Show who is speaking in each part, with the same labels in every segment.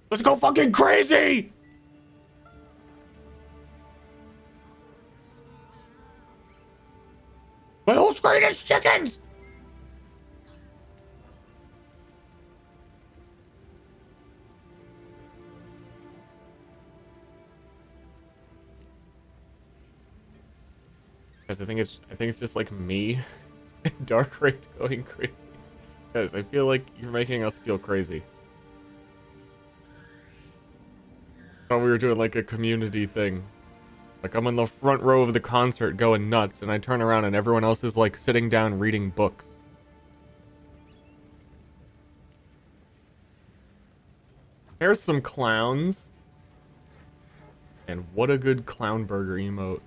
Speaker 1: Let's go fucking crazy! My whole screen is chickens! Guys, I think it's just like me and Dark Wraith going crazy. Guys, I feel like you're making us feel crazy. I thought we were doing like a community thing. Like I'm in the front row of the concert going nuts, and I turn around and everyone else is like sitting down reading books. Here's some clowns. And what a good clown burger emote.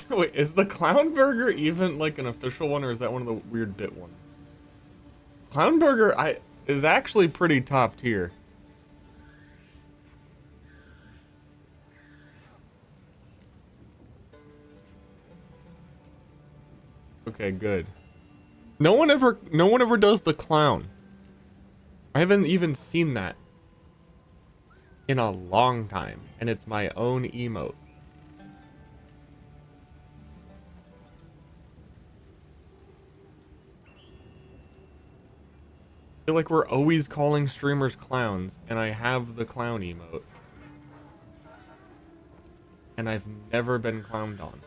Speaker 1: Wait, is the clown burger even like an official one, or is that one of the weird bit ones? Clown burger is actually pretty top tier. Okay, good. No one ever does the clown. I haven't even seen that in a long time, and it's my own emote. I feel like we're always calling streamers clowns, and I have the clown emote. And I've never been clowned on.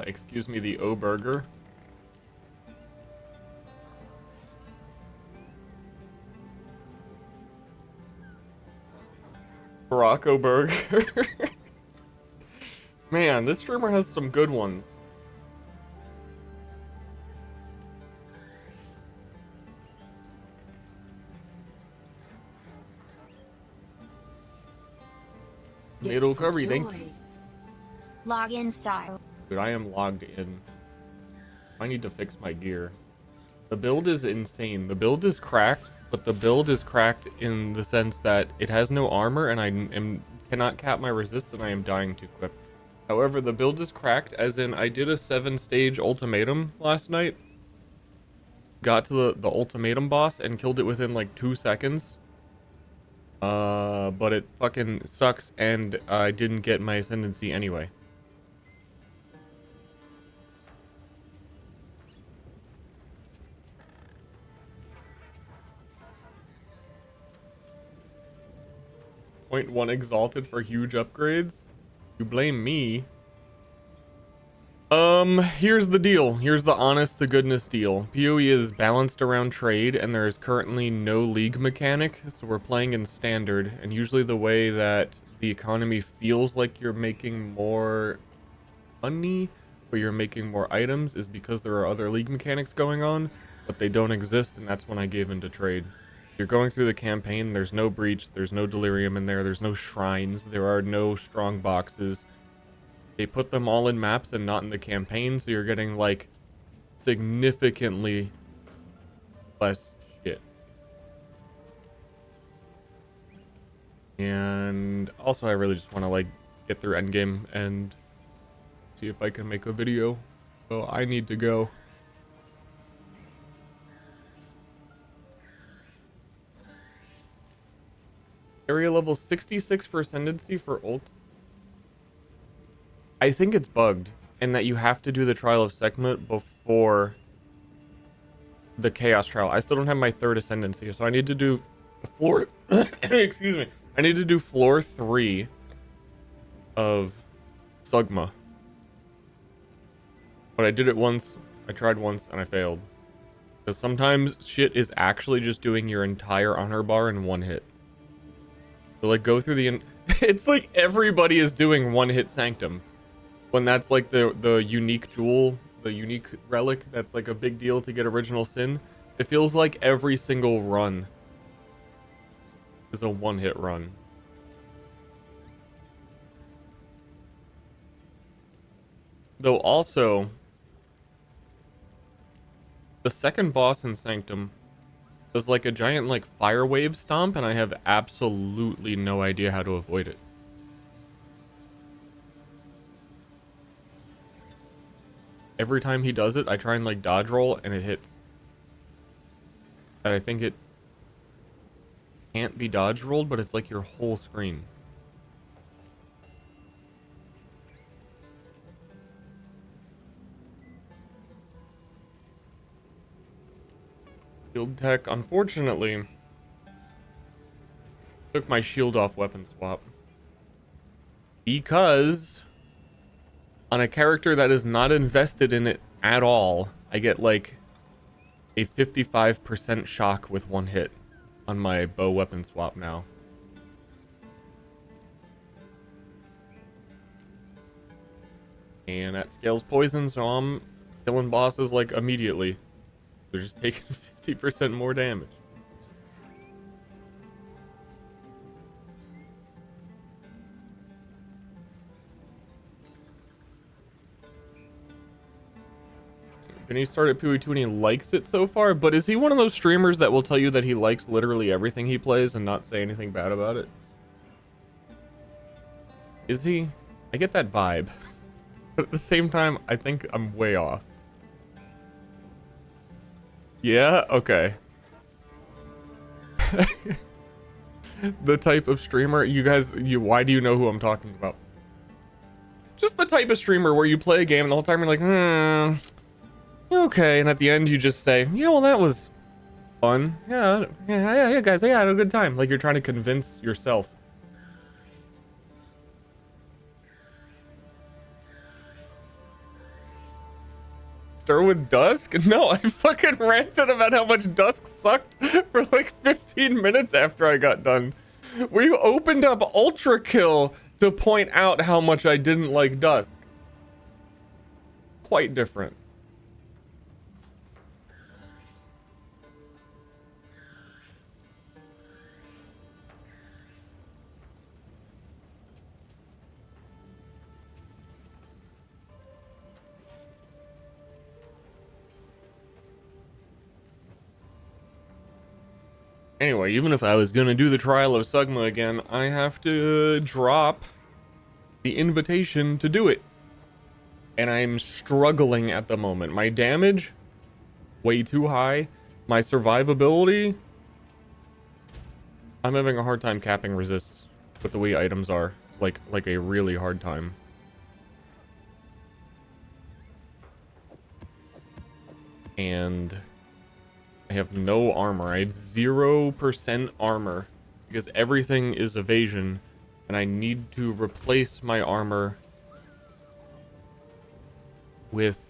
Speaker 1: Excuse me, the O burger. Morocco burger. Man, this streamer has some good ones. Tomato curry, thank you.
Speaker 2: Login style.
Speaker 1: Dude, I am logged in. I need to fix my gear. The build is insane. The build is cracked, but the build is cracked in the sense that it has no armor, and I cannot cap my resist, and I am dying too quick. However, the build is cracked, as in I did a 7-stage ultimatum last night. Got to the ultimatum boss and killed it within like 2 seconds. But it fucking sucks, and I didn't get my ascendancy anyway. .1 exalted for huge upgrades? You blame me. Here's the deal. Here's the honest to goodness deal. PoE is balanced around trade, and there is currently no league mechanic, so we're playing in standard, and usually the way that the economy feels like you're making more money, or you're making more items, is because there are other league mechanics going on, but they don't exist, and that's when I gave into trade. You're going through the campaign, there's no breach, there's no delirium in there, there's no shrines, there are no strong boxes. They put them all in maps and not in the campaign, so you're getting like significantly less shit. And also I really just want to like get through endgame and see if I can make a video. So I need to go. Area level 66 for ascendancy for ult. I think it's bugged, and that you have to do the Trial of Sekhmet before the Chaos Trial. I still don't have my 3rd ascendancy, so I need to do floor excuse me. I need to do floor 3 of Sugma. But I did it once, I tried once, and I failed. Because sometimes shit is actually just doing your entire honor bar in one hit. So like go through the it's like everybody is doing one hit sanctums. When that's like the unique jewel, the unique relic, that's like a big deal to get original sin. It feels like every single run is a one-hit run. Though also, the second boss in Sanctum does like a giant like fire wave stomp, and I have absolutely no idea how to avoid it. Every time he does it, I try and like dodge roll and it hits. And I think it can't be dodge rolled, but it's like your whole screen. Shield tech, unfortunately, took my shield off weapon swap. Because on a character that is not invested in it at all, I get like a 55% shock with one hit on my bow weapon swap now. And that scales poison, so I'm killing bosses like immediately. They're just taking 50% more damage. Vinny started PoE2 and he likes it so far, but is he one of those streamers that will tell you that he likes literally everything he plays and not say anything bad about it? Is he? I get that vibe. But at the same time, I think I'm way off. Yeah? Okay. The type of streamer, you guys, why do you know who I'm talking about? Just the type of streamer where you play a game and the whole time you're like, okay, and at the end you just say, yeah, well that was fun. Yeah, guys, yeah, I had a good time. Like you're trying to convince yourself. Ster with Dusk? No, I fucking ranted about how much Dusk sucked for like 15 minutes after I got done. We opened up Ultra Kill to point out how much I didn't like Dusk. Quite different. Anyway, even if I was gonna do the Trial of Sugma again, I have to drop the invitation to do it. And I'm struggling at the moment. My damage, way too high. My survivability, I'm having a hard time capping resists with the way items are. Like a really hard time. And I have no armor. I have 0% armor because everything is evasion, and I need to replace my armor with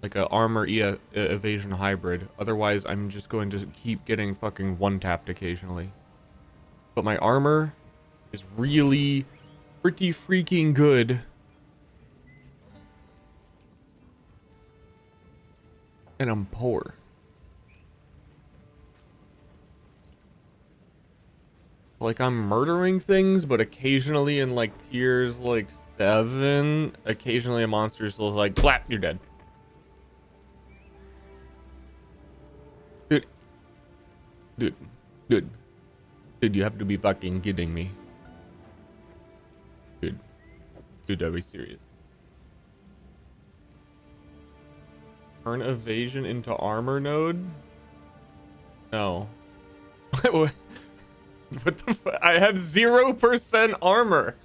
Speaker 1: like a armor evasion hybrid. Otherwise, I'm just going to keep getting fucking one-tapped occasionally. But my armor is really pretty freaking good. And I'm poor. Like I'm murdering things, but occasionally in like tiers like 7, occasionally a monster's like, blap, you're dead. Dude, you have to be fucking kidding me. Dude, I'll be serious. Turn evasion into armor node? No. What the fuck? I have 0% armor.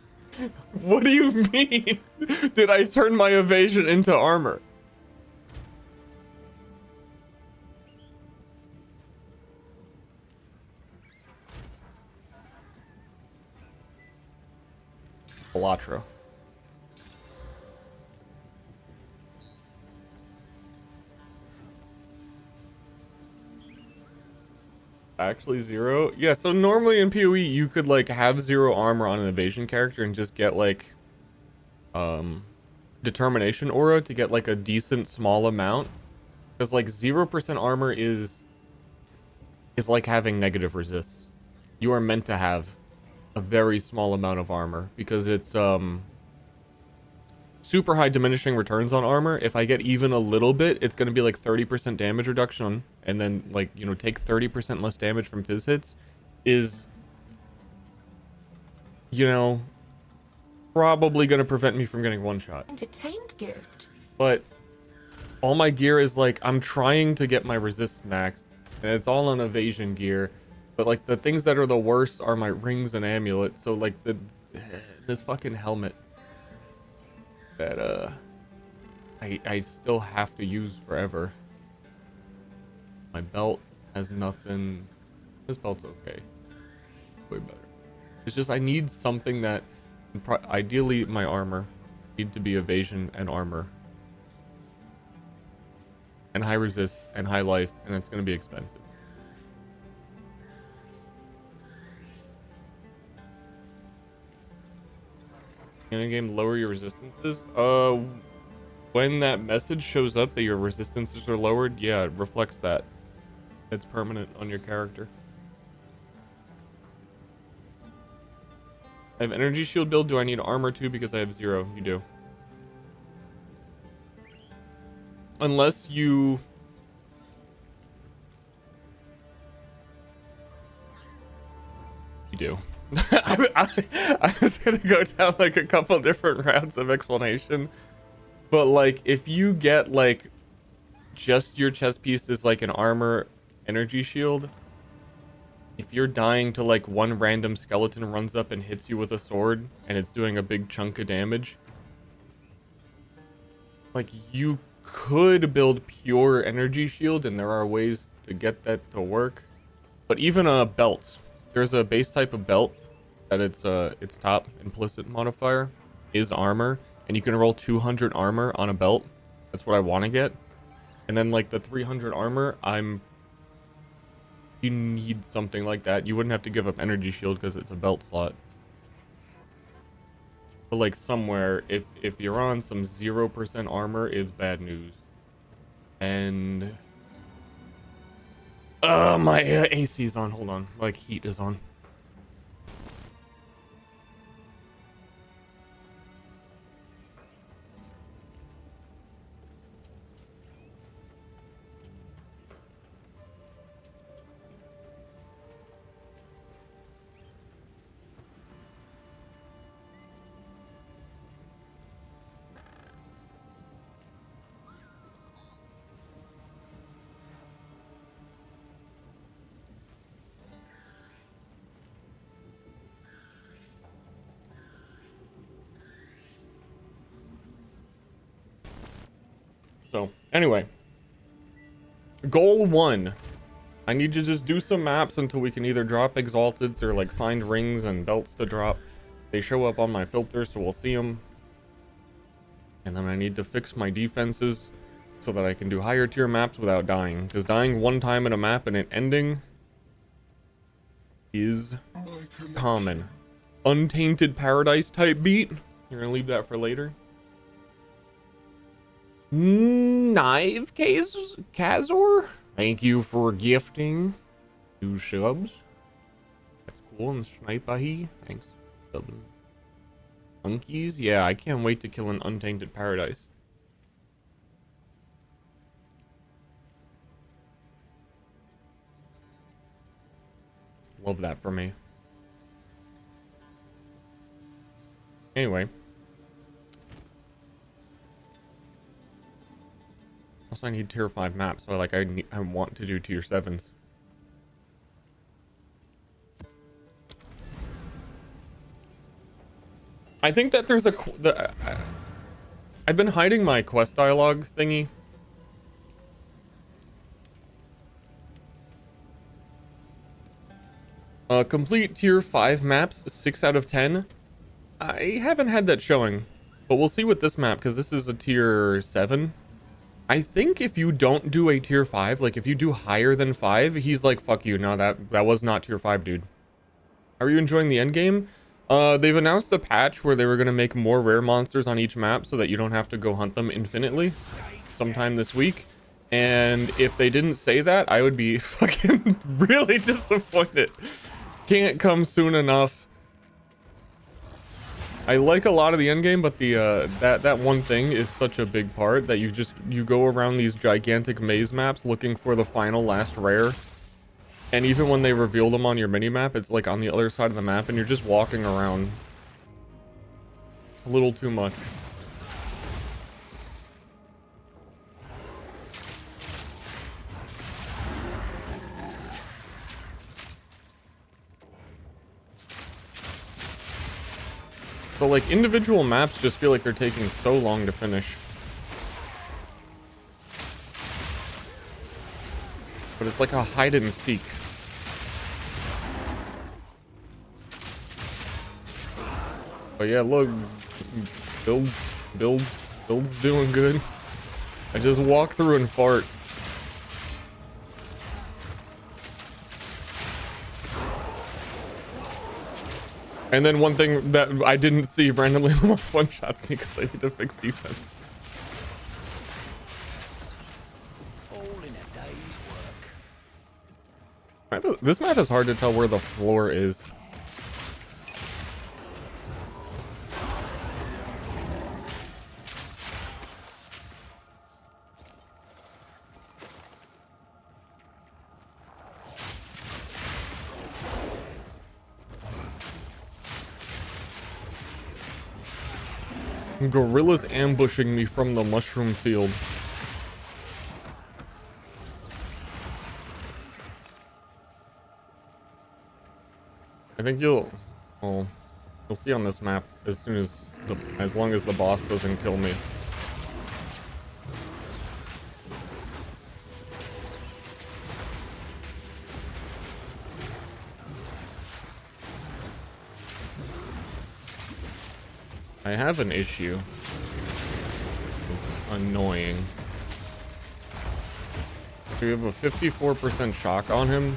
Speaker 1: What do you mean? Did I turn my evasion into armor? Elatro. Actually 0? Yeah, so normally in PoE you could like have 0 armor on an evasion character and just get like determination aura to get like a decent small amount. Because like 0% armor is like having negative resists. you are meant to have a very small amount of armor because it's super high diminishing returns on armor. If I get even a little bit, it's going to be like 30% damage reduction, and then like, you know, take 30% less damage from phys hits is, you know, probably going to prevent me from getting one shot.
Speaker 3: Entertained gift.
Speaker 1: But all my gear is like, I'm trying to get my resist maxed, and it's all on evasion gear. But like the things that are the worst are my rings and amulets. So like this fucking helmet that I still have to use forever. My belt has nothing. This belt's okay. Way better. It's just I need something that ideally my armor need to be evasion and armor. And high resist and high life, and it's gonna be expensive. In a game, lower your resistances. When that message shows up that your resistances are lowered, yeah, it reflects that. It's permanent on your character. I have energy shield build. Do I need armor too? Because I have 0. You do. Unless you... You do. I was gonna go down like a couple different routes of explanation, but like if you get like just your chest piece is like an armor energy shield, if you're dying to like one random skeleton runs up and hits you with a sword and it's doing a big chunk of damage, like you could build pure energy shield, and there are ways to get that to work. But even belts, there's a base type of belt that its top implicit modifier is armor, and you can roll 200 armor on a belt. That's what I want to get. And then like the 300 armor, you need something like that. You wouldn't have to give up energy shield because it's a belt slot. But like somewhere, if you're on some 0% armor, it's bad news. And my AC is on. Hold on, like heat is on. So, anyway. Goal 1. I need to just do some maps until we can either drop exalteds or like find rings and belts to drop. They show up on my filter, so we'll see them. And then I need to fix my defenses so that I can do higher tier maps without dying. Because dying one time in a map and it ending is common. Untainted Paradise type beat. You're gonna leave that for later. Knive Kazor, thank you for gifting 2 subs. That's cool. And Snipahi, thanks. Subbing. Monkeys, yeah, I can't wait to kill an Untainted Paradise. Love that for me. Anyway. Also, I need tier 5 maps, so like I want to do tier 7s. I think that there's I've been hiding my quest dialogue thingy. Complete tier 5 maps, 6 out of 10. I haven't had that showing, but we'll see with this map because this is a tier 7. I think if you don't do a tier 5, like if you do higher than 5, he's like, fuck you. No, that was not tier 5, dude. Are you enjoying the end game? They've announced a patch where they were going to make more rare monsters on each map so that you don't have to go hunt them infinitely sometime this week. And if they didn't say that, I would be fucking really disappointed. can't come soon enough. I like a lot of the endgame, but the that one thing is such a big part that you go around these gigantic maze maps looking for the final last rare. And even when they reveal them on your mini-map, it's like on the other side of the map and you're just walking around. A little too much. So like individual maps just feel like they're taking so long to finish. But it's like a hide and seek. But yeah, look, build's doing good. I just walk through and fart. And then one thing that I didn't see randomly almost one-shots me because I need to fix defense.
Speaker 3: All in a day's work.
Speaker 1: This map is hard to tell where the floor is. Gorillas ambushing me from the mushroom field. I think you'll see on this map as long as the boss doesn't kill me. I have an issue. It's annoying. We have a 54% shock on him.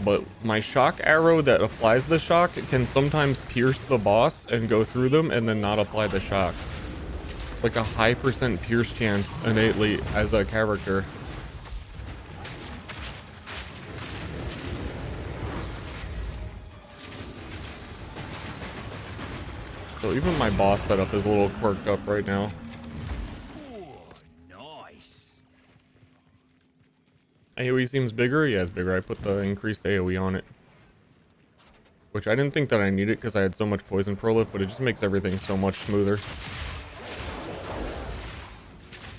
Speaker 1: But my shock arrow that applies the shock can sometimes pierce the boss and go through them and then not apply the shock. Like a high percent pierce chance innately as a character. So even my boss setup is a little quirked up right now.
Speaker 3: Nice.
Speaker 1: AoE seems bigger? Yeah, it's bigger. I put the increased AoE on it. Which I didn't think that I needed because I had so much poison prolif, but it just makes everything so much smoother.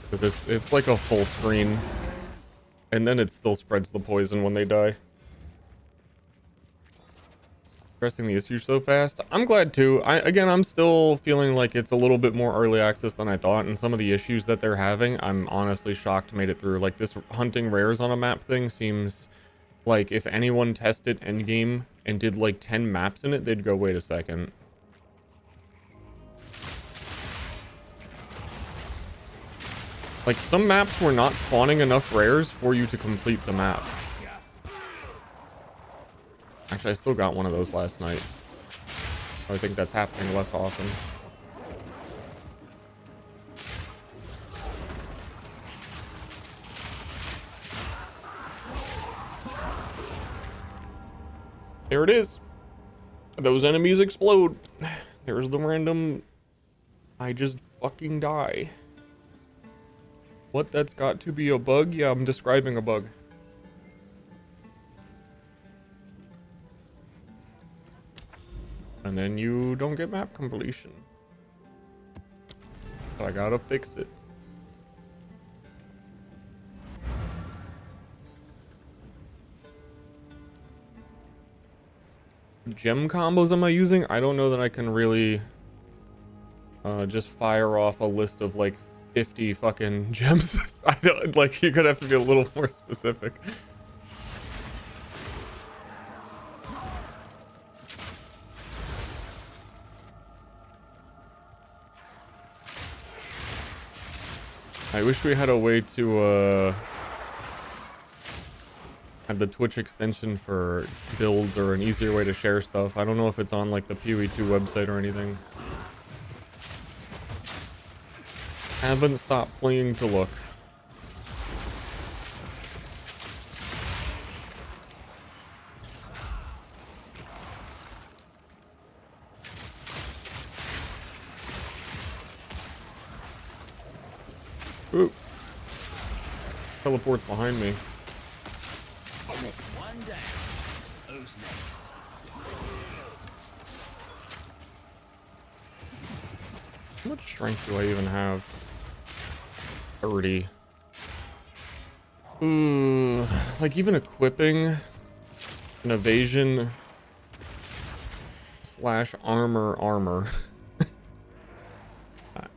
Speaker 1: Because it's like a full screen. And then it still spreads the poison when they die. Pressing the issue so fast. I'm glad too. I'm still feeling like it's a little bit more early access than I thought, and some of the issues that they're having, I'm honestly shocked made it through. Like this hunting rares on a map thing seems like if anyone tested Endgame and did like 10 maps in it, they'd go, wait a second. Like some maps were not spawning enough rares for you to complete the map. Actually, I still got one of those last night. I think that's happening less often. There it is. Those enemies explode. There's the random... I just fucking die. What? That's got to be a bug? Yeah, I'm describing a bug. And then you don't get map completion. So I gotta fix it. Gem combos am I using? I don't know that I can really just fire off a list of like 50 fucking gems. I don't, like, you're gonna have to be a little more specific. I wish we had a way to have the Twitch extension for builds or an easier way to share stuff. I don't know if it's on like the PoE2 website or anything. Haven't stopped playing to look. teleports behind me.
Speaker 3: One down. Who's next?
Speaker 1: How much strength do I even have? 30. Ooh, like even equipping an evasion slash armor.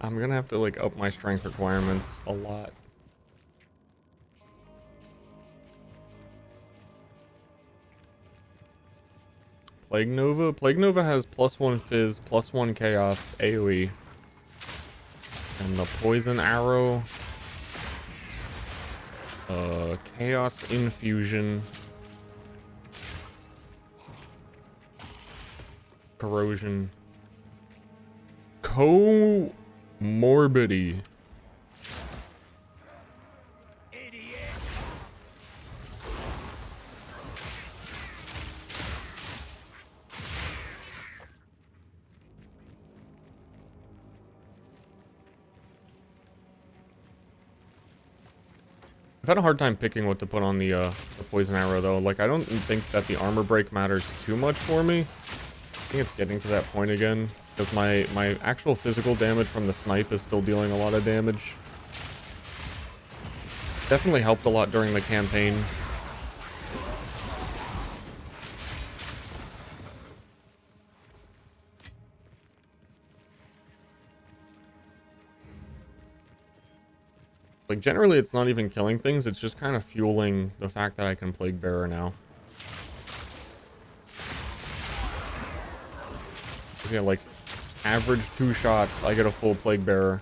Speaker 1: I'm gonna have to like up my strength requirements a lot. Plague Nova? Plague Nova has +1 Fizz, +1 Chaos, AoE. And the Poison Arrow. Chaos Infusion. Corrosion. Comorbidity. I've had a hard time picking what to put on the poison arrow though. Like I don't think that the armor break matters too much for me. I think it's getting to that point again because my actual physical damage from the snipe is still dealing a lot of damage. Definitely helped a lot during the campaign. Like, generally, it's not even killing things. It's just kind of fueling the fact that I can Plague Bearer now. Yeah, like, average 2 shots, I get a full Plague Bearer.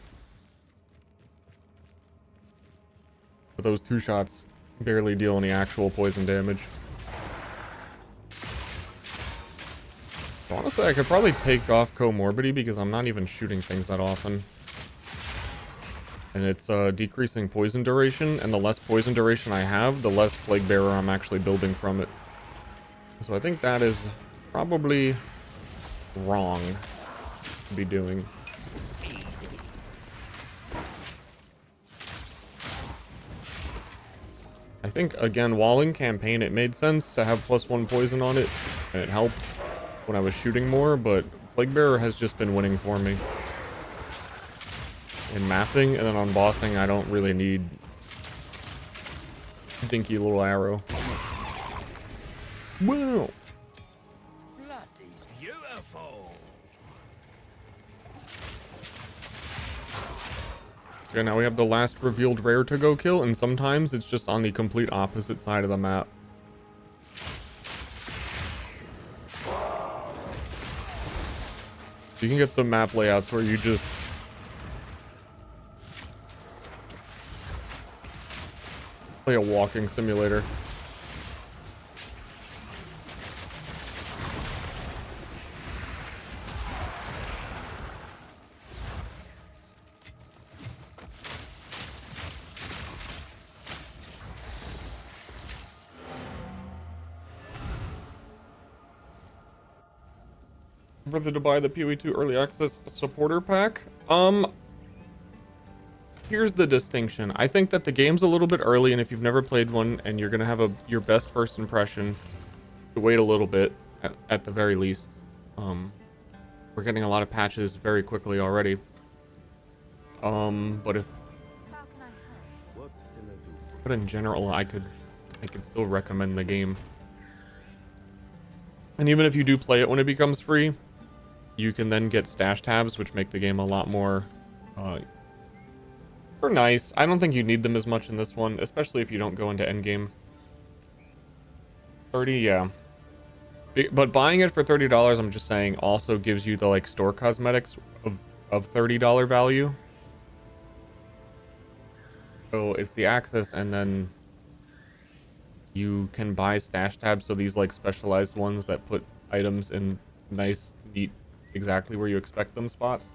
Speaker 1: But those 2 shots barely deal any actual poison damage. So honestly, I could probably take off Comorbidity because I'm not even shooting things that often. And it's decreasing poison duration, and the less poison duration I have, the less Plague Bearer I'm actually building from it. So I think that is probably wrong to be doing. I think, again, while in campaign, it made sense to have +1 poison on it, and it helped when I was shooting more, but Plague Bearer has just been winning for me. In mapping, and then on bossing, I don't really need dinky little arrow. Wow.
Speaker 3: Bloody beautiful.
Speaker 1: So yeah, now we have the last revealed rare to go kill, and sometimes it's just on the complete opposite side of the map. You can get some map layouts where you just play a walking simulator. Whether to buy the PoE2 Early Access Supporter Pack? Here's the distinction. I think that the game's a little bit early, and if you've never played one and you're gonna have your best first impression, to wait a little bit at the very least. We're getting a lot of patches very quickly already. But in general, I could still recommend the game. And even if you do play it when it becomes free, you can then get stash tabs, which make the game a lot more they're nice. I don't think you need them as much in this one, especially if you don't go into endgame. 30, yeah. But buying it for $30, I'm just saying, also gives you the like store cosmetics of $30 value. So it's the access, and then you can buy stash tabs, so these like specialized ones that put items in nice, neat, exactly where you expect them spots.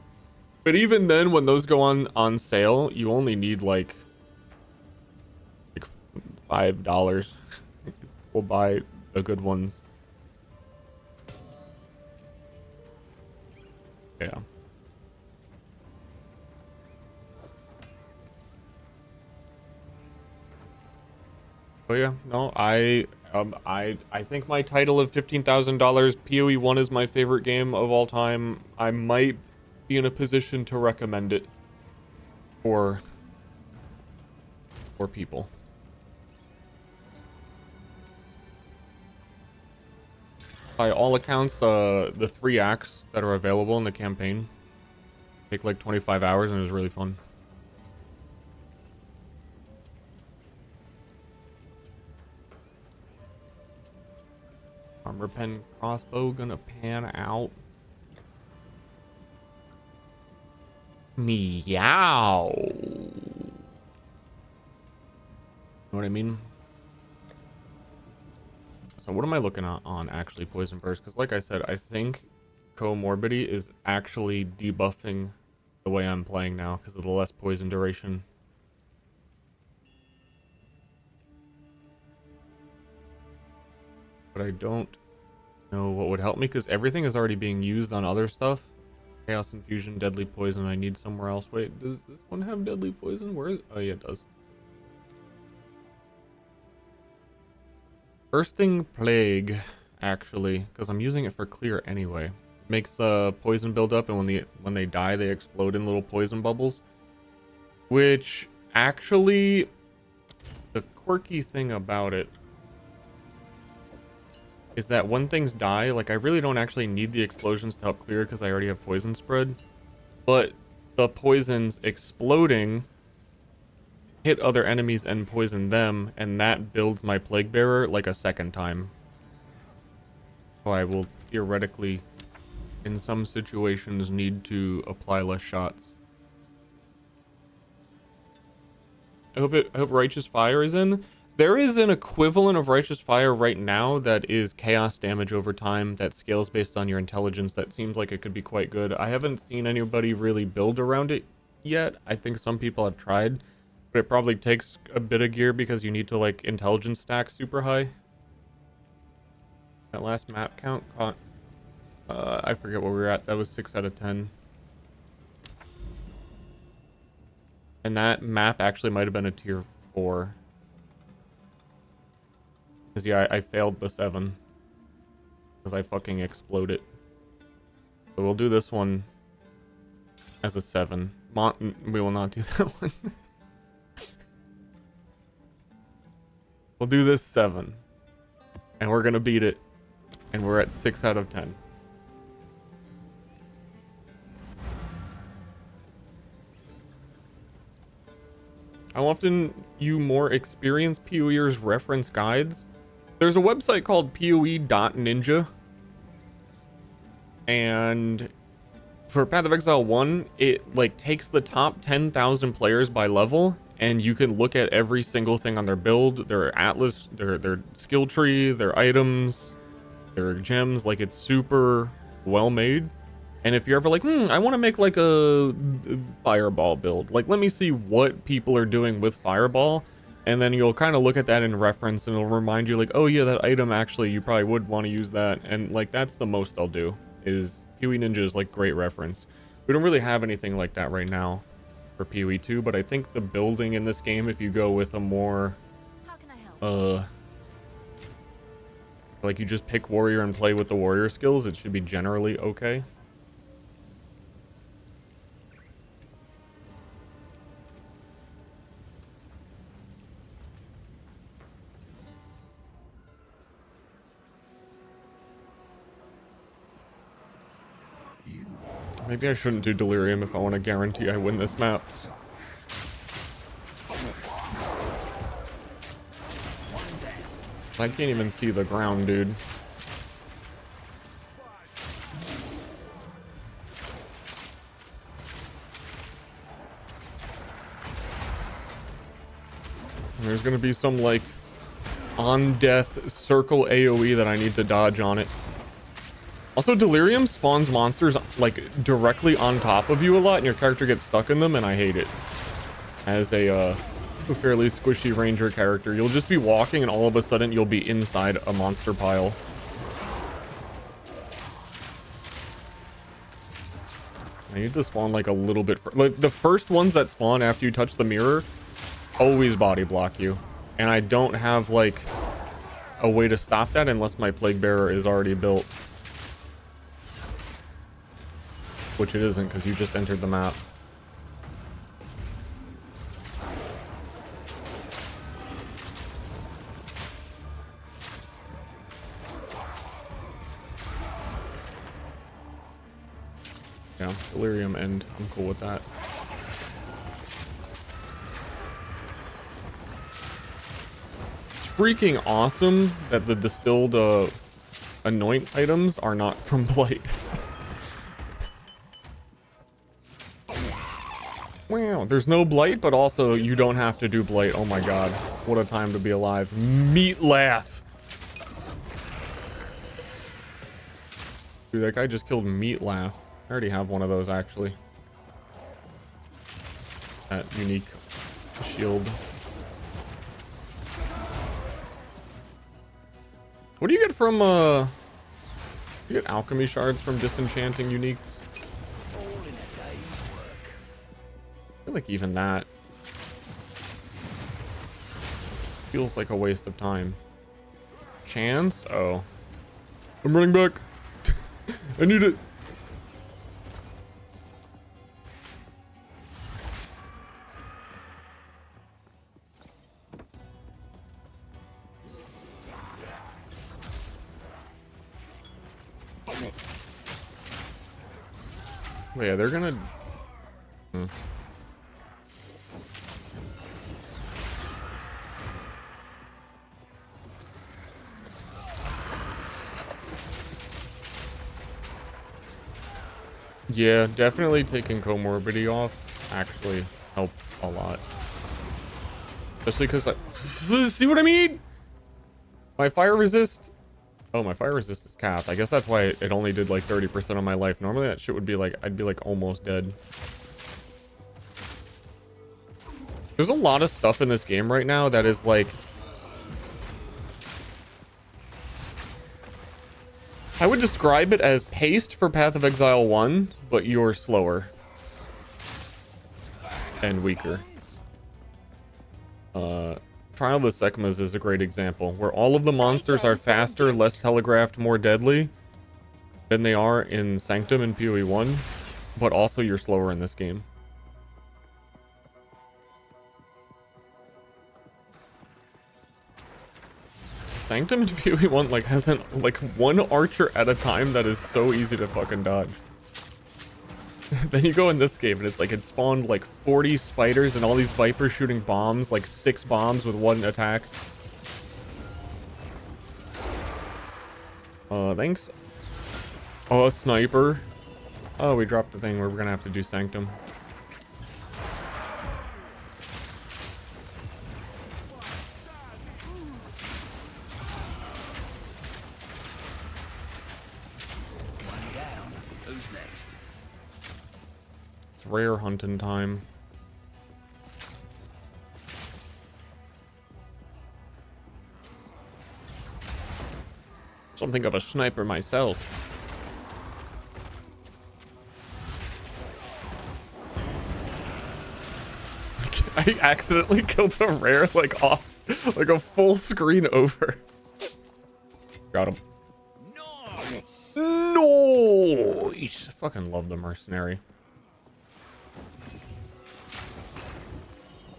Speaker 1: But even then, when those go on sale, you only need like $5. We'll buy the good ones. Yeah. Oh yeah, no, I think my title of $15,000 PoE1 is my favorite game of all time. I might be in a position to recommend it for people. By all accounts, the 3 acts that are available in the campaign take like 25 hours and it was really fun. Armor pen crossbow gonna pan out. Meow. Know what I mean? So what am I looking at on actually poison burst? Because like I said, I think comorbidity is actually debuffing the way I'm playing now because of the less poison duration. But I don't know what would help me because everything is already being used on other stuff. Chaos infusion, deadly poison. I need somewhere else. Wait, does this one have deadly poison? Where is? Oh yeah, it does. Bursting plague, actually, because I'm using it for clear anyway. Makes the poison build up, and when they die, they explode in little poison bubbles. Which actually, the quirky thing about it is that when things die, like I really don't actually need the explosions to help clear because I already have poison spread. But the poisons exploding hit other enemies and poison them, and that builds my plague bearer like a second time. So I will theoretically, in some situations, need to apply less shots. I hope Righteous Fire is in. There is an equivalent of Righteous Fire right now that is chaos damage over time that scales based on your intelligence. That seems like it could be quite good. I haven't seen anybody really build around it yet. I think some people have tried, but it probably takes a bit of gear because you need to like intelligence stack super high. That last map count caught, I forget what we were at. That was 6 out of 10. And that map actually might have been a tier 4. Because yeah, I failed the 7. Because I fucking exploded. So we'll do this one as a 7. We will not do that one. We'll do this 7. And we're gonna beat it. And we're at 6 out of 10. How often you more experienced PoEers reference guides? There's a website called PoE.ninja. And for Path of Exile 1, it like takes the top 10,000 players by level, and you can look at every single thing on their build, their atlas, their skill tree, their items, their gems. Like, it's super well made. And if you're ever like, I want to make like a fireball build, like let me see what people are doing with fireball, and then you'll kind of look at that in reference and it'll remind you like, oh yeah, that item actually you probably would want to use that. And like that's the most I'll do is PoE Ninja is like great reference. We don't really have anything like that right now for PoE 2, but I think the building in this game, if you go with a more
Speaker 2: How can I help?
Speaker 1: like you just pick warrior and play with the warrior skills, it should be generally okay. Maybe I shouldn't do Delirium if I want to guarantee I win this map. I can't even see the ground, dude. There's gonna be some like on death circle AoE that I need to dodge on it. Also, Delirium spawns monsters like directly on top of you a lot, and your character gets stuck in them, and I hate it. As a fairly squishy ranger character, you'll just be walking, and all of a sudden you'll be inside a monster pile. I need to spawn like a little bit. Like the first ones that spawn after you touch the mirror always body block you. And I don't have like a way to stop that unless my Plague Bearer is already built. Which it isn't, because you just entered the map. Yeah, Delirium End. I'm cool with that. It's freaking awesome that the distilled anoint items are not from Blight. Wow, there's no Blight, but also you don't have to do Blight. Oh my god, what a time to be alive. Meat Laugh. Dude, that guy just killed Meat Laugh. I already have one of those, actually. That unique shield. What do you get from, you get alchemy shards from disenchanting uniques?
Speaker 3: All in a day's work.
Speaker 1: I feel like even that feels like a waste of time. Chance? Oh. I'm running back. I need it. Wait, yeah, they're gonna... Yeah, definitely taking comorbidity off actually helped a lot. Especially because I... See what I mean? My fire resist... Oh, my fire resist is capped. I guess that's why it only did like 30% of my life. Normally that shit would be like... I'd be like almost dead. There's a lot of stuff in this game right now that is like... I would describe it as paced for Path of Exile 1, but you're slower. And weaker. Trial of the Sekmas is a great example, where all of the monsters are faster, less telegraphed, more deadly than they are in Sanctum and PoE1, but also you're slower in this game. Sanctum and PoE1 like has like one archer at a time that is so easy to fucking dodge. Then you go in this game and it's like it spawned like 40 spiders and all these vipers shooting bombs, like 6 bombs with 1 attack. Thanks. Oh, a sniper. Oh, we dropped the thing where we're gonna have to do Sanctum.
Speaker 3: One down. Who's next?
Speaker 1: It's rare hunting time. Something of a sniper myself. I accidentally killed a rare like off, like a full screen over. Got him.
Speaker 3: Nice.
Speaker 1: Nice. Fucking love the mercenary.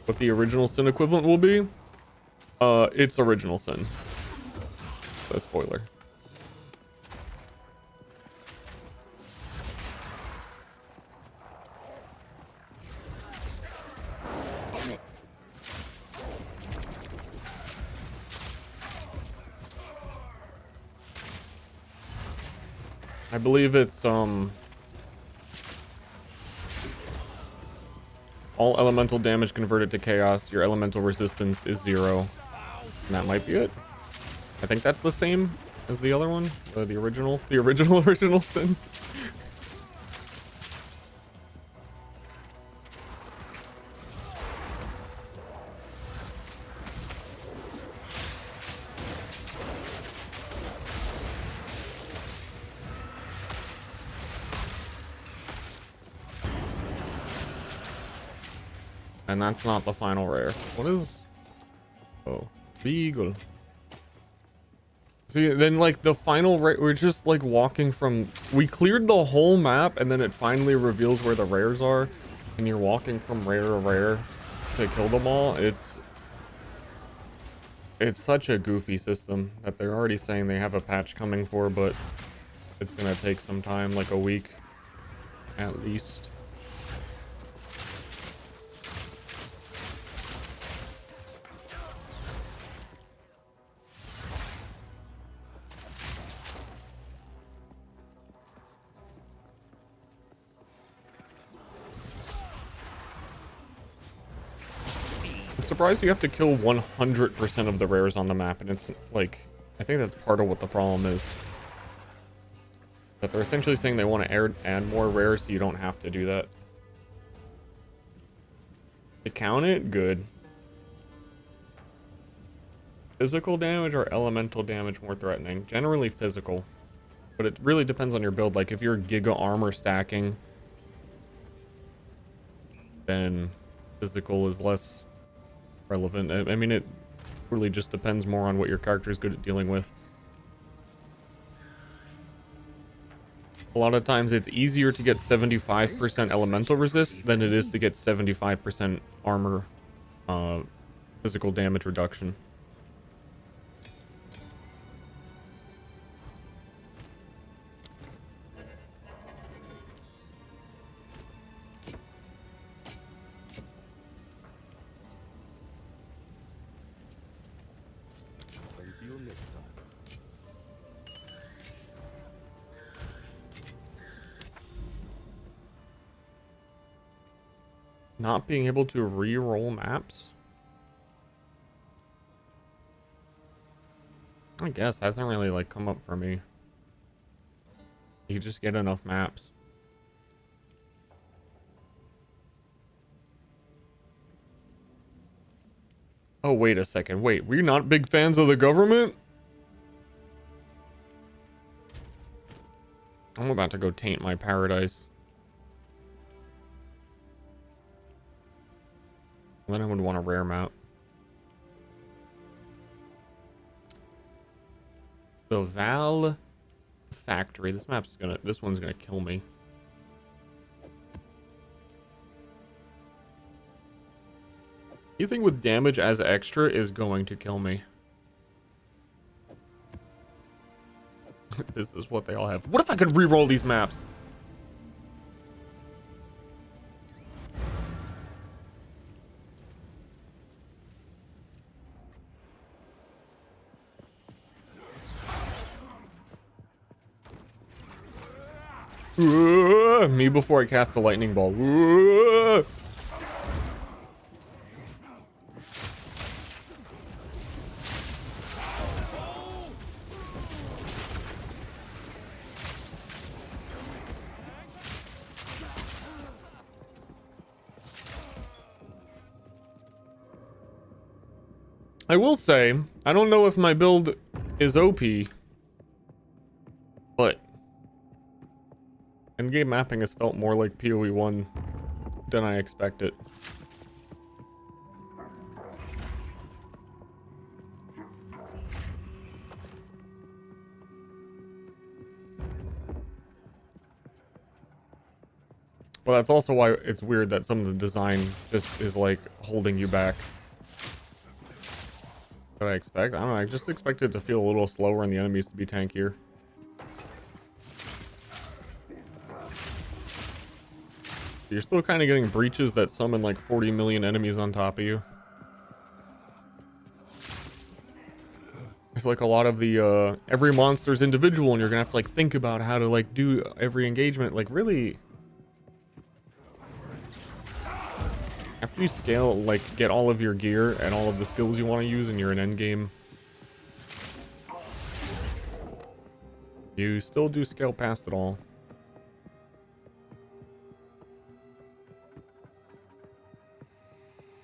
Speaker 1: What the original sin equivalent will be? It's original sin. So spoiler. I believe it's all elemental damage converted to chaos. Your elemental resistance is 0. And that might be it. I think that's the same as the other one, the original original sin. And that's not the final rare. What is... Oh. Beagle. See, then like the final we're just like walking from, we cleared the whole map and then it finally reveals where the rares are and you're walking from rare to rare to kill them all. It's such a goofy system that they're already saying they have a patch coming for, but it's gonna take some time, like a week at least. I'm surprised you have to kill 100% of the rares on the map, and it's like, I think that's part of what the problem is. But they're essentially saying they want to add more rares so you don't have to do that. To count it, good. Physical damage or elemental damage more threatening? Generally physical. But it really depends on your build. Like if you're Giga Armor stacking, then physical is less relevant. I mean, it really just depends more on what your character is good at dealing with. A lot of times it's easier to get 75% elemental resist than it is to get 75% armor physical damage reduction. Not being able to re-roll maps? I guess hasn't really like come up for me. You just get enough maps. Oh, wait a second. Wait, we're not big fans of the government? I'm about to go taint my paradise. Then I would want a rare map. The Val Factory. This one's gonna kill me. Anything with damage as extra is going to kill me. This is what they all have. What if I could re-roll these maps? Me before I cast a lightning ball. I will say, I don't know if my build is OP, but endgame mapping has felt more like PoE1 than I expected. Well, that's also why it's weird that some of the design just is like holding you back. What I expect? I don't know, I just expected it to feel a little slower and the enemies to be tankier. You're still kind of getting breaches that summon like 40 million enemies on top of you. It's like a lot of the, every monster's individual and you're gonna have to like think about how to like do every engagement. Like really, after you scale, like get all of your gear and all of the skills you want to use and you're an endgame, you still do scale past it all.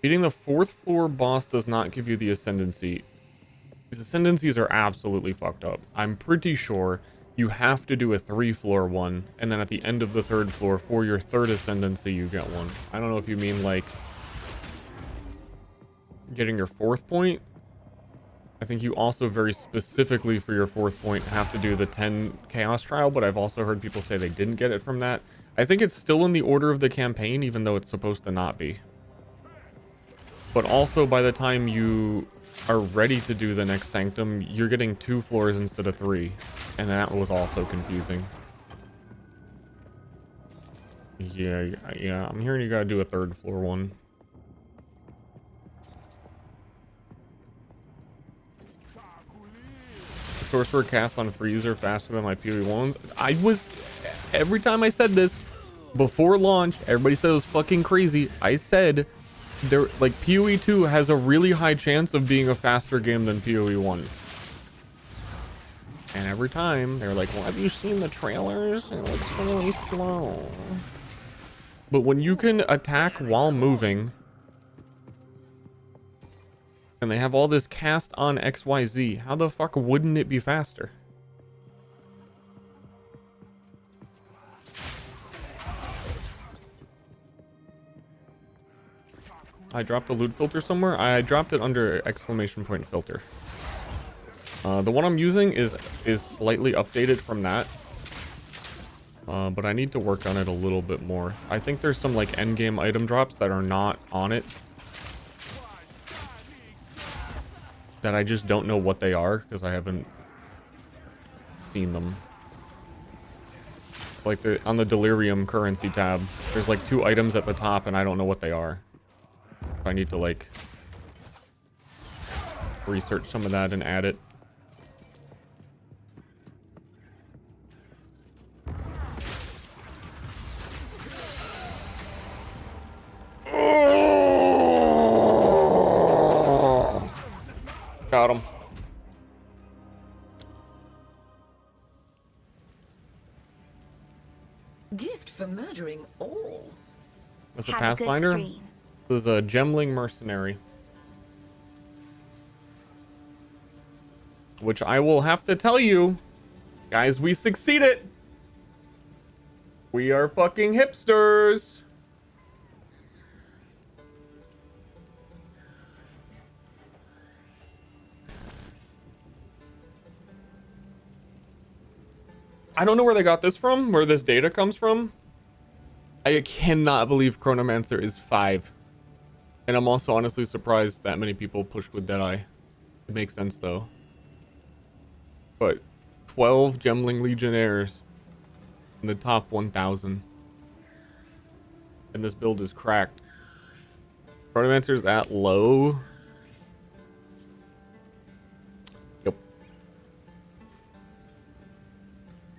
Speaker 1: Beating the 4th floor boss does not give you the ascendancy. These ascendancies are absolutely fucked up. I'm pretty sure you have to do a 3-floor one, and then at the end of the 3rd floor, for your 3rd ascendancy, you get one. I don't know if you mean, like, getting your 4th point, I think you also very specifically for your 4th point have to do the 10 Chaos Trial, but I've also heard people say they didn't get it from that. I think it's still in the order of the campaign, even though it's supposed to not be. But also by the time you are ready to do the next Sanctum, you're getting 2 floors instead of 3. And that was also confusing. Yeah, I'm hearing you gotta do a 3rd floor one. Sorcerer casts on freeze are faster than my PoE1s. Every time I said this before launch, everybody said it was fucking crazy. I said there, like, PoE2 has a really high chance of being a faster game than PoE1. And every time they're like, well, have you seen the trailers? It looks really slow. But when you can attack while moving, and they have all this cast on XYZ, how the fuck wouldn't it be faster? I dropped the loot filter somewhere. I dropped it under exclamation point filter. The one I'm using is slightly updated from that. But I need to work on it a little bit more. I think there's some like endgame item drops that are not on it. That I just don't know what they are because I haven't seen them. It's like on the Delirium currency tab, there's like 2 items at the top and I don't know what they are. I need to like research some of that and add it. Got him.
Speaker 4: Gift for murdering all.
Speaker 1: What's a
Speaker 2: Have a good
Speaker 1: Pathfinder?
Speaker 2: stream.
Speaker 1: This is a Gemling mercenary. Which I will have to tell you, guys, we succeeded. We are fucking hipsters. I don't know where they got this from, where this data comes from. I cannot believe Chronomancer is 5. And I'm also honestly surprised that many people pushed with Deadeye. It makes sense though. But 12 Gemling Legionnaires in the top 1,000. And this build is cracked. Chronomancer's that low. Yep.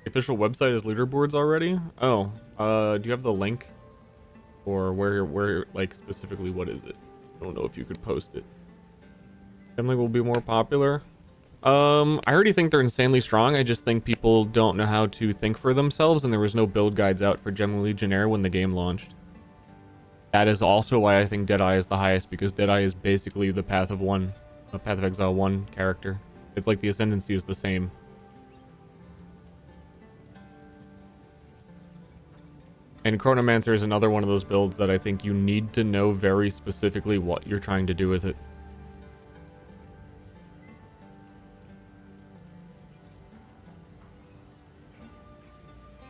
Speaker 1: The official website is leaderboards already? Oh, do you have the link? Or where, like, specifically, what is it? I don't know if you could post it. Gemling will be more popular. I already think they're insanely strong. I just think people don't know how to think for themselves, and there was no build guides out for Gemling Legionnaire when the game launched. That is also why I think Deadeye is the highest, because Deadeye is basically the Path of Exile 1 character. It's like the Ascendancy is the same. And Chronomancer is another one of those builds that I think you need to know very specifically what you're trying to do with it.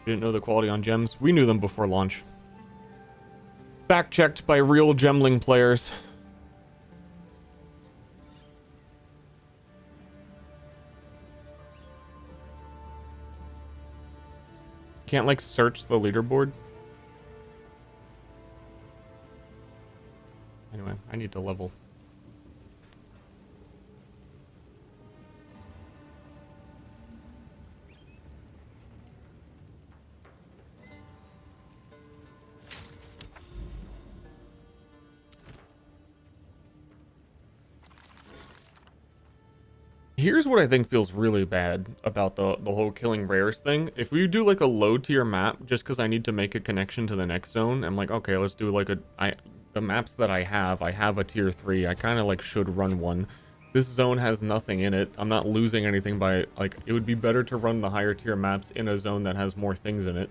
Speaker 1: You didn't know the quality on gems? We knew them before launch. Fact-checked by real Gemling players. Can't, like, search the leaderboard? Anyway, I need to level. Here's what I think feels really bad about the whole killing rares thing. If we do like a low tier map, just because I need to make a connection to the next zone, I'm like, okay, let's do like the maps that I have a tier 3. I kind of like should run one. This zone has nothing in it. I'm not losing anything by, like, it would be better to run the higher tier maps in a zone that has more things in it.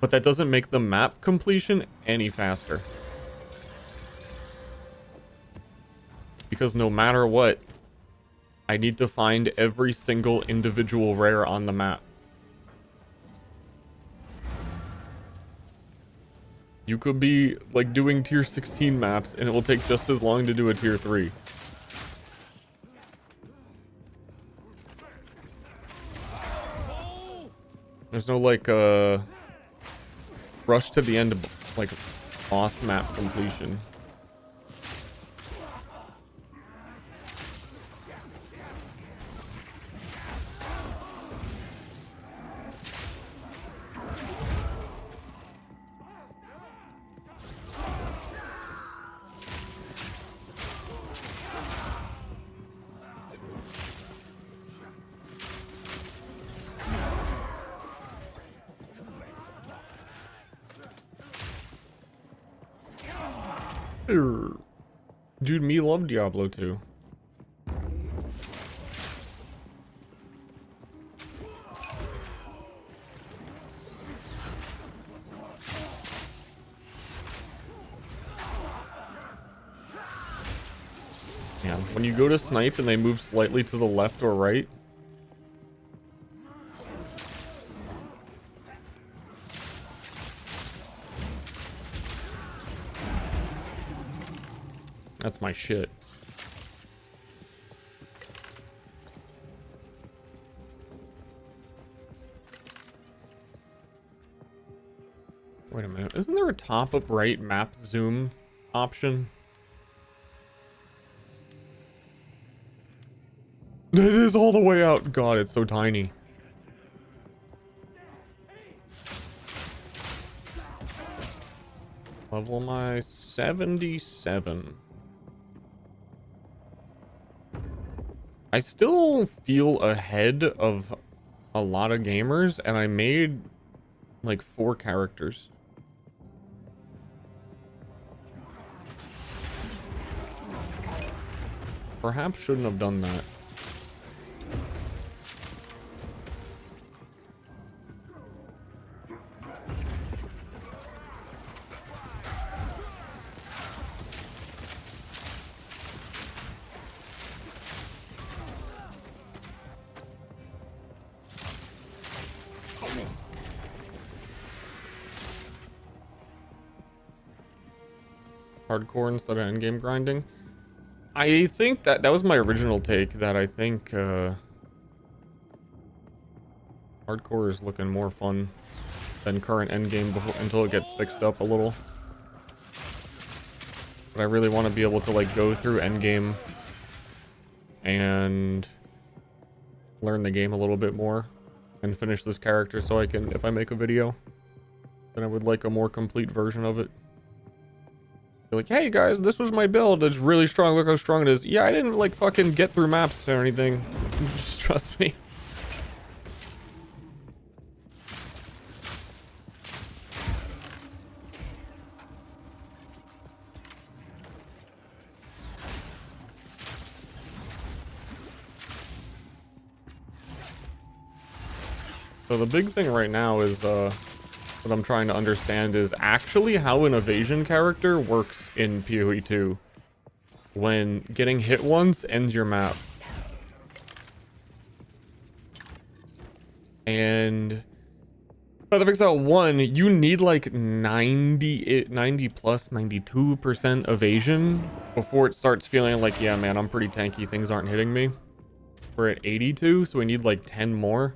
Speaker 1: But that doesn't make the map completion any faster. Because no matter what, I need to find every single individual rare on the map. You could be like doing tier 16 maps and it will take just as long to do a tier 3. There's no like rush to the end of like boss map completion. Dude, me love Diablo 2. Yeah, when you go to snipe and they move slightly to the left or right, that's my shit. Wait a minute. Isn't there a top up right map zoom option? It is all the way out. God, it's so tiny. Level am I? 77. I still feel ahead of a lot of gamers, and I made like 4 characters. Perhaps shouldn't have done that. Hardcore instead of endgame grinding. I think that was my original take, that I think hardcore is looking more fun than current endgame until it gets fixed up a little. But I really want to be able to like go through endgame and learn the game a little bit more and finish this character so I can, if I make a video, then I would like a more complete version of it. Like, hey guys, this was my build. It's really strong. Look how strong it is. Yeah, I didn't like fucking get through maps or anything. Just trust me. So the big thing right now is what I'm trying to understand is actually how an evasion character works in PoE2 when getting hit once ends your map. And Path of Exile 1, you need like 90 plus 92% evasion before it starts feeling like, yeah man, I'm pretty tanky, things aren't hitting me. We're at 82, so we need like 10 more.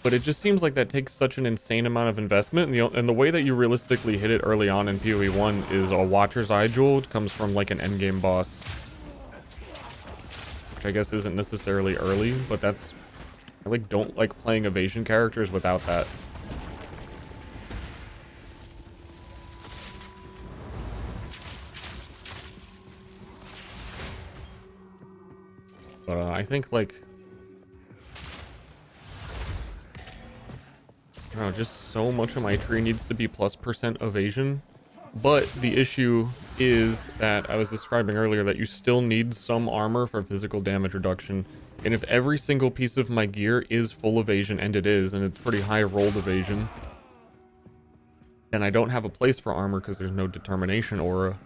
Speaker 1: But it just seems like that takes such an insane amount of investment, and the way that you realistically hit it early on in PoE1 is a Watcher's Eye Jewel. It comes from like an endgame boss, which I guess isn't necessarily early, but that's, I like don't like playing evasion characters without that. But I think like, I don't know, just so much of my tree needs to be +% evasion. But the issue is that I was describing earlier that you still need some armor for physical damage reduction. And if every single piece of my gear is full evasion, and it is, and it's pretty high rolled evasion, then I don't have a place for armor because there's no determination aura.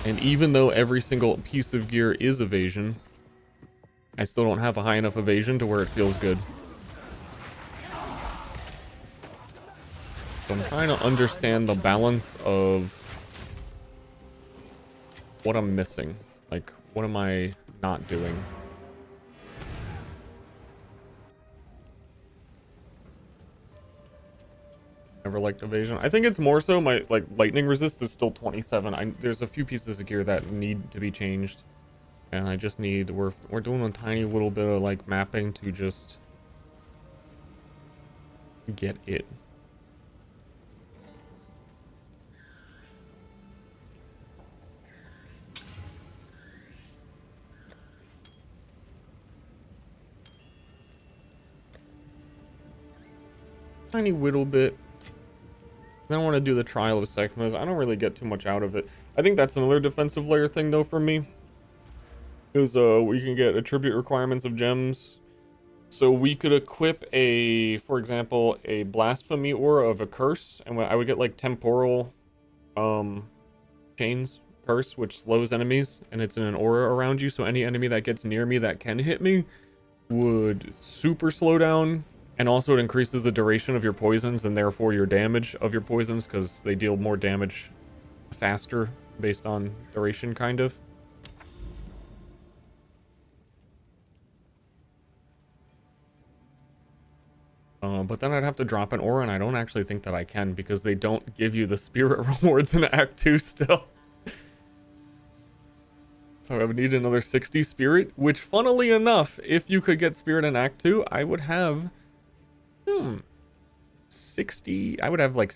Speaker 1: And even though every single piece of gear is evasion, I still don't have a high enough evasion to where it feels good. So I'm trying to understand the balance of what I'm missing. Like, what am I not doing? Never liked evasion. I think it's more so my like lightning resist is still 27. There's a few pieces of gear that need to be changed, and I just need we're doing a tiny little bit of like mapping to just get it. Tiny little bit. Then I want to do the Trial of Sekhmet. I don't really get too much out of it. I think that's another defensive layer thing though for me. Is we can get attribute requirements of gems. So we could equip a, for example, a blasphemy aura of a curse, and I would get like temporal chains curse, which slows enemies, and it's in an aura around you, so any enemy that gets near me that can hit me would super slow down. And also it increases the duration of your poisons and therefore your damage of your poisons, because they deal more damage faster based on duration, kind of. But then I'd have to drop an aura, and I don't actually think that I can, because they don't give you the spirit rewards in Act 2 still. So I would need another 60 spirit, which funnily enough, if you could get spirit in Act 2, I would have 60. I would have like,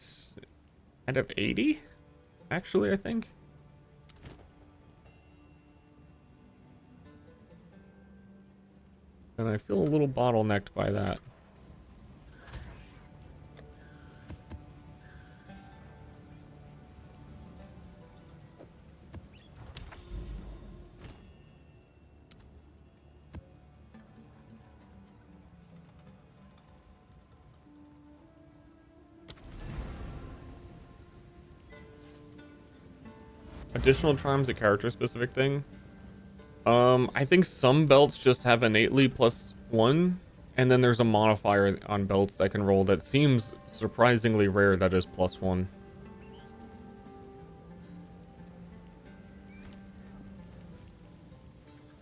Speaker 1: I'd have 80 actually, I think. And I feel a little bottlenecked by that. Additional charms, a character specific thing. I think some belts just have innately +1, and then there's a modifier on belts that can roll that seems surprisingly rare that is +1.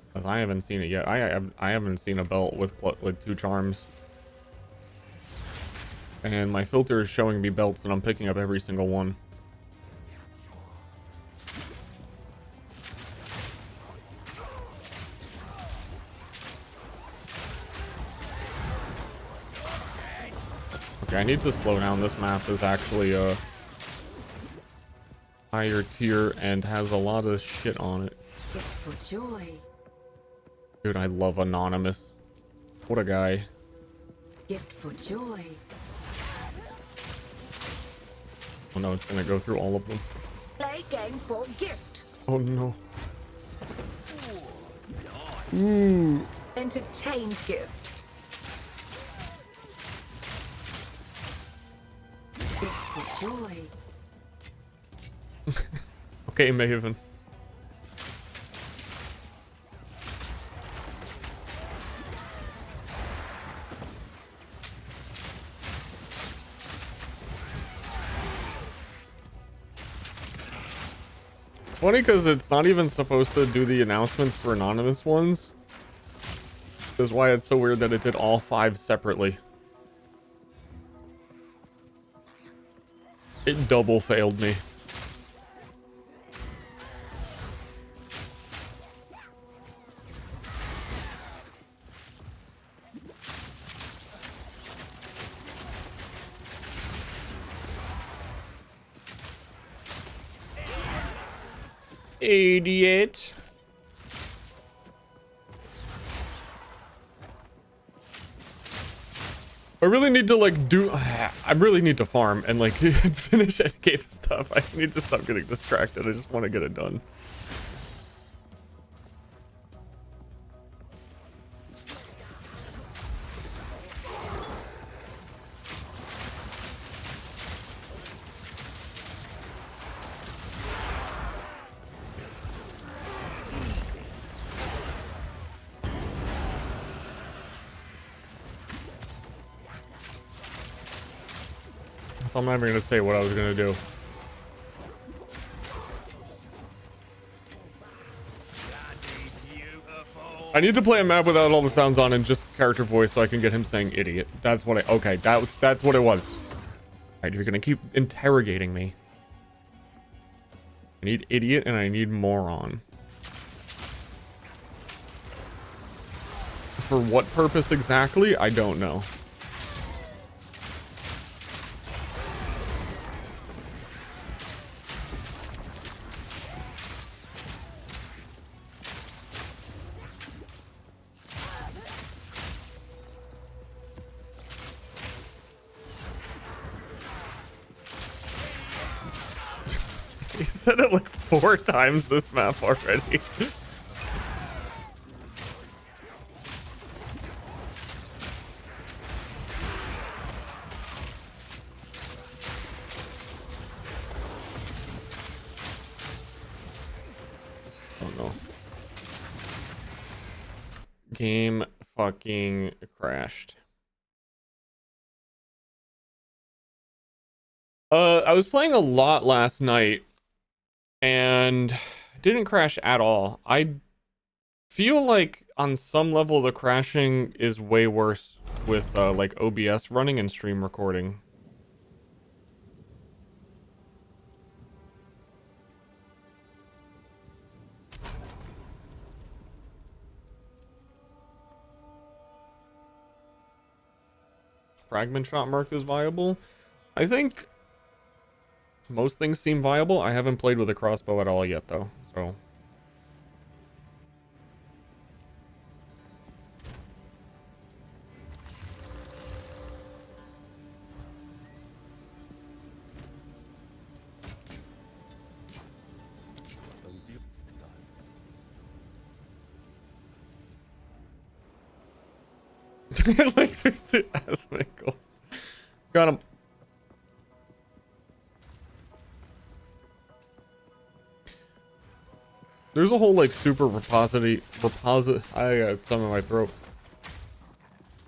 Speaker 1: Because I haven't seen it yet. I haven't seen a belt with 2 charms. And my filter is showing me belts, and I'm picking up every single one. Okay, I need to slow down. This map is actually a higher tier and has a lot of shit on it.
Speaker 4: Gift for joy.
Speaker 1: Dude, I love Anonymous. What a guy.
Speaker 4: Gift for joy.
Speaker 1: Oh no, it's gonna go through all of them.
Speaker 4: Play game for gift.
Speaker 1: Oh no.
Speaker 4: Entertained gift. Gift for joy.
Speaker 1: Okay, Maven. Funny because it's not even supposed to do the announcements for anonymous ones. That's why it's so weird that it did all 5 separately. It double failed me. Idiot. I really need to like I really need to farm and like finish endgame stuff. I need to stop getting distracted. I just want to get it done. so I'm not even gonna say what I was gonna do. I need to play a map without all the sounds on and just character voice so I can get him saying idiot. That's what okay, that's what it was. Alright, you're gonna keep interrogating me. I need idiot and I need moron. For what purpose exactly? I don't know. He said it like 4 times this map already. Oh no. Game fucking crashed. I was playing a lot last night and it didn't crash at all. I feel like on some level the crashing is way worse with like OBS running and stream recording. Fragment shot mark is viable. I think most things seem viable. I haven't played with a crossbow at all yet though, so. Like to ask Michael. Got him. There's a whole like super I got some in my throat.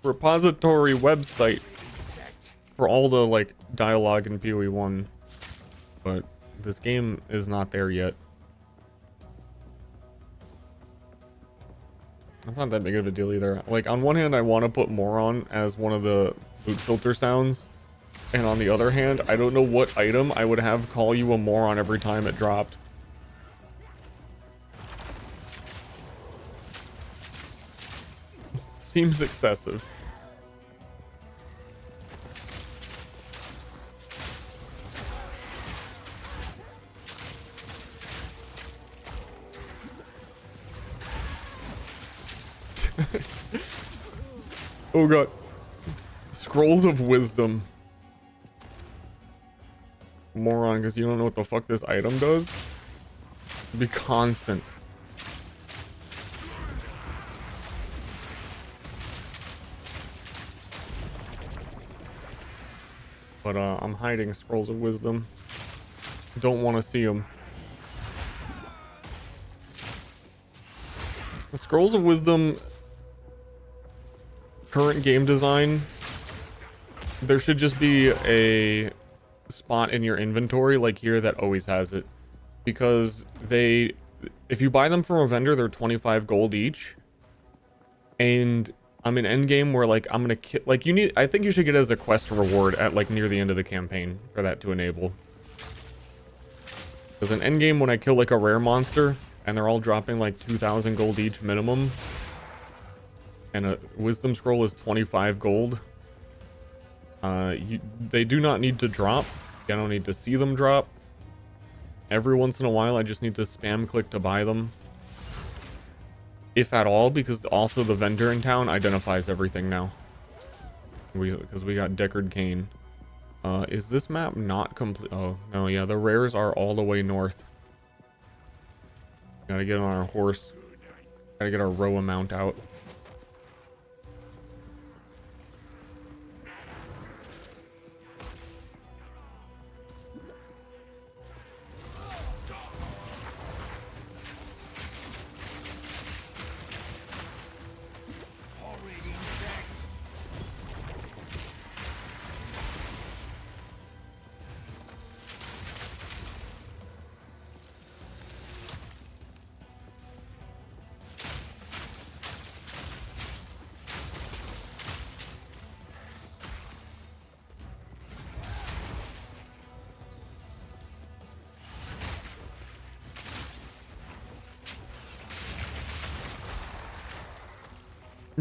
Speaker 1: Repository website for all the like dialogue in PoE1, but this game is not there yet. That's not that big of a deal either. Like on one hand, I want to put moron as one of the boot filter sounds, and on the other hand, I don't know what item I would have call you a moron every time it dropped. Seems excessive. Oh god. Scrolls of Wisdom. Moron, because you don't know what the fuck this item does? Be constant. But I'm hiding Scrolls of Wisdom. Don't want to see them. The Scrolls of Wisdom current game design, there should just be a spot in your inventory like here that always has it, because if you buy them from a vendor, they're 25 gold each, and I'm in endgame where like I'm gonna like I think you should get it as a quest reward at like near the end of the campaign for that to enable, because in endgame when I kill like a rare monster and they're all dropping like 2,000 gold each minimum, and a wisdom scroll is 25 gold. They do not need to drop. I don't need to see them drop. Every once in a while, I just need to spam click to buy them, if at all, because also the vendor in town identifies everything now. Because we got Deckard Cain. Is this map not complete? Oh no, yeah, the rares are all the way north. Gotta get on our horse. Gotta get our Roa mount out.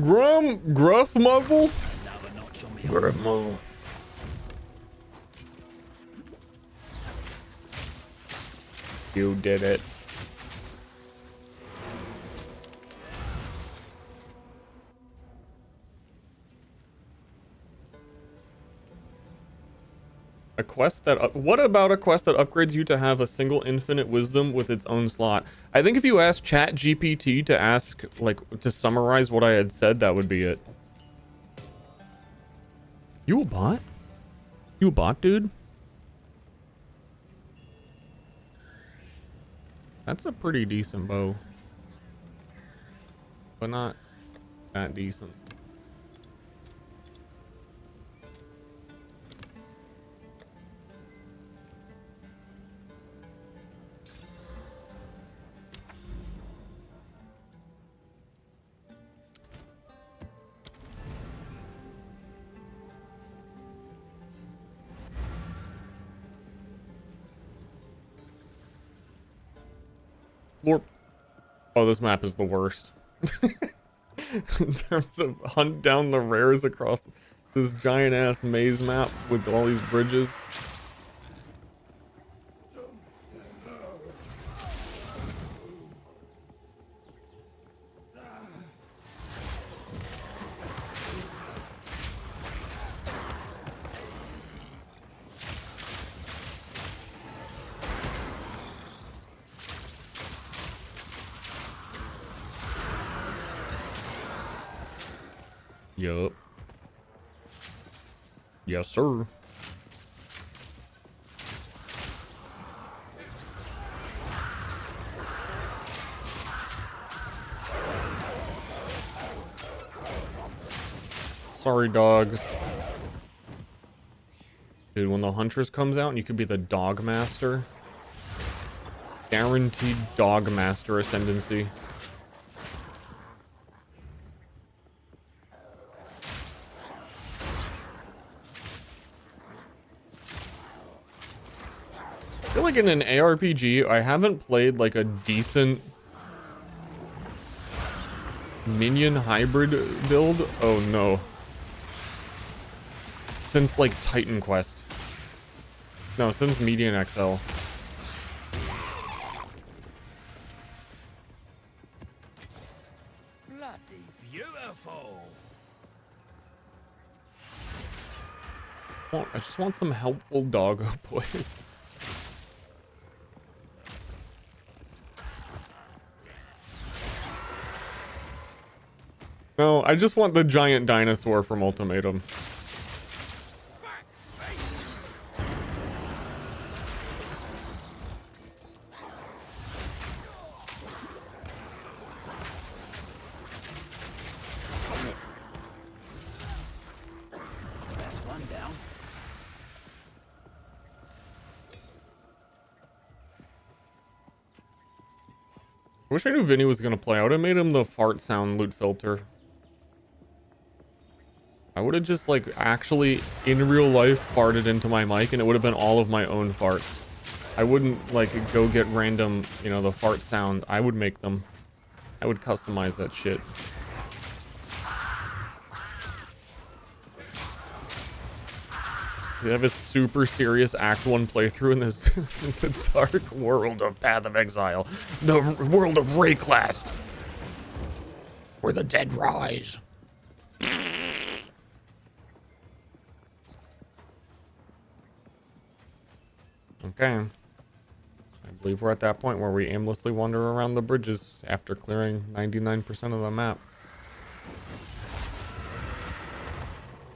Speaker 1: Gruff muzzle?
Speaker 3: Another notch on me.
Speaker 1: Gruff muzzle. You did it. A quest that what about a quest that upgrades you to have a single infinite wisdom with its own slot? I think if you ask Chat GPT to ask, like, to summarize what I had said, that would be it. You a bot? You a bot, dude? That's a pretty decent bow. But not that decent. Lord. Oh, this map is the worst. In terms of hunt down the rares across this giant ass maze map with all these bridges. Yup. Yes, sir. Sorry, dogs. Dude, when the Huntress comes out and you could be the Dog Master. Guaranteed Dog Master ascendancy. I feel like in an ARPG, I haven't played like a decent minion hybrid build. Oh no. Since like Titan Quest. No, since Median XL.
Speaker 3: Bloody beautiful.
Speaker 1: I just want some helpful doggo boys. No, I just want the giant dinosaur from Ultimatum.
Speaker 3: That's one down.
Speaker 1: I wish I knew Vinny was gonna play. I would have made him the fart sound loot filter. I would have just like actually in real life farted into my mic and it would have been all of my own farts. I wouldn't like go get random, you know, the fart sound. I would make them. I would customize that shit. We have a super serious Act 1 playthrough in this the dark world of Path of Exile. The world of Rayclass. Where the dead rise. Okay. I believe we're at that point where we aimlessly wander around the bridges after clearing 99% of the map.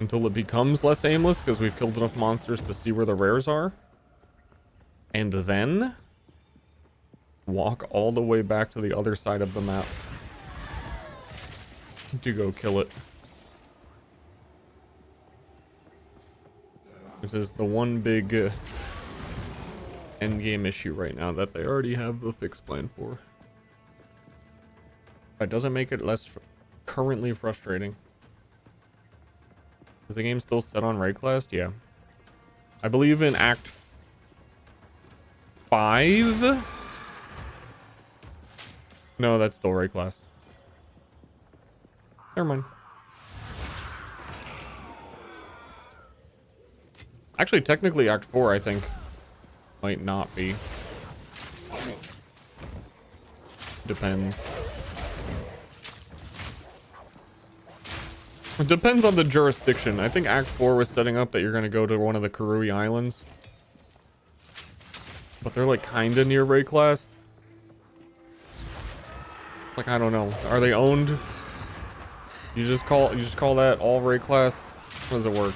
Speaker 1: Until it becomes less aimless because we've killed enough monsters to see where the rares are. And then walk all the way back to the other side of the map to go kill it. This is the one big endgame issue right now that they already have the fix plan for. That doesn't make it less currently frustrating. Is the game still set on Rayclass? Yeah. I believe in Act 5? No, that's still Rayclass. Never mind. Actually, technically, Act 4, I think, might not be. Depends. It depends on the jurisdiction. I think Act 4 was setting up that you're going to go to one of the Karui Islands. But they're like kind of near Rayclast. It's like, I don't know. Are they owned? You just call that all Rayclast? How does it work?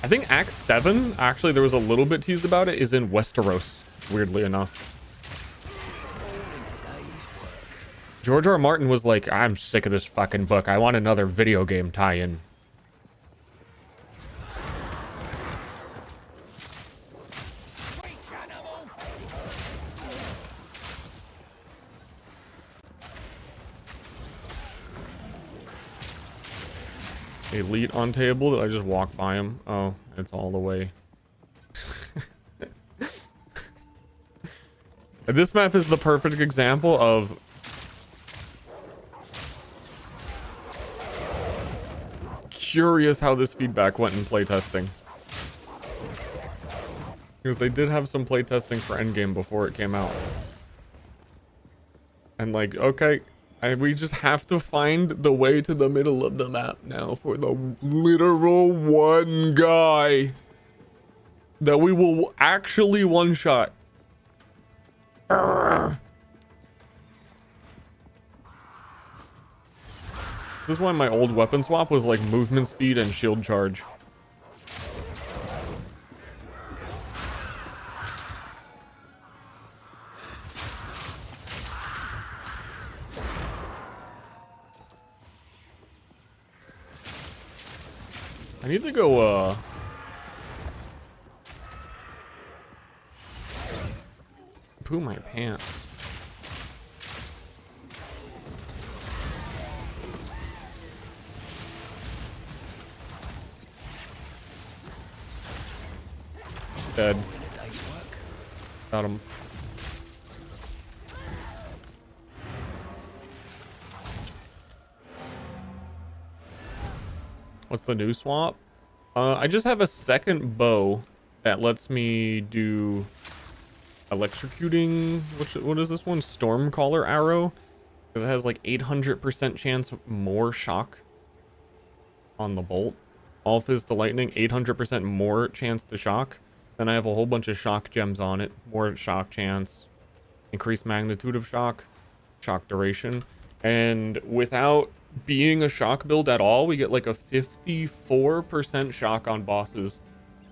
Speaker 1: I think Act 7, actually there was a little bit teased about it, is in Westeros, weirdly enough. George R. R. Martin was like, I'm sick of this fucking book. I want another video game tie-in. Elite on table. Did I just walk by him? Oh, it's all the way. This map is the perfect example of curious how this feedback went in playtesting. Because they did have some playtesting for Endgame before it came out. And like, okay, we just have to find the way to the middle of the map now for the literal one guy that we will actually one-shot. This is why my old weapon swap was like movement speed and shield charge. I need to go, poo my pants. Dead. Got him. What's the new swap? I just have a second bow that lets me do electrocuting. What is this one? Stormcaller arrow. Because it has like 800% chance more shock on the bolt. All fizz to lightning, 800% more chance to shock. Then I have a whole bunch of shock gems on it. More shock chance, increased magnitude of shock, shock duration. And without being a shock build at all, we get like a 54% shock on bosses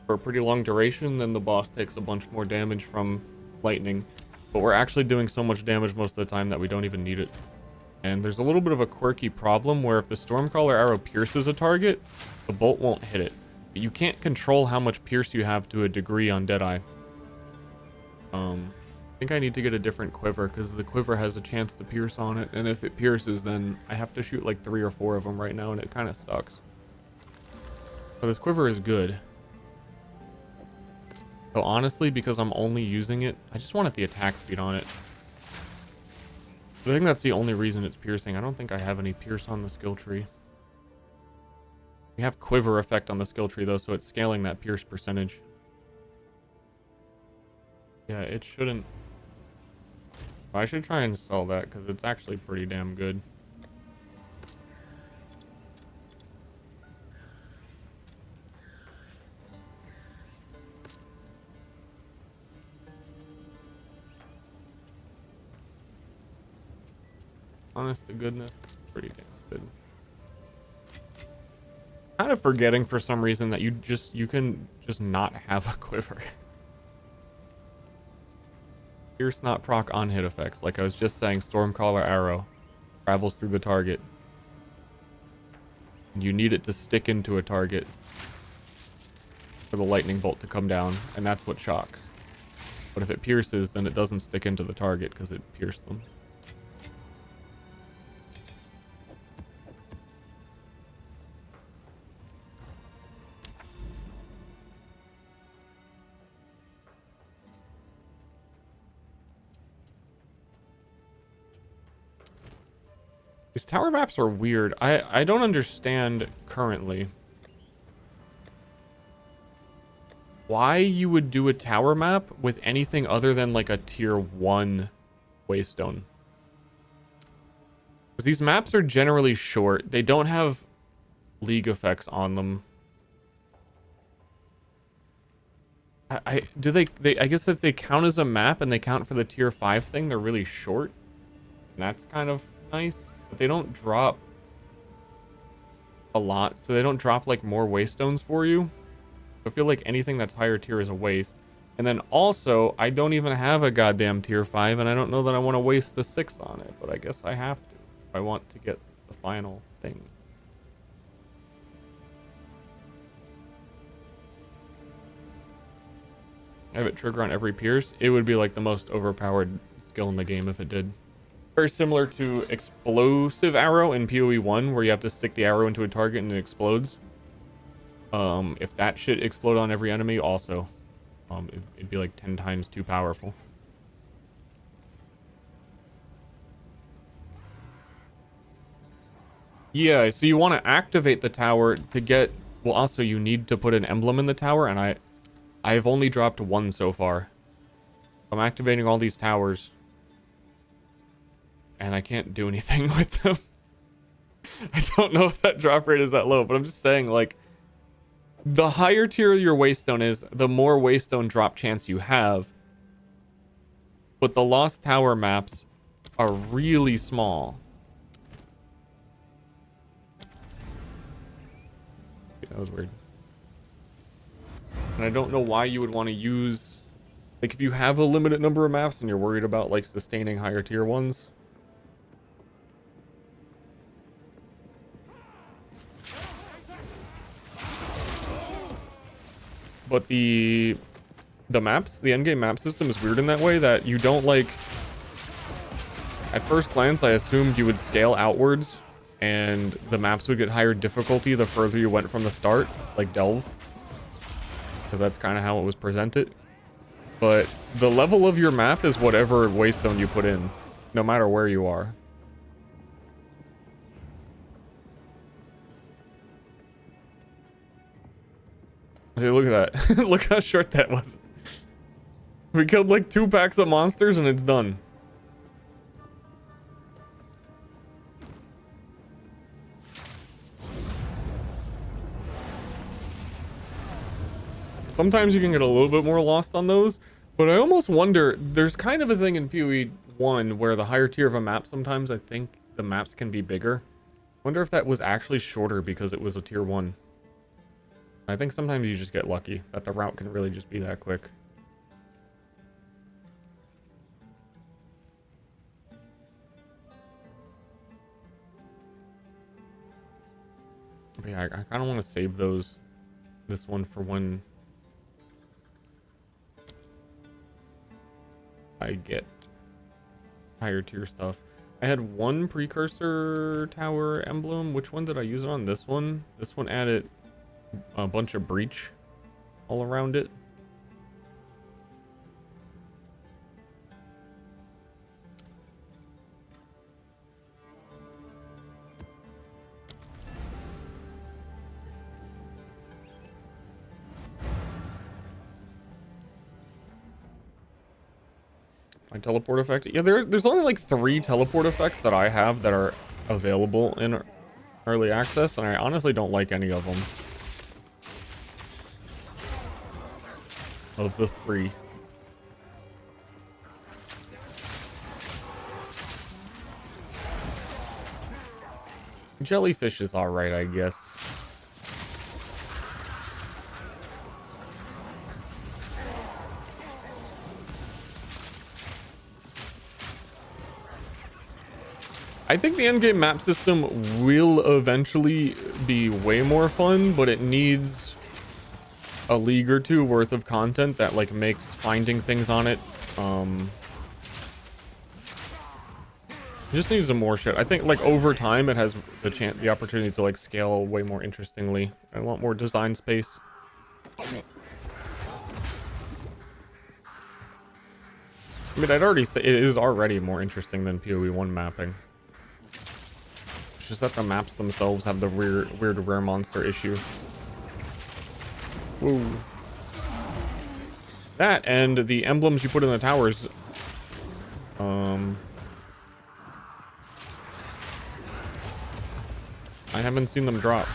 Speaker 1: for a pretty long duration. Then the boss takes a bunch more damage from lightning. But we're actually doing so much damage most of the time that we don't even need it. And there's a little bit of a quirky problem where if the Stormcaller arrow pierces a target, the bolt won't hit it. But you can't control how much pierce you have to a degree on Deadeye. I think I need to get a different quiver because the quiver has a chance to pierce on it. And if it pierces, then I have to shoot like 3 or 4 of them right now, and it kind of sucks. But this quiver is good. So honestly, because I'm only using it, I just wanted the attack speed on it. I think that's the only reason it's piercing. I don't think I have any pierce on the skill tree. We have quiver effect on the skill tree though, so it's scaling that pierce percentage. Yeah, it shouldn't. I should try and sell that because it's actually pretty damn good. Honest to goodness, pretty damn good. Kind of forgetting for some reason that you can just not have a quiver. Pierce not proc on hit effects. Like I was just saying, Stormcaller arrow travels through the target. And you need it to stick into a target for the lightning bolt to come down, and that's what shocks. But if it pierces, then it doesn't stick into the target because it pierced them. These tower maps are weird. I don't understand currently why you would do a tower map with anything other than like a tier 1 waystone. Because these maps are generally short. They don't have league effects on them. I guess if they count as a map and they count for the tier 5 thing, they're really short. And that's kind of nice. But they don't drop a lot. So they don't drop like more waystones for you. I feel like anything that's higher tier is a waste. And then also, I don't even have a goddamn tier 5, and I don't know that I want to waste the 6 on it, but I guess I have to if I want to get the final thing. Have it trigger on every pierce. It would be like the most overpowered skill in the game if it did. Very similar to explosive arrow in PoE1, where you have to stick the arrow into a target and it explodes. If that shit explode on every enemy, also, it'd be like 10 times too powerful. Yeah, so you want to activate the tower to get... Well, also, you need to put an emblem in the tower, and I've only dropped 1 so far. I'm activating all these towers, and I can't do anything with them. I don't know if that drop rate is that low, but I'm just saying, like, the higher tier your waystone is, the more waystone drop chance you have. But the Lost Tower maps are really small. That was weird. And I don't know why you would want to use... Like, if you have a limited number of maps and you're worried about, like, sustaining higher tier ones... But the maps, the endgame map system is weird in that way that you don't, like... At first glance, I assumed you would scale outwards and the maps would get higher difficulty the further you went from the start, like Delve. Because that's kind of how it was presented. But the level of your map is whatever waystone you put in, no matter where you are. See, look at that. Look how short that was. We killed like 2 packs of monsters and it's done. Sometimes you can get a little bit more lost on those, but I almost wonder, there's kind of a thing in PoE1 where the higher tier of a map, sometimes I think the maps can be bigger. I wonder if that was actually shorter because it was a tier 1. I think sometimes you just get lucky that the route can really just be that quick. But yeah, I kind of want to save this one for when I get higher tier stuff. I had 1 precursor tower emblem. Which one did I use it on? This one? This one added a bunch of breach all around it. My teleport effect. Yeah, there's only like 3 teleport effects that I have that are available in early access, and I honestly don't like any of them. Of the 3. Jellyfish is alright, I guess. I think the endgame map system will eventually be way more fun, but it needs a league or 2 worth of content that like makes finding things on it it just needs some more shit. I think like over time it has the opportunity to like scale way more interestingly. I want more design space. I mean, I'd already say it is already more interesting than PoE1 mapping. It's just that the maps themselves have the weird rare monster issue. Whoa. That and the emblems you put in the towers. I haven't seen them drop.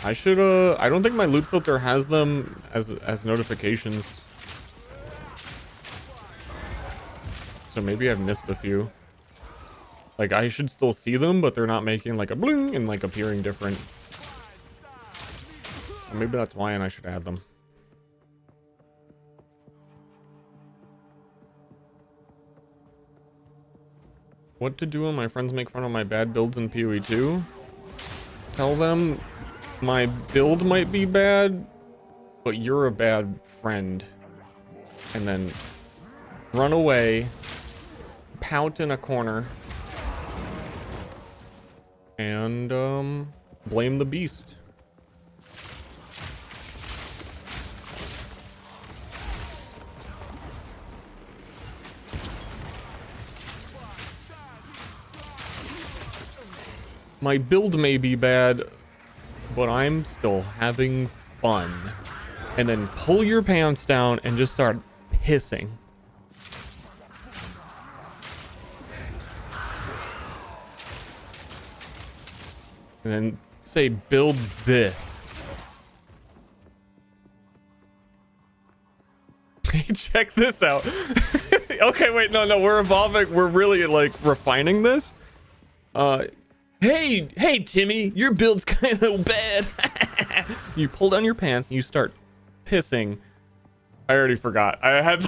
Speaker 1: I should I don't think my loot filter has them as notifications. So maybe I've missed a few. Like I should still see them, but they're not making like a bling and like appearing different. So maybe that's why, and I should add them. What to do when my friends make fun of my bad builds in PoE2? Tell them my build might be bad, but you're a bad friend. And then run away, pout in a corner, and blame the beast. My build may be bad, but I'm still having fun. And then pull your pants down and just start pissing. And then say, build this. Check this out. Okay, wait, no, we're evolving. We're really like refining this. Hey, Timmy, your build's kind of bad. You pull down your pants and you start pissing. I already forgot. I had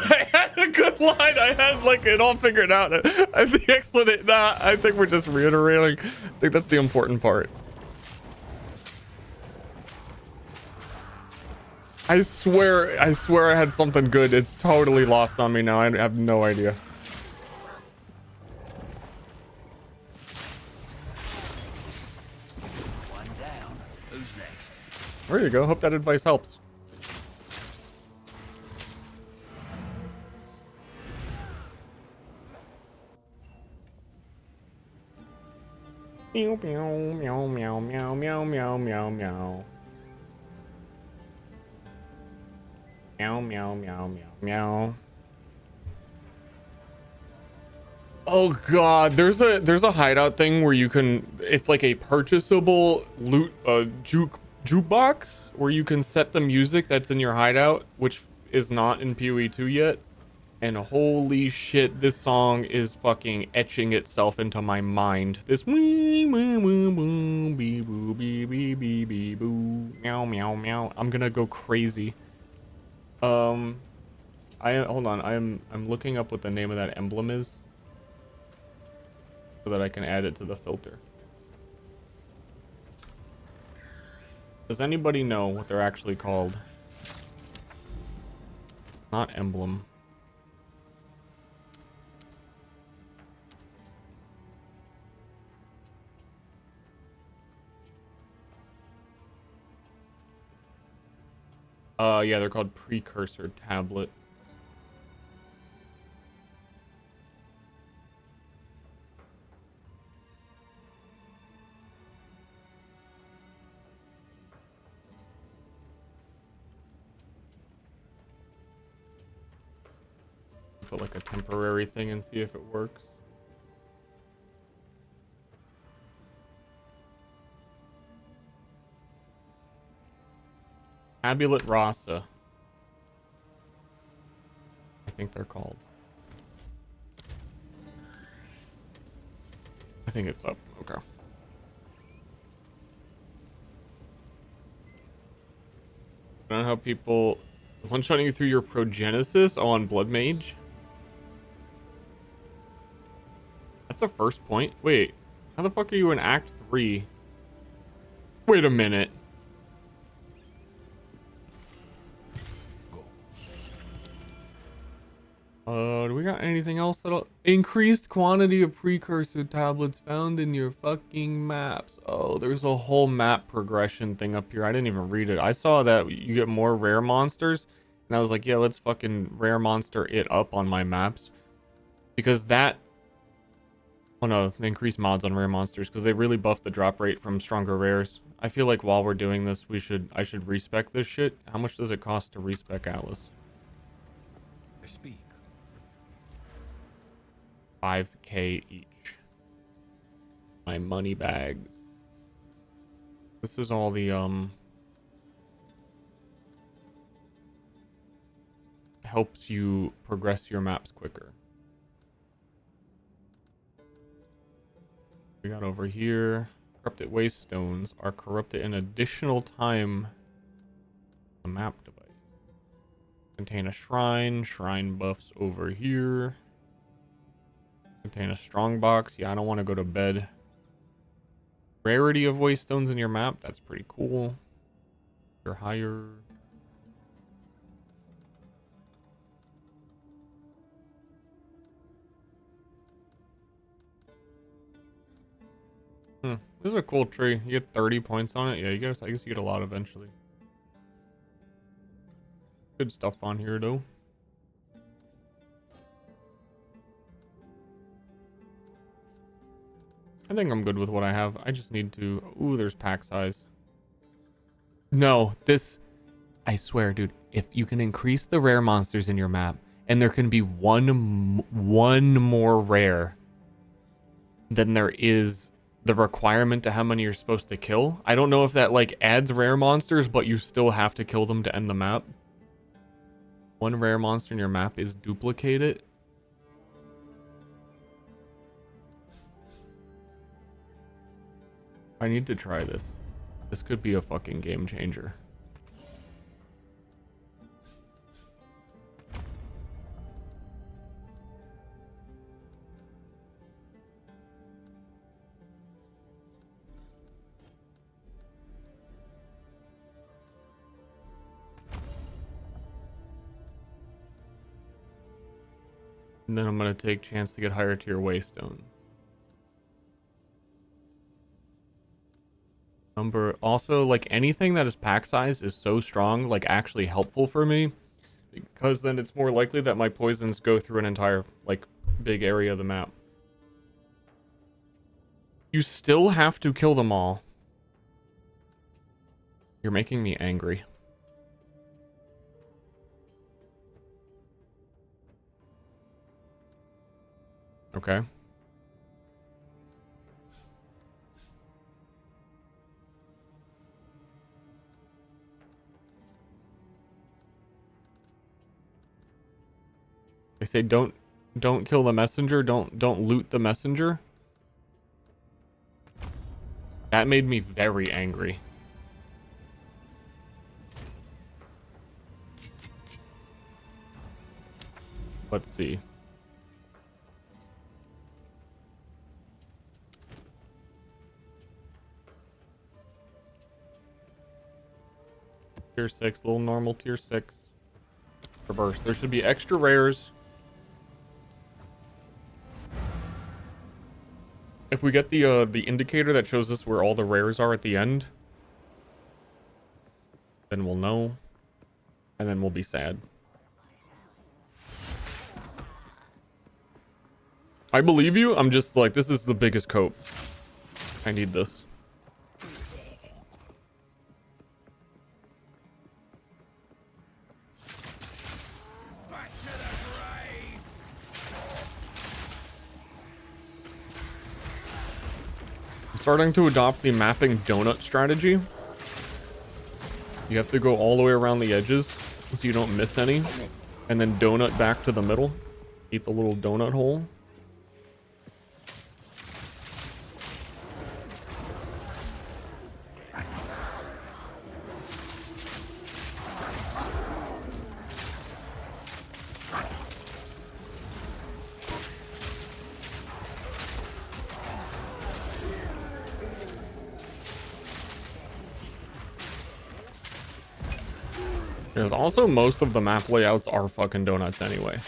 Speaker 1: a good line. I had like it all figured out. The explanation. Nah, I think we're just reiterating. I think that's the important part. I swear I had something good. It's totally lost on me now. I have no idea. There you go. Hope that advice helps. Meow meow meow meow meow meow meow meow meow. Meow meow meow meow meow. Oh god, there's a hideout thing where you can, it's like a purchasable loot jukebox where you can set the music that's in your hideout, which is not in PoE2 yet. And holy shit, this song is fucking etching itself into my mind. This wee wee wee woo bee boo bee bee bee bee boo meow meow meow. I'm gonna go crazy. Hold on, I'm looking up what the name of that emblem is so that I can add it to the filter. Does anybody know what they're actually called? Not emblem. Yeah, they're called precursor tablet. Put like a temporary thing and see if it works. Amulet Rasa, I think they're called. I think it's up. Okay. I don't know how people one-shotting you through your progenesis on Blood Mage. That's a first point. Wait, how the fuck are you in Act 3? Wait a minute. Do we got anything else that'll increased quantity of precursor tablets found in your fucking maps? Oh, there's a whole map progression thing up here. I didn't even read it. I saw that you get more rare monsters, and I was like, yeah, let's fucking rare monster it up on my maps, because that want to increase mods on rare monsters because they really buff the drop rate from stronger rares. I feel like while we're doing this, I should respec this shit. How much does it cost to respec Atlas?
Speaker 5: I speak.
Speaker 1: 5k each. My money bags. This is all the helps you progress your maps quicker. We got over here. Corrupted waste stones are corrupted an additional time. The map device. Contain a shrine. Shrine buffs over here. Contain a strong box. Yeah, I don't want to go to bed. Rarity of waste stones in your map. That's pretty cool. You're higher. This is a cool tree. You get 30 points on it. Yeah, I guess you get a lot eventually. Good stuff on here though. I think I'm good with what I have. I just need to... Ooh, there's pack size. No, this... I swear, dude. If you can increase the rare monsters in your map, and there can be one more rare than there is the requirement to how many you're supposed to kill. I don't know if that, like, adds rare monsters, but you still have to kill them to end the map. One rare monster in your map is duplicated. I need to try this. This could be a fucking game changer. And then I'm gonna take chance to get higher tier waystone. Also, like, anything that is pack size is so strong, like, actually helpful for me, because then it's more likely that my poisons go through an entire, like, big area of the map. You still have to kill them all. You're making me angry. Okay. They say don't kill the messenger, don't loot the messenger. That made me very angry. Let's see. Tier 6, little normal tier 6. Reverse. There should be extra rares. If we get the indicator that shows us where all the rares are at the end, then we'll know, and then we'll be sad. I believe you. I'm just like, this is the biggest cope. I need this. Starting to adopt the mapping donut strategy. You have to go all the way around the edges so you don't miss any, and then donut back to the middle. Eat the little donut hole. Because also most of the map layouts are fucking donuts anyway.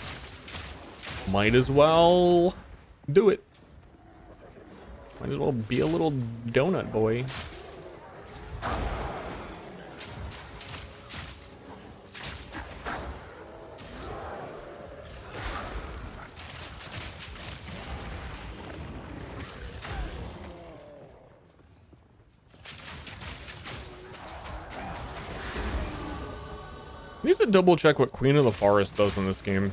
Speaker 1: Might as well do it. Might as well be a little donut boy. I need to double check what Queen of the Forest does in this game.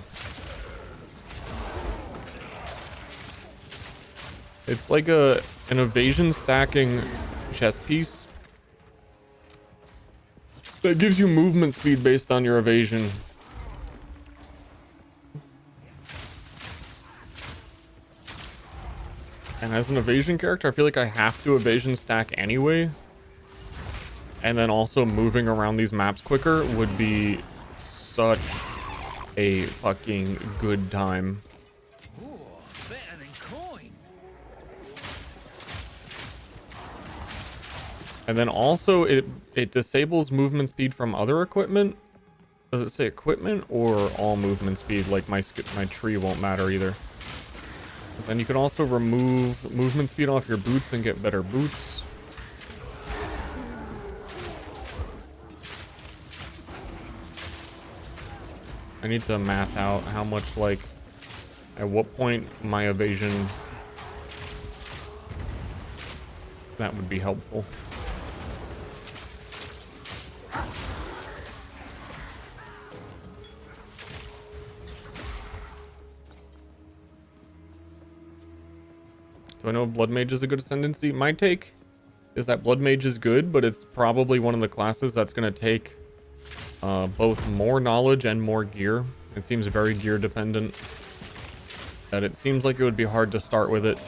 Speaker 1: It's like an evasion stacking chess piece that gives you movement speed based on your evasion. And as an evasion character, I feel like I have to evasion stack anyway. And then also moving around these maps quicker would be such a fucking good time.
Speaker 3: Ooh, better than coin.
Speaker 1: And then also it disables movement speed from other equipment. Does it say equipment or all movement speed? Like my tree won't matter either. Then you can also remove movement speed off your boots and get better boots. I need to math out how much, like, at what point my evasion, that would be helpful. Do I know Blood Mage is a good ascendancy? My take is that Blood Mage is good, but it's probably one of the classes that's going to take both more knowledge and more gear. It seems very gear dependent. That it seems like it would be hard to start with it.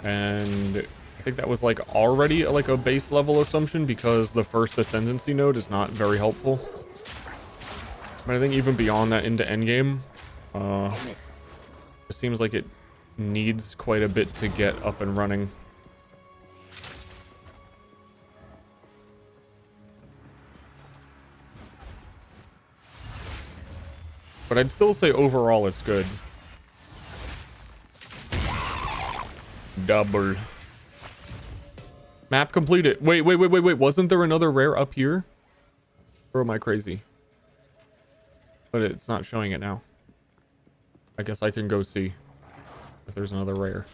Speaker 1: And I think that was like already like a base level assumption because the first ascendancy node is not very helpful. But I think even beyond that into endgame, it seems like it needs quite a bit to get up and running. But I'd still say overall it's good. Double. Map completed. Wait. Wasn't there another rare up here? Or am I crazy? But it's not showing it now. I guess I can go see if there's another rare.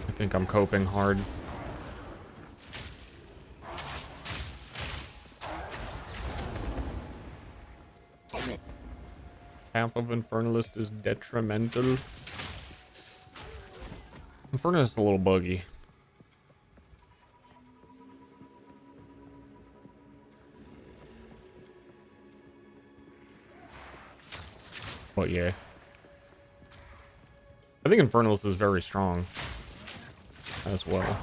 Speaker 1: I think I'm coping hard. Path of Infernalist is detrimental. Infernalist is a little buggy. But yeah. I think Infernalist is very strong as well.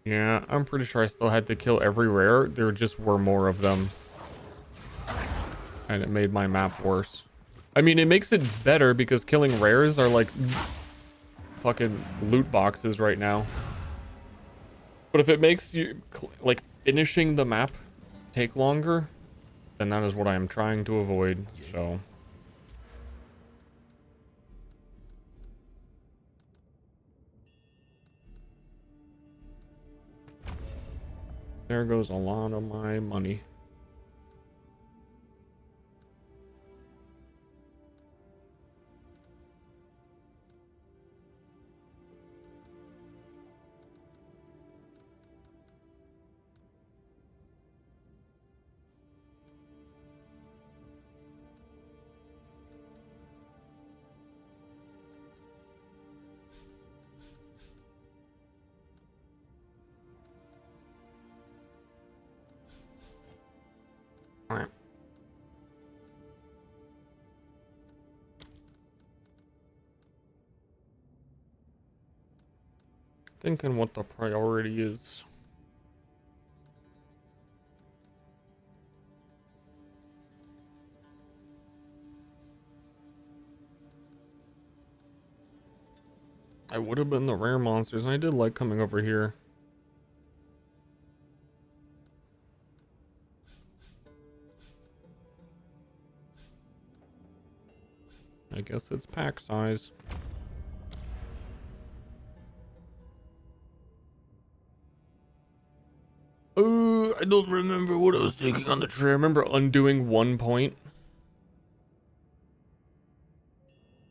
Speaker 1: Yeah, I'm pretty sure I still had to kill every rare. There just were more of them. And it made my map worse. I mean, it makes it better because killing rares are like fucking loot boxes right now. But if it makes you like finishing the map take longer, then that is what I am trying to avoid. So there goes a lot of my money. Alright. Thinking what the priority is. I would have been the rare monsters, and I did like coming over here. I guess it's pack size. I don't remember what I was taking on the tree. I remember undoing 1 point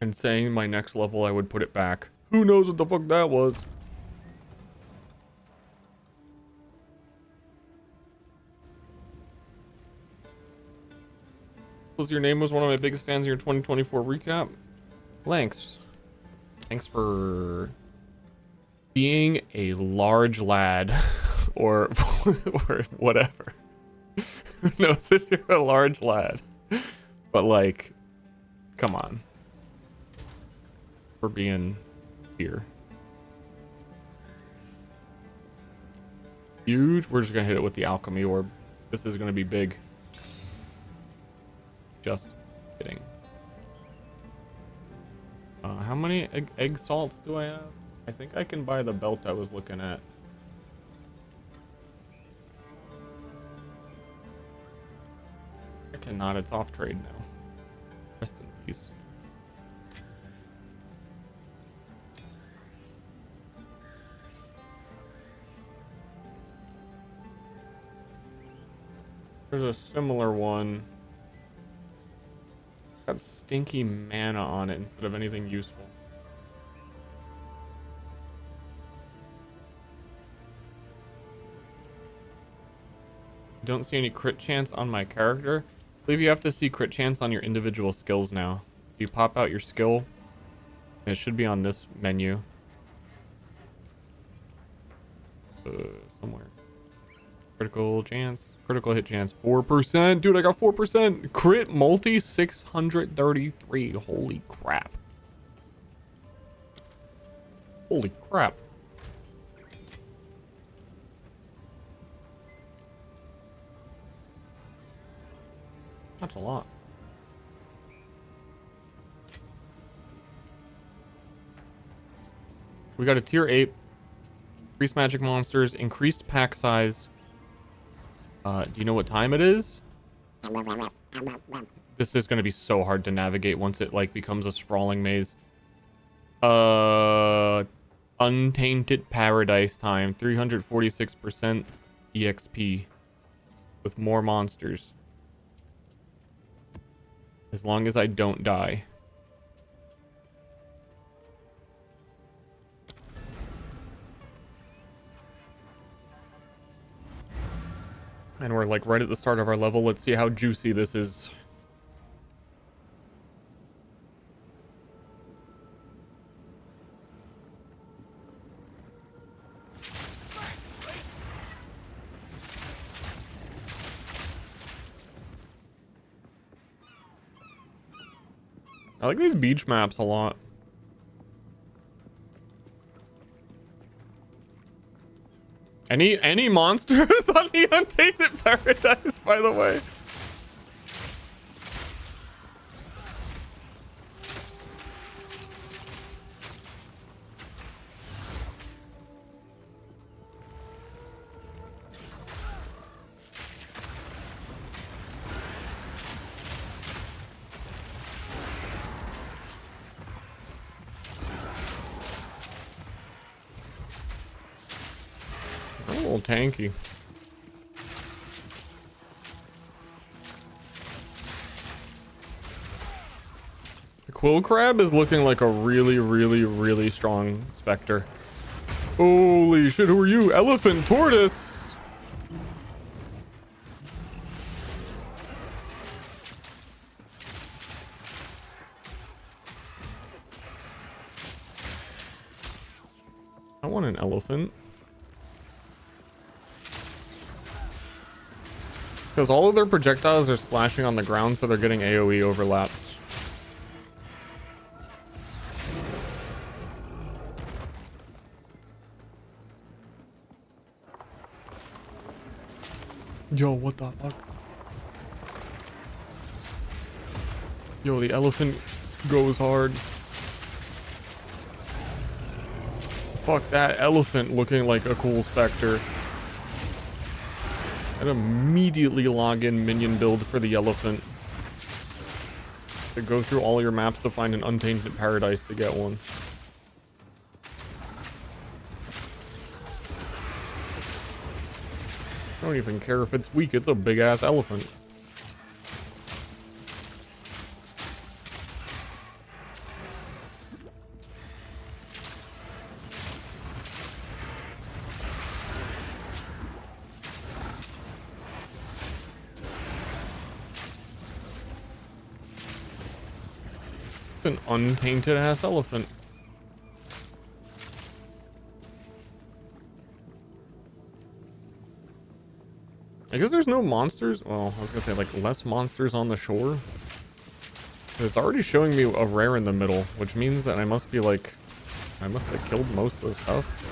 Speaker 1: and saying my next level I would put it back. Who knows what the fuck that was? Was your name was one of my biggest fans of your 2024 recap. Thanks. Thanks for being a large lad or or whatever. Who knows if you're a large lad? But like, come on. For being here. Huge. We're just gonna hit it with the alchemy orb. This is gonna be big. Just kidding. How many egg salts do I have? I think I can buy the belt I was looking at. I cannot. It's off trade now. Rest in peace. There's a similar one. Got stinky mana on it instead of anything useful. Don't see any crit chance on my character. I believe you have to see crit chance on your individual skills now. You pop out your skill. And it should be on this menu. Somewhere. Critical chance. Critical hit chance. 4%. Dude, I got 4%. Crit multi 633. Holy crap. Holy crap. That's a lot. We got a tier 8. Increased magic monsters. Increased pack size. Do you know what time it is? This is going to be so hard to navigate once it like becomes a sprawling maze. Untainted Paradise time. 346% EXP. With more monsters. As long as I don't die. And we're like right at the start of our level. Let's see how juicy this is. I like these beach maps a lot. Any monsters on the Untainted Paradise, by the way? A little tanky. The quill crab is looking like a really strong specter. Holy shit, who are you? Elephant tortoise. I want an elephant. Because all of their projectiles are splashing on the ground, so they're getting AoE overlaps. Yo, what the fuck? Yo, the elephant goes hard. Fuck that elephant looking like a cool specter. I'd immediately log in minion build for the elephant. To go through all your maps to find an Untainted Paradise to get one. I don't even care if it's weak, it's a big ass elephant. an untainted ass elephant. I guess there's no monsters. Well, I was gonna say like less monsters on the shore. It's already showing me a rare in the middle, which means that I must be like, I must have killed most of the stuff.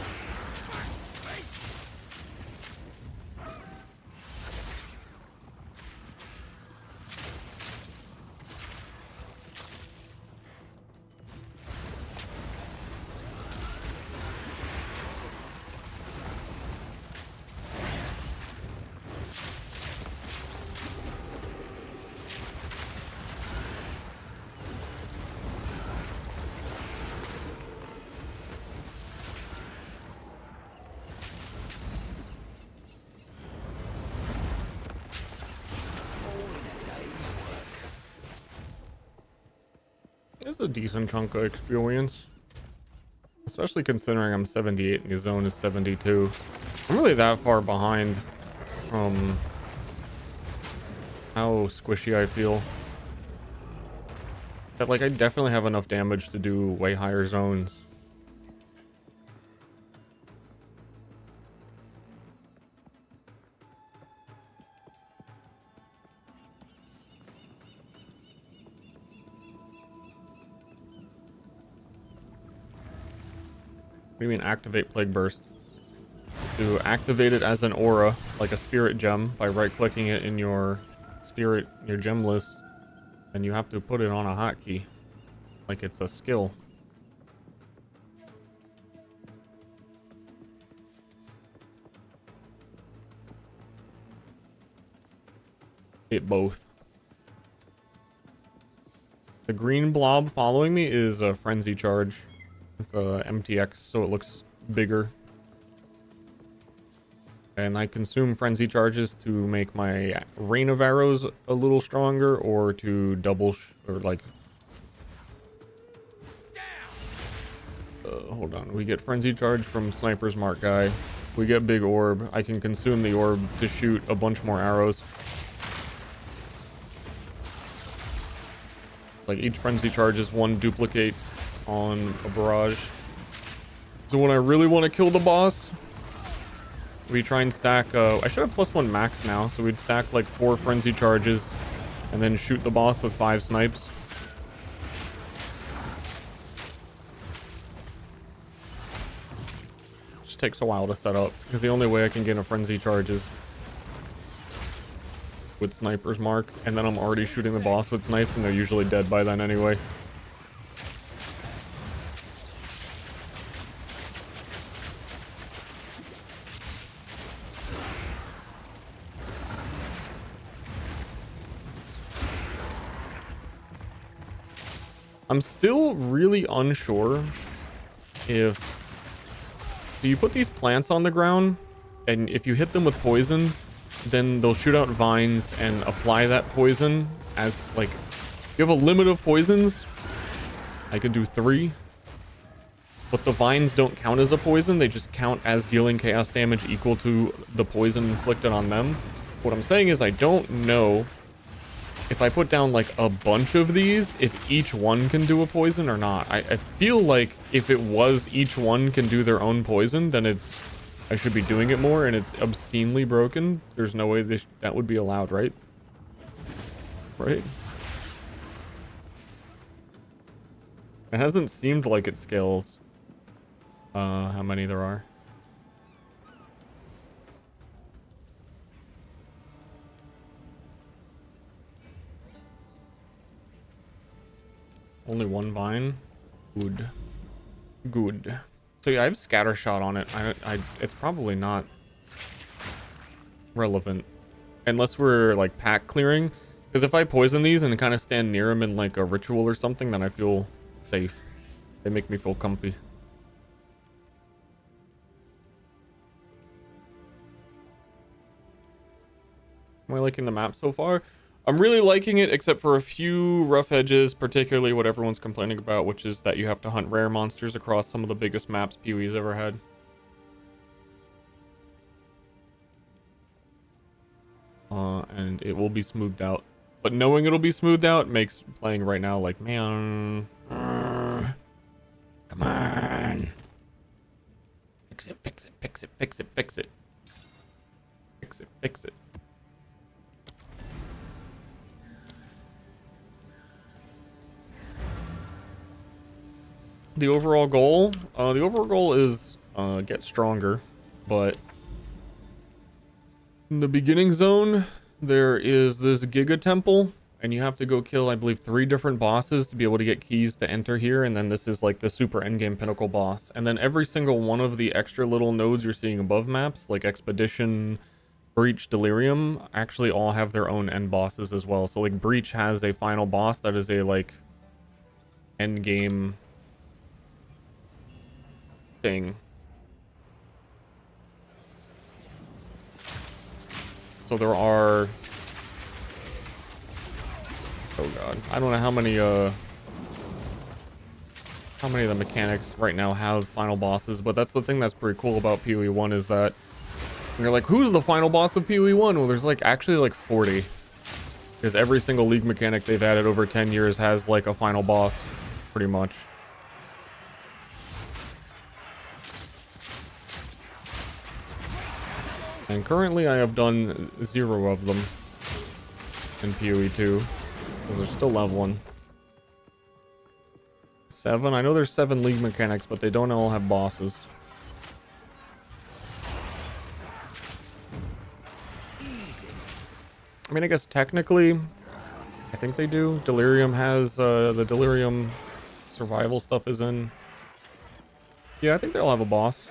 Speaker 1: It's a decent chunk of experience. Especially considering I'm 78 and the zone is 72. I'm really that far behind from how squishy I feel. That like I definitely have enough damage to do way higher zones. What do you mean activate Plague Burst? To activate it as an aura, like a spirit gem, by right-clicking it in your your gem list, and you have to put it on a hotkey, like it's a skill. Hit both. The green blob following me is a frenzy charge. It's a MTX, so it looks bigger. And I consume frenzy charges to make my rain of arrows a little stronger, or to double or like. Hold on, we get frenzy charge from sniper's mark guy. We get big orb. I can consume the orb to shoot a bunch more arrows. It's like each frenzy charge is one duplicate on a barrage. So when I really want to kill the boss, we try and stack, I should have +1 max now, so we'd stack like 4 frenzy charges and then shoot the boss with 5 snipes. Just takes a while to set up, because the only way I can get a frenzy charge is with sniper's mark, and then I'm already shooting the boss with snipes, and they're usually dead by then anyway. I'm still really unsure if... So you put these plants on the ground, and if you hit them with poison, then they'll shoot out vines and apply that poison as, like... You have a limit of poisons. I could do 3. But the vines don't count as a poison, they just count as dealing chaos damage equal to the poison inflicted on them. What I'm saying is I don't know if I put down like a bunch of these, if each one can do a poison or not. I feel like if it was each one can do their own poison, then I should be doing it more, and it's obscenely broken. There's no way that would be allowed, right? Right? It hasn't seemed like it scales. How many there are. Only 1 vine. Good. Good. So yeah, I have scattershot on it. It's probably not relevant. Unless we're like pack clearing. Because if I poison these and kind of stand near them in like a ritual or something, then I feel safe. They make me feel comfy. Am I liking the map so far? I'm really liking it, except for a few rough edges, particularly what everyone's complaining about, which is that you have to hunt rare monsters across some of the biggest maps PoE's ever had. And it will be smoothed out. But knowing it'll be smoothed out makes playing right now like, man, Fix it, fix it. Fix it, fix it. The overall goal is get stronger, but in the beginning zone, there is this Giga Temple, and you have to go kill, I believe, 3 different bosses to be able to get keys to enter here, and then this is like the super endgame pinnacle boss. And then every single one of the extra little nodes you're seeing above maps, like Expedition, Breach, Delirium, actually all have their own end bosses as well. So like Breach has a final boss that is a like endgame thing. So there are, oh god, I don't know how many of the mechanics right now have final bosses, but that's the thing that's pretty cool about PoE1 is that you're like, who's the final boss of PoE1? Well, there's like actually like 40, because every single league mechanic they've added over 10 years has like a final boss, pretty much. And currently I have done 0 of them in PoE2, because they're still leveling. 7? I know there's 7 league mechanics, but they don't all have bosses. I mean, I guess technically, I think they do. Delirium has, the Delirium survival stuff is in. Yeah, I think they'll have a boss.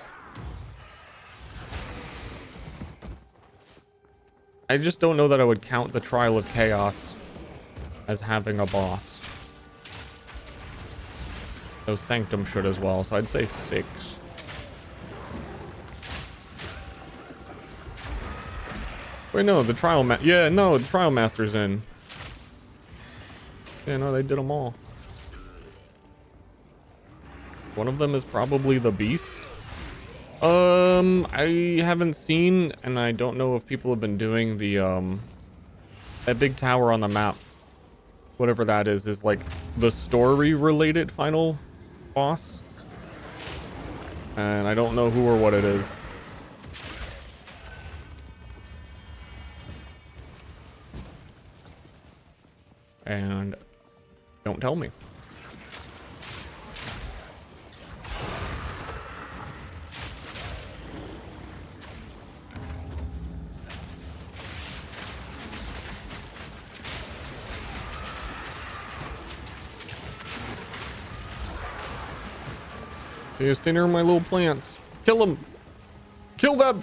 Speaker 1: I just don't know that I would count the Trial of Chaos as having a boss. So Sanctum should as well, so I'd say 6. Wait, no, the Trial the Trial Master's in. Yeah, no, they did them all. One of them is probably the Beast. I haven't seen, and I don't know if people have been doing the, that big tower on the map. Whatever that is like the story-related final boss. And I don't know who or what it is. And don't tell me. See, stay near my little plants. Kill them. Kill them.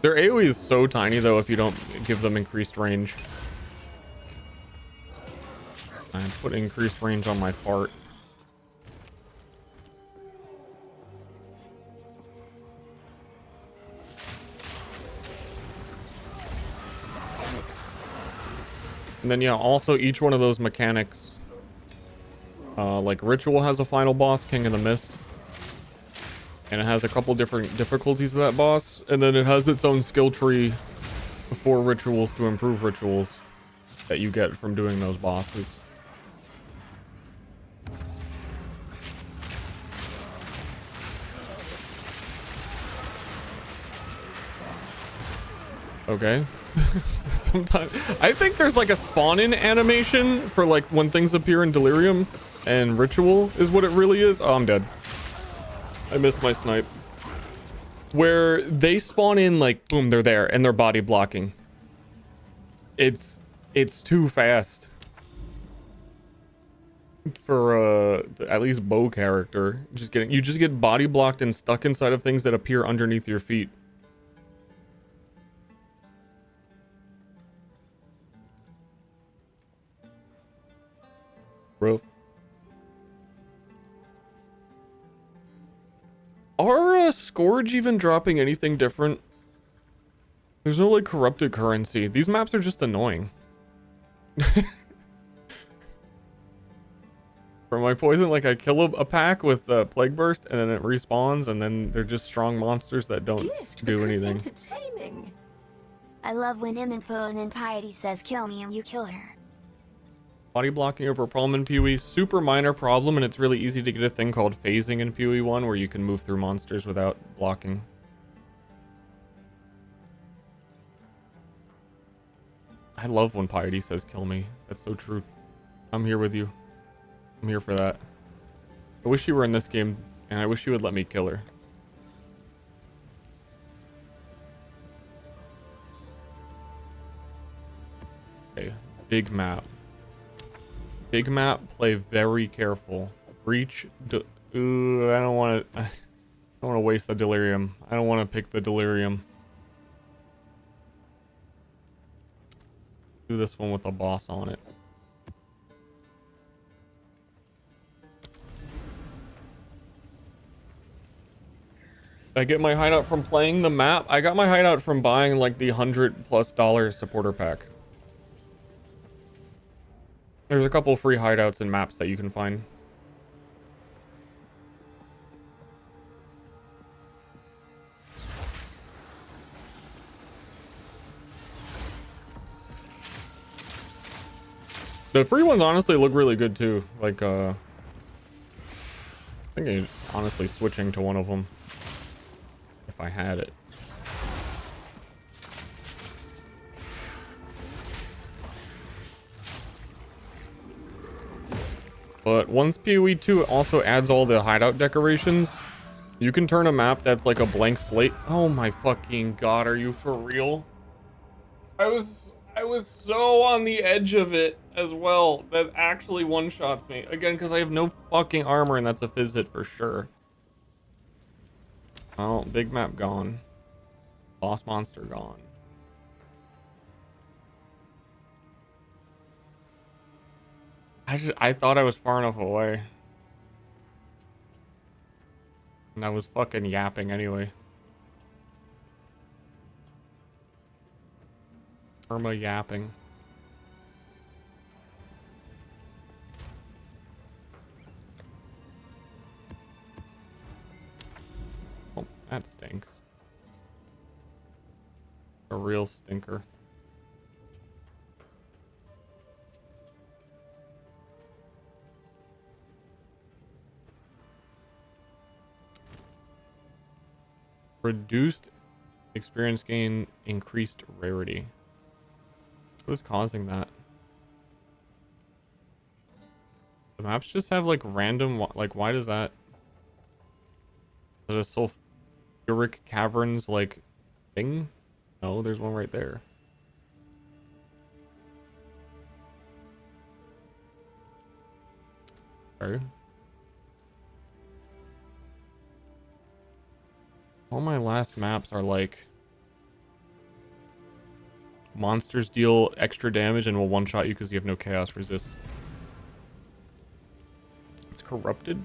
Speaker 1: Their AoE is so tiny, though, if you don't give them increased range. I put increased range on my fart. And then, yeah, also each one of those mechanics, like Ritual has a final boss, King of the Mist. And it has a couple different difficulties of that boss. And then it has its own skill tree for rituals to improve rituals that you get from doing those bosses. Okay. Sometimes I think there's like a spawn-in animation for like when things appear in Delirium, and Ritual is what it really is. Oh, I'm dead. I missed my snipe. Where they spawn in, like, boom, they're there, and they're body blocking. It's too fast for at least bow character. You just get body blocked and stuck inside of things that appear underneath your feet. Bro. Are Scourge even dropping anything different? There's no like corrupted currency. These maps are just annoying. For my poison, like I kill a pack with Plague Burst and then it respawns, and then they're just strong monsters that don't do anything.
Speaker 4: Entertaining.
Speaker 2: I love when Info and then Piety says kill me and you kill her.
Speaker 1: Body blocking over a problem in PoE, super minor problem, and it's really easy to get a thing called phasing in PoE1 where you can move through monsters without blocking. I love when Piety says kill me. That's so true. I'm here with you. I'm here for that. I wish you were in this game, and I wish you would let me kill her. Okay, big map. Big map, play very careful. Breach, ooh, I don't want to... I don't want to waste the delirium. I don't want to pick the delirium. Do this one with a boss on it. I get my hideout from playing the map. I got my hideout from buying like the $100+ supporter pack. There's a couple free hideouts and maps that you can find. The free ones honestly look really good too. Like, I think it's honestly switching to one of them. If I had it. But once PoE2 also adds all the hideout decorations, you can turn a map that's like a blank slate. Oh my fucking god, are you for real? I was so on the edge of it as well. That actually one-shots me. Again, because I have no fucking armor, and that's a fizz hit for sure. Oh, big map gone. Boss monster gone. I thought I was far enough away. And I was fucking yapping anyway. Irma yapping. Oh, that stinks. A real stinker. Reduced experience gain, increased rarity. What is causing that? The maps just have like random, like why does that? There's a sulfuric caverns like thing? No, there's one right there. Okay. All my last maps are like monsters deal extra damage and will one-shot you because you have no chaos resist. It's corrupted?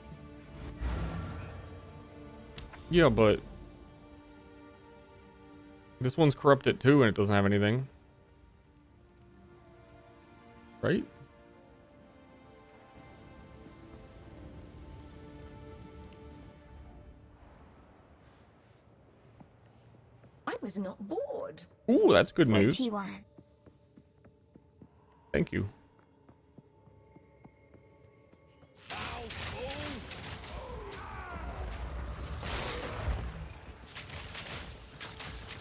Speaker 1: Yeah, but this one's corrupted too and it doesn't have anything. Right?
Speaker 4: I was not bored.
Speaker 1: Ooh, that's good
Speaker 2: For
Speaker 1: news.
Speaker 2: T1.
Speaker 1: Thank you.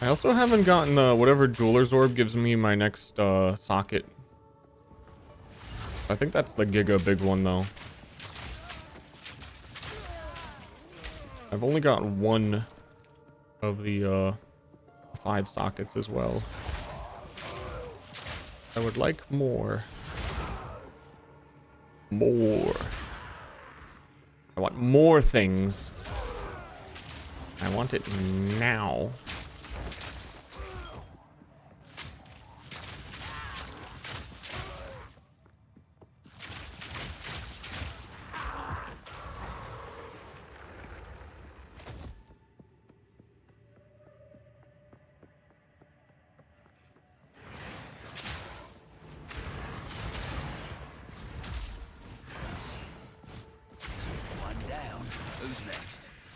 Speaker 1: I also haven't gotten whatever jeweler's orb gives me my next socket. I think that's the giga big one though. I've only got one of the 5 sockets as well. I would like more. More. I want more things. I want it now.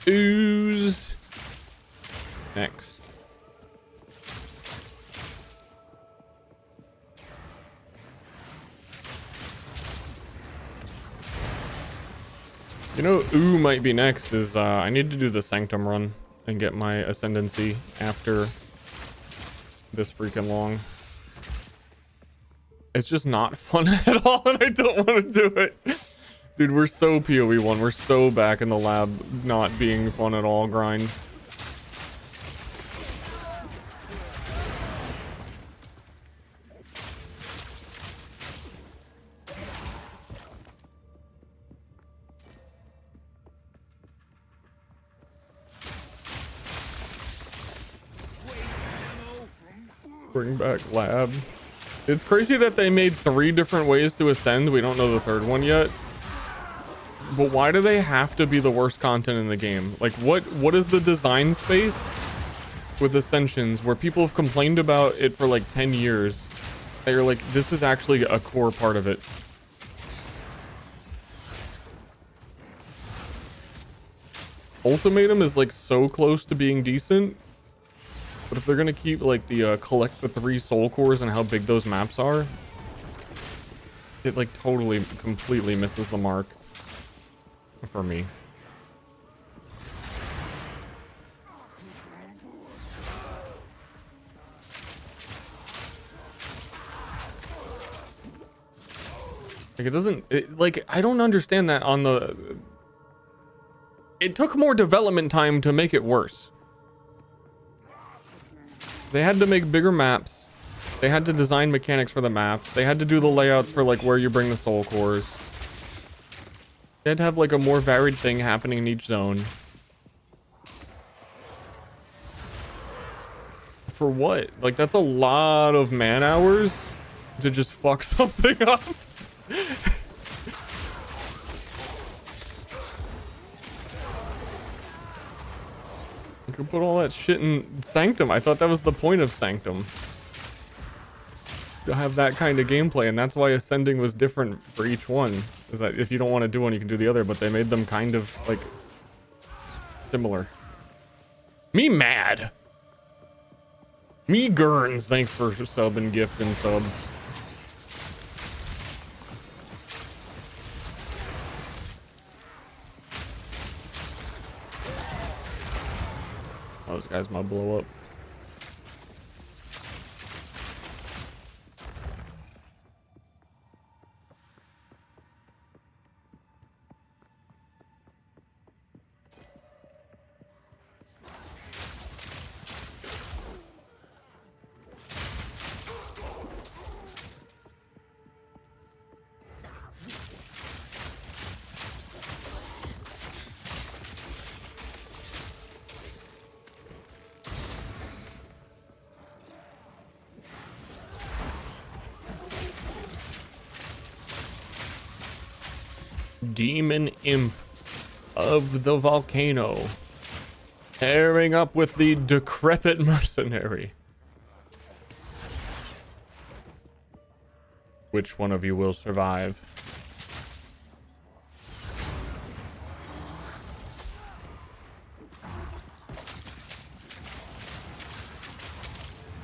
Speaker 1: Ooze. Next. You know, ooh might be next is I need to do the Sanctum run and get my Ascendancy after this freaking long. It's just not fun at all, and I don't want to do it. Dude, we're so PoE1. We're so back in the lab not being fun at all grind. Bring back lab. It's crazy that they made 3 different ways to ascend. We don't know the 3rd one yet. But why do they have to be the worst content in the game? Like, what is the design space with ascensions where people have complained about it for like 10 years? They're like, this is actually a core part of it. Ultimatum is like so close to being decent. But if they're gonna keep like the collect the 3 soul cores and how big those maps are, it like totally completely misses the mark for me. Like it doesn't like I don't understand that on the it took more development time to make it worse. They had to make bigger maps. They had to design mechanics for the maps. They had to do the layouts for like where you bring the soul cores. They had to have like a more varied thing happening in each zone. For what? Like that's a lot of man hours to just fuck something up. You could put all that shit in Sanctum. I thought that was the point of Sanctum. To have that kind of gameplay, and that's why Ascending was different for each one. Is that if you don't want to do one, you can do the other, but they made them kind of, like, similar. Me mad. Me Gurns, thanks for sub and gift and sub. Oh, those guys might blow up. Demon Imp of the volcano, pairing up with the decrepit mercenary. Which one of you will survive?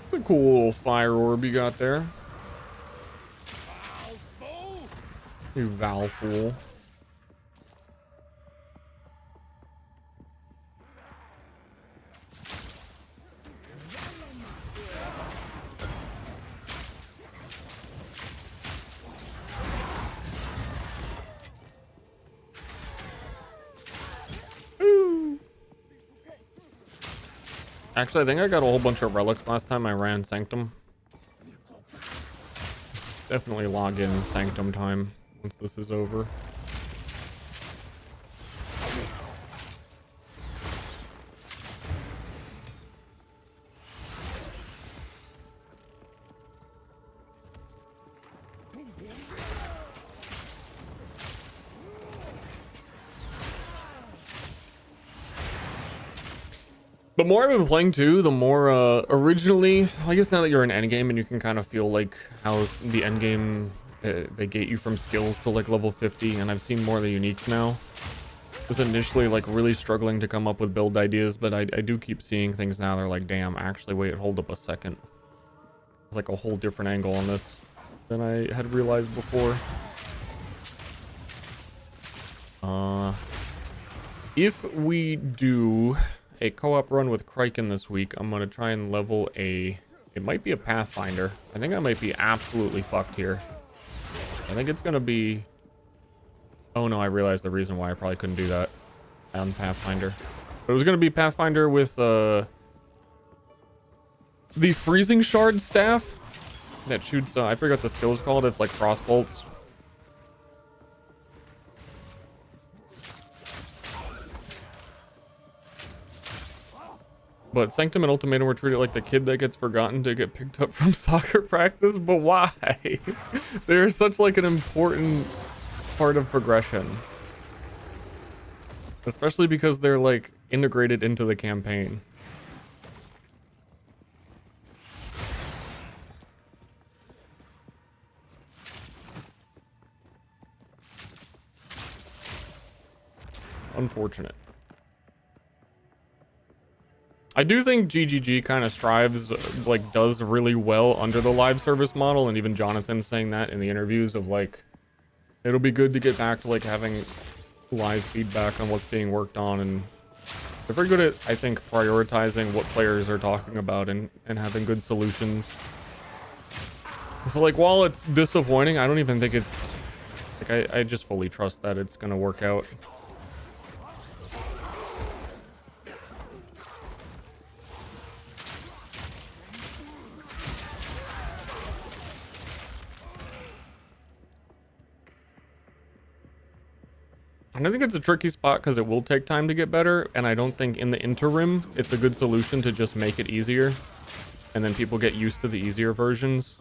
Speaker 1: It's a cool fire orb you got there. You Val fool. Actually, I think I got a whole bunch of relics last time I ran Sanctum. It's definitely log in Sanctum time once this is over. The more I've been playing too, the more originally, I guess now that you're in endgame and you can kind of feel like how the endgame they get you from skills to like level 50, and I've seen more of the uniques now. I was initially like really struggling to come up with build ideas, but I do keep seeing things now. They're like, damn, actually wait, hold up a second. It's like a whole different angle on this than I had realized before. If we do a co-op run with Kraken this week, I'm gonna try and level a It might be a Pathfinder. I think I might be absolutely fucked here. I think it's gonna be... Oh no, I realized the reason why I probably couldn't do that on Pathfinder. But it was gonna be Pathfinder with the freezing shard staff that shoots, I forgot the skill is called. It's like cross bolts. But Sanctum and Ultimatum were treated like the kid that gets forgotten to get picked up from soccer practice. But why? They're such like an important part of progression. Especially because they're like integrated into the campaign. Unfortunate. I do think GGG kind of strives, like, does really well under the live service model, and even Jonathan's saying that in the interviews of, like, it'll be good to get back to, like, having live feedback on what's being worked on, and they're very good at, I think, prioritizing what players are talking about and having good solutions. So, like, while it's disappointing, I don't even think it's, like, I just fully trust that it's gonna work out. And I think it's a tricky spot because it will take time to get better, and I don't think in the interim it's a good solution to just make it easier, and then people get used to the easier versions.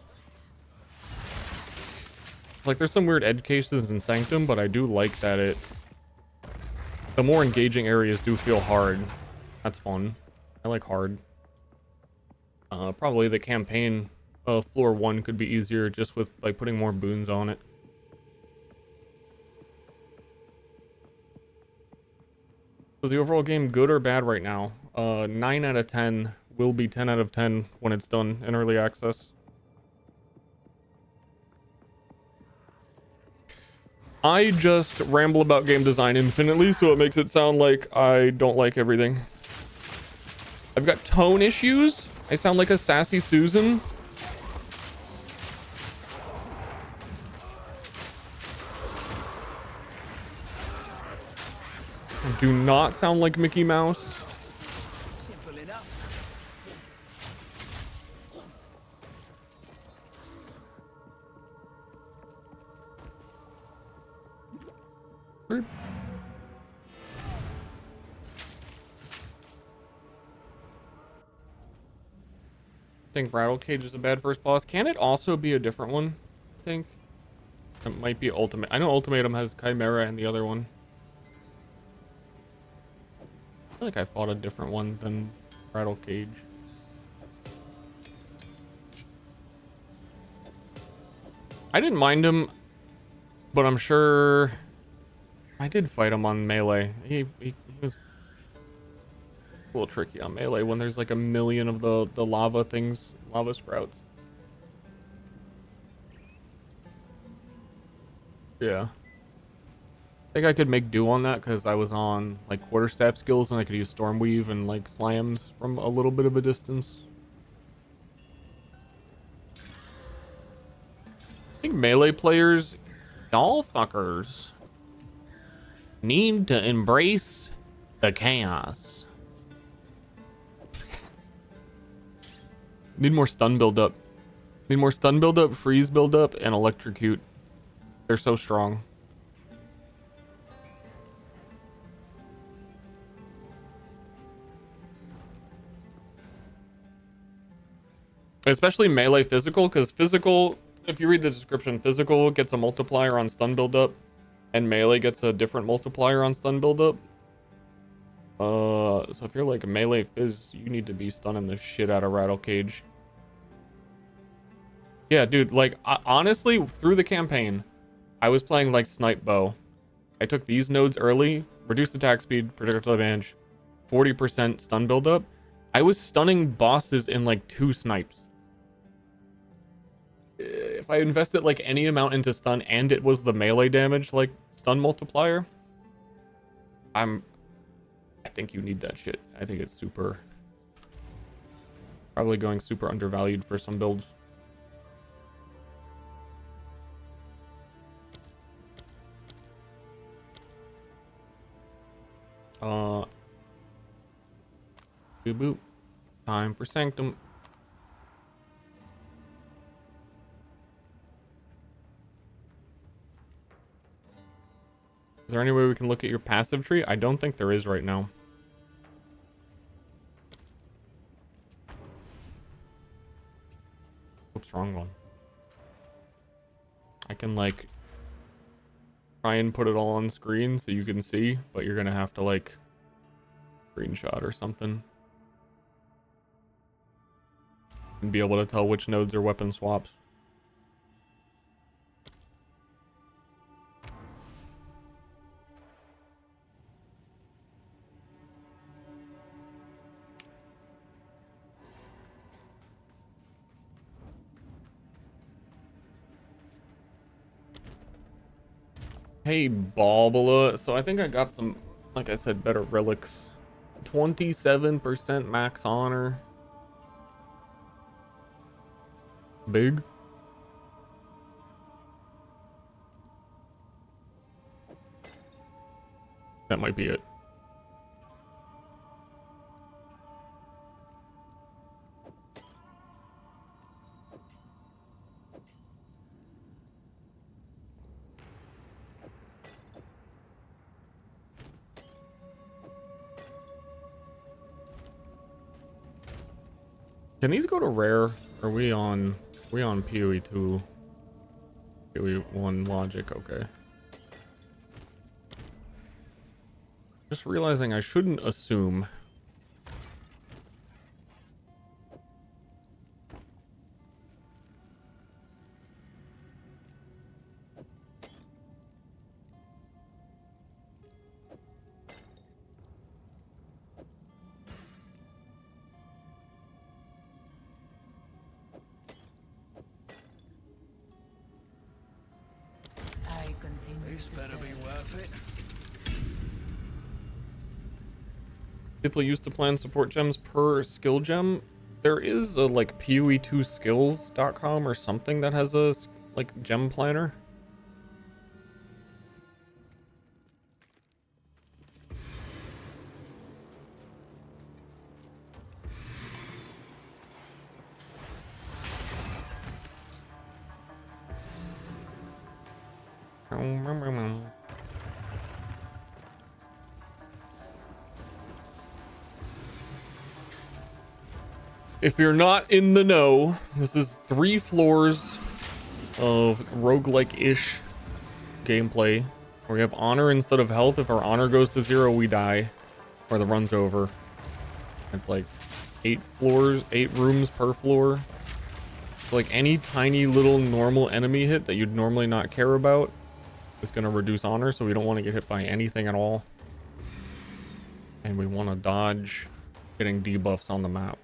Speaker 1: Like, there's some weird edge cases in Sanctum, but I do like that the more engaging areas do feel hard. That's fun. I like hard. Probably the campaign of floor 1 could be easier just with, like, putting more boons on it. Was the overall game good or bad right now? 9 out of 10 will be 10 out of 10 when it's done in early access. I just ramble about game design infinitely, so it makes it sound like I don't like everything. I've got tone issues. I sound like a sassy Susan. I do not sound like Mickey Mouse.
Speaker 3: Simple enough.
Speaker 1: I think Rattle Cage is a bad first boss. Can it also be a different one? I think it might be Ultimate. I know Ultimatum has Chimera and the other one. I feel like I fought a different one than Rattle Cage. I didn't mind him, but I'm sure I did fight him on melee. He was a little tricky on melee when there's like a million of the lava things, lava sprouts. Yeah. I think I could make do on that because I was on like quarterstaff skills and I could use Stormweave and like slams from a little bit of a distance. I think melee players, y'all fuckers, need to embrace the chaos. Need more stun buildup. Need more stun buildup, freeze buildup, and electrocute. They're so strong. Especially melee physical, because physical, if you read the description, physical gets a multiplier on stun buildup, and melee gets a different multiplier on stun buildup. So if you're like a melee phys, you need to be stunning the shit out of Rattle Cage. Yeah, dude, like, honestly, through the campaign, I was playing like Snipe Bow. I took these nodes early, reduced attack speed, projectile advantage, 40% stun buildup. I was stunning bosses in like 2 snipes. If I invested like any amount into stun and it was the melee damage, like stun multiplier, I think you need that shit. I think it's super. Probably going super undervalued for some builds. Boop boop. Time for Sanctum. Is there any way we can look at your passive tree? I don't think there is right now. Oops, wrong one. I can like try and put it all on screen so you can see, but you're gonna have to like screenshot or something and be able to tell which nodes are weapon swaps. Hey, Balbala. So I think I got some, like I said, better relics. 27% max honor. Big. That might be it. Can these go to rare? Are we on PoE2? PoE1 logic, okay. Just realizing I shouldn't assume.
Speaker 4: I continue
Speaker 3: This
Speaker 4: to
Speaker 3: better be
Speaker 4: serve.
Speaker 3: worth it.
Speaker 1: People used to plan support gems per skill gem. There is a like PoE2skills.com or something that has a like gem planner. If you're not in the know, this is 3 floors of roguelike-ish gameplay where we have honor instead of health. If our honor goes to 0, we die, or the run's over. It's like 8 floors, 8 rooms per floor. So like any tiny little normal enemy hit that you'd normally not care about is going to reduce honor, so we don't want to get hit by anything at all. And we want to dodge getting debuffs on the map.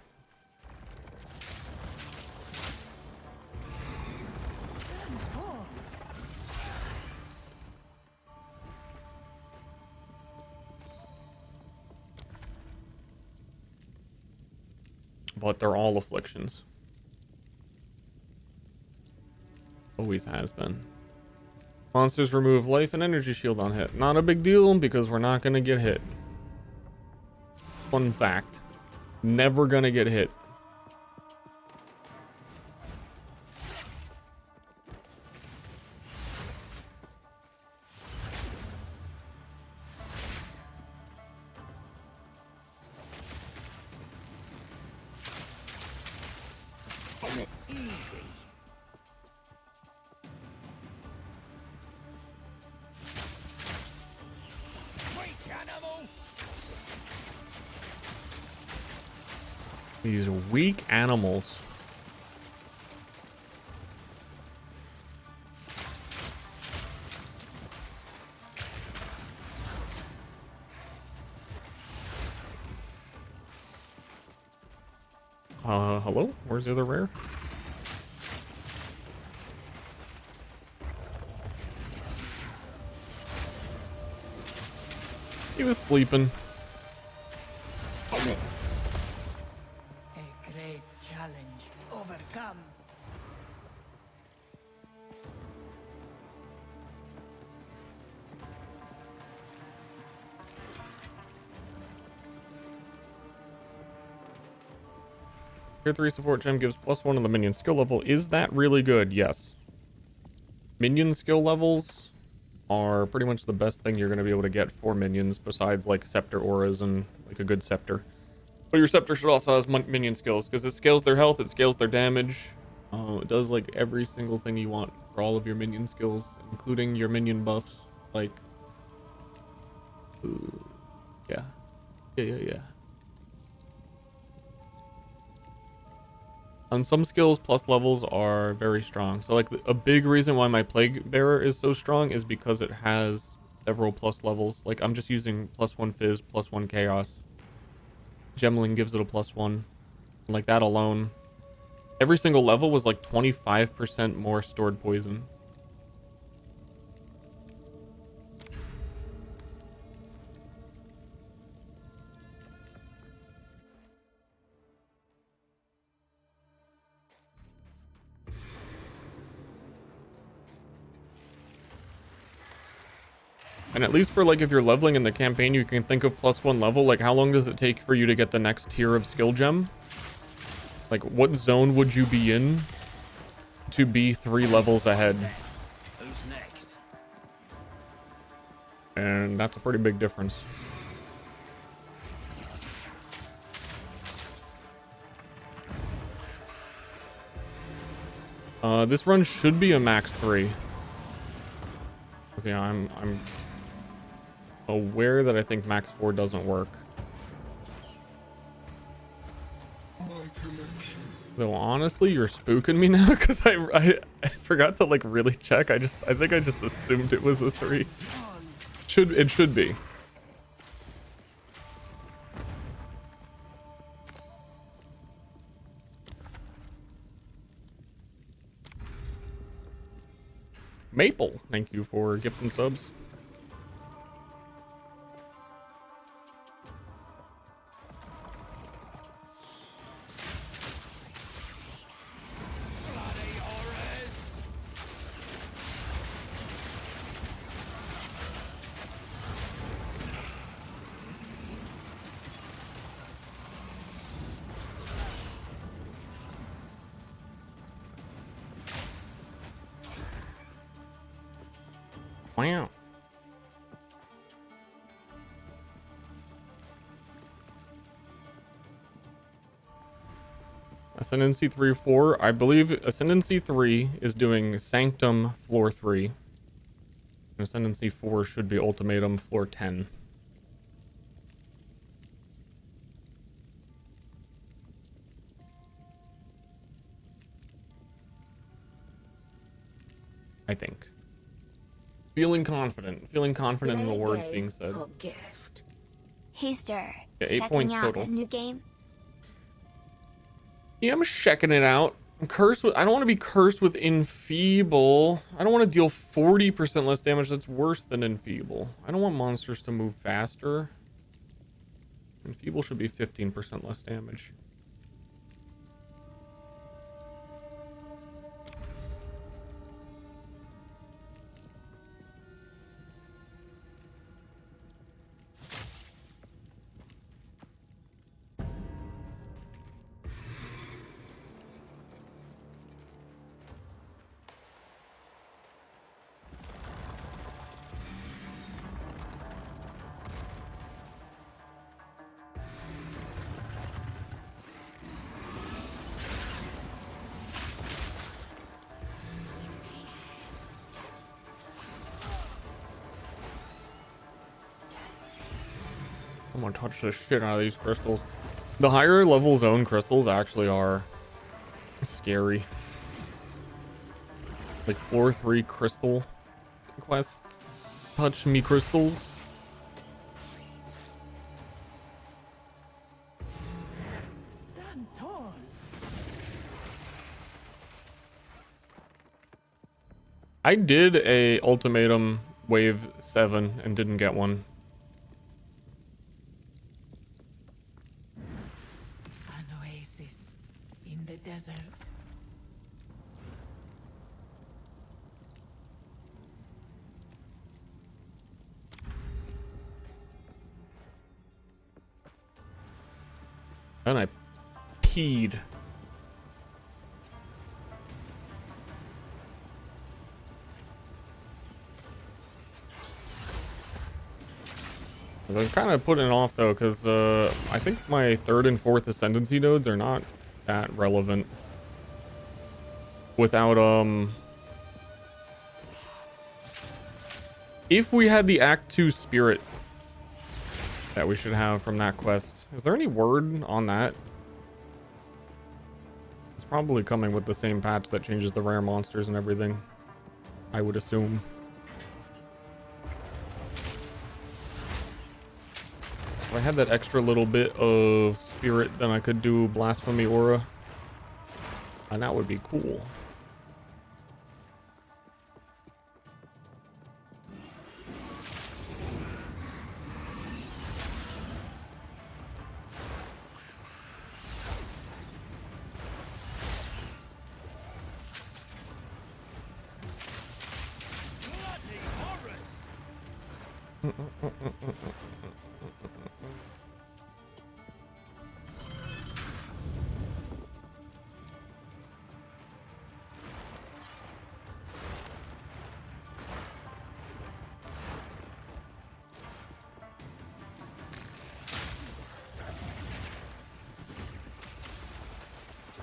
Speaker 1: But they're all afflictions. Always has been. Monsters remove life and energy shield on hit. Not a big deal because we're not gonna get hit. Fun fact. Never gonna get hit.
Speaker 3: Easy. Quick, animal.
Speaker 1: These weak animals. Hello? Where's the other rare? He was sleeping.
Speaker 4: A great
Speaker 1: Tier 3 support gem gives +1 on the minion skill level. Is that really good? Yes. Minion skill levels are pretty much the best thing you're going to be able to get for minions, besides like scepter auras and like a good scepter. But your scepter should also have minion skills, because it scales their health, it scales their damage. It does like every single thing you want for all of your minion skills, including your minion buffs. Like, yeah. And some skills plus levels are very strong. So like a big reason why my Plague Bearer is so strong is because it has several plus levels. Like I'm just using +1 Fizz, +1 Chaos. Gemling gives it a +1. And like that alone, every single level was like 25% more stored poison. And at least for like if you're leveling in the campaign, you can think of +1 level. Like how long does it take for you to get the next tier of skill gem? Like what zone would you be in to be 3 levels ahead?
Speaker 3: Who's next?
Speaker 1: And that's a pretty big difference. This run should be a max 3. Yeah, I'm aware that I think max 4 doesn't work. Though honestly, you're spooking me now because I forgot to like really check. I think I just assumed it was a 3. It should be. Maple, thank you for gifting subs. Wow. Ascendancy 3 4. I believe Ascendancy 3 is doing Sanctum floor 3. And Ascendancy 4 should be Ultimatum floor 10. I think. Feeling confident in the words being said.
Speaker 4: Gift.
Speaker 2: Hey Ster,
Speaker 1: Yeah, 8
Speaker 2: checking
Speaker 1: points
Speaker 2: out
Speaker 1: total.
Speaker 2: a new game?
Speaker 1: Yeah, I'm checking it out. I'm cursed with, I don't want to be cursed with Enfeeble. I don't want to deal 40% less damage. That's worse than Enfeeble. I don't want monsters to move faster. Enfeeble should be 15% less damage. I'm gonna touch the shit out of these crystals. The higher level zone crystals actually are scary. Like floor 3 crystal quest. Touch me crystals.
Speaker 3: Stand tall.
Speaker 1: I did a ultimatum wave 7 and didn't get one.
Speaker 3: An oasis in the desert.
Speaker 1: And I peed I'm kind of putting it off though, because I think my 3rd and 4th ascendancy nodes are not that relevant without if we had the Act 2 spirit that we should have from that quest. Is there any word on that? It's probably coming with the same patch that changes the rare monsters and everything, I would assume. If I had that extra little bit of spirit, then I could do Blasphemy Aura. And that would be cool.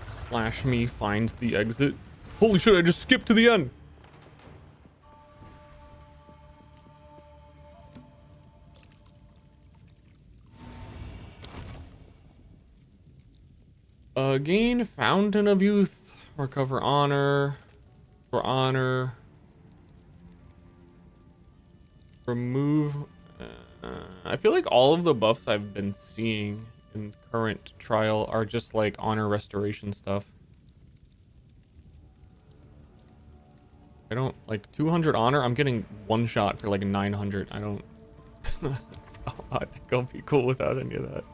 Speaker 1: Slash me finds the exit. Holy shit, I just skipped to the end. Gain Fountain of Youth. Recover honor. For honor. Remove. I feel like all of the buffs I've been seeing in current trial are just like honor restoration stuff. I don't like 200 honor. I'm getting one shot for like 900. I don't. I think I'll be cool without any of that.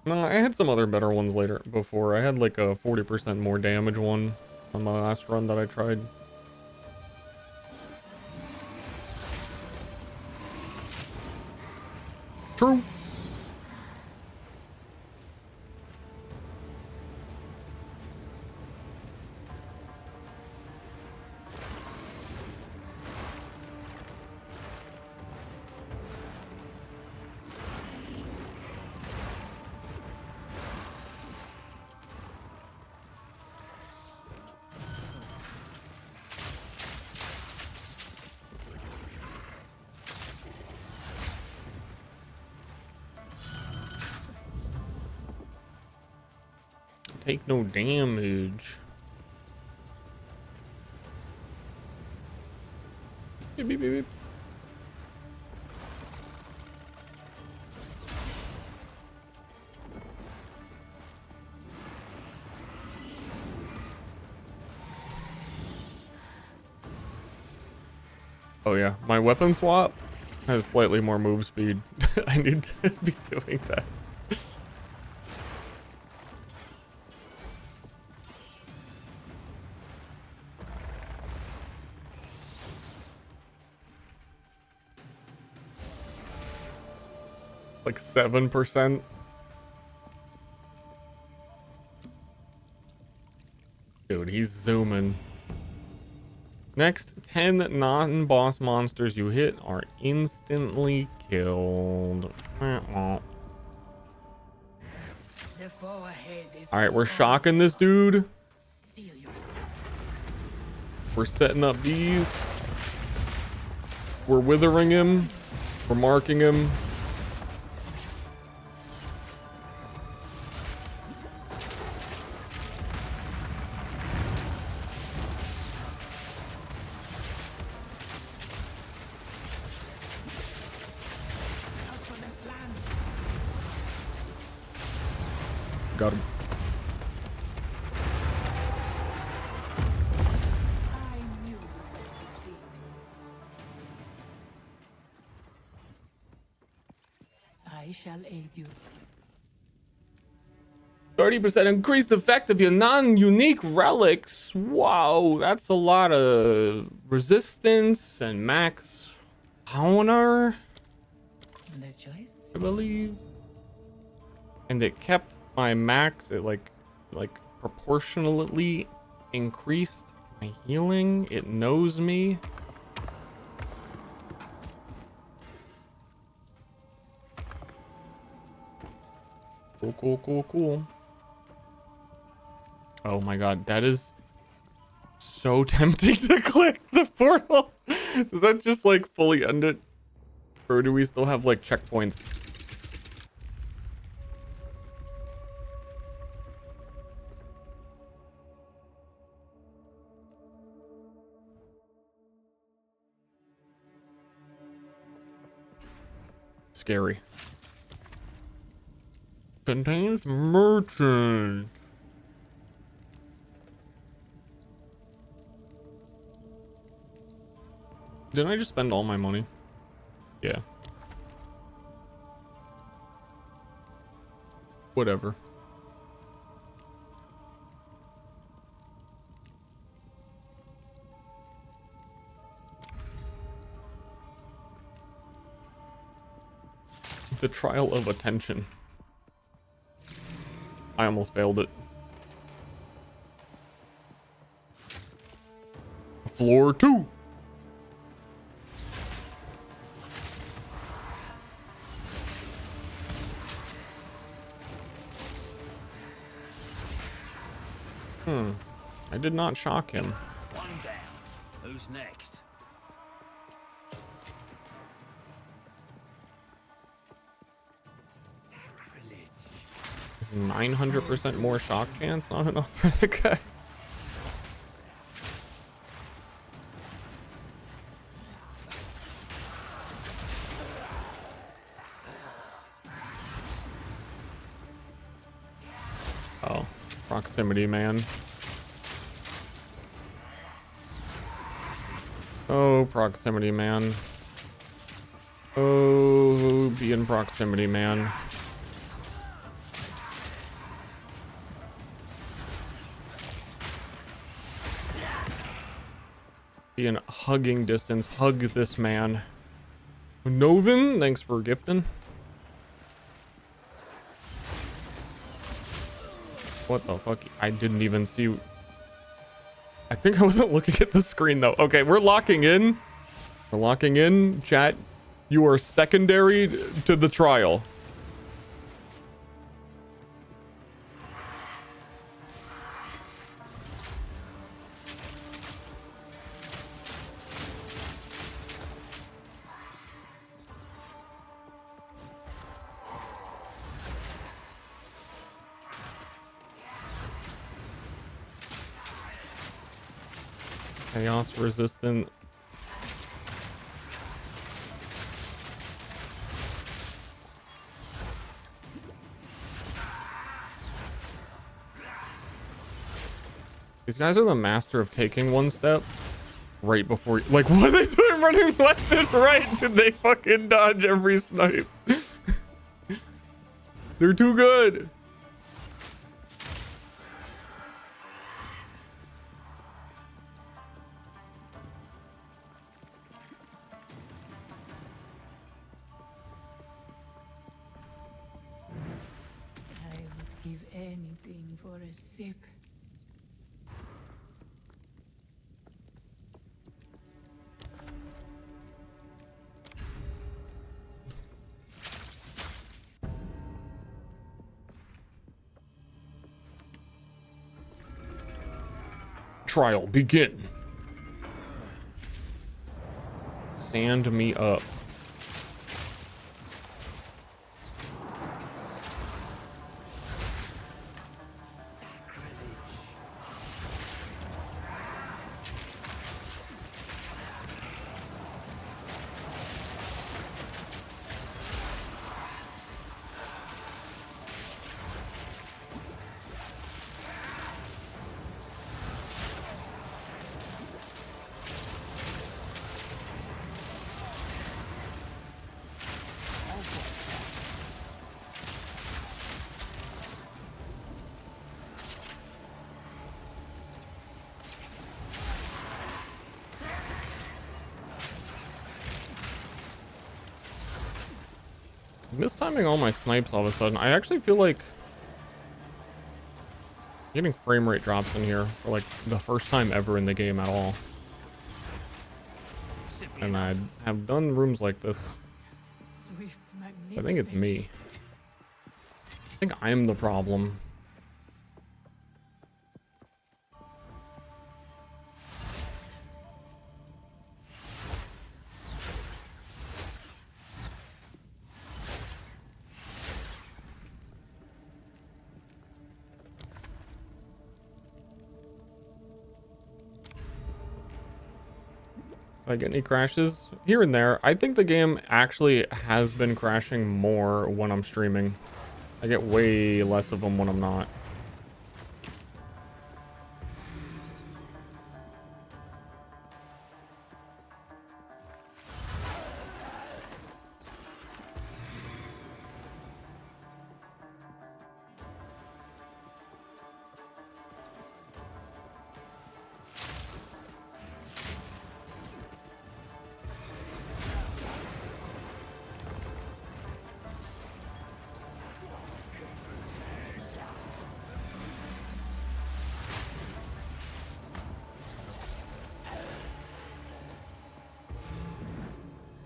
Speaker 1: No, I had some other better ones later before. I had like a 40% more damage one on my last run that I tried. True. Take no damage. Beep, beep, beep, beep. Oh yeah, my weapon swap has slightly more move speed. I need to be doing that. Like 7%. Dude, he's zooming. Next 10 non-boss monsters you hit are instantly killed. Alright, we're shocking this dude. We're setting up these. We're withering him. We're marking him. Got him.
Speaker 3: I shall aid you.
Speaker 1: 30% increased effect of your non-unique relics. Wow, that's a lot of resistance and max honor,
Speaker 3: The choice?
Speaker 1: I believe. And it kept my max at like proportionally increased my healing. It knows me. Cool. Oh my god, that is so tempting to click the portal. Does that just like fully end it? Or do we still have like checkpoints? Scary. Contains merchant. Didn't I just spend all my money? Yeah. Whatever. The trial of attention. I almost failed it. Floor 2. I did not shock him.
Speaker 6: One down. Who's next?
Speaker 1: Is 900% more shock chance not enough for the guy? Oh, proximity man. Oh, proximity man. Oh, be in proximity man. Be in hugging distance. Hug this man. Novin, thanks for gifting. What the fuck? I didn't even see. I think I wasn't looking at the screen though. Okay, we're locking in. We're locking in. Chat, you are secondary to the trial. Chaos resistant. These guys are the master of taking one step right before, like, what are they doing running left and right? Did they fucking dodge every snipe? They're too good.
Speaker 3: I would give anything for a sip.
Speaker 1: Trial begin. Sand me up. Mistiming all my snipes all of a sudden. I actually feel like Getting frame rate drops in here for like the first time ever in the game at all. And I have done rooms like this.
Speaker 3: Swift,
Speaker 1: I think it's me. I think I'm the problem. If I get any crashes here and there, I think the game actually has been crashing more when I'm streaming. I get way less of them when I'm not.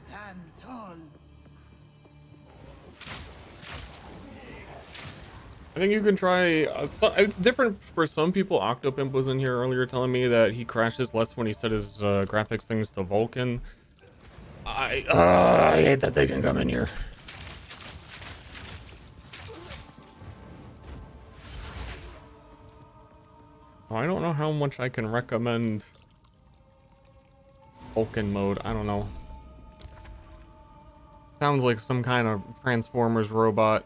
Speaker 3: Stand tall.
Speaker 1: I think you can try. It's different for some people. Octopimp was in here earlier telling me that he crashes less when he set his graphics things to Vulkan. I hate that they can come in here. Oh, I don't know how much I can recommend Vulkan mode. I don't know. Sounds like some kind of Transformers robot.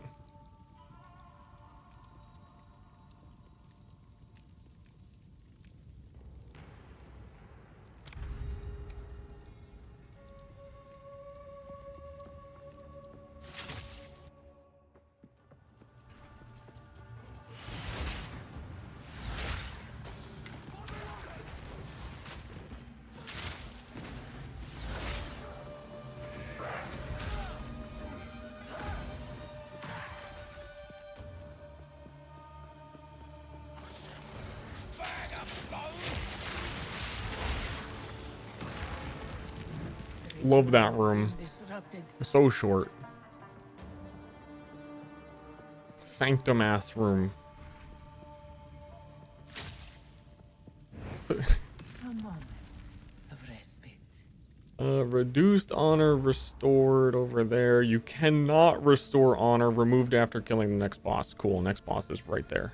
Speaker 1: Love that room.
Speaker 3: Disrupted.
Speaker 1: So short. Sanctum ass room.
Speaker 3: A moment of respite.
Speaker 1: Reduced honor restored over there. You cannot restore honor. Removed after killing the next boss. Cool. Next boss is right there.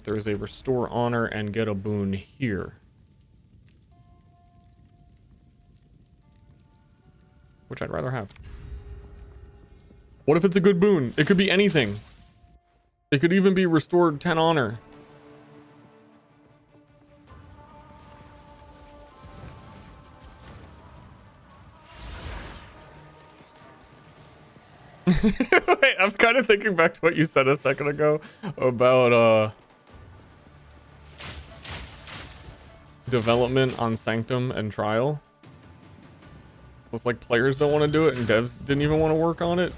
Speaker 1: There's a restore honor and get a boon here. Which I'd rather have. What if it's a good boon? It could be anything. It could even be restored 10 honor. Wait, I'm kind of thinking back to what you said a second ago about development on Sanctum and Trial. It's like players don't want to do it and devs didn't even want to work on it.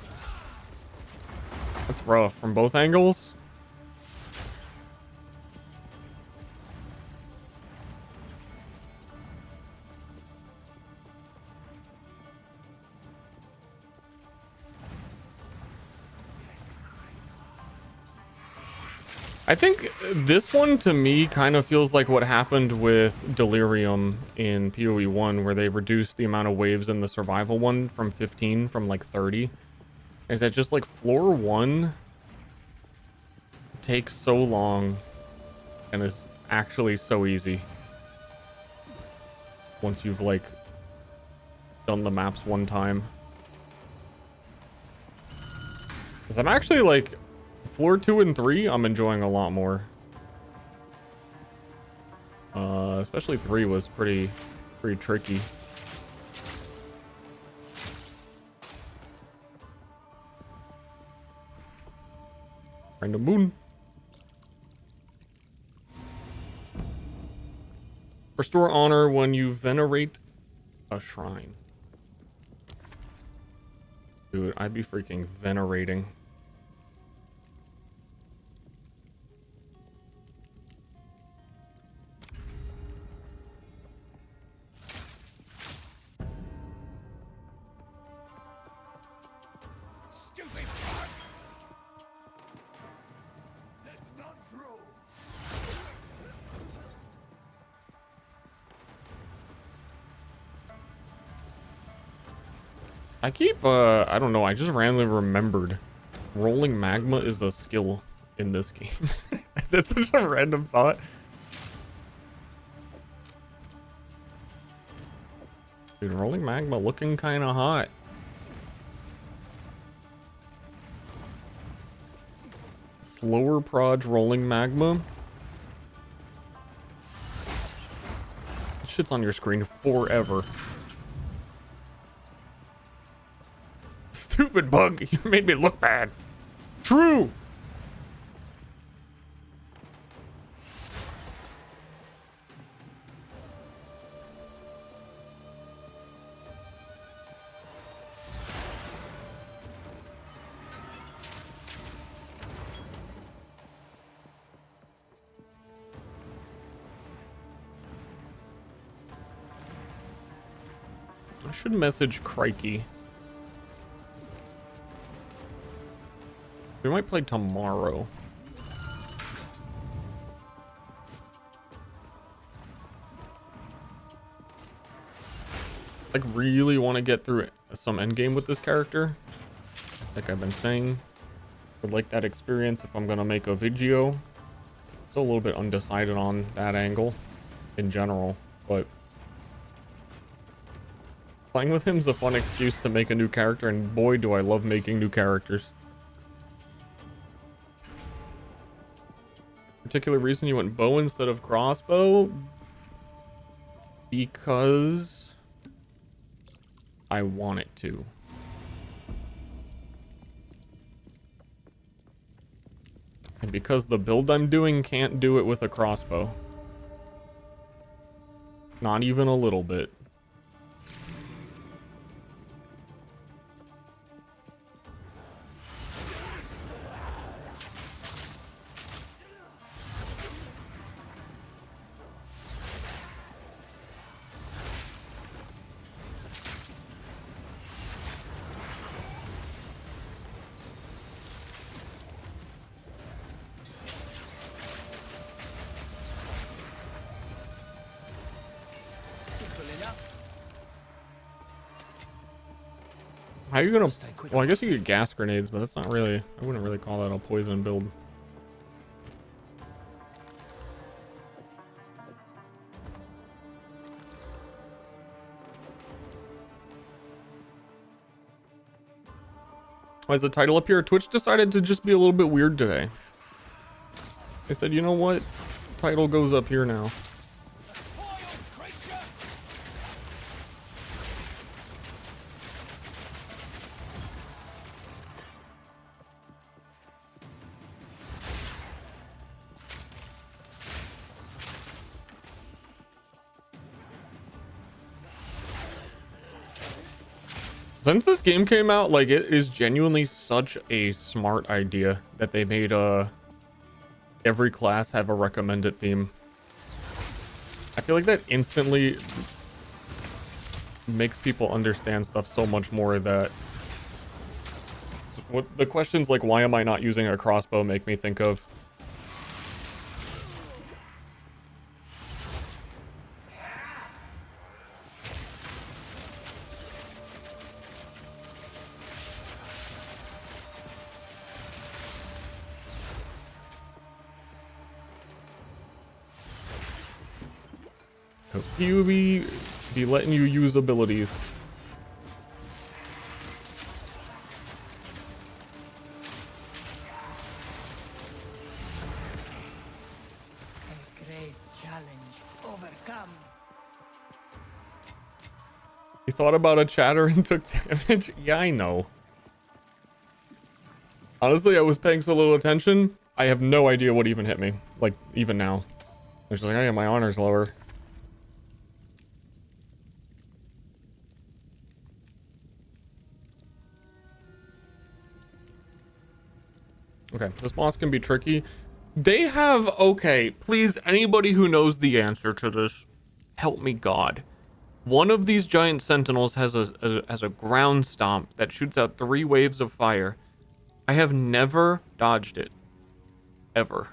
Speaker 1: That's rough from both angles. I think this one to me kind of feels like what happened with Delirium in PoE1, where they reduced the amount of waves in the survival one from 15 from like 30. Is that just like floor 1 takes so long and is actually so easy once you've like done the maps one time. 'Cause I'm actually like floor 2 and 3 I'm enjoying a lot more. Especially 3 was pretty tricky. Random moon. Restore honor when you venerate a shrine. Dude, I'd be freaking venerating.
Speaker 5: stupid fuck! That's not true!
Speaker 1: I keep, I don't know, I just randomly remembered rolling magma is a skill in this game. That's such a random thought. Dude, rolling magma looking kind of hot. Slower prod rolling magma. This shit's on your screen forever. Stupid bug, you made me look bad. True. I should message Crikey. We might play tomorrow. Like, really want to get through some endgame with this character. Like I've been saying, would like that experience if I'm gonna make a video. Still a little bit undecided on that angle in general, but playing with him is a fun excuse to make a new character, and boy do I love making new characters. Particular reason you went bow instead of crossbow? Because I want it to. And because the build I'm doing can't do it with a crossbow. Not even a little bit. How are you gonna... Well, I guess you get gas grenades, but that's not really... I wouldn't really call that a poison build. Why is the title up here? Twitch decided to just be a little bit weird today. They said, you know what? Title goes up here now. Since this game came out, like, it is genuinely such a smart idea that they made every class have a recommended theme. I feel like that instantly makes people understand stuff so much more. That what the questions like, why am I not using a crossbow, make me think of. Because PoE be letting you use abilities.
Speaker 3: A great challenge overcome.
Speaker 1: You thought about a chatter and took damage? Yeah, I know. Honestly, I was paying so little attention, I have no idea what even hit me. Like, even now. I was just like, oh yeah, my honor's lower. Okay, this boss can be tricky. They have, okay, please, anybody who knows the answer to this, help me God. One of these giant sentinels has a ground stomp that shoots out 3 waves of fire. I have never dodged it. Ever.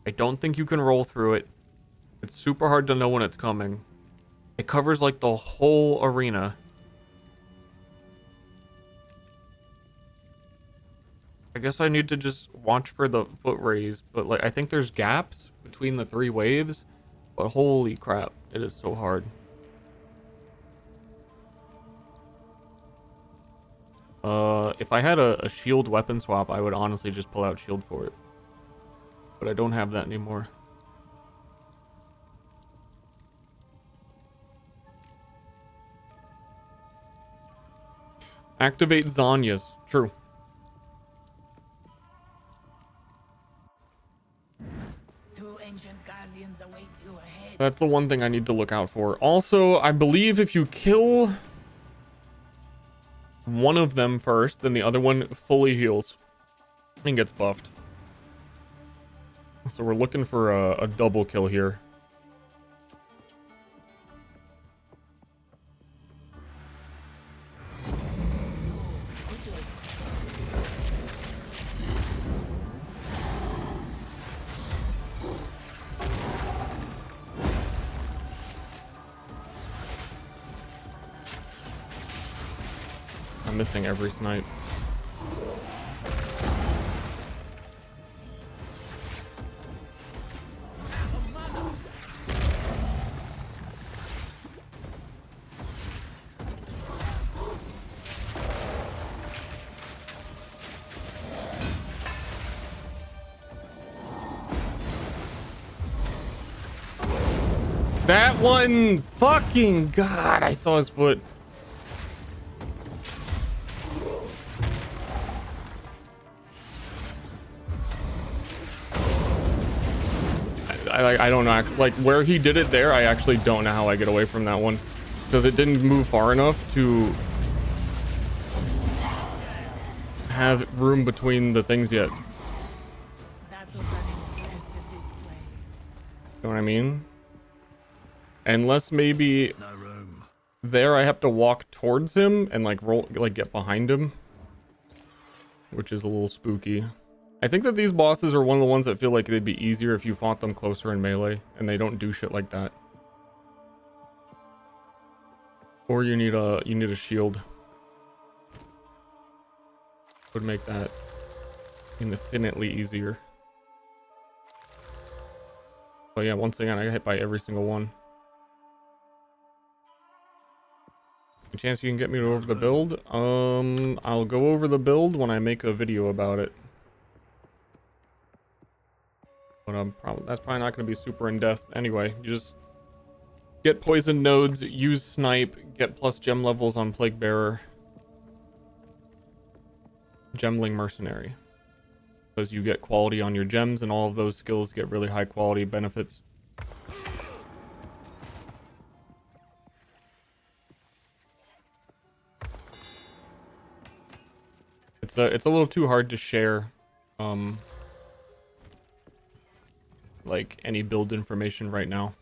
Speaker 1: I don't think you can roll through it. It's super hard to know when it's coming. It covers like the whole arena. I guess I need to just watch for the foot raise, but like I think there's gaps between the 3 waves, but holy crap, it is so hard. If I had a shield weapon swap, I would honestly just pull out shield for it. But I don't have that anymore. Activate Zanya's. True.
Speaker 3: 2 ancient guardians await you ahead.
Speaker 1: That's the one thing I need to look out for. Also, I believe if you kill one of them first, then the other one fully heals and gets buffed. So we're looking for a double kill here. I'm missing every snipe. That one, fucking God, I saw his foot. I don't know, like where he did it there, I actually don't know how I get away from that one. Because it didn't move far enough to have room between the things yet.
Speaker 3: That was an impressive display.
Speaker 1: You know what I mean? Unless maybe
Speaker 6: No room.
Speaker 1: there I have to walk towards him and like roll, like get behind him. Which is a little spooky. I think that these bosses are one of the ones that feel like they'd be easier if you fought them closer in melee, and they don't do shit like that. Or you need a shield. Would make that infinitely easier. But yeah, once again, I got hit by every single one. A chance you can get me over the build? I'll go over the build when I make a video about it. But that's probably not going to be super in depth anyway. You just get poison nodes, use snipe, get plus gem levels on plague bearer, gemling mercenary, because you get quality on your gems, and all of those skills get really high quality benefits. It's a little too hard to share like any build information right now.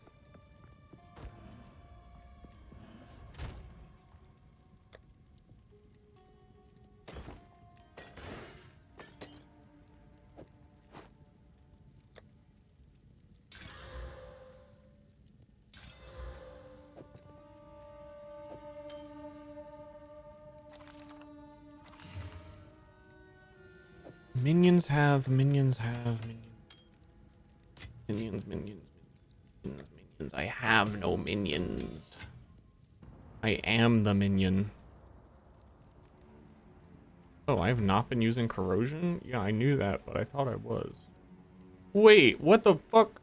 Speaker 1: Minions have minions. I have no minions. I am the minion. Oh, I have not been using corrosion? Yeah, I knew that, but I thought I was. Wait, what the fuck?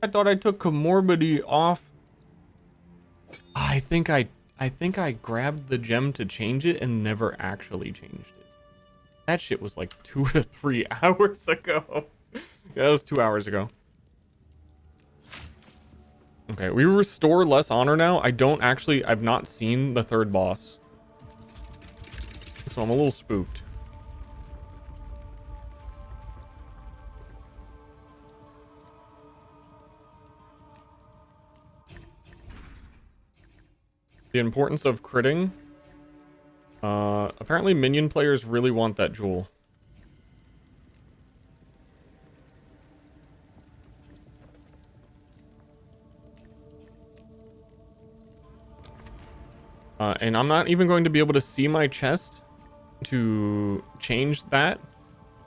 Speaker 1: I thought I took comorbidity off. I think I grabbed the gem to change it and never actually changed it. That shit was like 2 to 3 hours ago. Yeah, that was 2 hours ago. Okay, we restore less honor now. I've not seen the third boss. So I'm a little spooked. The importance of critting. Apparently minion players really want that jewel. And I'm not even going to be able to see my chest to change that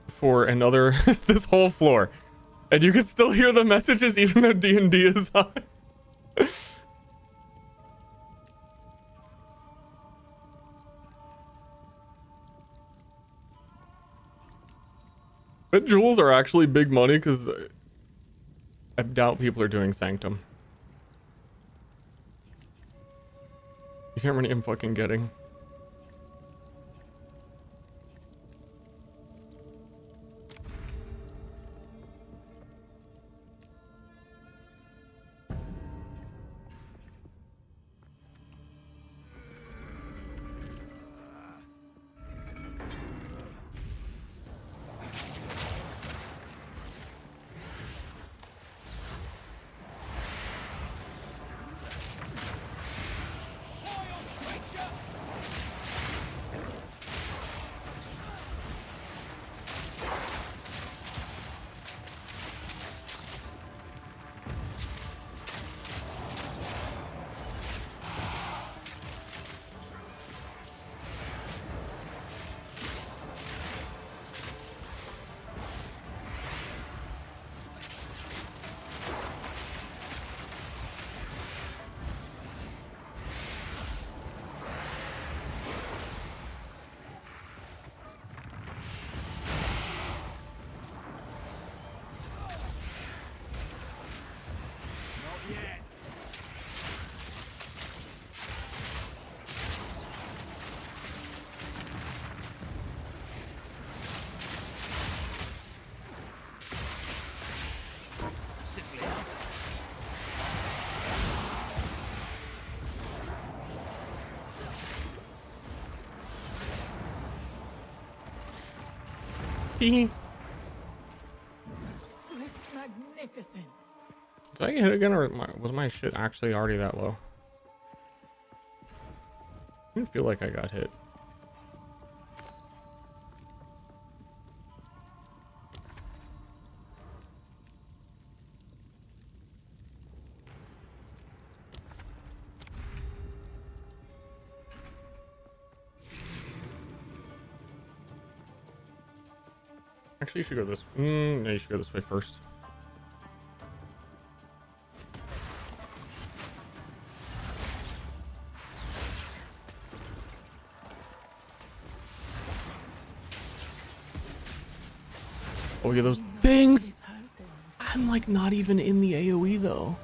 Speaker 1: for another this whole floor. And you can still hear the messages even though D&D is on. But jewels are actually big money because I doubt people are doing Sanctum. You see how many I'm fucking getting? Did
Speaker 3: Swift magnificence.
Speaker 1: I get hit again, or was my shit actually already that low? I didn't feel like I got hit. Actually, you should go this. No, you should go this way first. Oh yeah, those things.
Speaker 3: Is hurting.
Speaker 1: I'm like not even in the AoE though.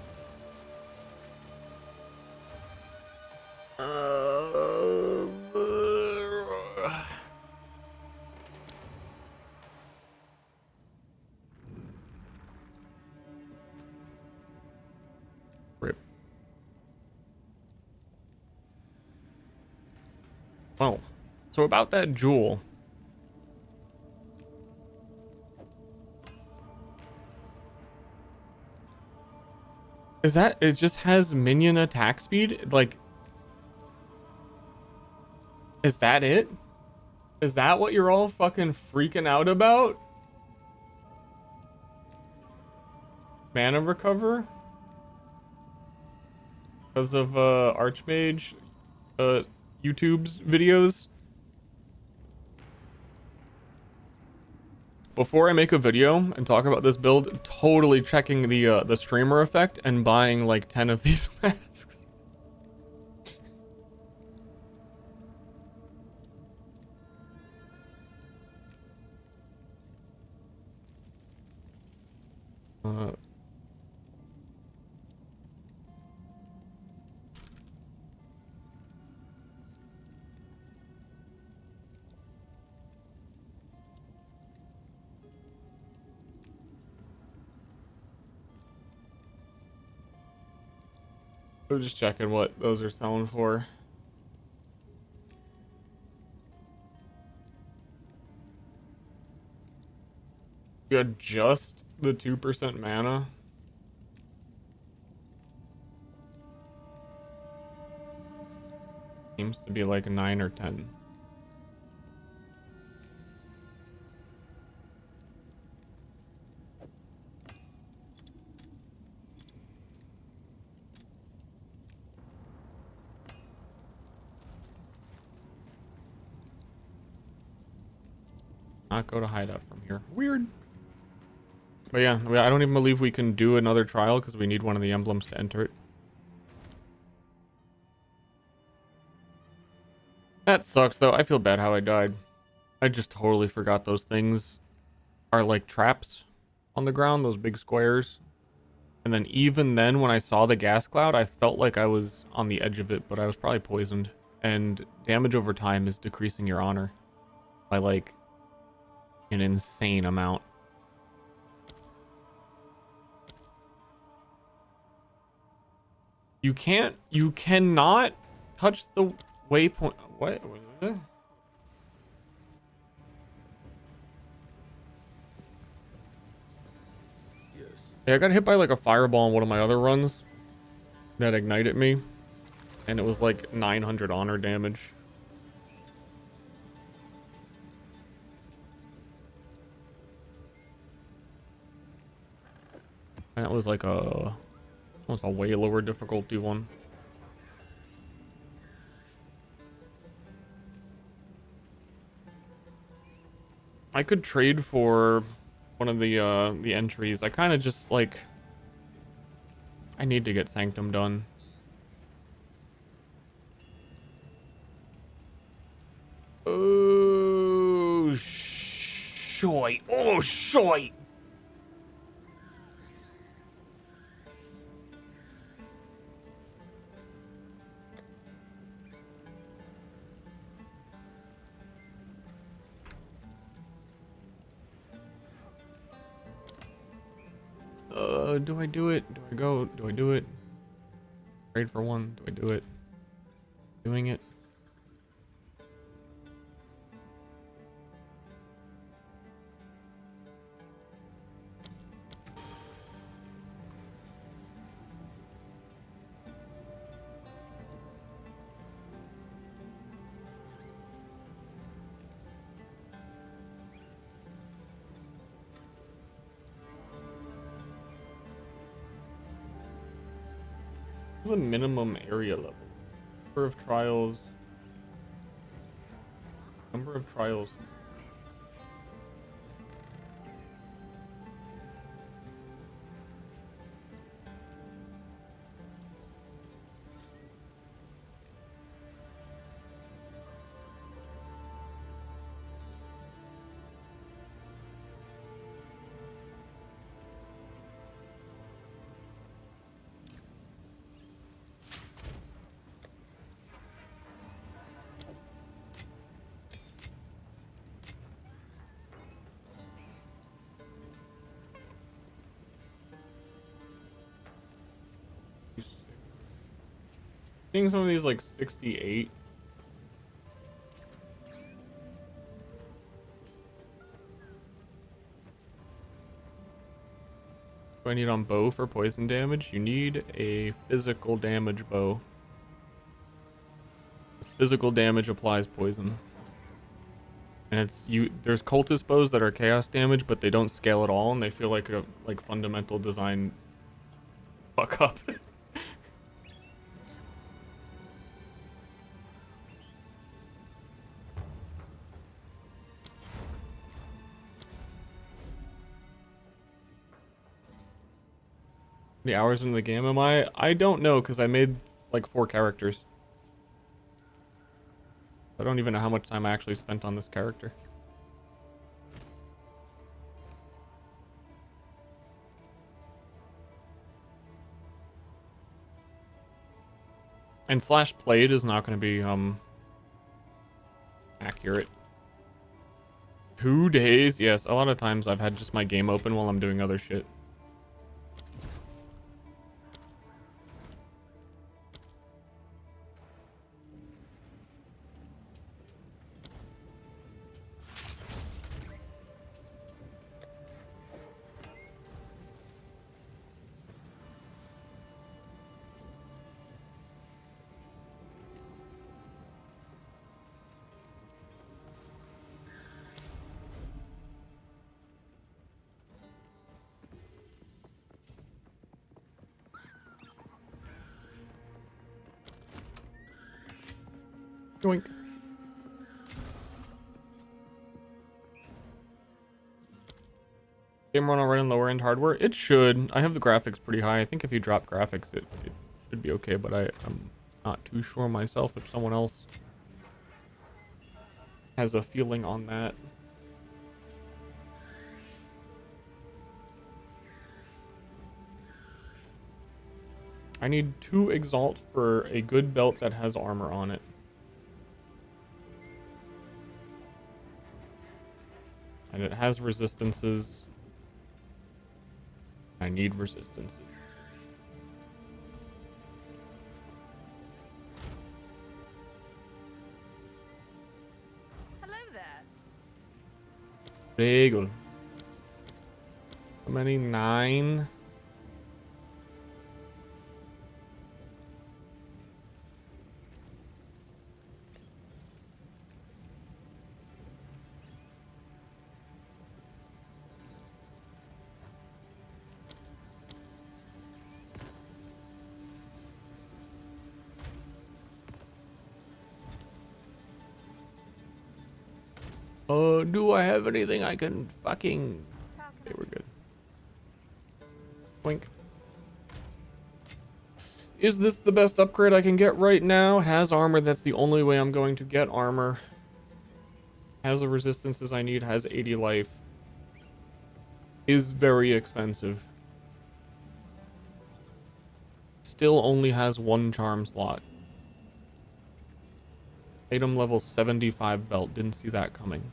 Speaker 1: Rip. Well, so about that jewel. Is that it just has minion attack speed? Like, is that it? Is that what you're all fucking freaking out about? Mana recover? Because of Archmage YouTube's videos? Before I make a video and talk about this build, totally checking the streamer effect and buying like 10 of these masks. I'm just checking what those are selling for. You had just the 2% mana. . Seems to be like a 9 or 10. Not go to hideout from here. Weird. But yeah, I don't even believe we can do another trial because we need one of the emblems to enter it. That sucks though. I feel bad how I died. I just totally forgot those things are like traps on the ground, those big squares. And then even then when I saw the gas cloud, I felt like I was on the edge of it, but I was probably poisoned. And damage over time is decreasing your honor by like an insane amount. You cannot touch the waypoint. What?
Speaker 5: Yes.
Speaker 1: Yeah, I got hit by like a fireball on one of my other runs that ignited me. And it was like 900 honor damage. And that was like almost a way lower difficulty one. I could trade for one of the entries. I kind of just like I need to get Sanctum done. Oh shite. Oh shite. Do I do it? Do I go? Do I do it? Trade for one. Do I do it? Doing it. What's the minimum area level? Number of trials. Number of trials. Seeing some of these like 68. Do I need on bow for poison damage? You need a physical damage bow. This physical damage applies poison. And it's there's cultist bows that are chaos damage, but they don't scale at all, and they feel like a fundamental design fuck up. The hours into the game am I? I don't know, because I made like 4 characters. I don't even know how much time I actually spent on this character. And slash played is not going to be accurate. 2 days? Yes, a lot of times I've had just my game open while I'm doing other shit. Yoink. Game run already on lower end hardware? It should. I have the graphics pretty high. I think if you drop graphics, it should be okay, but I'm not too sure myself if someone else has a feeling on that. I need 2 Exalt for a good belt that has armor on it. And it has resistances. I need resistances.
Speaker 7: Hello there.
Speaker 1: Bagel. How many? 9? Do I have anything I can fucking... Okay, we're good. Wink. Is this the best upgrade I can get right now? It has armor. That's the only way I'm going to get armor. Has the resistances I need. Has 80 life. Is very expensive. Still only has 1 charm slot. Item level 75 belt. Didn't see that coming.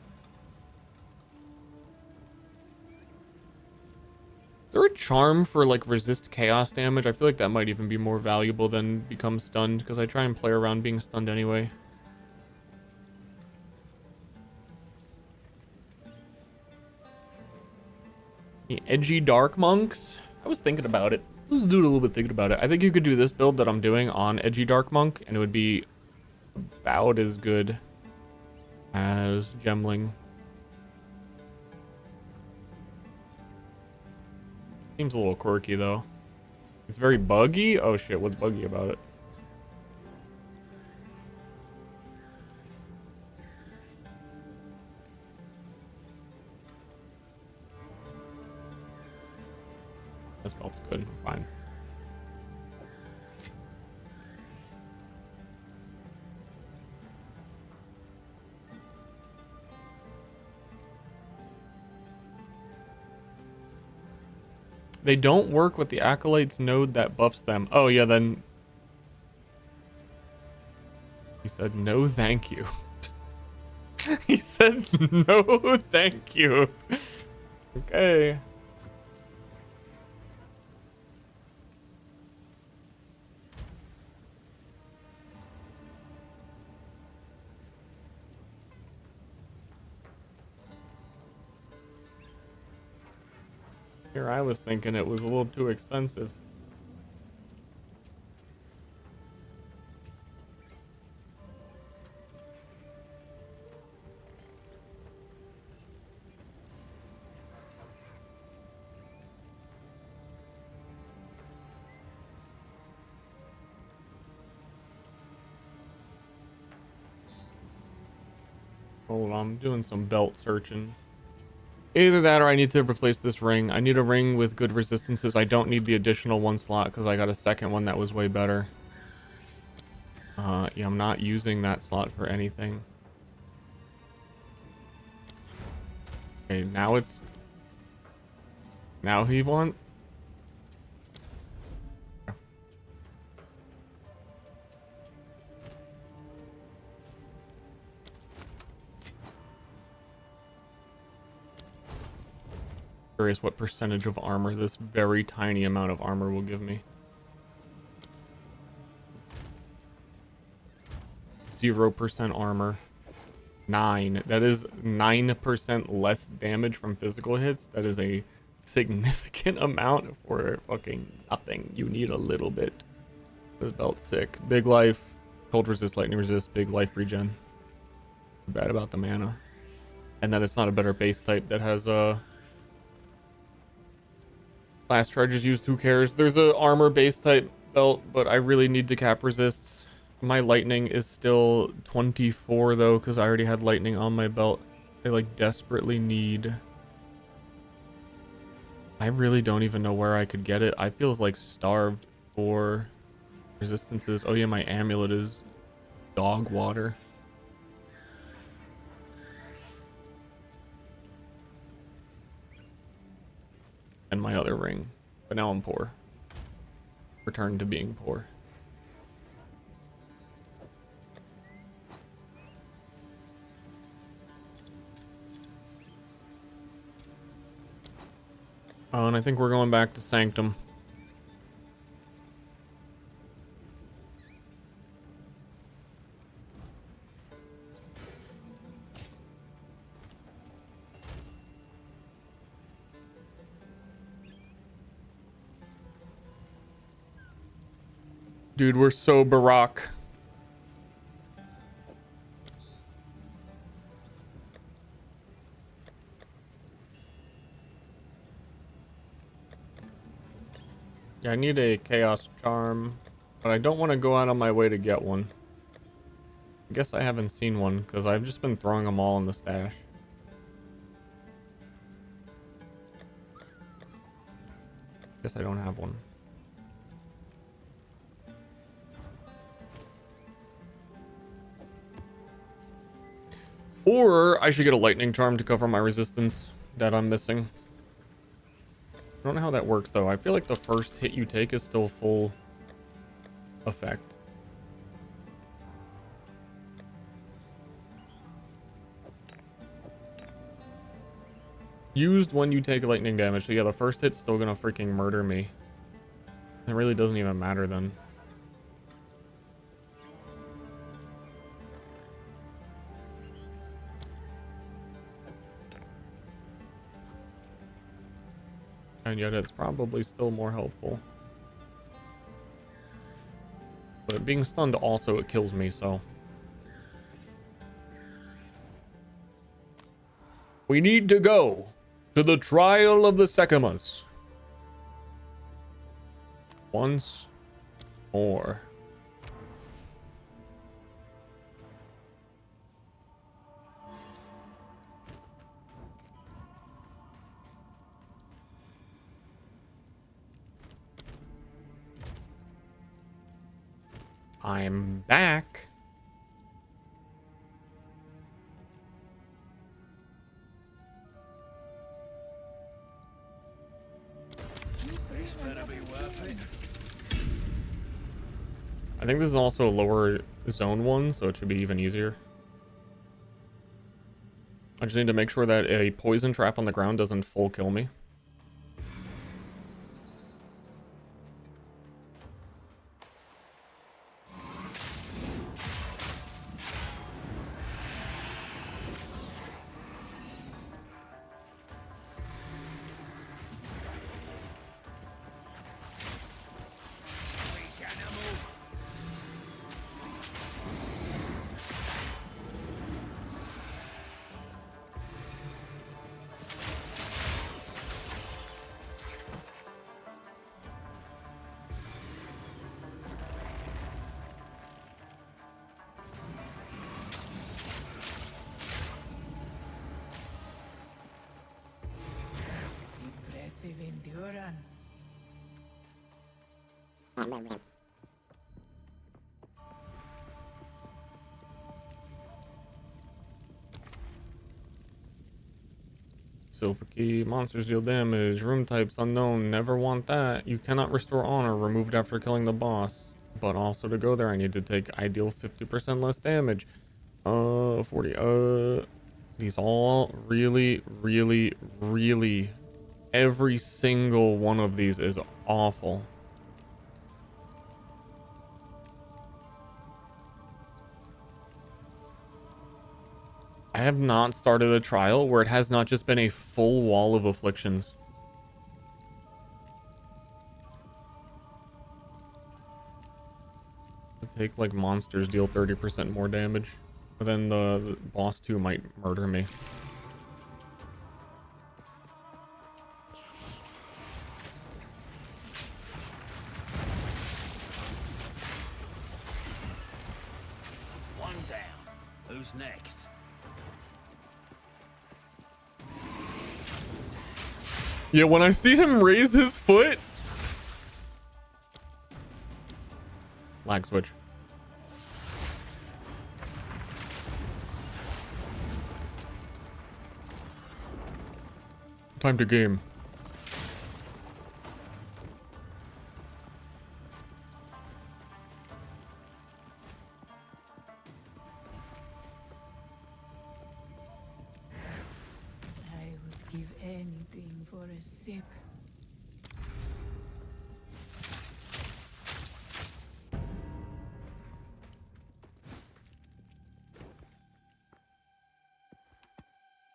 Speaker 1: Is there a charm for like resist chaos damage? I feel like that might even be more valuable than become stunned, because I try and play around being stunned anyway. The edgy dark monks? I was thinking about it. I was doing a little bit thinking about it. I think you could do this build that I'm doing on edgy dark monk, and it would be about as good as gemling. Seems a little quirky though. It's very buggy. Oh shit, what's buggy about it? This belt's good. Fine. They don't work with the Acolytes node that buffs them. Oh yeah, then... He said no thank you. He said no thank you. Okay. Here I was thinking it was a little too expensive. Hold on, I'm doing some belt searching. Either that or I need to replace this ring. I need a ring with good resistances. I don't need the additional 1 slot because I got a second one that was way better. Yeah, I'm not using that slot for anything. Okay, now it's... Now he wants... Curious what percentage of armor this very tiny amount of armor will give me. 0% armor. 9. That is 9% less damage from physical hits. That is a significant amount for fucking nothing. You need a little bit. This belt's sick. Big life, cold resist, lightning resist, big life regen. Bad about the mana. And that it's not a better base type that has fast charges used. Who cares? There's a armor base type belt, but I really need to cap resists. My lightning is still 24 though, because I already had lightning on my belt. I like desperately need... I really don't even know where I could get it. I feels like starved for resistances. Oh yeah, my amulet is dog water. And my other ring. But now I'm poor. Return to being poor. Oh, and I think we're going back to Sanctum. Dude, we're so Barack. Yeah, I need a Chaos Charm, but I don't want to go out on my way to get one. I guess I haven't seen one, because I've just been throwing them all in the stash. Guess I don't have one. Or I should get a lightning charm to cover my resistance that I'm missing. I don't know how that works though. I feel like the first hit you take is still full effect. Used when you take lightning damage. So yeah, the first hit's still gonna freaking murder me. It really doesn't even matter then. And yet it's probably still more helpful. But being stunned also, it kills me, so. We need to go to the trial of the Sekimas. Once more. I'm back.
Speaker 6: This better be worth it.
Speaker 1: I think this is also a lower zone one, so it should be even easier. I just need to make sure that a poison trap on the ground doesn't full kill me.
Speaker 3: Impressive endurance.
Speaker 1: Silver key, monsters deal damage, room types unknown, never want that. You cannot restore honor, removed after killing the boss. But also to go there, I need to take ideal 50% less damage. 40, these all really, really, really, every single one of these is awful. I have not started a trial where it has not just been a full wall of afflictions. To take like monsters deal 30% more damage. But then the boss 2 might murder me.
Speaker 6: Who's next?
Speaker 1: Yeah, when I see him raise his foot. Lag switch. Time to game.
Speaker 3: I would give anything for a sip.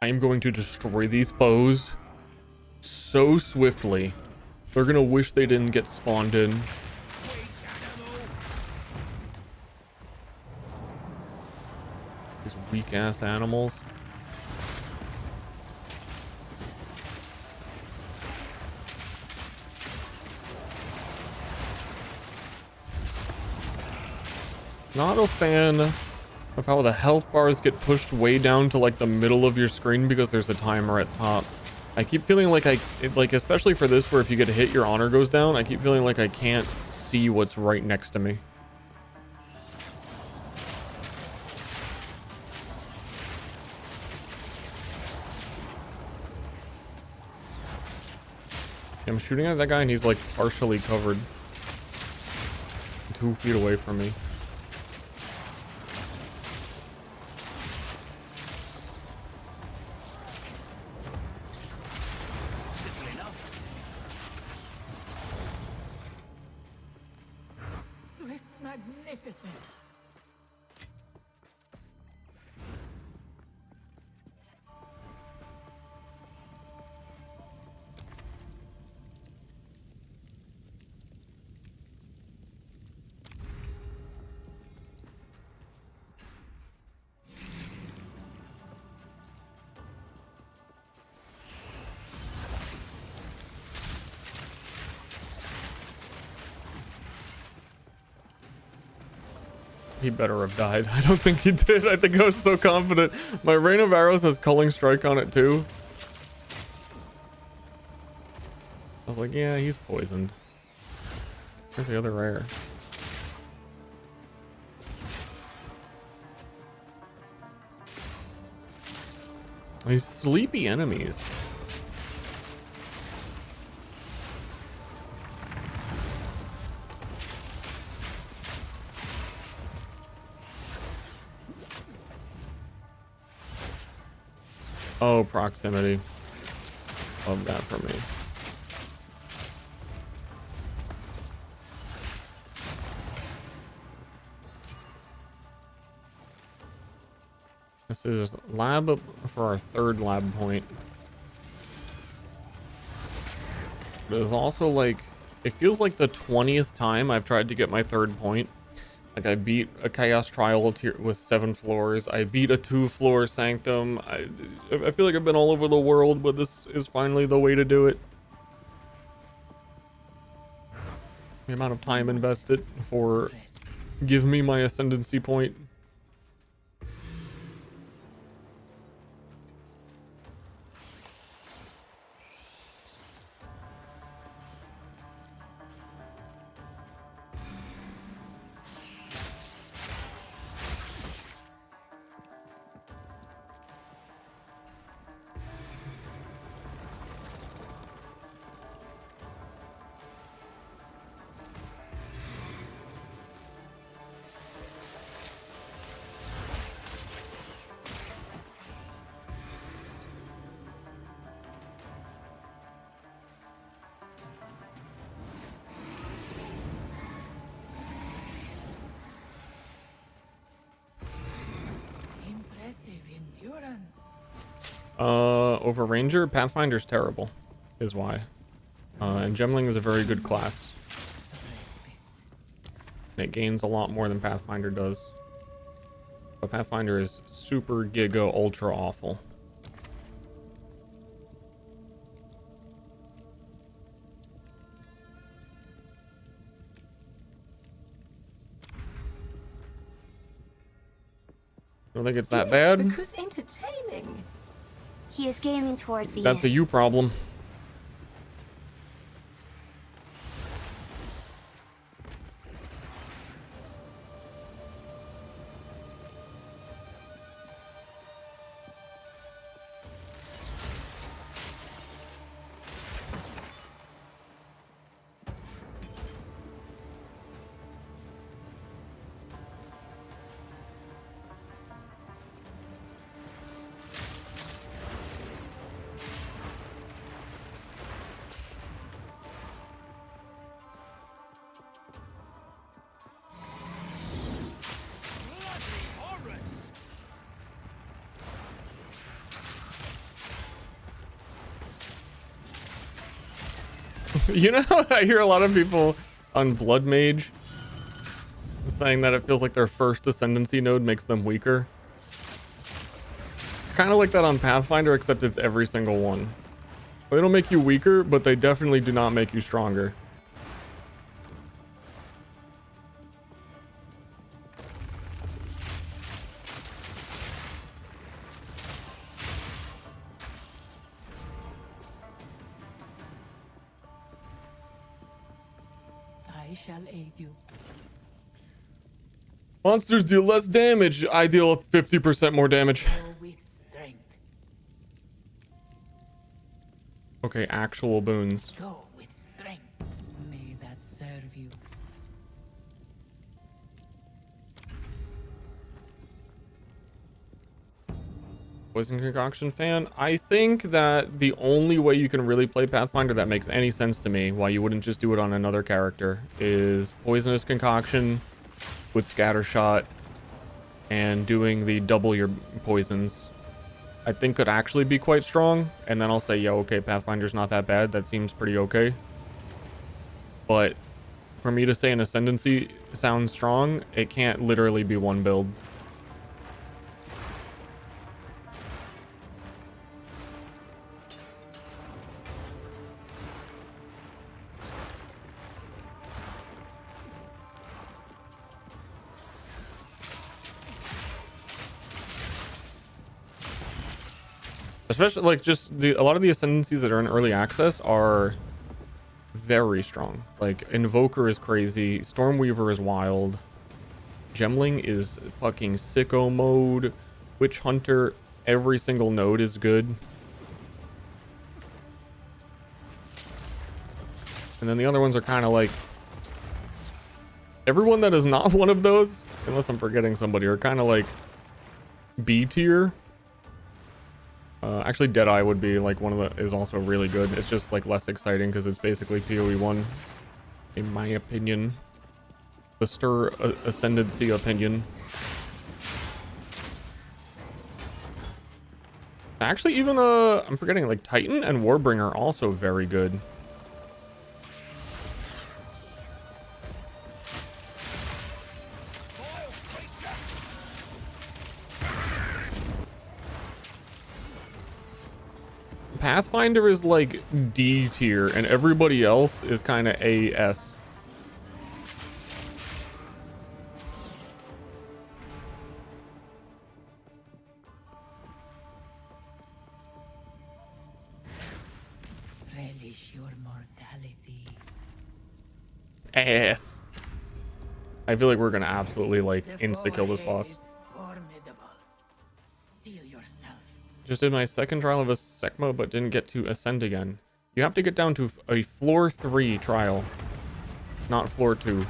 Speaker 1: I am going to destroy these foes so swiftly. They're gonna wish they didn't get spawned in. These weak ass animals. Not a fan of how the health bars get pushed way down to like the middle of your screen because there's a timer at top. I keep feeling like especially for this where if you get hit your honor goes down, I keep feeling like I can't see what's right next to me. I'm shooting at that guy and he's like partially covered. 2 feet away from me.
Speaker 3: Swift magnificence.
Speaker 1: He better have died. I don't think he did. I think I was so confident. My Rain of Arrows has Culling Strike on it too. I was like, yeah, he's poisoned. Where's the other rare? These sleepy enemies. Oh, proximity. Love that for me. This is lab for our 3rd lab point. But it's also like, it feels like the 20th time I've tried to get my 3rd point. Like I beat a Chaos Trial tier with 7 floors. I beat a 2-floor Sanctum. I feel like I've been all over the world, but this is finally the way to do it. The amount of time invested for give me my ascendancy point.
Speaker 3: Impressive endurance.
Speaker 1: Over Ranger, Pathfinder's terrible, is why. And Gemling is a very good class. And it gains a lot more than Pathfinder does. But Pathfinder is super giga ultra awful. don't think it's that bad.
Speaker 4: Because entertaining.
Speaker 2: He is gaming towards the
Speaker 1: That's a
Speaker 2: end.
Speaker 1: you problem. You know, I hear a lot of people on Blood Mage saying that it feels like their first ascendancy node makes them weaker. It's kind of like that on Pathfinder, except it's every single one. They don't make you weaker, but they definitely do not make you stronger.
Speaker 3: I shall aid you.
Speaker 1: Monsters deal less damage. I deal 50% more damage.
Speaker 3: Go with strength.
Speaker 1: Okay, actual boons.
Speaker 3: Go with strength. May that serve you.
Speaker 1: Poison Concoction fan. I think that the only way you can really play Pathfinder that makes any sense to me, why you wouldn't just do it on another character, is Poisonous Concoction with Scattershot and doing the double your poisons. I think could actually be quite strong, and then I'll say, yeah, okay, Pathfinder's not that bad. That seems pretty okay. But for me to say an Ascendancy sounds strong, it can't literally be one build. Especially like just a lot of the ascendancies that are in early access are very strong. Like Invoker is crazy, Stormweaver is wild, Gemling is fucking sicko mode, Witch Hunter, every single node is good. And then the other ones are kind of like everyone that is not one of those, unless I'm forgetting somebody, are kind of like B tier. Actually, Deadeye would be like one of the is also really good. It's just like less exciting because it's basically PoE1, in my opinion. The Ster Ascendancy opinion. Actually, even I'm forgetting like Titan and Warbringer are also very good. Pathfinder is like D tier and everybody else is kind of AS.
Speaker 3: Relish your mortality.
Speaker 1: Ass. I feel like we're gonna absolutely like
Speaker 3: The
Speaker 1: insta-kill this
Speaker 3: forehead
Speaker 1: boss.
Speaker 3: is formidable. Steel yourself.
Speaker 1: Just did my second trial of a Secmo, but didn't get to ascend again. You have to get down to a floor 3 trial, not floor 2.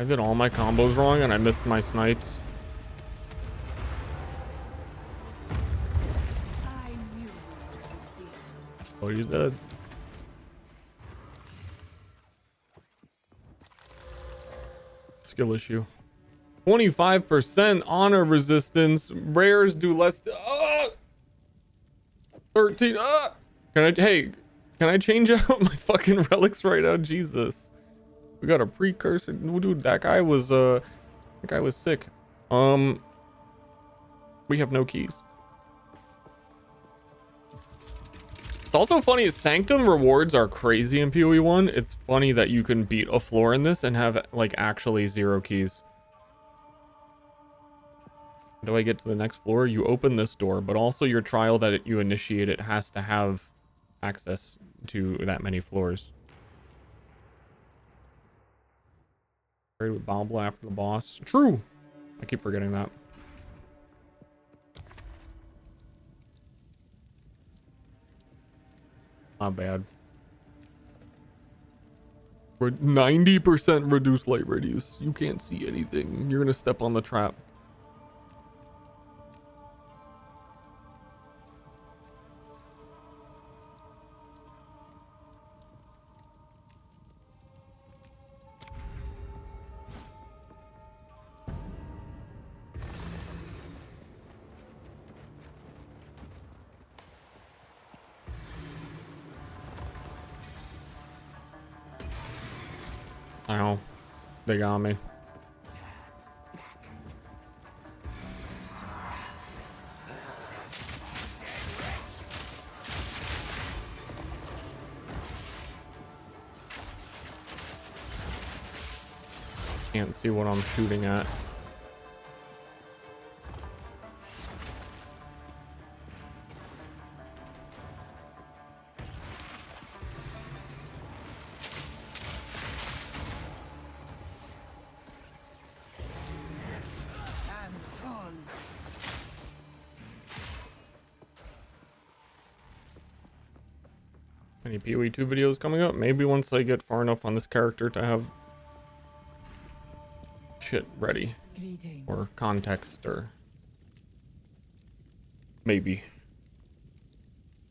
Speaker 1: I did all my combos wrong and I missed my snipes.
Speaker 3: I knew you would succeed.
Speaker 1: Oh, he's dead. Skill issue. 25% honor resistance. Rares do less. 13. Hey, can I change out my fucking relics right now? Jesus. We got a precursor. Dude, that guy was sick. We have no keys. It's also funny, Sanctum rewards are crazy in PoE1. It's funny that you can beat a floor in this and have, like, actually 0 keys. How do I get to the next floor? You open this door, but also your trial that you initiate it has to have access to that many floors. Trade with Bobble after the boss. True! I keep forgetting that. Not bad. We're 90% reduced light radius. You can't see anything. You're gonna step on the trap. Ow. They got me. Can't see what I'm shooting at. Any PoE2 videos coming up? Maybe once I get far enough on this character to have shit ready. Or context, or maybe.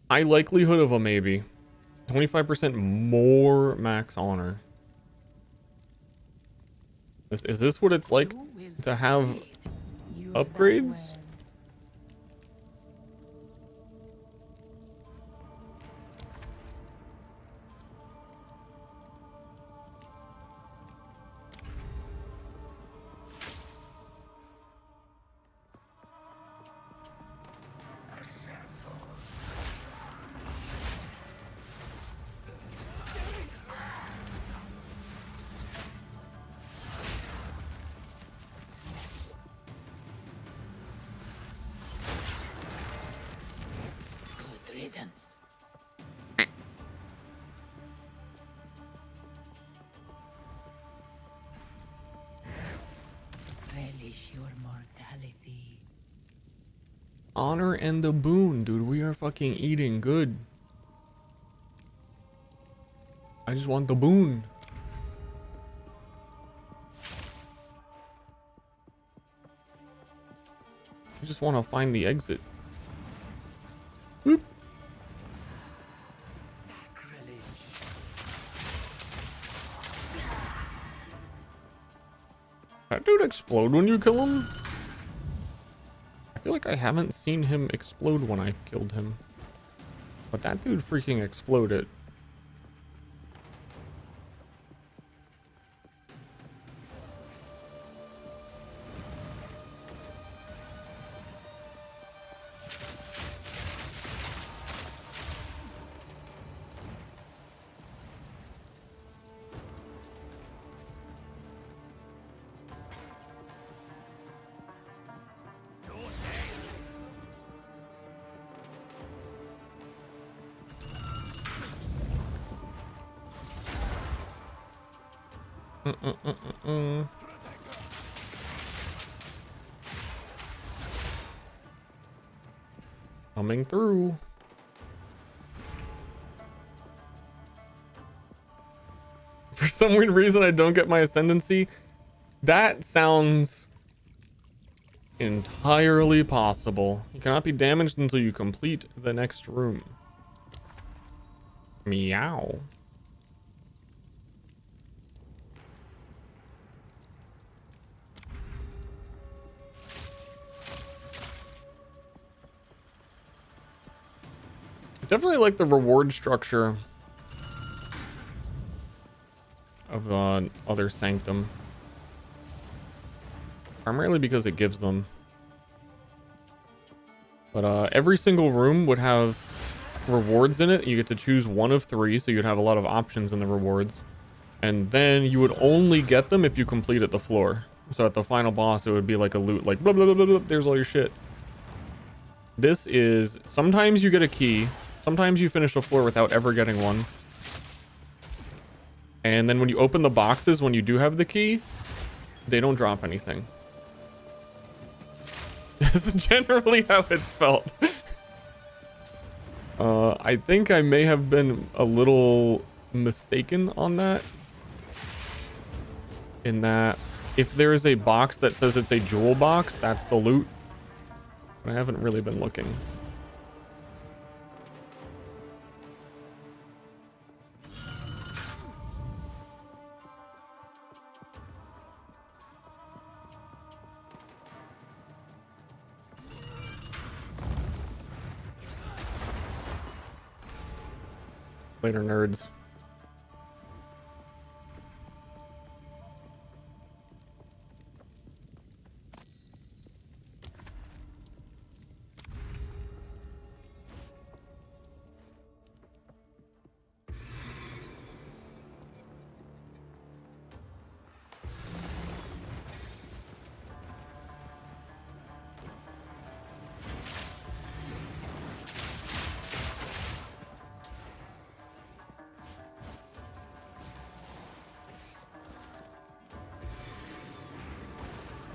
Speaker 1: High likelihood of a maybe. 25% more max honor. Is this what it's like to have upgrades?
Speaker 3: Relish your mortality.
Speaker 1: Honor and the boon, dude. We are fucking eating good. I just want the boon. I just want to find the exit. Whoop. That dude explode when you kill him? I feel like I haven't seen him explode when I killed him. But that dude freaking exploded. Coming through. For some weird reason, I don't get my ascendancy. That sounds entirely possible. You cannot be damaged until you complete the next room. Meow. Definitely like the reward structure of the other Sanctum. Primarily because it gives them But every single room would have rewards in it. You get to choose one of 3, so you'd have a lot of options in the rewards. And then you would only get them if you completed the floor. So at the final boss, it would be like a loot, like blah, blah, blah, blah, blah, there's all your shit. This is, sometimes you get a key. Sometimes you finish a floor without ever getting one. And then when you open the boxes, when you do have the key, they don't drop anything. This is generally how it's felt. I think I may have been a little mistaken on that. In that, if there is a box that says it's a jewel box, that's the loot. But I haven't really been looking. Later, nerds.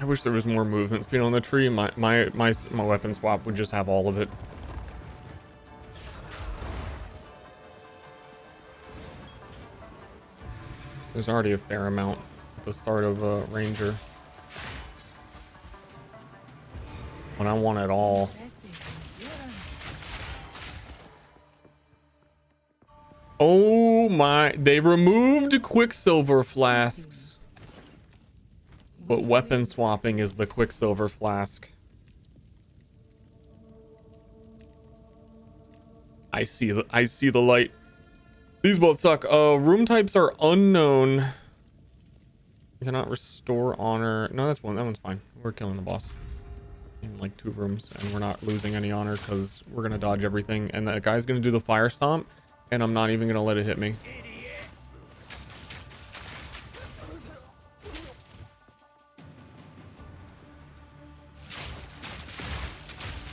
Speaker 1: I wish there was more movement speed on the tree. My weapon swap would just have all of it. There's already a fair amount at the start of Ranger. When I want it all. Oh my, they removed Quicksilver flasks. But weapon swapping is the Quicksilver flask. I see the light. These both suck. Room types are unknown. You cannot restore honor. No, that one's fine. We're killing the boss in like 2 rooms, and we're not losing any honor because we're gonna dodge everything. And that guy's gonna do the fire stomp, and I'm not even gonna let it hit me.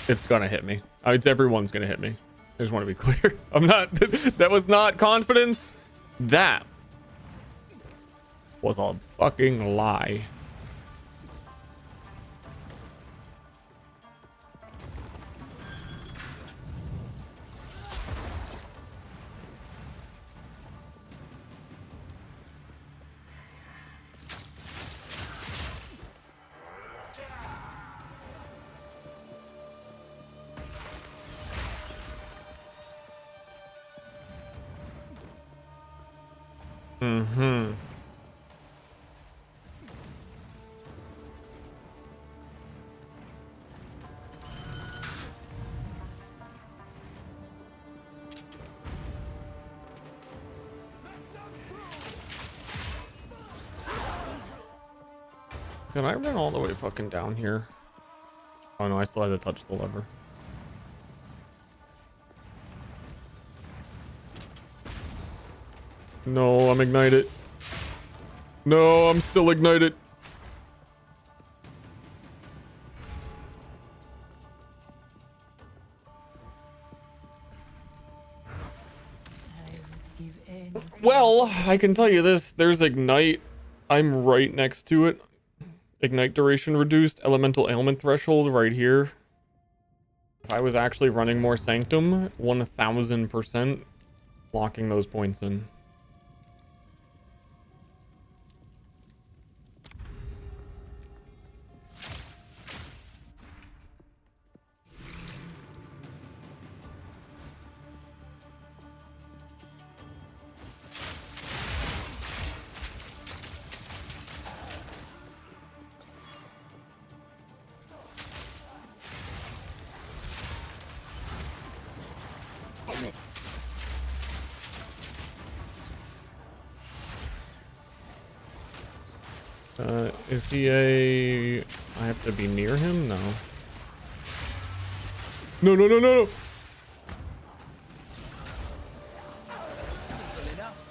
Speaker 1: It's gonna hit me. It's everyone's gonna hit me. I just want to be clear. I'm not. That was not confidence. That was a fucking lie. Mm-hmm. Did I run all the way fucking down here? Oh no, I still had to touch the lever. No, I'm ignited. No, I'm still ignited. Well, I can tell you this. There's Ignite. I'm right next to it. Ignite duration reduced. Elemental ailment threshold right here. If I was actually running more Sanctum, 1000% locking those points in. Is he a... I have to be near him? No. No, no, no, no, no.
Speaker 6: Good enough.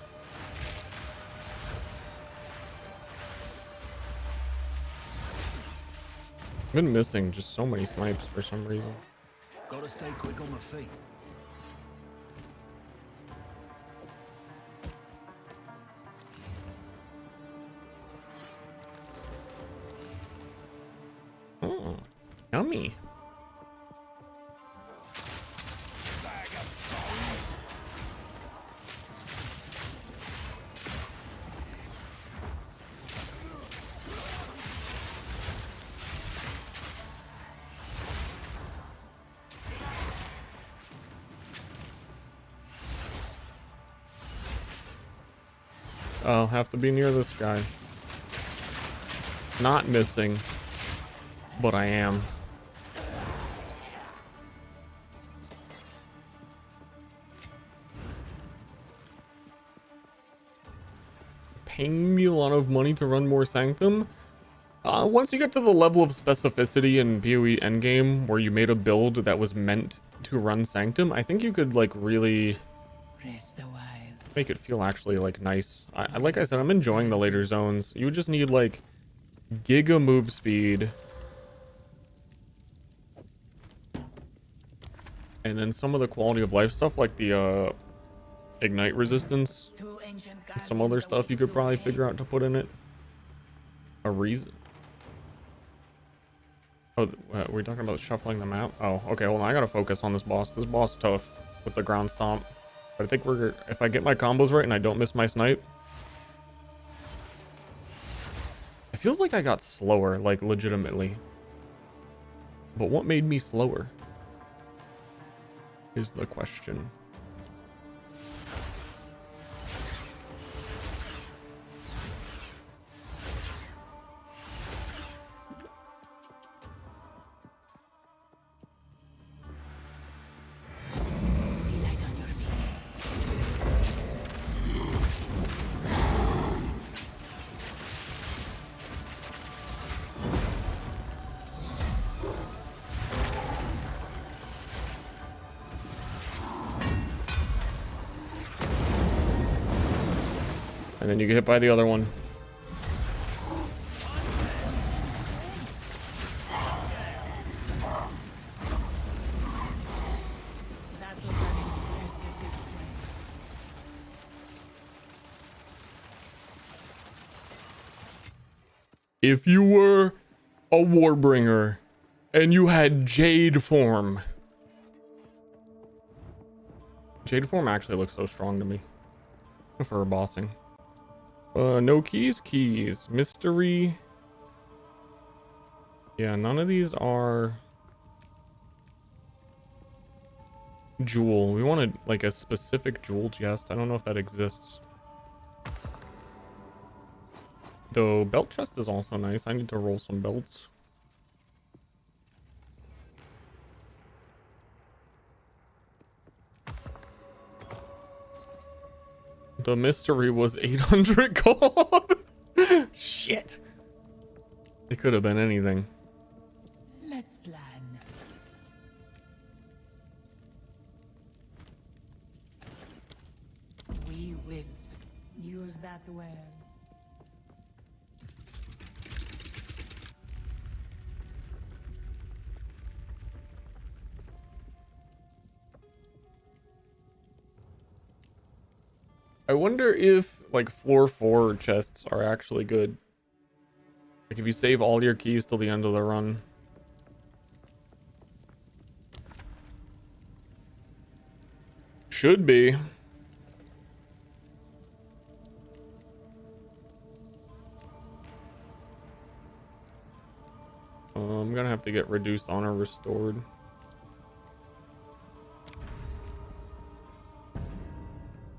Speaker 1: I've been missing just so many snipes for some reason.
Speaker 6: Gotta stay quick on my feet.
Speaker 1: Oh, yummy. I'll have to be near this guy. Not missing, but I am. Paying me a lot of money to run more Sanctum. Once you get to the level of specificity in PoE Endgame where you made a build that was meant to run Sanctum, I think you could like really
Speaker 3: Rest a while.
Speaker 1: make it feel actually like nice. Like I said, I'm enjoying the later zones. You just need like giga move speed. And then some of the quality of life stuff like the ignite resistance.
Speaker 3: Two ancient
Speaker 1: And some other
Speaker 3: guardians
Speaker 1: stuff you
Speaker 3: await
Speaker 1: could probably
Speaker 3: ahead.
Speaker 1: figure out to put in it. A reason. Oh, we're talking about shuffling the map? Oh, okay, well, I gotta focus on this boss. This boss is tough with the ground stomp. But I think if I get my combos right and I don't miss my snipe. It feels like I got slower, like legitimately. But what made me slower? Is the question.
Speaker 3: Be light on your feet.
Speaker 1: And then you get hit by the other one.
Speaker 3: That was an impressive display.
Speaker 1: If you were a warbringer and you had Jade form. Jade form actually looks so strong to me for bossing. No keys, mystery. Yeah, none of these are jewel. We wanted like a specific jewel chest. I don't know if that exists. Though belt chest is also nice. I need to roll some belts. The mystery was 800 gold. Shit. It could have been anything.
Speaker 3: Let's plan. We will use that well.
Speaker 1: I wonder if like floor 4 chests are actually good. Like if you save all your keys till the end of the run. Should be. I'm gonna have to get reduced honor restored.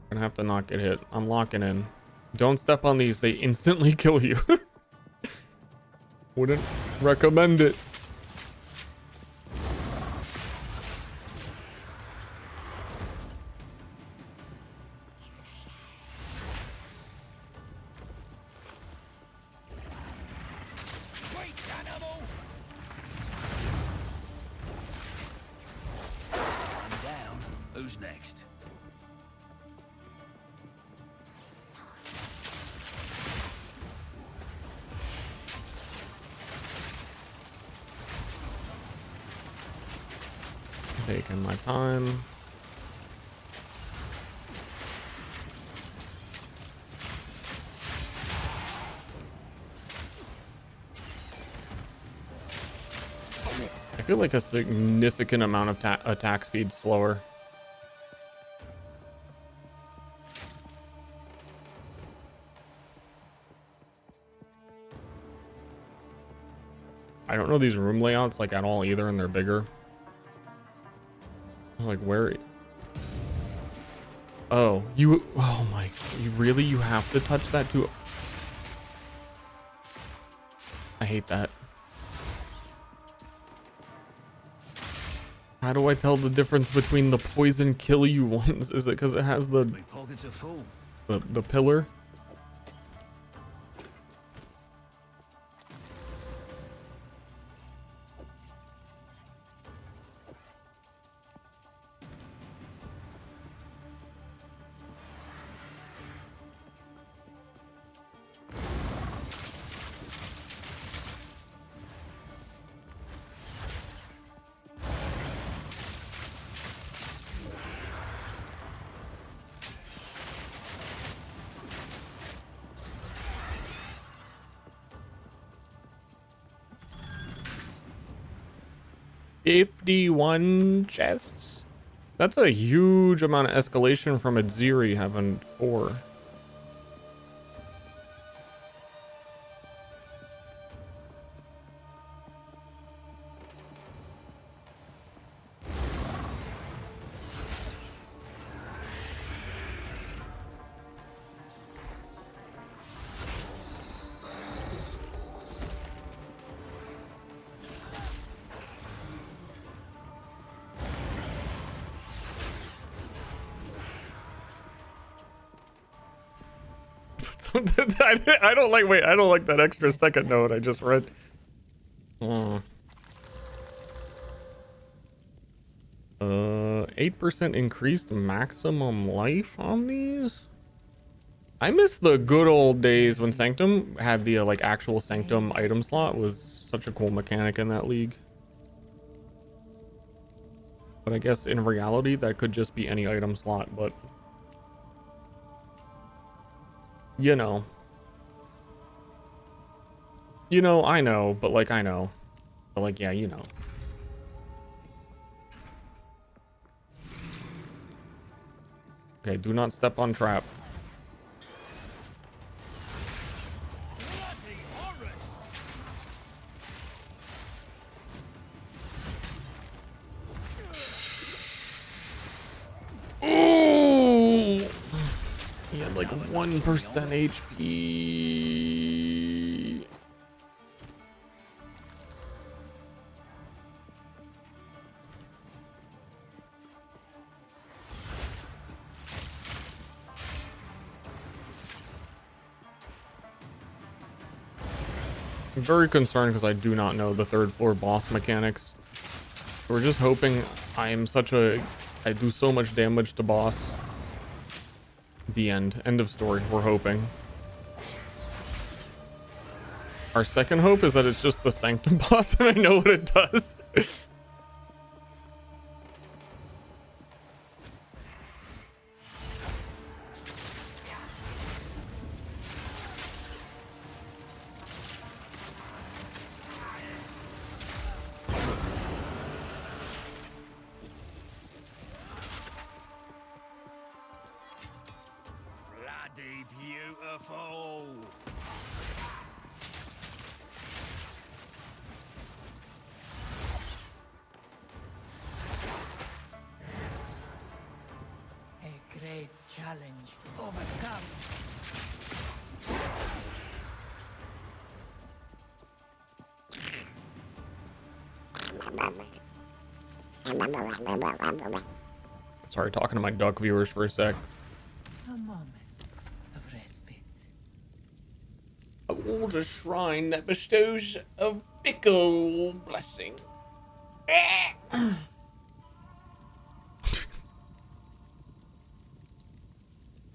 Speaker 1: Gonna have to not get hit. I'm locking in. Don't step on these. They instantly kill you. Wouldn't recommend it.
Speaker 6: Wait, animal! Who's next?
Speaker 1: Taking my time. I feel like a significant amount of attack speed slower. I don't know these room layouts like at all either, and they're bigger. Like where? Oh, oh my, you have to touch that too. I hate that. How do I tell the difference between the poison kill you ones? Is it because it has
Speaker 6: My pockets are full.
Speaker 1: the pillar? $51 chests. That's a huge amount of escalation from Adziri having 4. I don't like, wait, I don't like that extra second note I just read. 8% increased maximum life on these? I miss the good old days when Sanctum had the like actual Sanctum item slot. Was such a cool mechanic in that league. But I guess in reality that could just be any item slot, but you know, I know, but like I know, but like yeah, you know. Okay, do not step on trap. Ooh! He had like 1% HP. I'm very concerned because I do not know the third floor boss mechanics. We're just hoping I do so much damage to boss. The end of story. We're hoping. Our second hope is that it's just the Sanctum boss and I know what it does.
Speaker 6: Bloody beautiful.
Speaker 3: A great challenge to overcome.
Speaker 1: Sorry, talking to my duck viewers for a sec.
Speaker 3: A moment of respite.
Speaker 1: A water shrine that bestows a fickle blessing.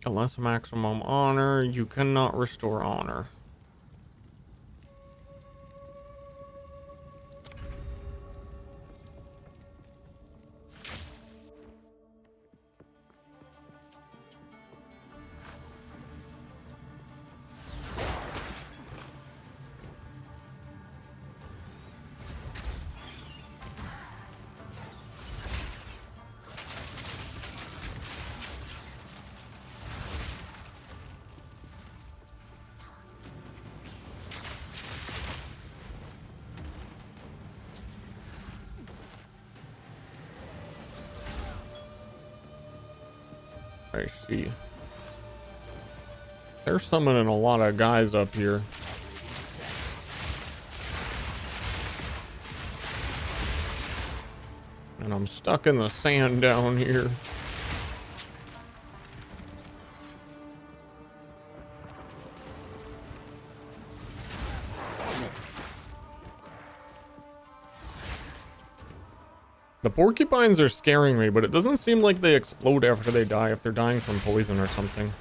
Speaker 1: Unless maximum honor, you cannot restore honor. I see. They're summoning a lot of guys up here. And I'm stuck in the sand down here. The porcupines are scaring me, but it doesn't seem like they explode after they die if they're dying from poison or something.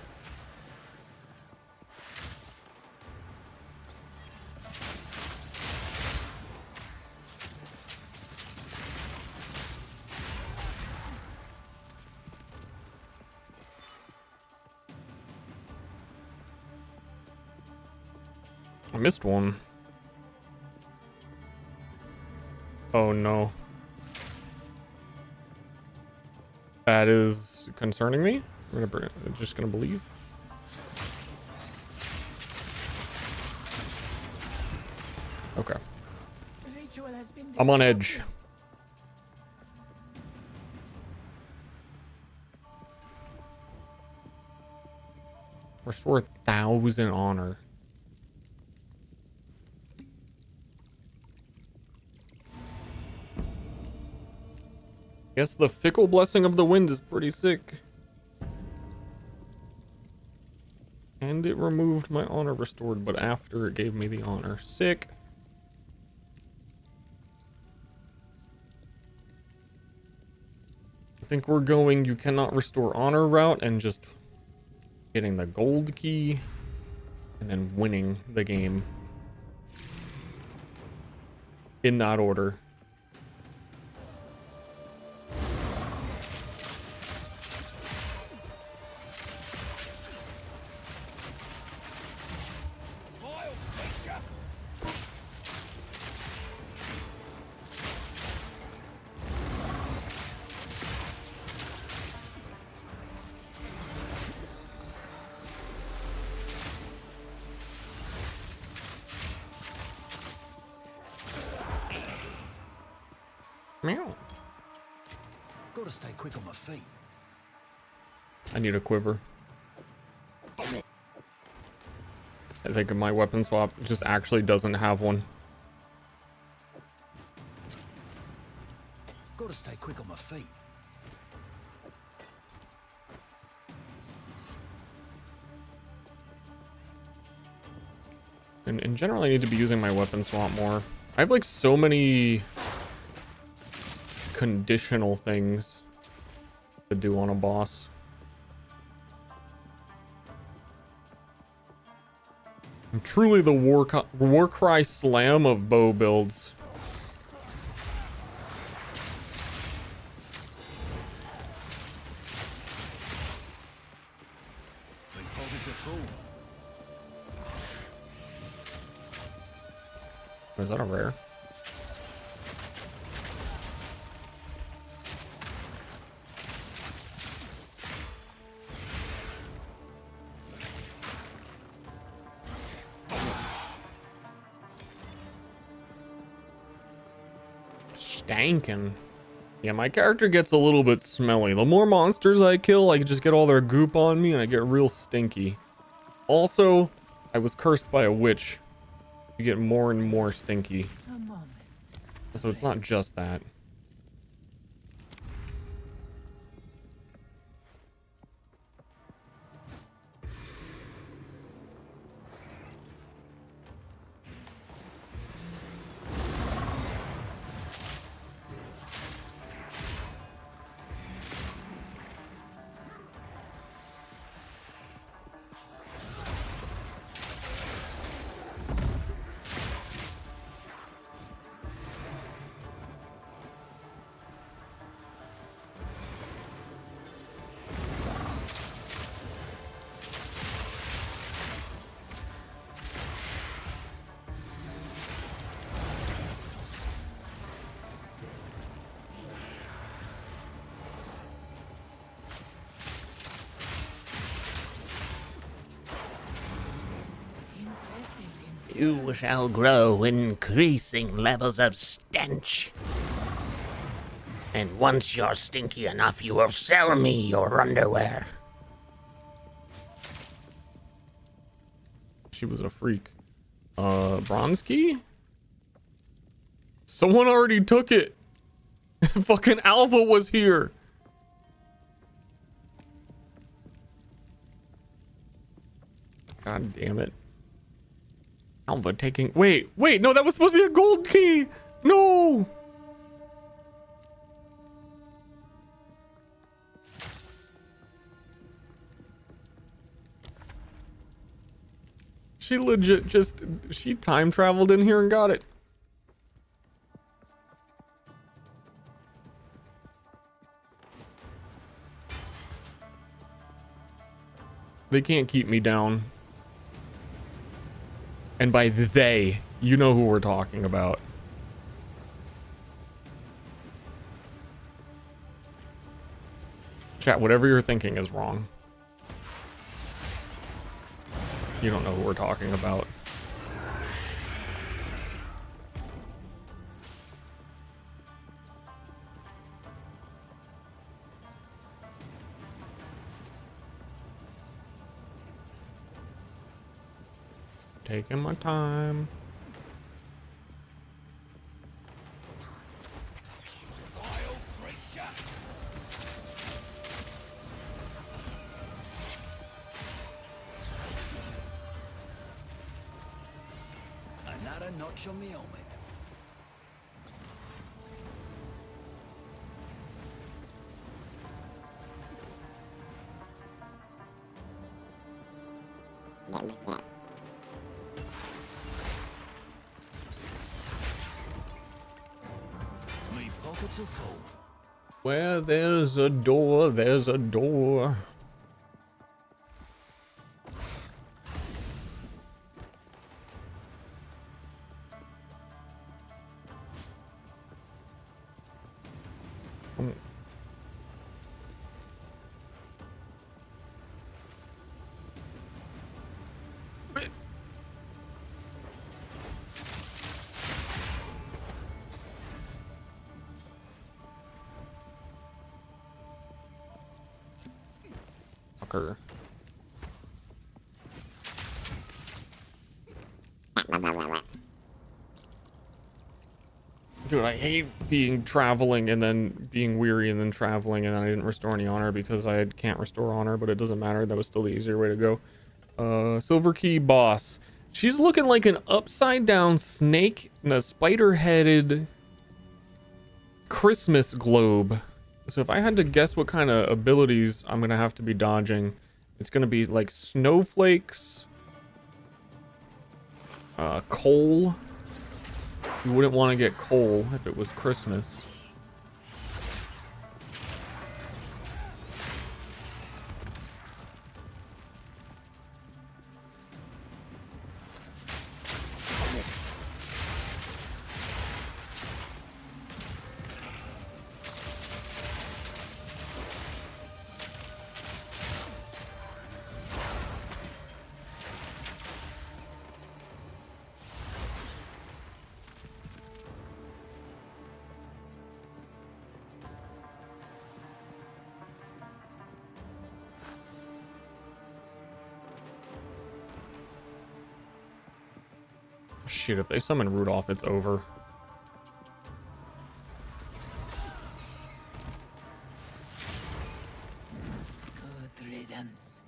Speaker 1: I missed one. Oh no. That is concerning me. I'm just gonna believe. Okay.
Speaker 3: The ritual has been
Speaker 1: I'm on edge. Restore 1,000 honor. Guess the fickle blessing of the wind is pretty sick. And it removed my honor restored, but after it gave me the honor. Sick. I think we're going you cannot restore honor route and just getting the gold key and then winning the game. In that order. Meow.
Speaker 6: Gotta stay quick on my feet.
Speaker 1: I need a quiver. I think my weapon swap just actually doesn't have one.
Speaker 6: Gotta stay quick on my feet.
Speaker 1: And in general, I need to be using my weapon swap more. I have like so many conditional things to do on a boss. I'm truly the Warcry slam of bow builds.
Speaker 6: My pockets are full.
Speaker 1: Is that a rare? Stankin'. Yeah, my character gets a little bit smelly. The more monsters I kill, I just get all their goop on me and I get real stinky. Also, I was cursed by a witch. You get more and more stinky.
Speaker 3: A moment.
Speaker 1: So it's not just that.
Speaker 7: You shall grow increasing levels of stench. And once you're stinky enough, you will sell me your underwear.
Speaker 1: She was a freak. Bronze key? Someone already took it. Fucking Alpha was here. God damn it. Alpha taking... Wait, no, that was supposed to be a gold key. No. She legit just... She time traveled in here and got it. They can't keep me down. And by they, you know who we're talking about. Chat, whatever you're thinking is wrong. You don't know who we're talking about. Taking my time.
Speaker 6: Another notch on me helmet. Me pockets are full.
Speaker 1: Where there's a door, there's a door. Fucker. Dude, I hate being traveling and then being weary and then traveling, and I didn't restore any honor because I can't restore honor, but it doesn't matter. That was still the easier way to go. Silver key boss. She's looking like an upside down snake and a spider headed Christmas globe. So if I had to guess what kind of abilities I'm gonna have to be dodging, it's gonna be like snowflakes, coal. You wouldn't want to get coal if it was Christmas. Shit, if they summon Rudolph, it's over.
Speaker 3: Good riddance.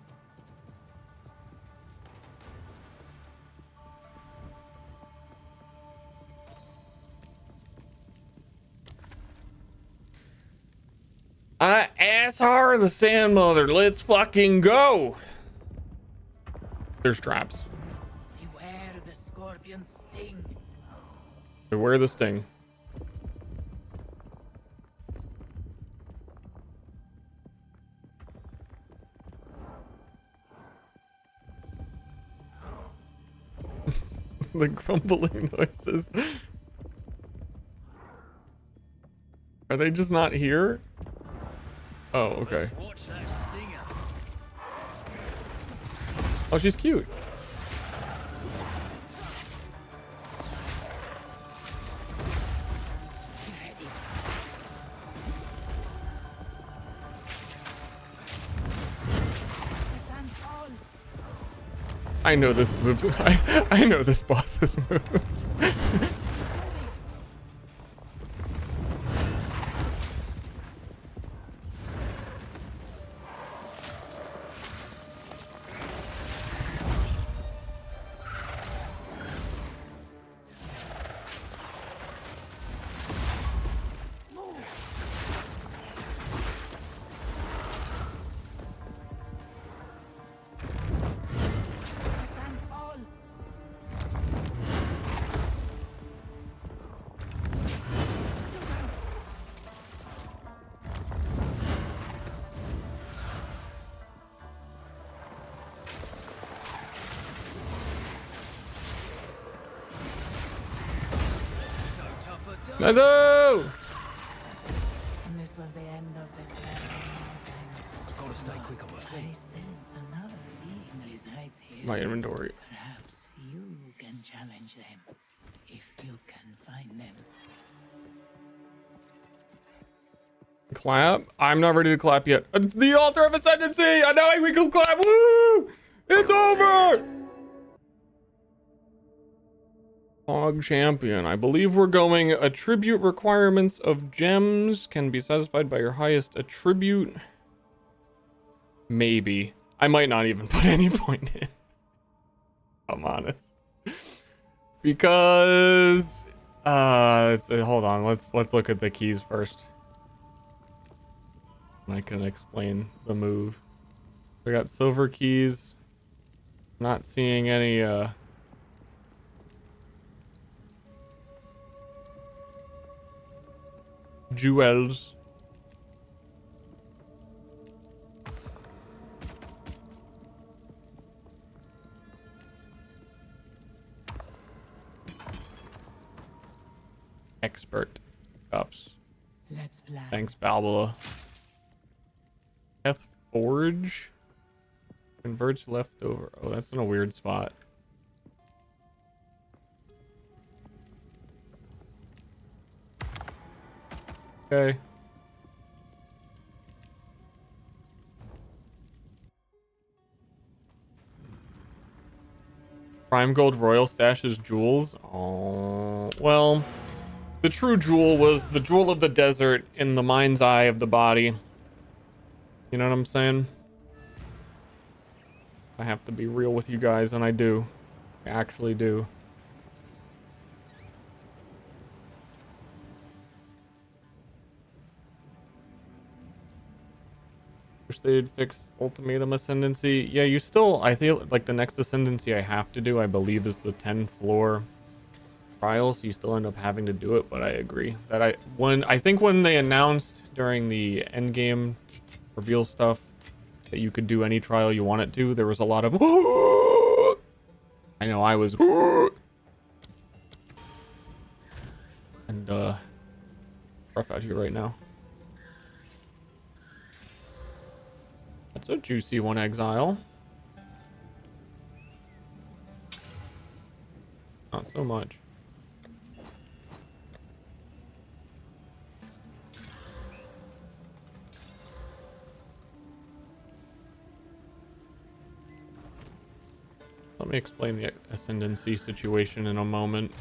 Speaker 1: I ass her the Sand Mother. Let's fucking go. There's traps.
Speaker 3: Beware the scorpion sting.
Speaker 1: Beware the sting. The grumbling noises. Are they just not here? Oh, okay.
Speaker 6: Let's watch that stinger.
Speaker 1: Oh, she's cute. I know this move. I know this boss's moves. Nazo!
Speaker 3: And this was the end of the
Speaker 6: Gotta stay quick on my
Speaker 3: I
Speaker 6: feet.
Speaker 3: sense another being resides here.
Speaker 1: My inventory.
Speaker 3: Perhaps you can challenge them if you can find them.
Speaker 1: Clap? I'm not ready to clap yet. It's the altar of ascendancy! I know we can clap! Woo! It's over! Hog champion. I believe we're going attribute requirements of gems can be satisfied by your highest attribute. Maybe. I might not even put any point in. I'm honest. Because hold on, let's look at the keys first. I can explain the move. We got silver keys. Not seeing any jewels. Expert cups.
Speaker 3: Let's plan.
Speaker 1: Thanks, Balboa. Death Forge converts leftover. Oh, that's in a weird spot. Okay. Prime Gold Royal stashes jewels. Oh, well, the true jewel was the jewel of the desert in the mind's eye of the body. You know what I'm saying? I have to be real with you guys, and I do. I actually do. Wish they'd fix ultimatum ascendancy. Yeah, you still, I feel like the next ascendancy I have to do, I believe, is the 10 floor trial, so you still end up having to do it, but I agree that I think when they announced during the endgame reveal stuff that you could do any trial you wanted to, there was a lot of I know I was and rough out here right now. That's a juicy one, Exile. Not so much. Let me explain the ascendancy situation in a moment.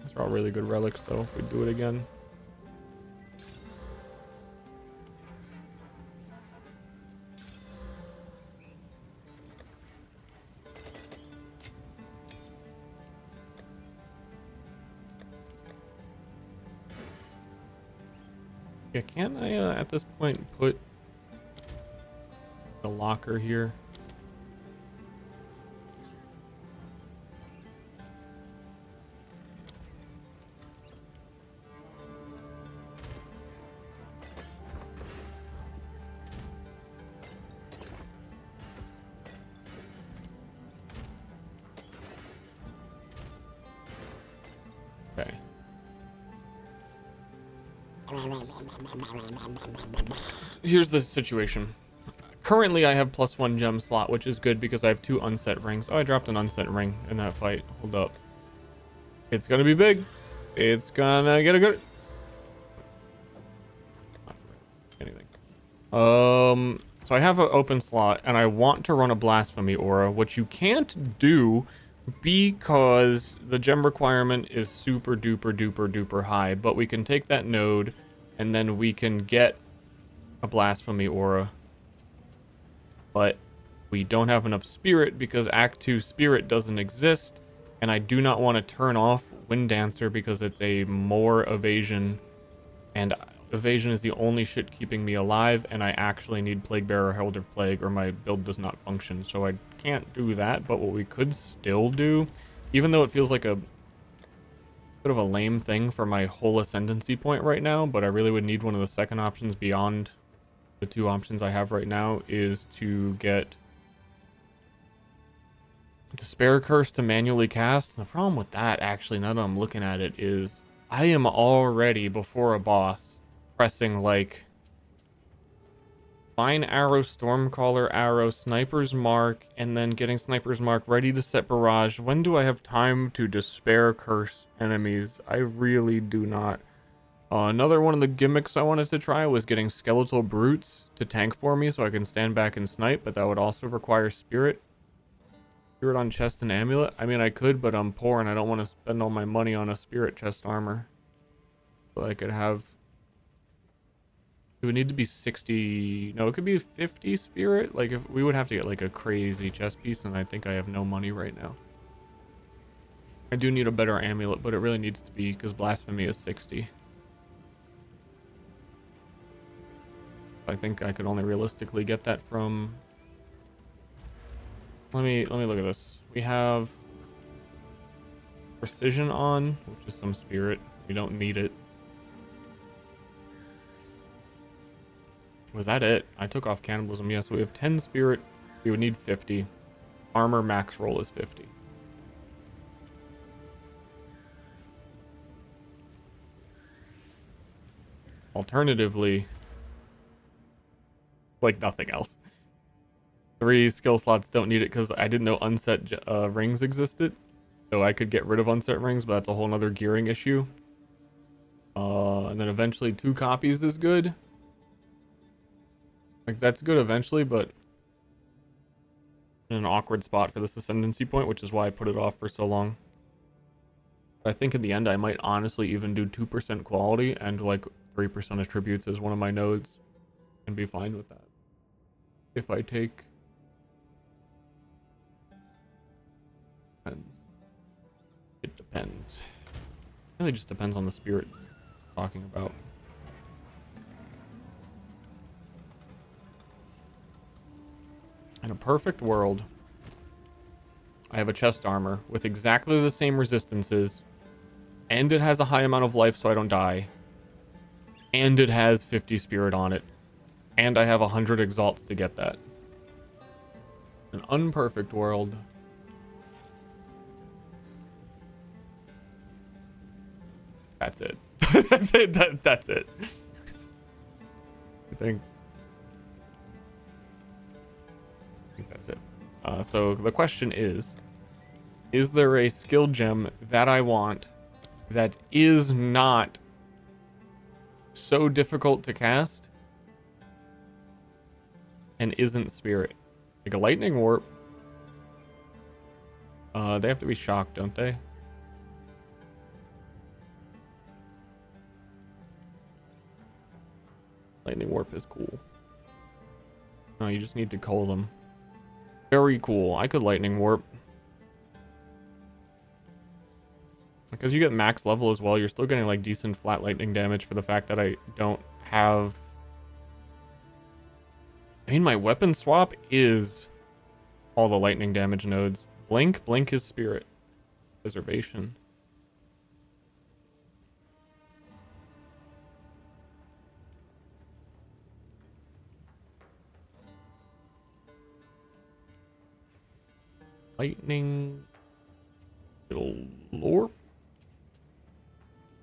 Speaker 1: These are all really good relics, though, if we do it again. Yeah, can I, at this point, put the locker here? Okay. Here's the situation. Currently, I have +1 gem slot, which is good because I have 2 unset rings. Oh, I dropped an unset ring in that fight. Hold up. It's gonna be big. It's gonna get a good... So I have an open slot, and I want to run a Blasphemy Aura, which you can't do because the gem requirement is super duper duper duper high. But we can take that node, and then we can get a Blasphemy Aura. But we don't have enough Spirit because Act 2 Spirit doesn't exist, and I do not want to turn off Wind Dancer because it's a more evasion, and evasion is the only shit keeping me alive, and I actually need Plague Bearer, Herald of Plague, or my build does not function, so I can't do that. But what we could still do, even though it feels like a bit of a lame thing for my whole ascendancy point right now, but I really would need one of the second options beyond the two options I have right now, is to get Despair Curse to manually cast. The problem with that, actually, now that I'm looking at it, is I am already, before a boss, pressing like Fine Arrow, Stormcaller Arrow, Sniper's Mark, and then getting Sniper's Mark ready to set Barrage. When do I have time to Despair Curse enemies? I really do not. Another one of the gimmicks I wanted to try was getting Skeletal Brutes to tank for me so I can stand back and snipe, but that would also require Spirit. Spirit on chest and amulet? I mean, I could, but I'm poor and I don't want to spend all my money on a Spirit chest armor. So I could have... It would need to be 60... No, it could be 50 Spirit. Like, if we would have to get, like, a crazy chest piece, and I think I have no money right now. I do need a better amulet, but it really needs to be, because Blasphemy is 60. I think I could only realistically get that from... Let me look at this. We have Precision on, which is some Spirit. We don't need it. Was that it? I took off Cannibalism. Yes, we have 10 Spirit. We would need 50. Armor max roll is 50. Alternatively, like nothing else. 3 skill slots don't need it because I didn't know unset rings existed. So I could get rid of unset rings, but that's a whole nother gearing issue. And then eventually 2 copies is good. Like, that's good eventually, but in an awkward spot for this ascendancy point, which is why I put it off for so long. But I think in the end, I might honestly even do 2% quality and like 3% attributes as one of my nodes and be fine with that. If I take... Depends. It depends. It really just depends on the Spirit I'm talking about. In a perfect world, I have a chest armor with exactly the same resistances, and it has a high amount of life so I don't die, and it has 50 Spirit on it, and I have 100 exalts to get that. An unperfect world. That's it. That's it. I think that's it. So the question is there a skill gem that I want that is not so difficult to cast and isn't Spirit? Like a Lightning Warp. They have to be shocked, don't they? Lightning Warp is cool. No, you just need to call them. Very cool. I could Lightning Warp. Because you get max level as well, you're still getting like decent flat lightning damage for the fact that I don't have... I mean, my weapon swap is all the lightning damage nodes. Blink is Spirit. Preservation. Lightning... Little lore.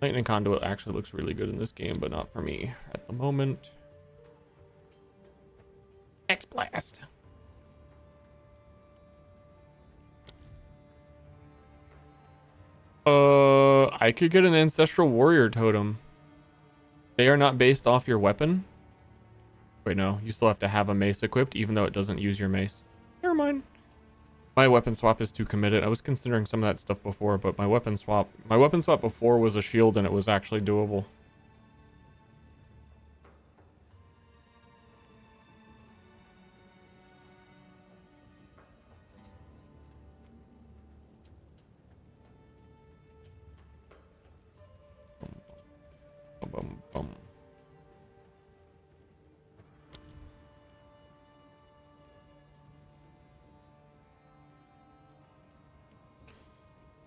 Speaker 1: Lightning Conduit actually looks really good in this game, but not for me at the moment. X-Blast. I could get an Ancestral Warrior Totem. They are not based off your weapon. Wait, no. You still have to have a mace equipped, even though it doesn't use your mace. Never mind. My weapon swap is too committed. I was considering some of that stuff before, but my weapon swap before was a shield, and it was actually doable. Bum, bum, bum.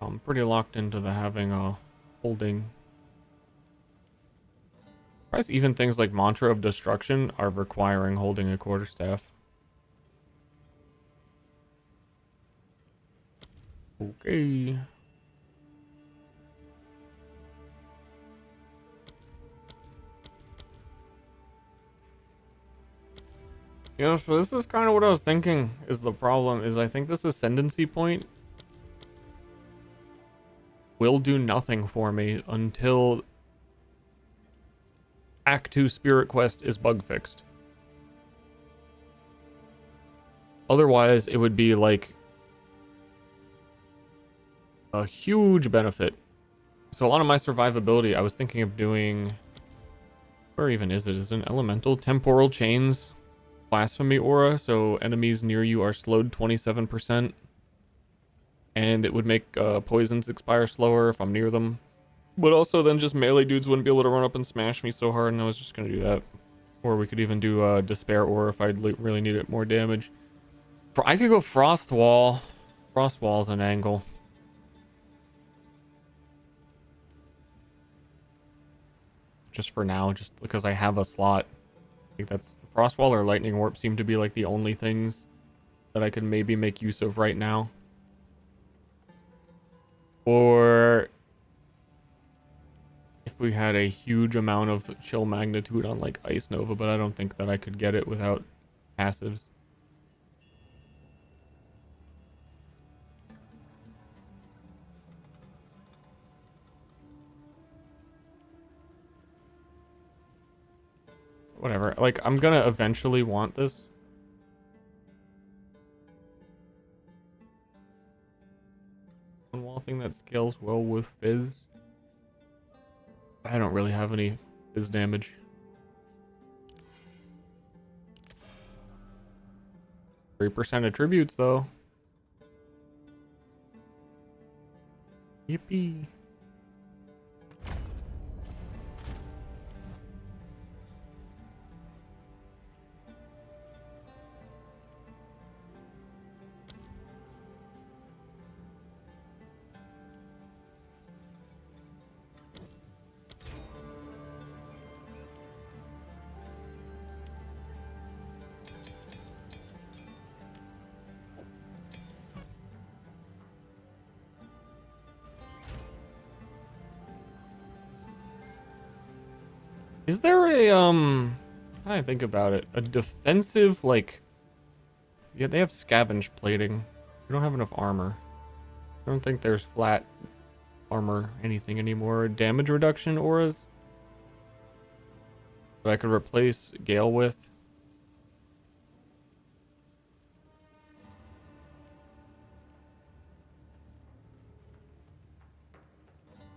Speaker 1: I'm pretty locked into the having a holding. Surprised even things like Mantra of Destruction are requiring holding a quarterstaff. Okay. Yeah, so this is kind of what I was thinking is the problem, is I think this ascendancy point will do nothing for me until Act 2 Spirit Quest is bug fixed. Otherwise, it would be like a huge benefit. So a lot of my survivability, I was thinking of doing... Where even is it? Is it an elemental? Temporal Chains Blasphemy Aura, so enemies near you are slowed 27%. And it would make poisons expire slower if I'm near them. But also then just melee dudes wouldn't be able to run up and smash me so hard, and I was just going to do that. Or we could even do Despair Aura if I really needed more damage. I could go Frost Wall. Frost Wall's an angle. Just for now, just because I have a slot. I think that's Frost Wall or Lightning Warp seem to be like the only things that I could maybe make use of right now. Or if we had a huge amount of chill magnitude on like Ice Nova, but I don't think that I could get it without passives. Whatever. Like, I'm gonna eventually want this. One wall thing that scales well with Fizz. I don't really have any Fizz damage. %3 attributes, though. Yippee. Is there a, how do I think about it? A defensive, like... Yeah, they have scavenge plating. We don't have enough armor. I don't think there's flat armor anything anymore. Damage reduction auras that I could replace Gale with.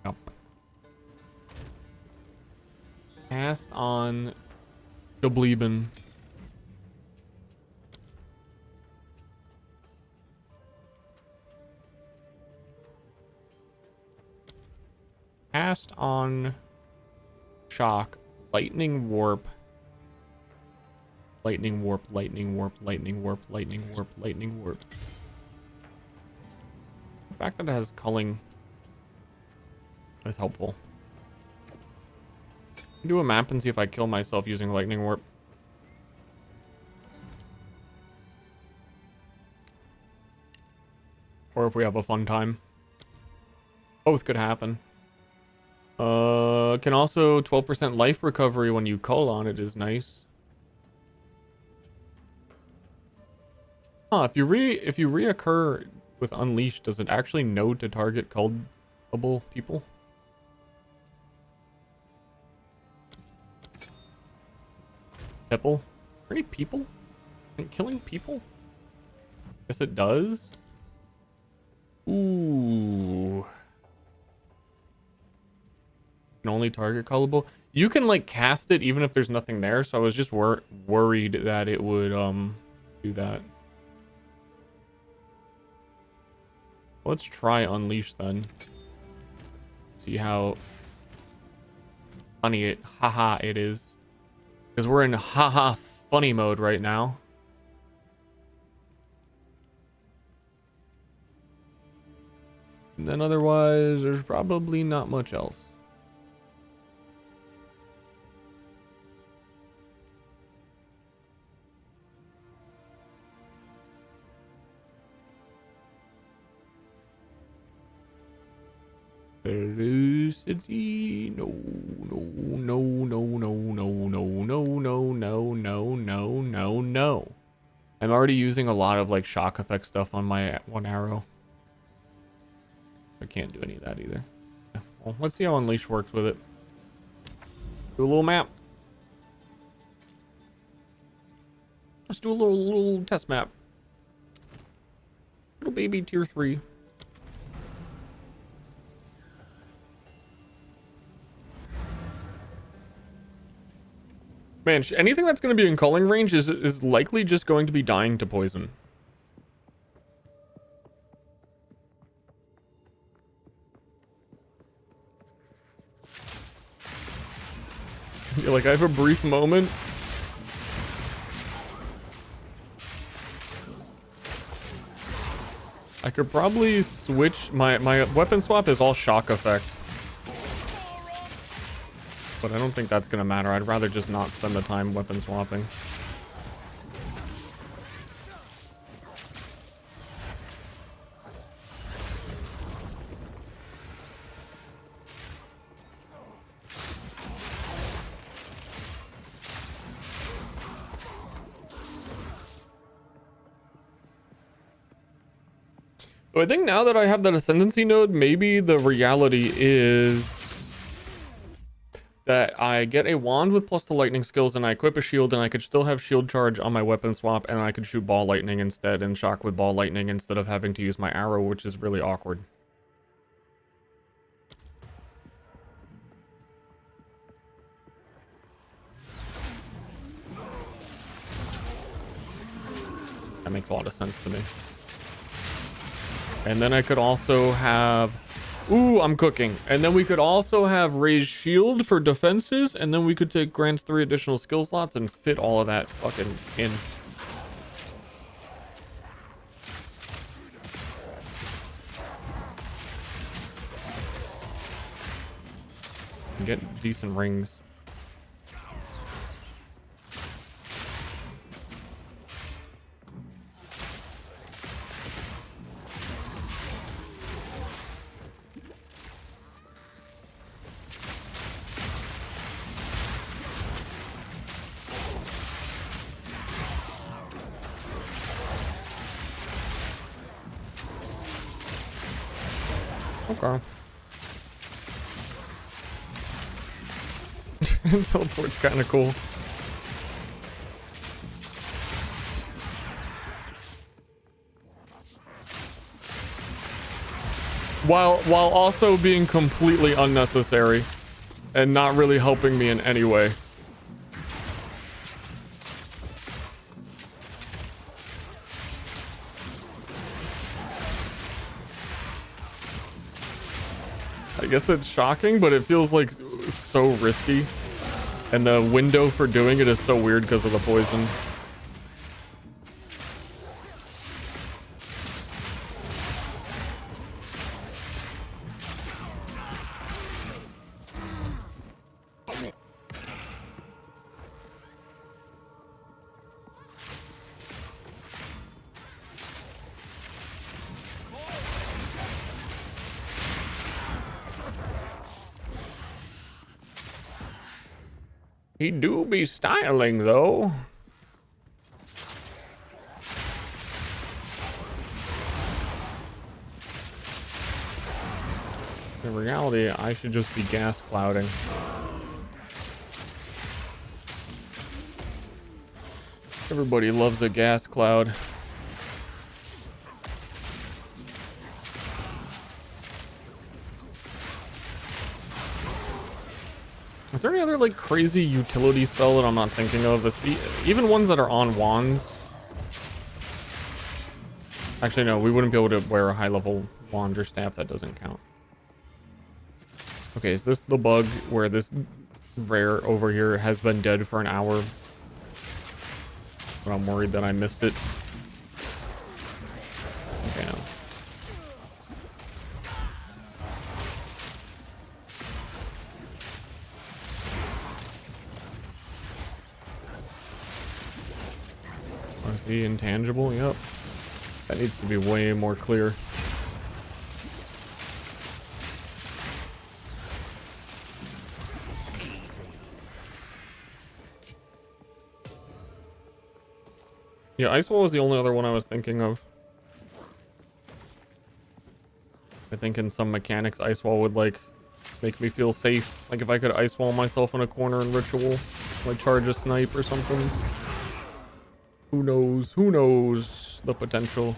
Speaker 1: Nope. Cast on Dobleben. Cast on Shock. Lightning Warp. Lightning Warp, Lightning Warp, Lightning Warp, Lightning Warp, Lightning Warp. The fact that it has culling is helpful. Do a map and see if I kill myself using Lightning Warp. Or if we have a fun time. Both could happen. Can also 12% life recovery when you cull on it is nice. Huh, if you reoccur with Unleashed, does it actually know to target cullable people? Pipple? any people? Ain't killing people? Guess it does. Ooh. Can only target callable. You can like cast it even if there's nothing there, so I was just worried that it would do that. Let's try Unleash then. See how funny haha it is. Because we're in haha funny mode right now. And then otherwise, there's probably not much else. Velocity, no, no, no, no, no, no, no, no, no, no, no, no, no, no. I'm already using a lot of like shock effect stuff on my one arrow. I can't do any of that either. Yeah, well, let's see how Unleash works with it. Do a little map. Let's do a little test map. Little baby tier 3. Man, anything that's going to be in culling range is likely just going to be dying to poison. Like, I have a brief moment. I could probably switch. My weapon swap is all shock effect. But I don't think that's gonna matter. I'd rather just not spend the time weapon swapping. But I think now that I have that ascendancy node, maybe the reality is that I get a wand with +2 lightning skills and I equip a shield and I could still have shield charge on my weapon swap and I could shoot ball lightning instead and shock with ball lightning instead of having to use my arrow, which is really awkward. That makes a lot of sense to me. And then I could also have... Ooh, I'm cooking. And then we could also have raised shield for defenses, and then we could take grants 3 additional skill slots and fit all of that fucking in. And get decent rings. Okay. Teleport's kind of cool. While also being completely unnecessary and not really helping me in any way. I guess it's shocking, but it feels like so risky. And the window for doing it is so weird because of the poison. He do be styling, though. In reality, I should just be gas clouding. Everybody loves a gas cloud. Is there any other like crazy utility spell that I'm not thinking of? Even ones that are on wands. Actually, no, we wouldn't be able to wear a high level wand or staff. That doesn't count. Okay, is this the bug where this rare over here has been dead for an hour? But I'm worried that I missed it. Okay, no. Oh, is he intangible? Yep. That needs to be way more clear. Yeah, Ice Wall was the only other one I was thinking of. I think in some mechanics, Ice Wall would like make me feel safe. Like if I could Ice Wall myself in a corner in Ritual, like charge a snipe or something. Who knows? Who knows the potential?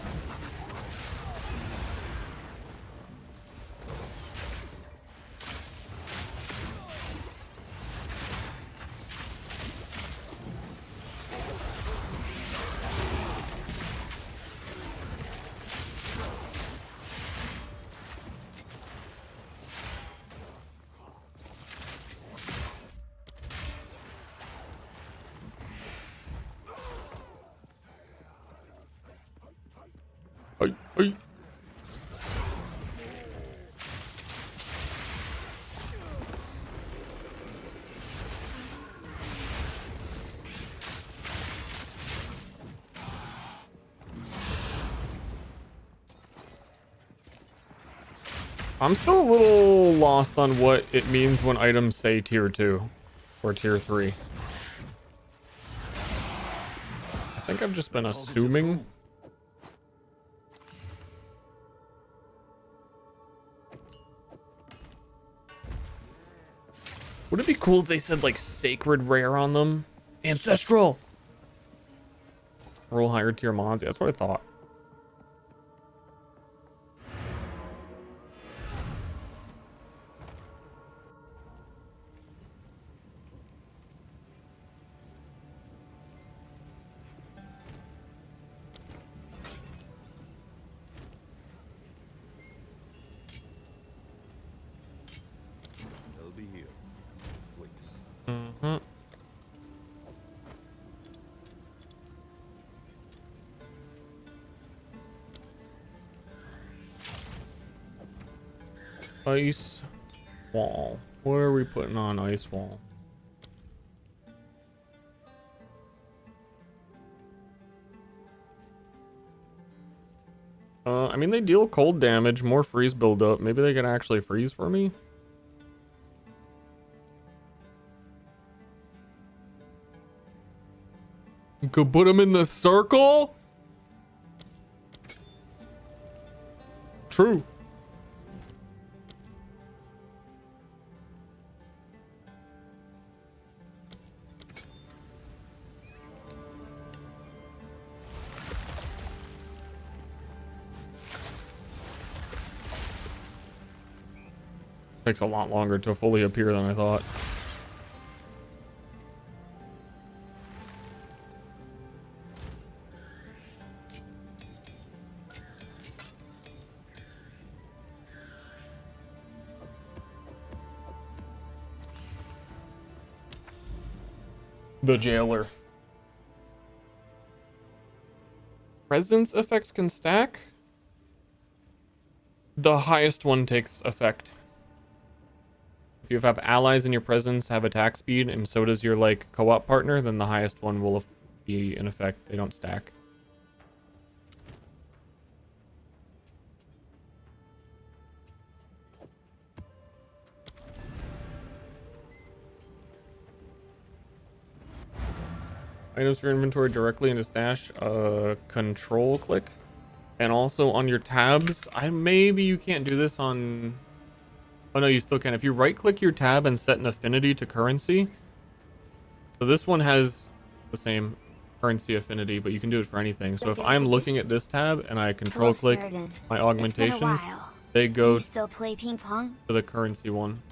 Speaker 1: Ay, ay. I'm still a little lost on what it means when items say tier 2 or tier 3. I think I've just been assuming. Would it be cool if they said like sacred rare on them? Ancestral! Roll higher tier mods. Yeah, that's what I thought.
Speaker 5: They'll be here. Wait.
Speaker 1: Mm-hmm. Ice wall. What are we putting on ice wall? I mean, they deal cold damage, more freeze buildup. Maybe they can actually freeze for me. You could put them in the circle? True. Takes a lot longer to fully appear than I thought. The jailer. Presence effects can stack? The highest one takes effect. If you have allies in your presence have attack speed, and so does your like co-op partner, then the highest one will be in effect. They don't stack. Items for inventory directly into stash, control click. And also on your tabs, maybe you can't do this on... Oh no, you still can. If you right click your tab and set an affinity to currency. So this one has the same currency affinity, but you can do it for anything. So if
Speaker 2: Begin
Speaker 1: I'm
Speaker 2: to
Speaker 1: looking
Speaker 2: be-
Speaker 1: at this tab and I control
Speaker 2: Close
Speaker 1: click
Speaker 2: servant.
Speaker 1: my
Speaker 2: It's been a
Speaker 1: augmentations,
Speaker 2: while.
Speaker 1: they
Speaker 2: Do
Speaker 1: go
Speaker 2: you still play ping pong?
Speaker 1: to the currency one.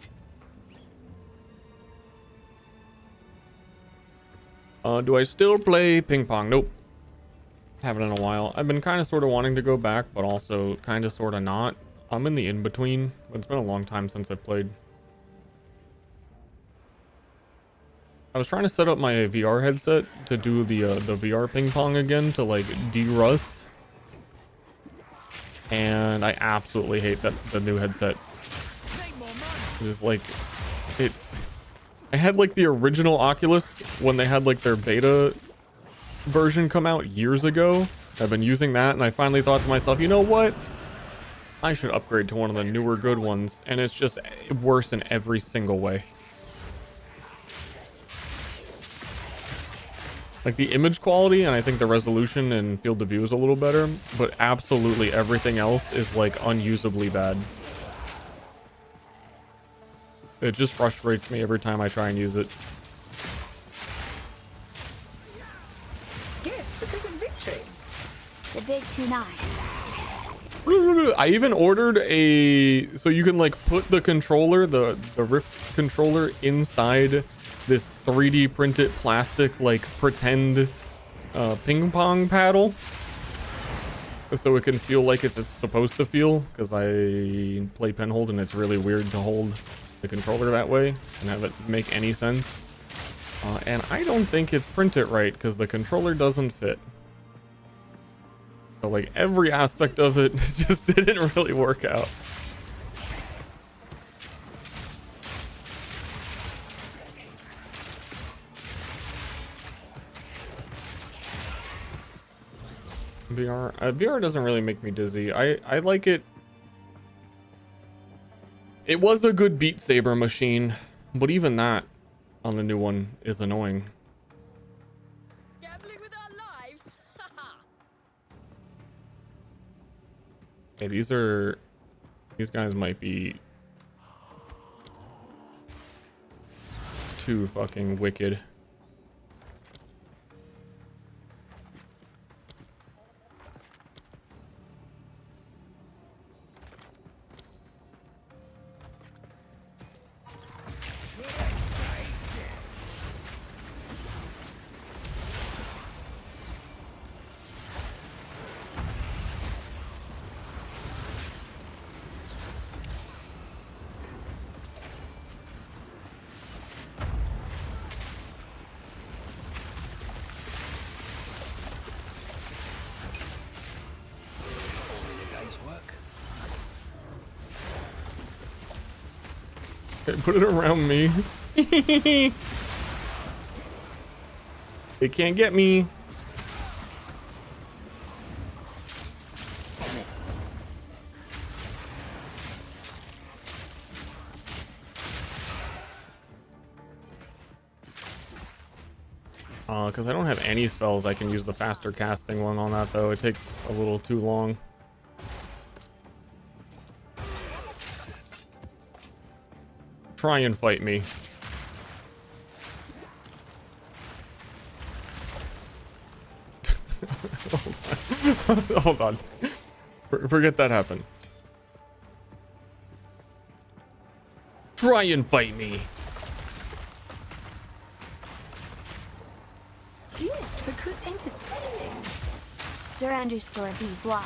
Speaker 1: Do I still play ping pong? Nope. Haven't in a while. I've been kind of sort of wanting to go back, but also kind of sort of not. I'm in the in-between. It's been a long time since I've played. I was trying to set up my VR headset to do the VR ping pong again to like de-rust. And I absolutely hate the new headset. It's like I had like the original Oculus when they had like their beta version come out years ago. I've been using that and I finally thought to myself, you know what? I should upgrade to one of the newer good ones, and it's just worse in every single way. Like the image quality and I think the resolution and field of view is a little better, but absolutely everything else is like unusably bad. It just frustrates me every time I try and use it.
Speaker 4: Gift because of victory.
Speaker 2: The big 2-9.
Speaker 1: I even ordered so you can like put the controller, the Rift controller inside this 3D printed plastic like pretend ping pong paddle, so it can feel like it's supposed to feel, because I play penhold and it's really weird to hold the controller that way and have it make any sense. And I don't think it's printed right because the controller doesn't fit. So like every aspect of it just didn't really work out. VR doesn't really make me dizzy. I like it. It was a good Beat Saber machine, but even that on the new one is annoying.
Speaker 8: Gambling with our lives.
Speaker 1: Okay, these guys might be too fucking wicked. Okay, put it around me. They can't get me. Because I don't have any spells, I can use the faster casting one on that though. It takes a little too long. Try and fight me. Hold on. Forget that happened. Try and fight me.
Speaker 4: Gift because entertaining.
Speaker 2: Ster_B blob.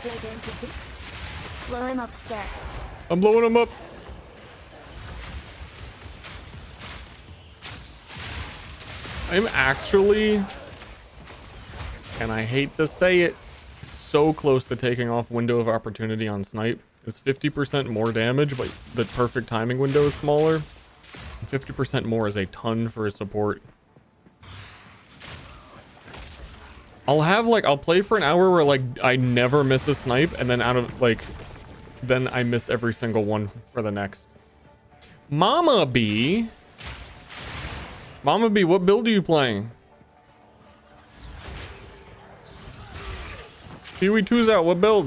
Speaker 4: Play game to gift.
Speaker 2: Blow him up, Ster.
Speaker 1: I'm blowing him up. I'm actually, and I hate to say it, so close to taking off window of opportunity on snipe. It's 50% more damage, but the perfect timing window is smaller. 50% more is a ton for a support. I'll play for an hour where like I never miss a snipe, and then then I miss every single one for the next. Mama B, what build are you playing? PoE 2's out, what build?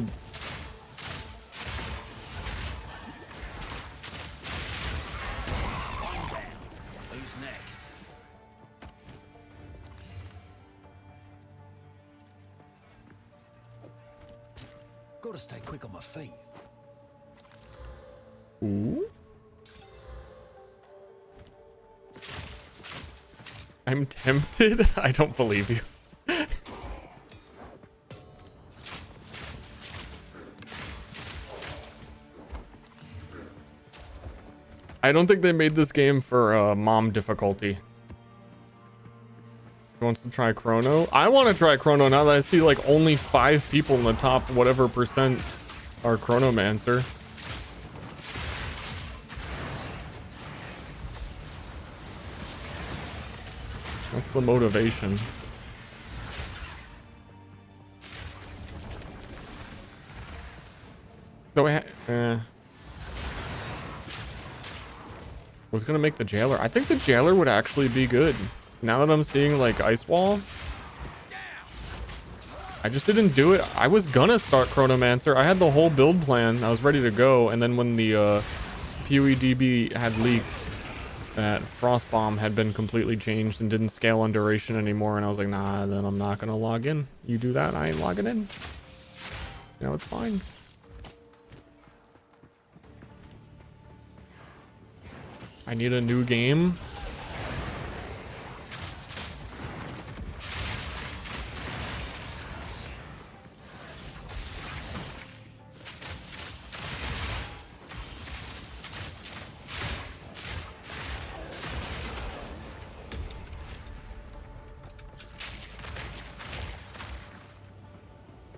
Speaker 6: Who's next? Gotta stay quick on my feet.
Speaker 1: Ooh. I'm tempted. I don't believe you. I don't think they made this game for mom difficulty. Who wants to try Chrono? I want to try Chrono now that I see like only 5 people in the top whatever percent are Chronomancer. That's the motivation. Though was gonna make the Jailer. I think the Jailer would actually be good. Now that I'm seeing like Ice Wall, I just didn't do it. I was gonna start Chronomancer. I had the whole build plan. I was ready to go, and then when the PoE had leaked that Frostbomb had been completely changed and didn't scale on duration anymore, and I was like, nah, then I'm not gonna log in. You do that, I ain't logging in. You know, it's fine. I need a new game.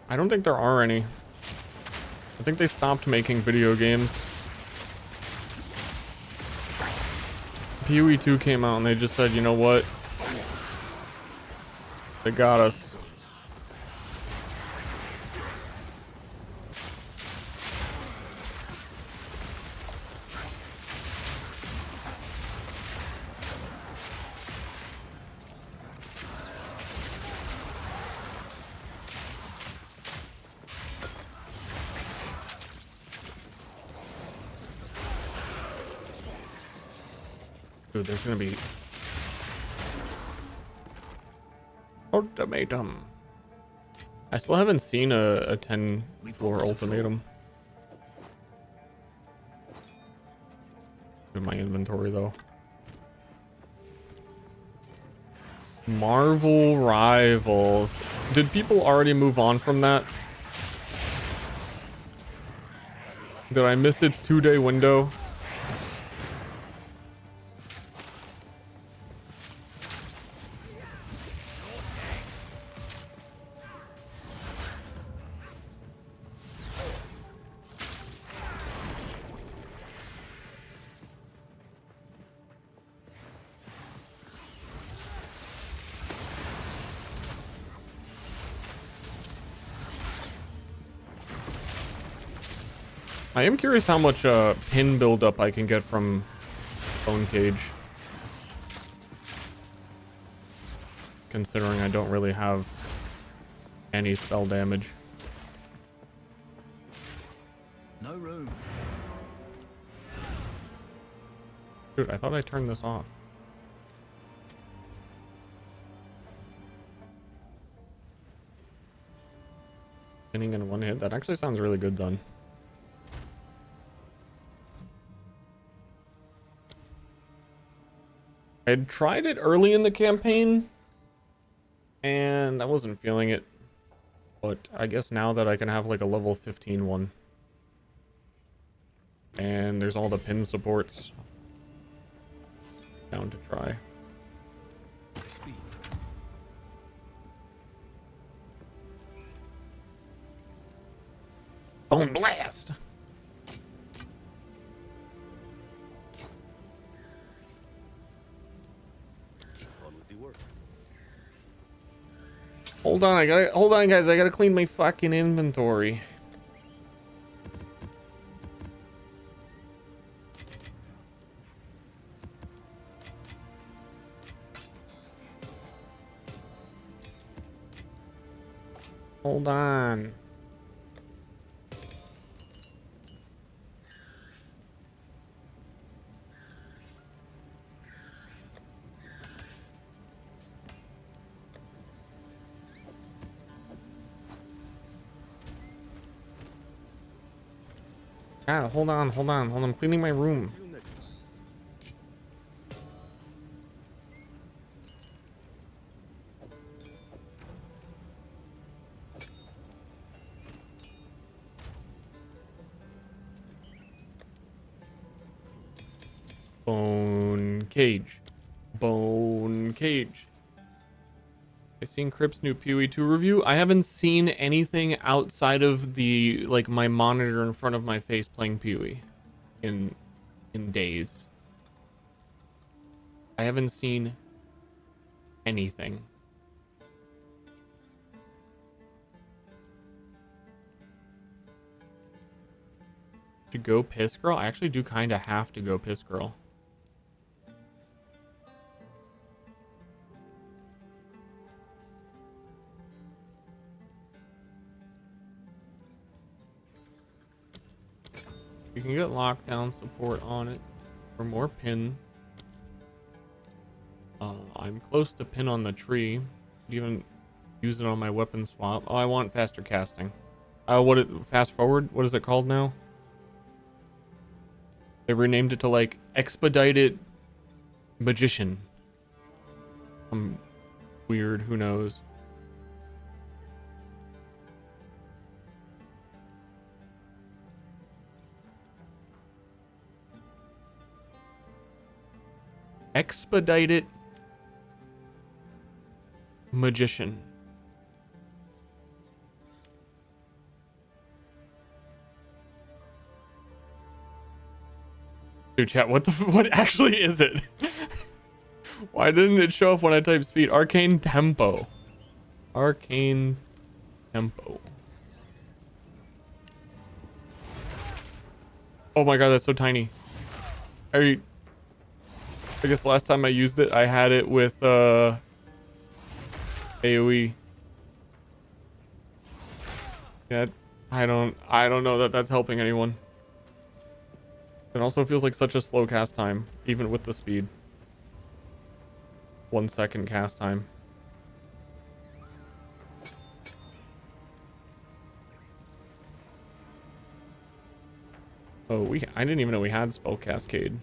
Speaker 1: I don't think there are any. I think they stopped making video games. PoE2 came out and they just said, you know what? They got us. Dude, there's gonna be ultimatum. I still haven't seen a 10 floor ultimatum in my inventory though. Marvel Rivals. Did people already move on from that? Did I miss its 2-day window? I am curious how much pin buildup I can get from Bone Cage. Considering I don't really have any spell damage.
Speaker 6: No room.
Speaker 1: Dude, I thought I turned this off. Pinning in one hit? That actually sounds really good done. I had tried it early in the campaign and I wasn't feeling it, but I guess now that I can have like a level 15 one and there's all the pin supports, down to try.
Speaker 5: Speed.
Speaker 1: Bone Blast!
Speaker 5: On with the work.
Speaker 1: Hold on, hold on guys, I gotta clean my fucking inventory. Hold on. Ah, hold on. I'm cleaning my room.
Speaker 5: See you next time.
Speaker 1: Bone cage. Bone cage. I seen Crip's new PoE2 review. I haven't seen anything outside of the like my monitor in front of my face playing PoE in days. I haven't seen anything. To go piss girl? I actually do kind of have to go piss girl. You can get lockdown support on it for more pin. I'm close to pin on the tree. Could even use it on my weapon swap. Oh, I want faster casting. Fast forward? What is it called now? They renamed it to like expedited magician. Weird, who knows? Expedited magician. Dude, chat, what actually is it? Why didn't it show up when I type speed? Arcane tempo. Arcane tempo. Oh my god, that's so tiny. I guess last time I used it, I had it with AoE. Yeah, I don't know that that's helping anyone. It also feels like such a slow cast time, even with the speed. 1 second cast time. Oh, I didn't even know we had spell cascade.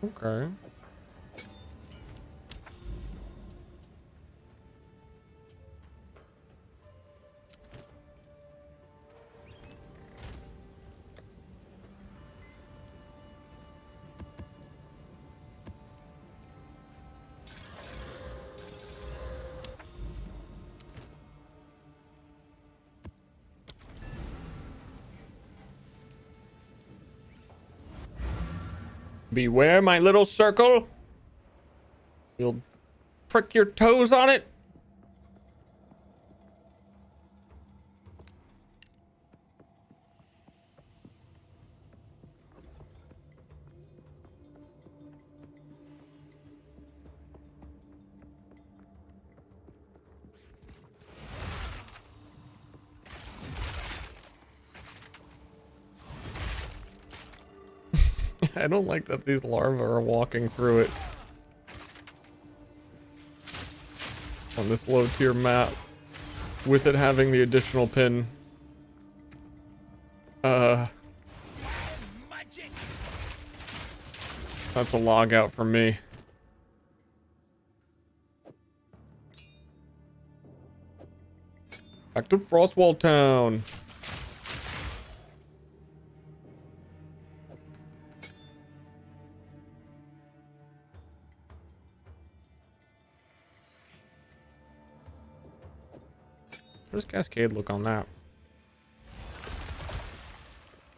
Speaker 1: Okay. Beware my little circle. You'll prick your toes on it. I don't like that these larvae are walking through it. On this low tier map. With it having the additional pin. That's a log out for me. Back to Frostwall Town. Where's Cascade look on that?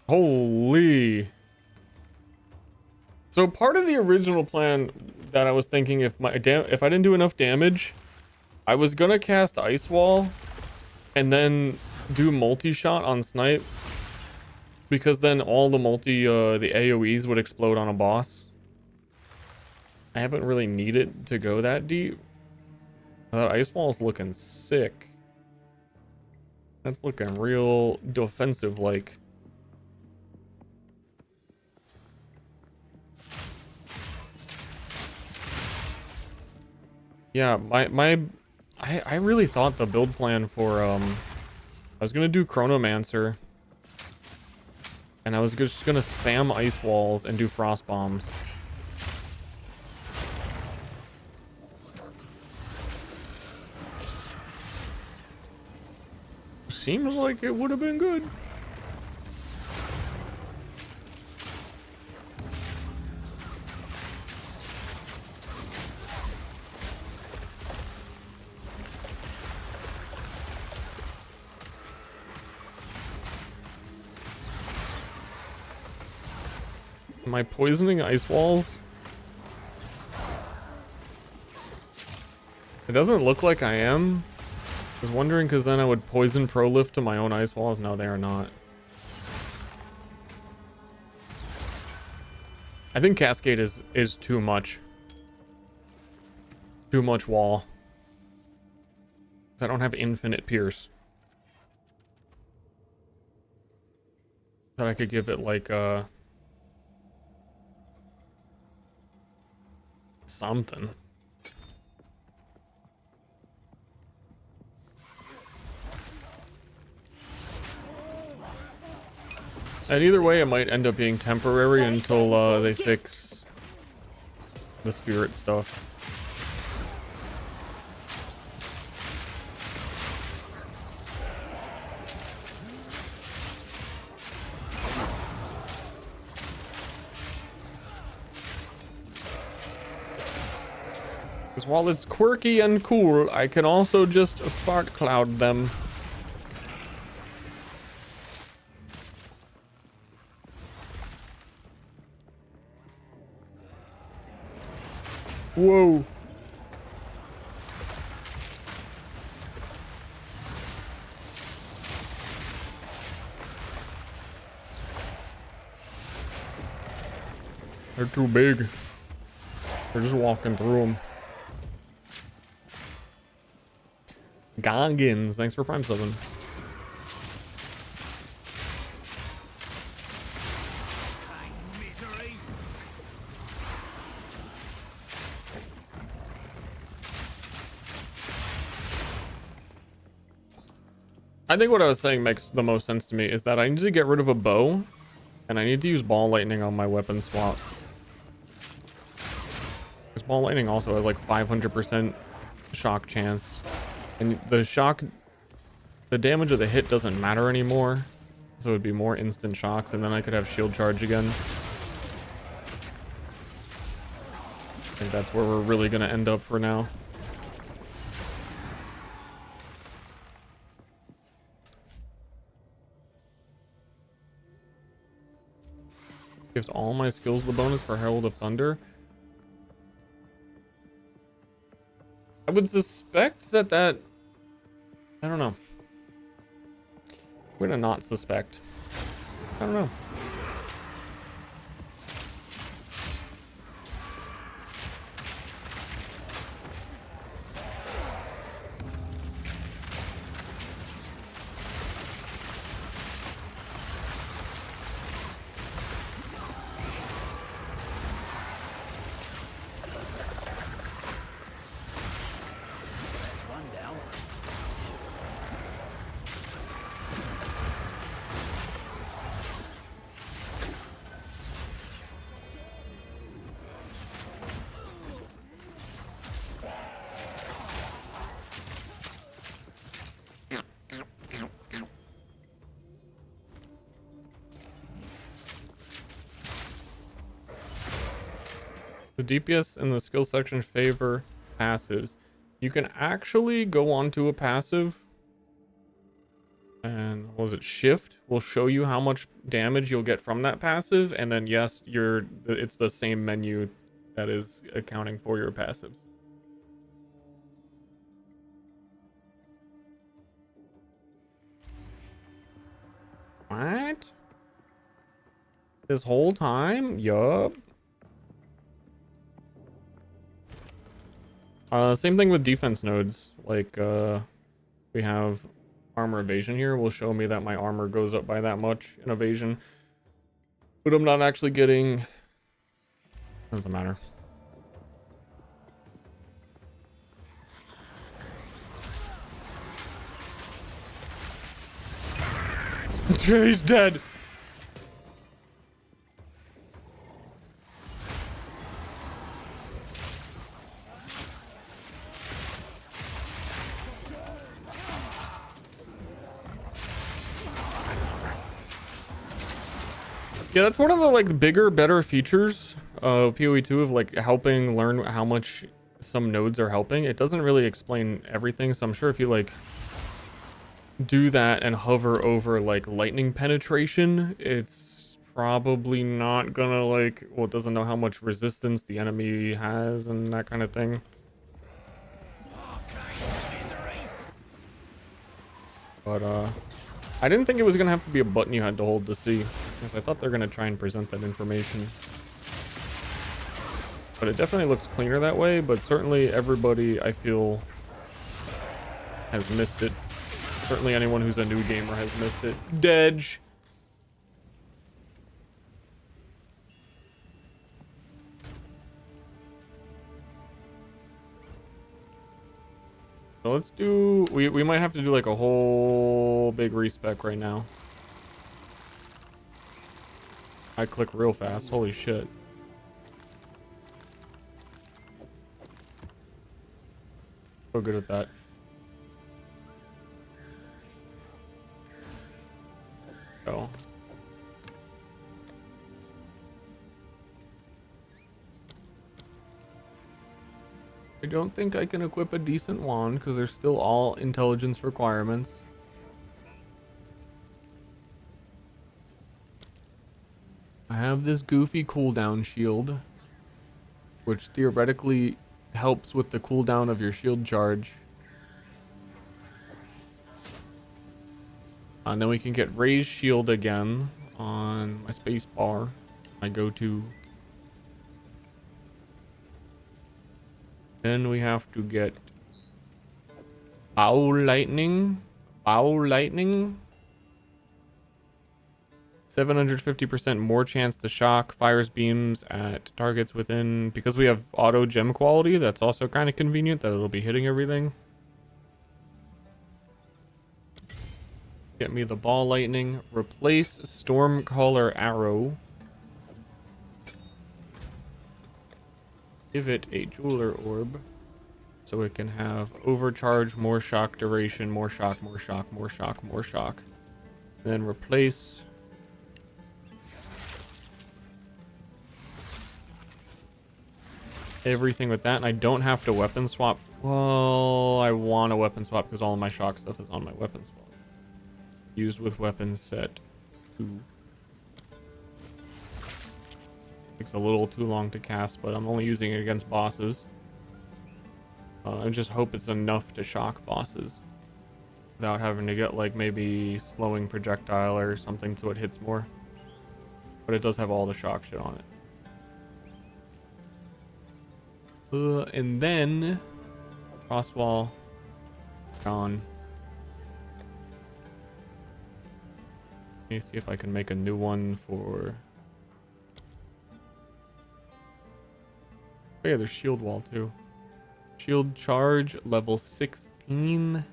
Speaker 1: Holy. So part of the original plan that I was thinking, if I didn't do enough damage, I was gonna cast Ice Wall and then do multi-shot on Snipe, because then all the the AoEs would explode on a boss. I haven't really needed to go that deep. That Ice Wall is looking sick. That's looking real defensive like. Yeah, I really thought the build plan for I was gonna do Chronomancer, and I was just gonna spam ice walls and do frost bombs. Seems like it would have been good. Am I poisoning ice walls? It doesn't look like I am. I was wondering because then I would poison Prolift to my own ice walls. No, they are not. I think Cascade is too much. Too much wall. Because I don't have infinite pierce. That I could give it like something. And either way, it might end up being temporary until they fix the spirit stuff. Because while it's quirky and cool, I can also just fart cloud them. Whoa. They're too big. They're just walking through them. Goggins, thanks for Prime 7. I think what I was saying makes the most sense to me is that I need to get rid of a bow and I need to use ball lightning on my weapon swap. Because ball lightning also has like 500% shock chance. And the damage of the hit doesn't matter anymore. So it would be more instant shocks, and then I could have shield charge again. I think that's where we're really gonna end up for now. Gives all my skills the bonus for Herald of Thunder. I would suspect that I don't know. I'm gonna not suspect. I don't know. The DPS in the skill section favor passives. You can actually go onto a passive, and what was it, shift will show you how much damage you'll get from that passive, and then yes, it's the same menu that is accounting for your passives. What? This whole time? Yup. Same thing with defense nodes. Like, we have armor evasion here will show me that my armor goes up by that much in evasion. But I'm not actually getting... Doesn't matter. He's dead. Yeah, that's one of the like bigger, better features of PoE2 of like helping learn how much some nodes are helping. It doesn't really explain everything, so I'm sure if you like do that and hover over like lightning penetration, it's probably not gonna like, well, it doesn't know how much resistance the enemy has and that kind of thing. But I didn't think it was gonna have to be a button you had to hold to see, because I thought they're gonna try and present that information. But it definitely looks cleaner that way, but certainly everybody, I feel, has missed it. Certainly anyone who's a new gamer has missed it. Dedge. So let's do, we might have to do like a whole big respec right now. I click real fast, holy shit. So good at that. Oh. I don't think I can equip a decent wand because they're still all intelligence requirements. I have this goofy cooldown shield, which theoretically helps with the cooldown of your shield charge. And then we can get raised shield again on my space bar, my go-to. Then we have to get bow lightning. 750% more chance to shock fires beams at targets within, because we have auto gem quality. That's also kind of convenient that it'll be hitting everything. Get me the ball lightning. Replace Stormcaller arrow. Give it a jeweler orb so it can have overcharge, more shock duration, more shock, more shock, more shock, more shock. Then replace everything with that, and I don't have to weapon swap. Well, I want a weapon swap because all of my shock stuff is on my weapon swap. Used with weapons set 2. Takes a little too long to cast, but I'm only using it against bosses. I just hope it's enough to shock bosses without having to get like maybe slowing projectile or something so it hits more. But it does have all the shock shit on it. And then crosswall gone. Let me see if I can make a new one for... Oh yeah, there's shield wall too. Shield charge level 16.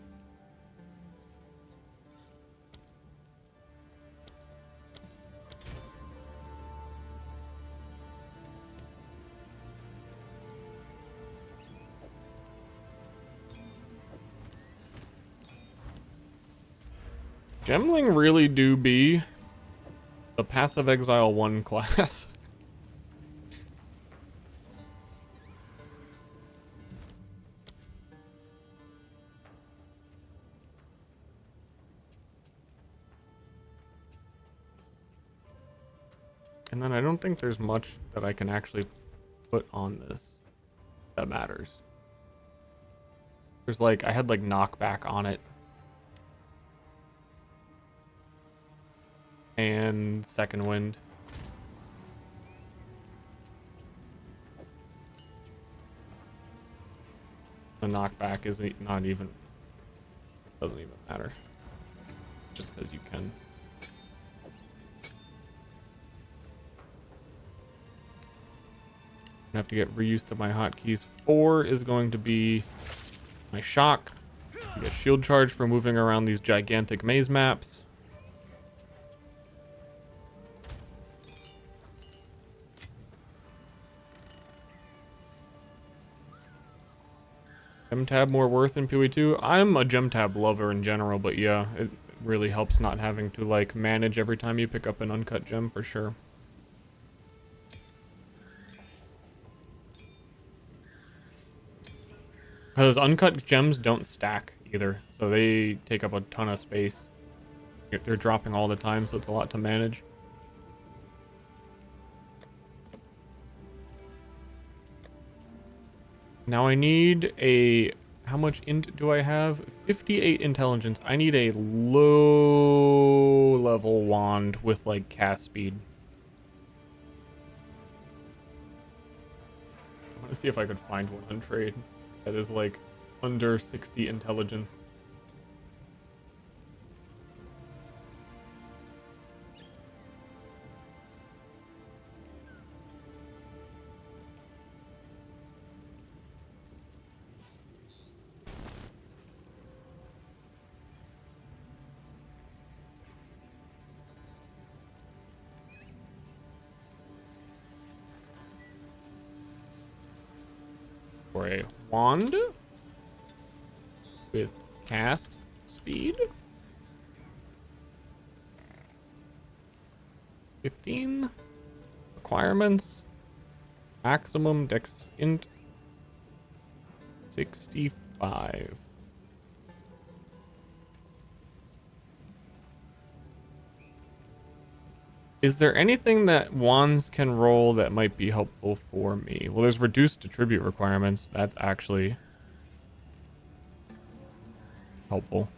Speaker 1: Gemling really do be the Path of Exile 1 class. And then I don't think there's much that I can actually put on this that matters. There's like, I had like knockback on it. And second wind. The knockback is not even, doesn't even matter. just because you can. I have to get reused to my hotkeys. 4 is going to be my shock. I get shield charge for moving around these gigantic maze maps. Gem tab more worth in PoE2? I'm a gem tab lover in general, but yeah, it really helps not having to like manage every time you pick up an uncut gem for sure. Those uncut gems don't stack either, so they take up a ton of space. They're dropping all the time, so it's a lot to manage. Now I need a... How much int do I have? 58 intelligence. I need a low level wand with like cast speed. I want to see if I could find one on trade that is like under 60 intelligence. For a wand with cast speed 15 requirements, maximum dex int 65. Is there anything that wands can roll that might be helpful for me? Well, there's reduced attribute requirements. That's actually helpful.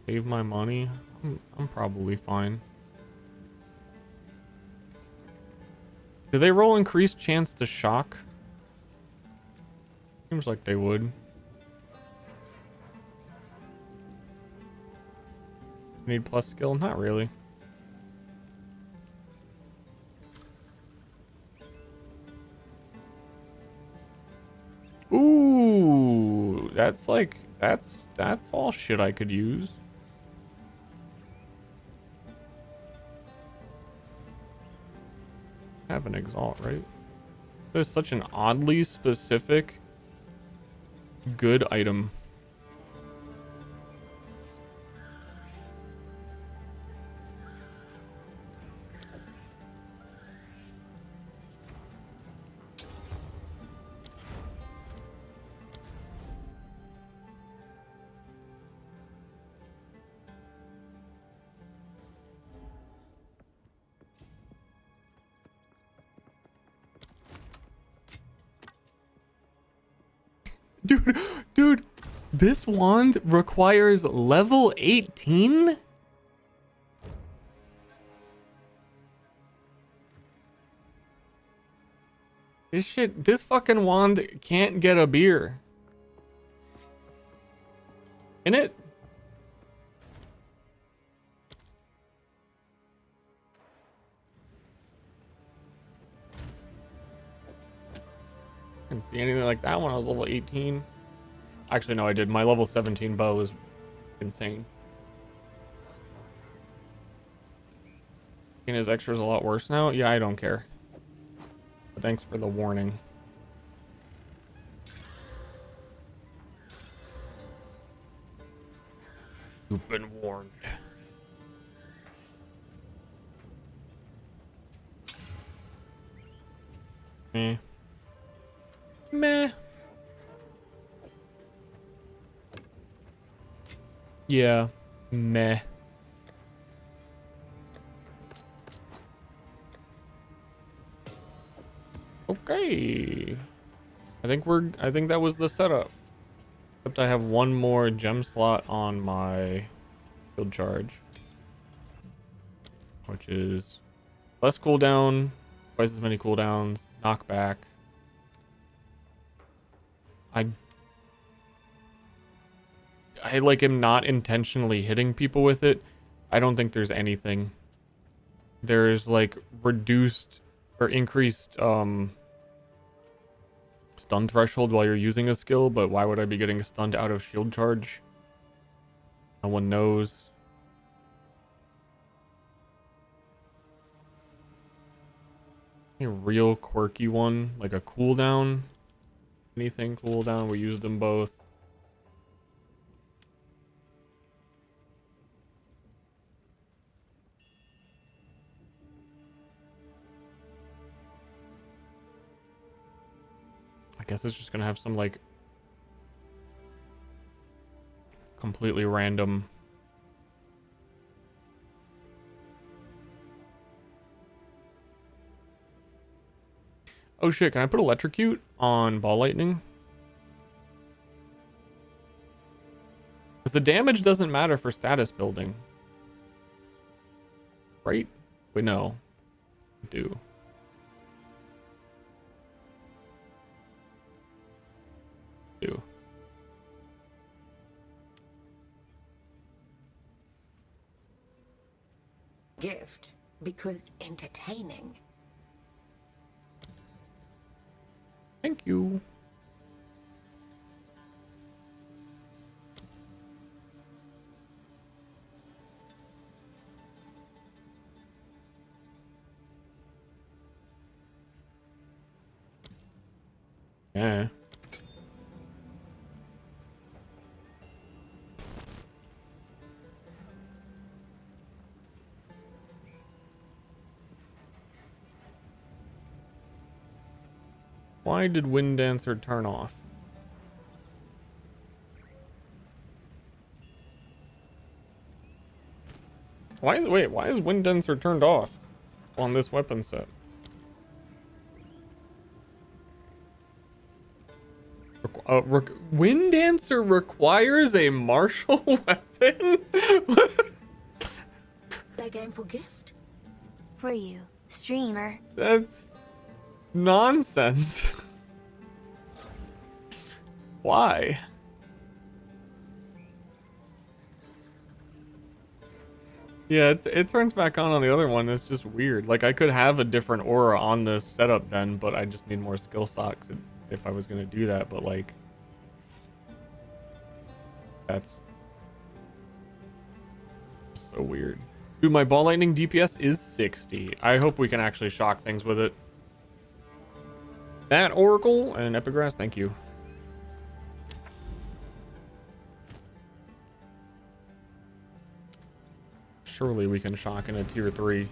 Speaker 1: Save my money. I'm probably fine. Do they roll increased chance to shock? Seems like they would. Need plus skill? Not really. Ooh, that's like that's all shit I could use. Have an exalt, right? There's such an oddly specific good item. Dude, this wand requires level 18? This fucking wand can't get a beer. In it? I didn't see anything like that when I was level 18. Actually, no, I did. My level 17 bow is insane. And his extra's a lot worse now? Yeah, I don't care. But thanks for the warning. You've been warned. Meh. Meh. Yeah. Meh. Okay. I think that was the setup. Except I have one more gem slot on my field charge. Which is less cooldown, twice as many cooldowns, knockback. I I like am not intentionally hitting people with it, I don't think there's anything. There's like reduced or increased stun threshold while you're using a skill, but why would I be getting stunned out of shield charge? No one knows. A real quirky one, like a cooldown. Anything cooldown, we used them both. I guess it's just gonna have some like completely random. Oh shit, can I put electrocute on ball lightning? Because the damage doesn't matter for status building. Right? Wait, no. Do. Do.
Speaker 4: Gift, because entertaining.
Speaker 1: Thank you. Yeah. Why did Wind Dancer turn off? Why is Wind Dancer turned off on this weapon set? Wind Dancer requires a martial weapon?
Speaker 4: Their game for gift.
Speaker 2: For you, streamer.
Speaker 1: That's nonsense. Why? Yeah, it turns back on the other one. It's just weird. Like, I could have a different aura on this setup then, but I just need more skill socks if I was going to do that. But, like, that's so weird. Dude, my ball lightning DPS is 60. I hope we can actually shock things with it. That Oracle and Epigrass, thank you. Surely we can shock in a tier 3.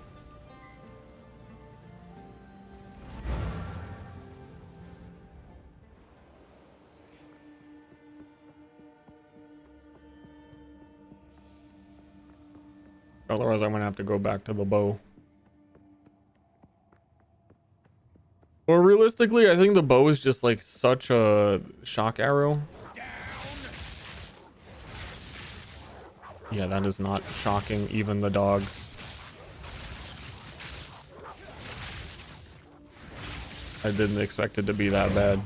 Speaker 1: Otherwise, I'm gonna have to go back to the bow. Or realistically, I think the bow is just like such a shock arrow. Yeah, that is not shocking even the dogs. I didn't expect it to be that bad.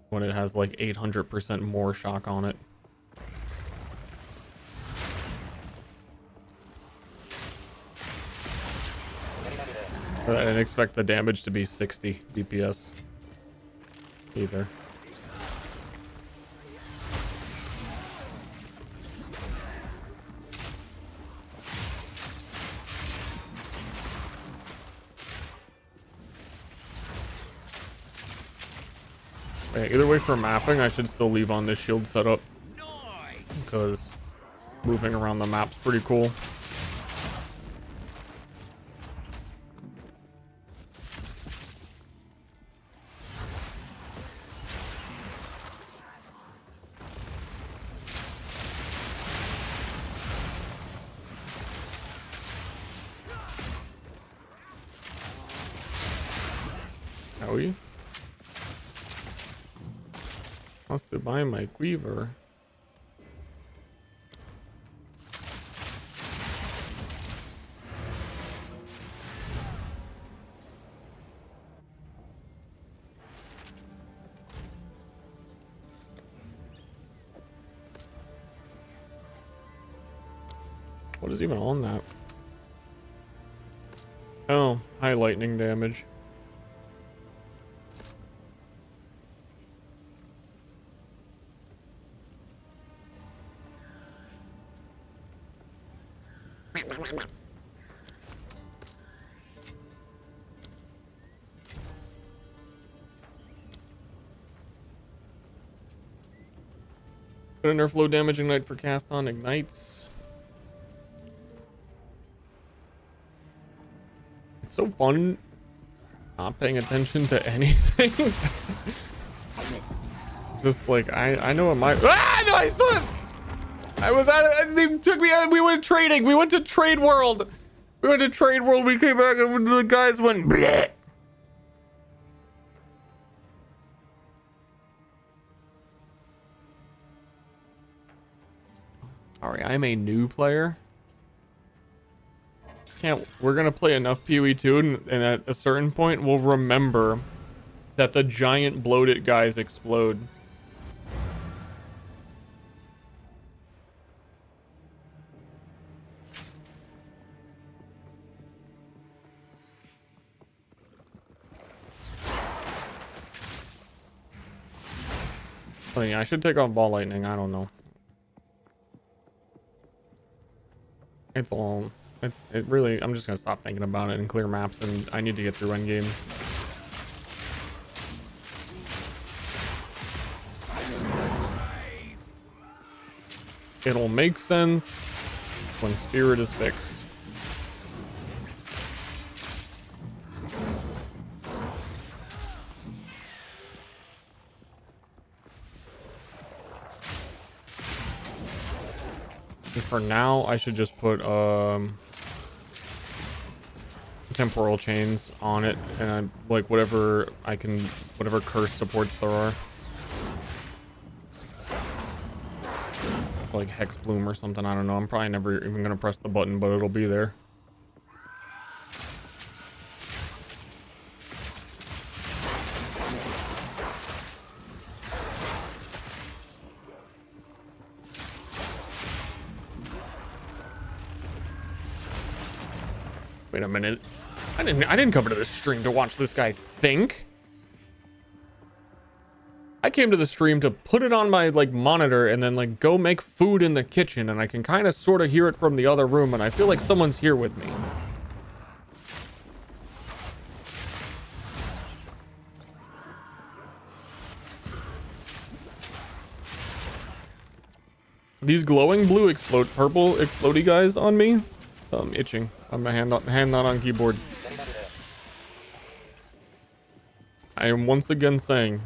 Speaker 1: When it has like 800% more shock on it. I didn't expect the damage to be 60 DPS either. Okay, either way for mapping, I should still leave on this shield setup because moving around the map's pretty cool. Howie? Wants to buy my Quiver. What is even on that? Oh, high lightning damage. Gonna nerf low damage ignite for cast on ignites. It's so fun not paying attention to anything. Just like I know what my no, I saw it. I was at it. They took me out. We went trading. We went to Trade World. We went to Trade World. We came back and the guys went bleh. Sorry, I'm a new player. We're gonna play enough PoE2 and at a certain point we'll remember that the giant bloated guys explode. Oh yeah, I should take off ball lightning. I don't know. It's all... It really... I'm just gonna stop thinking about it and clear maps, and I need to get through endgame. It'll make sense when spirit is fixed. For now, I should just put temporal chains on it, and like whatever I can, whatever curse supports there are, like Hex Bloom or something. I don't know. I'm probably never even gonna press the button, but it'll be there. Wait a minute. I didn't come to this stream to watch this guy think. I came to the stream to put it on my like monitor and then like go make food in the kitchen, and I can kind of sort of hear it from the other room, and I feel like someone's here with me. These glowing blue purple explodey guys on me. I'm itching. I'm a hand not on keyboard. I am once again saying,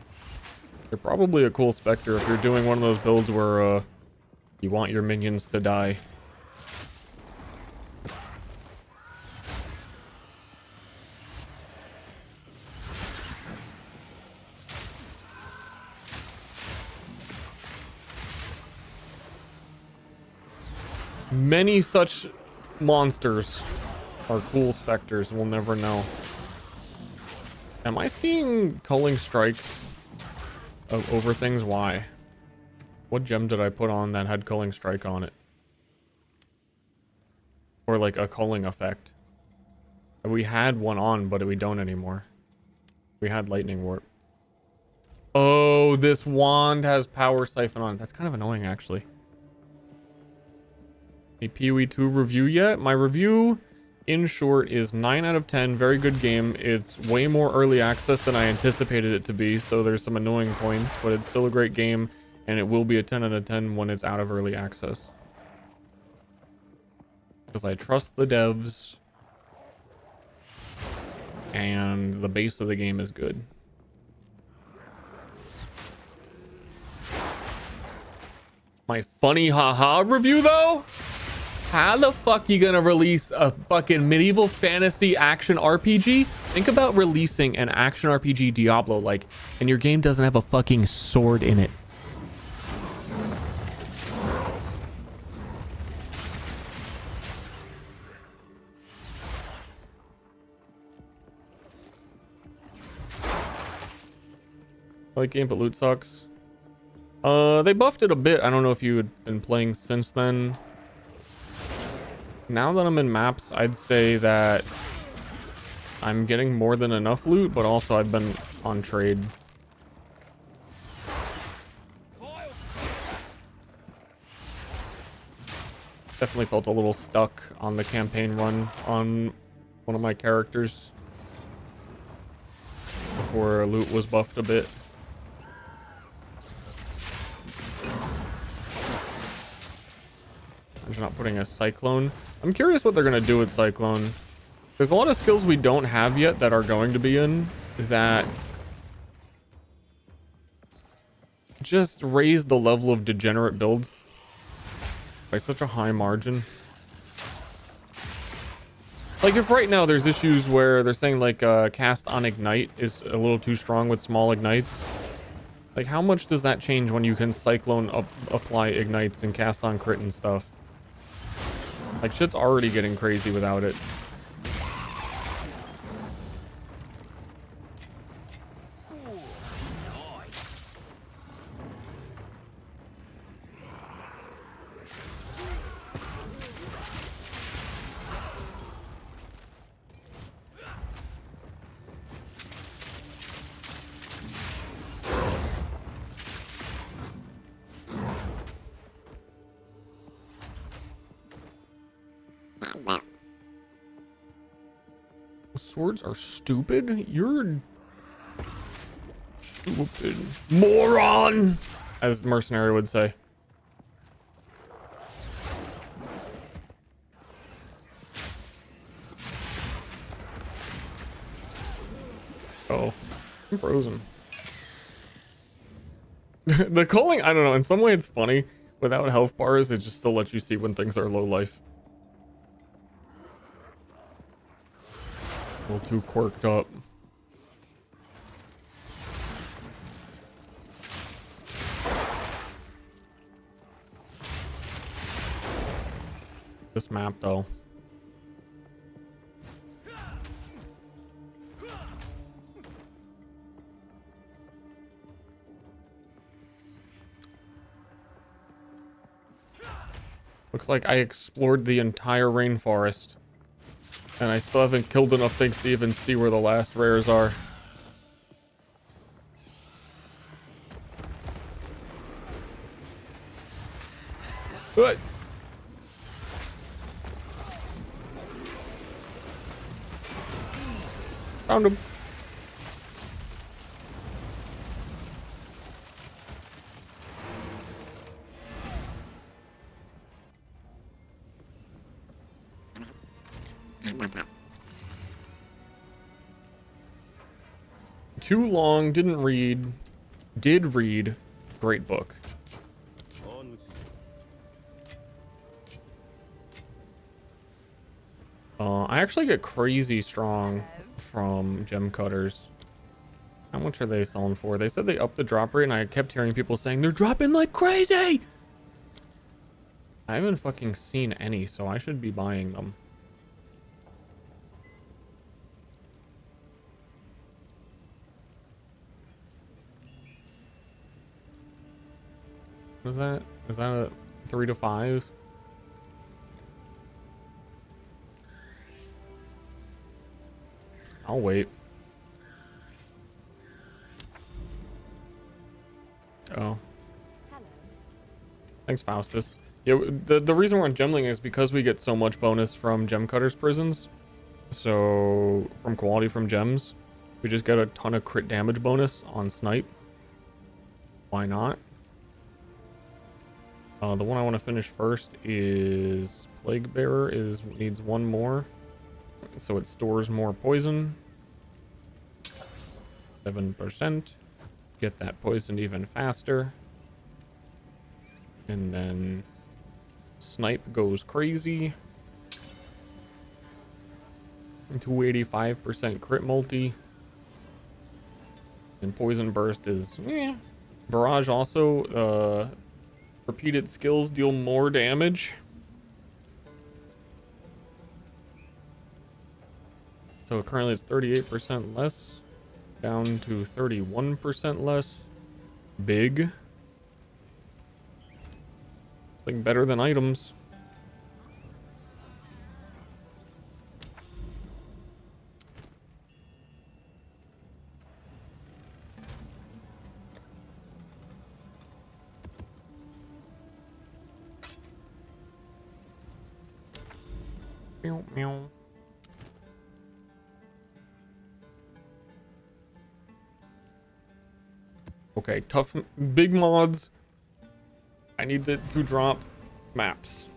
Speaker 1: you're probably a cool Spectre if you're doing one of those builds where you want your minions to die. Many such monsters are cool Spectres. We'll never know. Am I seeing culling strikes over things? Why? What gem did I put on that had culling strike on it? Or like a culling effect? We had one on, but we don't anymore. We had lightning warp. Oh, this wand has power siphon on it. That's kind of annoying, actually. A PoE2 review yet? My review, in short, is 9 out of 10. Very good game. It's way more early access than I anticipated it to be, so there's some annoying points, but it's still a great game, and it will be a 10 out of 10 when it's out of early access. Because I trust the devs, and the base of the game is good. My funny haha review, though? How the fuck you gonna release a fucking medieval fantasy action RPG? Think about releasing an action RPG Diablo, like, and your game doesn't have a fucking sword in it. I like game, but loot sucks. They buffed it a bit. I don't know if you had been playing since then. Now that I'm in maps, I'd say that I'm getting more than enough loot, but also I've been on trade. Definitely felt a little stuck on the campaign run on one of my characters before loot was buffed a bit. I'm not putting a Cyclone. I'm curious what they're going to do with Cyclone. There's a lot of skills we don't have yet that are going to be in that just raise the level of degenerate builds by such a high margin. Like if right now there's issues where they're saying like cast on Ignite is a little too strong with small ignites. Like how much does that change when you can Cyclone apply ignites and cast on crit and stuff? Like shit's already getting crazy without it. Swords are stupid? You're stupid. Moron! As Mercenary would say. Oh, I'm frozen. The culling, I don't know, in some way it's funny. Without health bars, it just still lets you see when things are low life. A little too quirked up. This map though. Looks like I explored the entire rainforest. And I still haven't killed enough things to even see where the last rares are. What? Found him. Too long, didn't read. Did read. Great book.
Speaker 5: On with you.
Speaker 1: I actually get crazy strong from gem cutters. How much are they selling for? They said they upped the drop rate and I kept hearing people saying they're dropping like crazy. I haven't fucking seen any, so I should be buying them. What is that? Is that a 3 to 5? I'll wait. Oh. Thanks, Faustus. Yeah, the reason we're on Gemling is because we get so much bonus from Gem Cutters prisons. So, from quality from gems, we just get a ton of crit damage bonus on snipe. Why not? The one I want to finish first is Plague Bearer. Needs one more, so it stores more poison. 7%. Get that poisoned even faster. And then Snipe goes crazy. 285% crit multi. And Poison Burst is Barrage also repeated skills deal more damage. So currently it's 38% less. Down to 31% less. Big. Something better than items. Meow, meow. Okay, tough, big mods. I need to drop maps.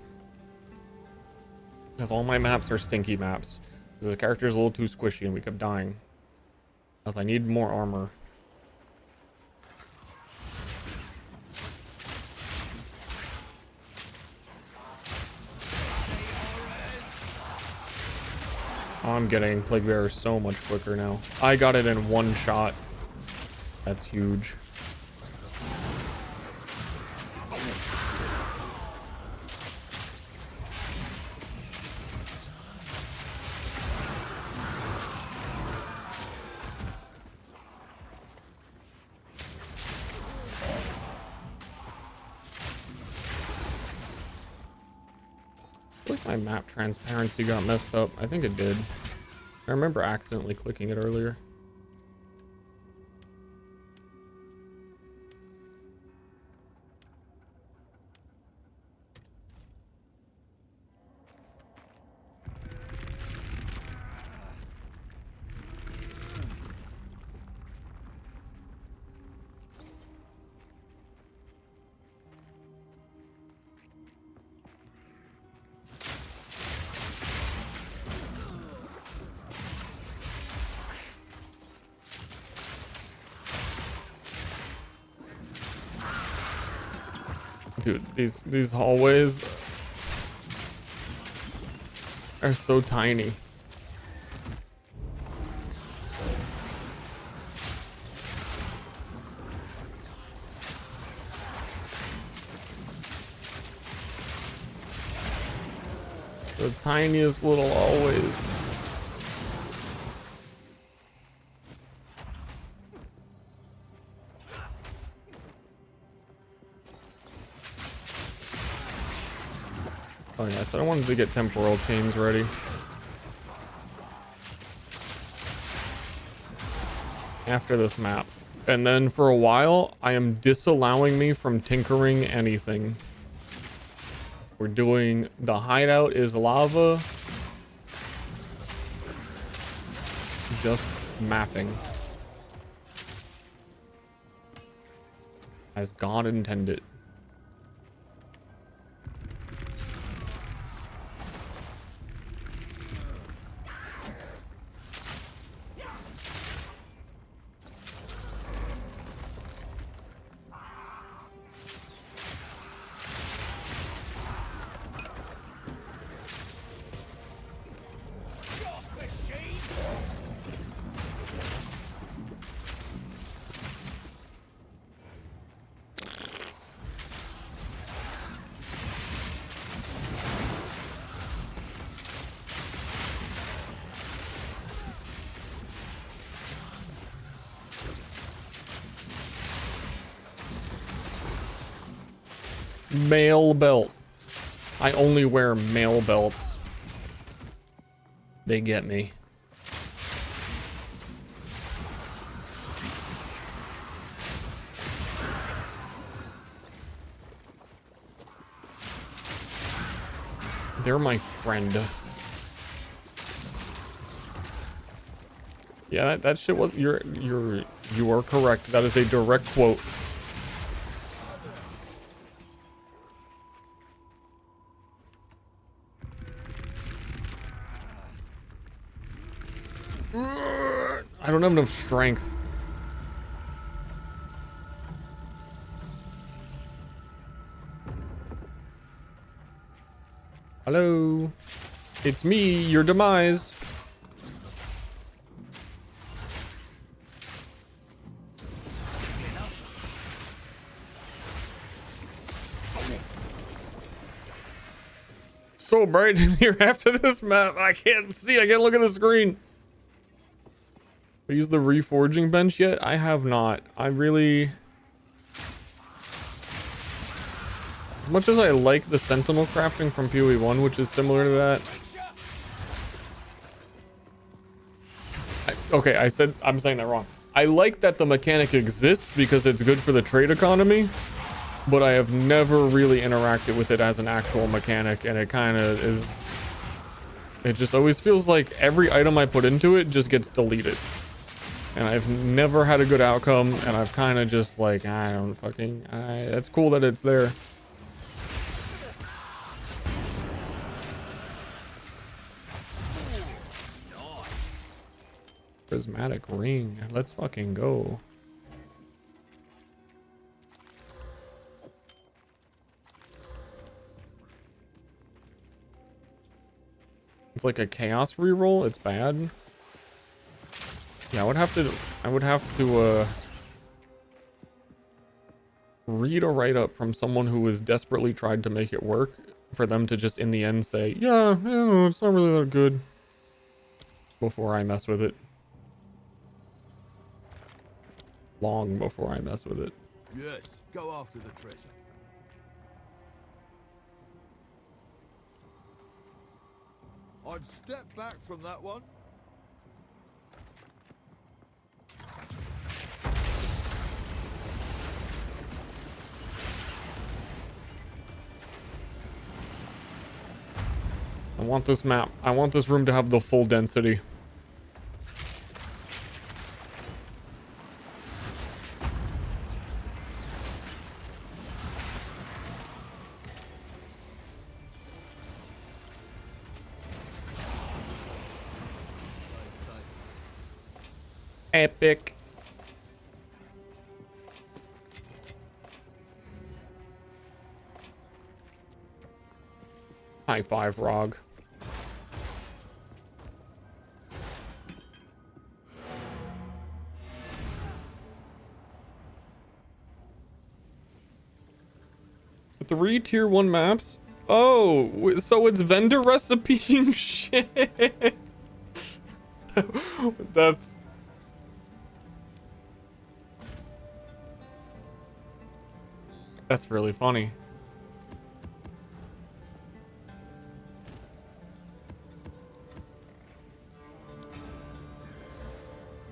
Speaker 1: Because all my maps are stinky maps. Because the character's a little too squishy and we kept dying. Because I need more armor. I'm getting Plague Bearer so much quicker now. I got it in one shot. That's huge. I feel like my map transparency got messed up. I think it did. I remember accidentally clicking it earlier. Dude, these hallways are so tiny. The tiniest little hallways. Oh yes, I wanted to get temporal chains ready. After this map. And then for a while, I am disallowing me from tinkering anything. We're doing the hideout is lava. Just mapping. As God intended. Male belt. I only wear male belts. They get me. They're my friend. Yeah, that shit was you are correct. That is a direct quote. I don't have enough strength. Hello. It's me, your demise. So bright in here after this map. I can't see. I can't look at the screen. We use the reforging bench yet? I have not. I really... As much as I like the sentinel crafting from PoE1, which is similar to that. I'm saying that wrong. I like that the mechanic exists because it's good for the trade economy, but I have never really interacted with it as an actual mechanic, and it kind of is It just always feels like every item I put into it just gets deleted. And I've never had a good outcome, and I've kind of just like, I don't fucking, that's cool that it's there. Prismatic ring, let's fucking go. It's like a chaos reroll, it's bad. Yeah, I would have to read a write-up from someone who has desperately tried to make it work for them to just in the end say, yeah, it's not really that good before I mess with it. Long before I mess with it.
Speaker 6: Yes, go after the treasure. I'd step back from that one.
Speaker 1: I want this map. I want this room to have the full density. Epic. High five, Rog. Three tier 1 maps? Oh, so it's vendor recipeing shit. That's... That's really funny.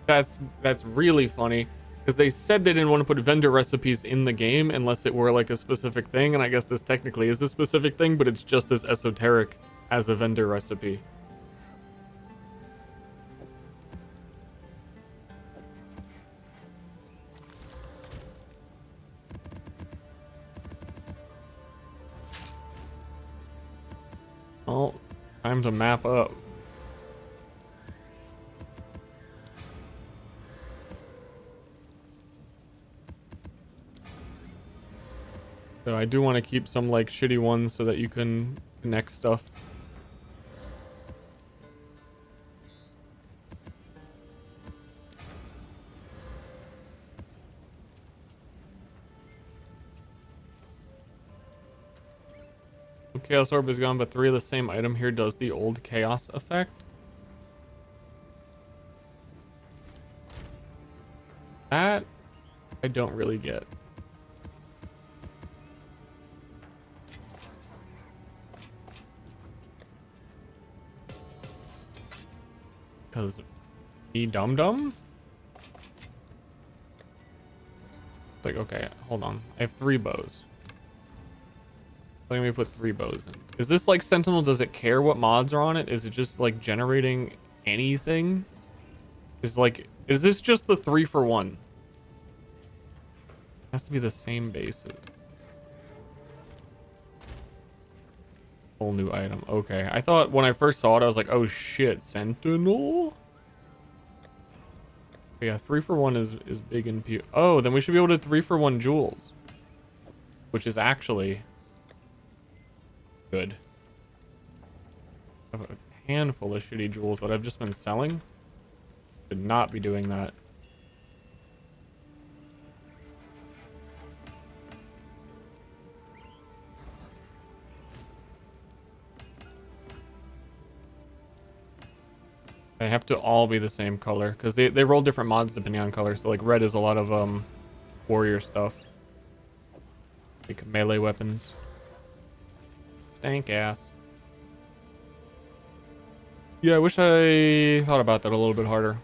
Speaker 1: That's really funny. Because they said they didn't want to put vendor recipes in the game unless it were like a specific thing, and I guess this technically is a specific thing, but it's just as esoteric as a vendor recipe. Well, time to map up. So I do want to keep some like shitty ones so that you can connect stuff. Chaos Orb is gone, but 3 of the same item here does the old chaos effect. That I don't really get. Because me dum dum? Like, okay, hold on. I have 3 bows. Let me put 3 bows in. Is this like Sentinel? Does it care what mods are on it? Is it just like generating anything? Is this just the 3 for 1? Has to be the same bases. Whole new item. Okay. I thought when I first saw it, I was like, oh shit, Sentinel? But yeah, 3 for 1 is big in P. Oh, then we should be able to 3 for 1 jewels. Which is actually good. I have a handful of shitty jewels that I've just been selling. Should not be doing that. They have to all be the same color because they roll different mods depending on color. So like red is a lot of warrior stuff, like melee weapons. Stank ass. Yeah, I wish I thought about that a little bit harder.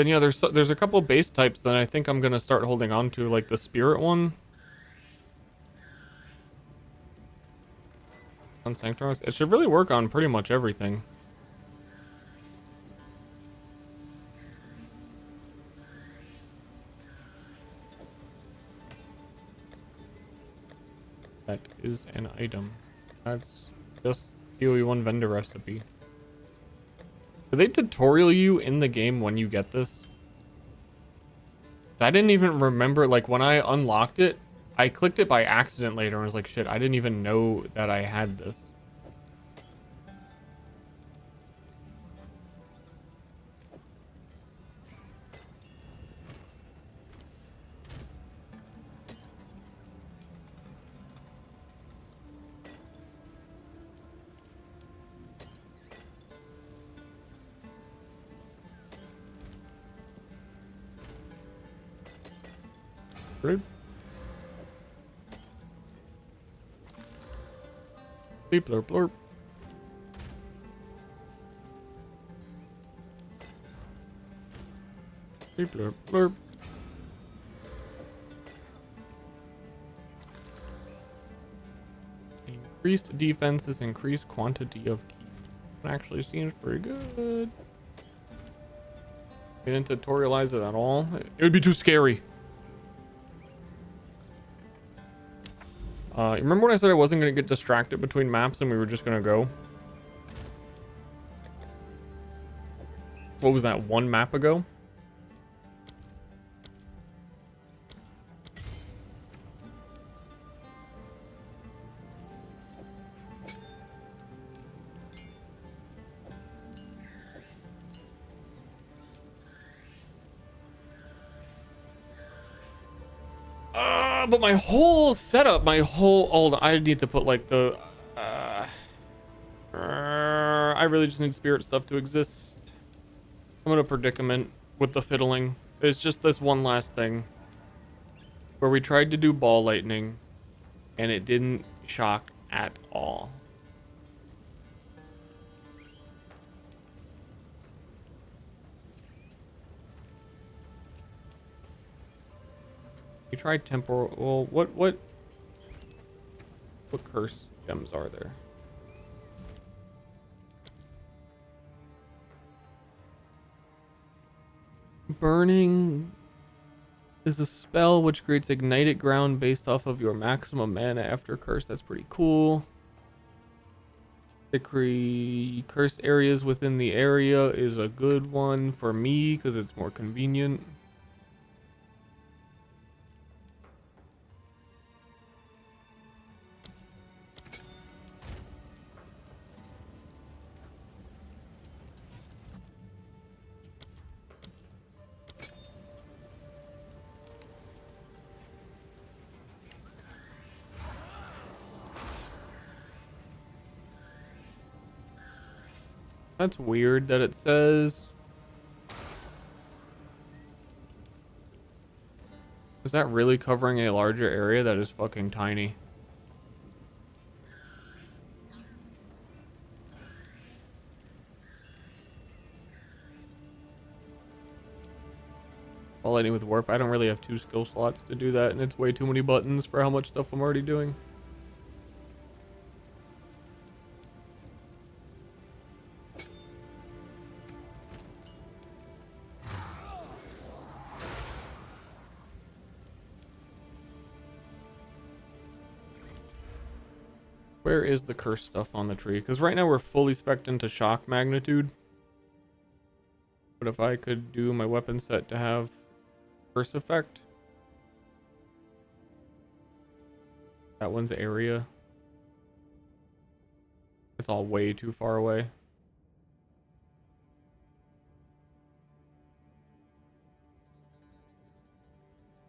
Speaker 1: Then yeah, there's a couple base types that I think I'm gonna start holding on to, like the spirit one. On Sanctoros. It should really work on pretty much everything. That is an item. That's just PoE1 vendor recipe. Do they tutorial you in the game when you get this? I didn't even remember, like when I unlocked it, I clicked it by accident later and was like, shit, I didn't even know that I had this. Rude. Beep blurp blurp. Beep blurp blurp. Increased defenses, increased quantity of keys. Actually seems pretty good. They didn't tutorialize it at all. It would be too scary. Remember when I said I wasn't going to get distracted between maps and we were just going to go? What was that, one map ago? But my whole setup, I need to put like the, I really just need spirit stuff to exist. I'm in a predicament with the fiddling. It's just this one last thing where we tried to do ball lightning and it didn't shock at all. We tried temporal. Well, what curse gems are there? Burning is a spell which creates ignited ground based off of your maximum mana after curse. That's pretty cool. The curse areas within the area is a good one for me because it's more convenient. That's weird that it says. Is that really covering a larger area that is fucking tiny? All I need with warp, I don't really have 2 skill slots to do that, and it's way too many buttons for how much stuff I'm already doing. Where is the curse stuff on the tree? Because right now we're fully spec'd into shock magnitude. But if I could do my weapon set to have curse effect. That one's area. It's all way too far away.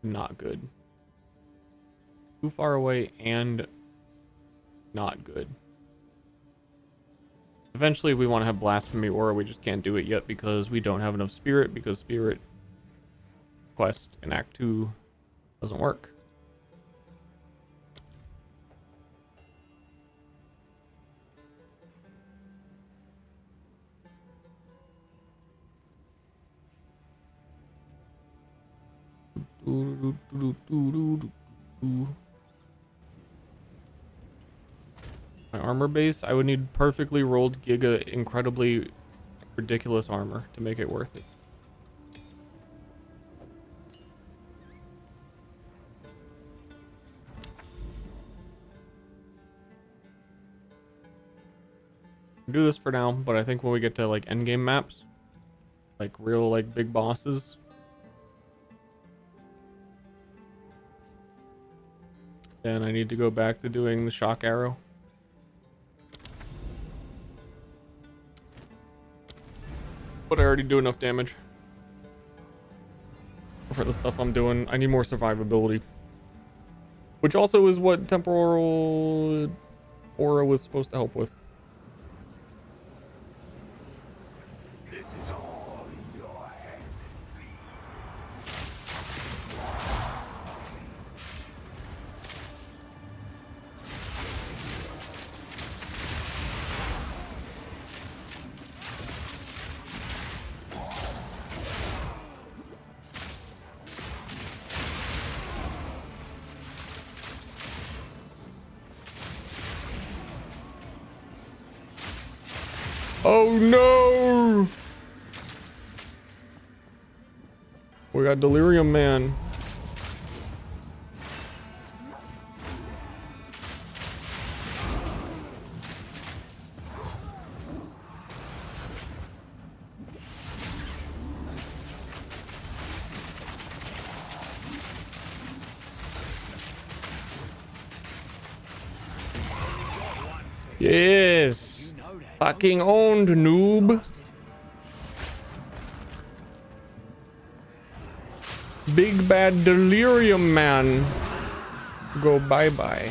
Speaker 1: Not good. Too far away and not good. Eventually we want to have blasphemy, or we just can't do it yet because we don't have enough spirit, because spirit quest in Act 2 doesn't work. My armor base, I would need perfectly rolled giga incredibly ridiculous armor to make it worth it. Do this for now, but I think when we get to like endgame maps, like real like big bosses, then I need to go back to doing the shock arrow. But I already do enough damage for the stuff I'm doing. I need more survivability, which also is what temporal aura was supposed to help with. Oh no! We got Delirium Man. Yes! Fucking owned, noob. Big bad Delirium Man. Go bye-bye.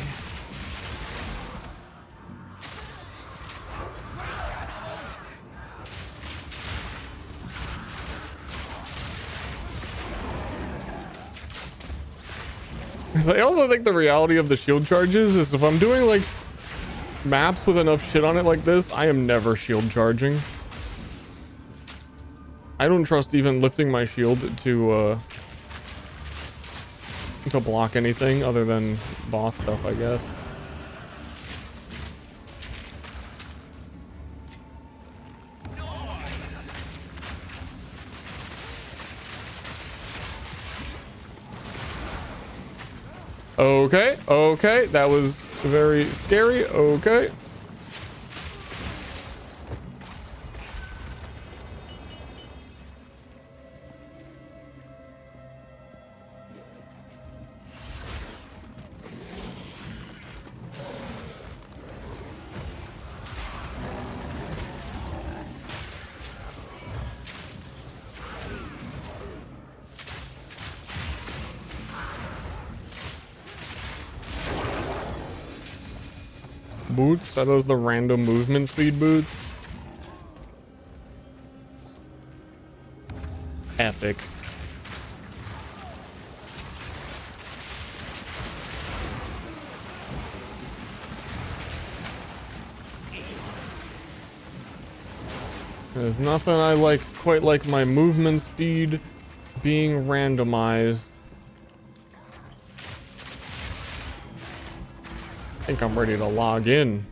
Speaker 1: I also think the reality of the shield charges is if I'm doing like maps with enough shit on it like this, I am never shield charging. I don't trust even lifting my shield to block anything other than boss stuff, I guess. Okay, okay, that was very scary. Okay. Boots? Are those the random movement speed boots? Epic. There's nothing I like quite like my movement speed being randomized. I think I'm ready to log in.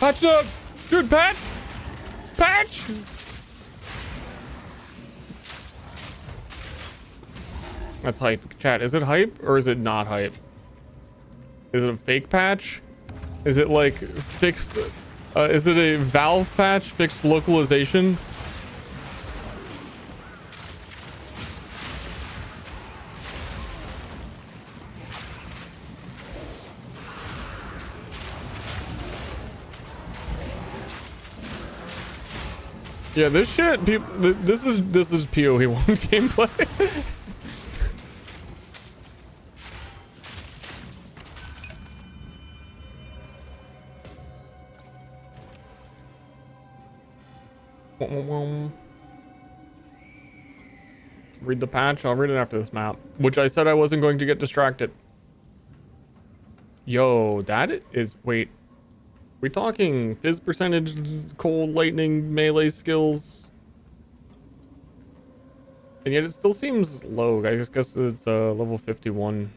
Speaker 1: Patch up! Dude, patch! Patch! That's hype. Chat, is it hype or is it not hype? Is it a fake patch? Is it like fixed? Is it a Valve patch, fixed localization? Yeah, this shit, people, this is PoE1 gameplay. Read the patch. I'll read it after this map, which I said I wasn't going to get distracted. Yo, that is, wait, we talking fizz percentage, cold, lightning, melee skills? And yet it still seems low. I guess it's level 51.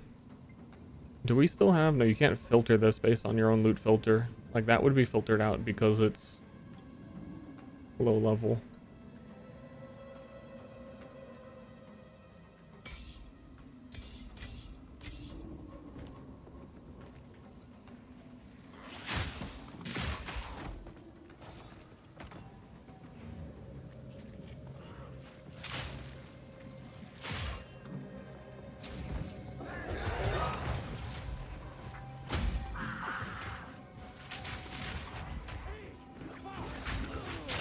Speaker 1: Do we still have? No, you can't filter this based on your own loot filter. Like, that would be filtered out because it's low level.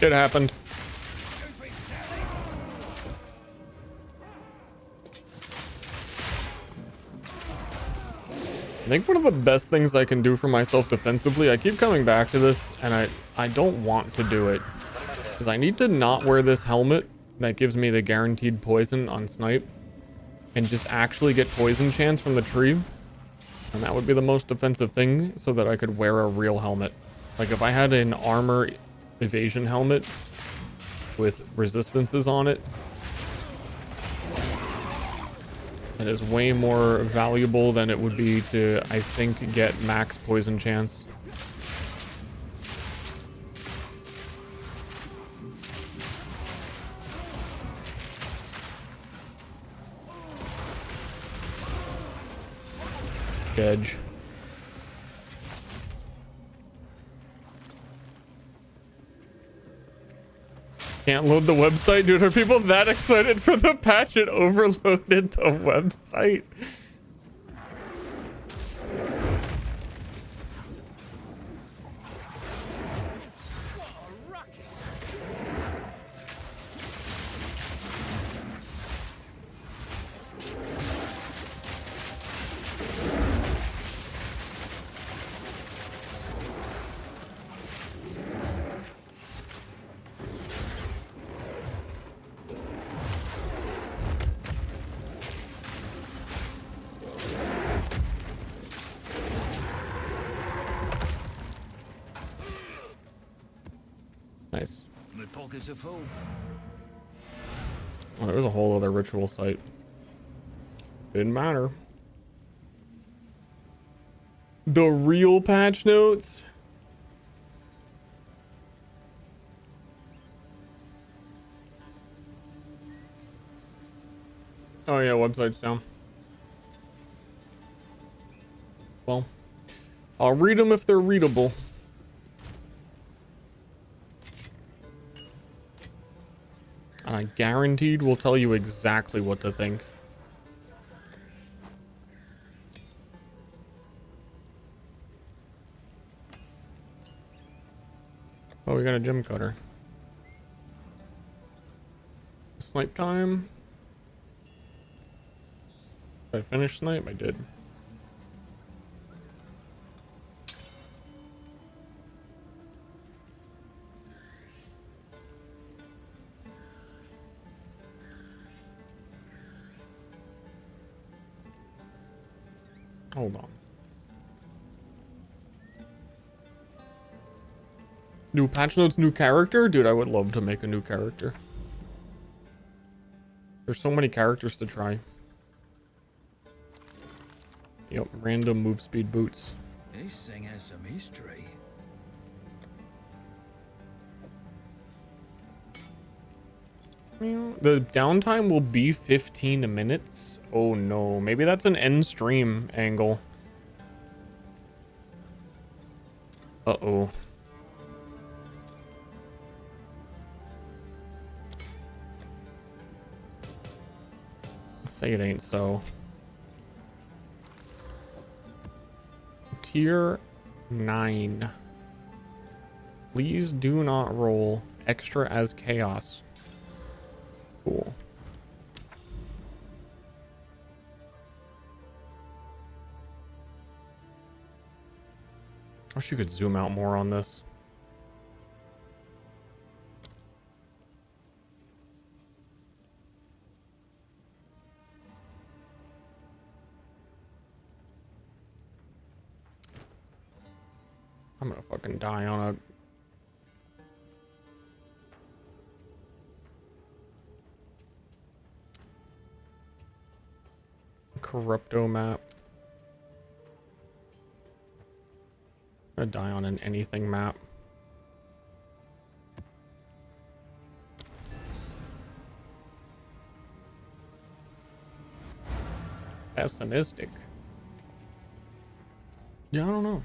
Speaker 1: It happened. I think one of the best things I can do for myself defensively, I keep coming back to this, and I don't want to do it, is I need to not wear this helmet that gives me the guaranteed poison on snipe, and just actually get poison chance from the tree. And that would be the most defensive thing, so that I could wear a real helmet. Like, if I had an armor evasion helmet with resistances on it, it is way more valuable than it would be to, I think, get max poison chance. Edge. Can't load the website, dude. Are people that excited for the patch? It overloaded the website. Nice.
Speaker 8: My pockets are full.
Speaker 1: Oh, there was a whole other ritual site. Didn't matter. The real patch notes. Oh yeah, website's down. Well, I'll read them if they're readable. And I guaranteed will tell you exactly what to think. Oh, we got a gem cutter. Snipe time. Did I finish snipe? I did. Hold on. New patch notes, new character? Dude, I would love to make a new character. There's so many characters to try. Yep, random move speed boots.
Speaker 8: This thing has some history.
Speaker 1: The downtime will be 15 minutes. Oh no, maybe that's an end stream angle. Uh-oh. Say it ain't so. Tier 9. Please do not roll extra as chaos. Cool. I wish you could zoom out more on this. I'm gonna fucking die on a Corrupto map. I'm gonna die on an anything map. Pessimistic. Yeah, I don't know.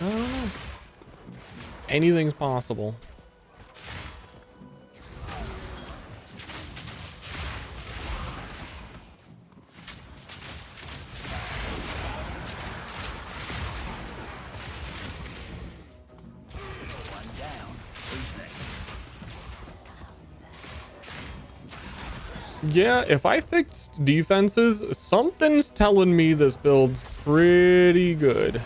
Speaker 1: I don't know. Anything's possible.
Speaker 8: One down. Who's next?
Speaker 1: Yeah, if I fixed defenses, something's telling me this build's pretty good.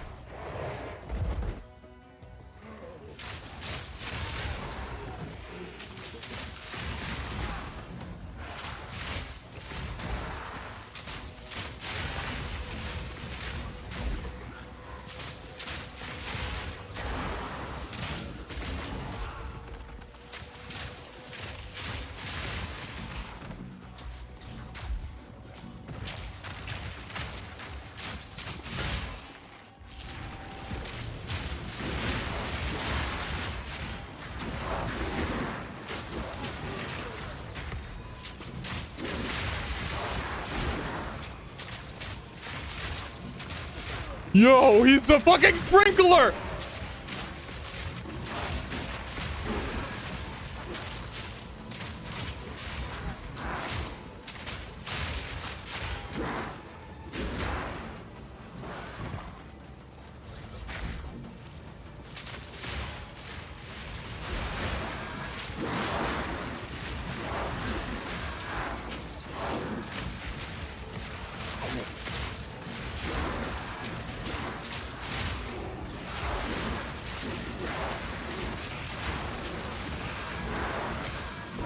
Speaker 1: Yo, he's a fucking sprinkler!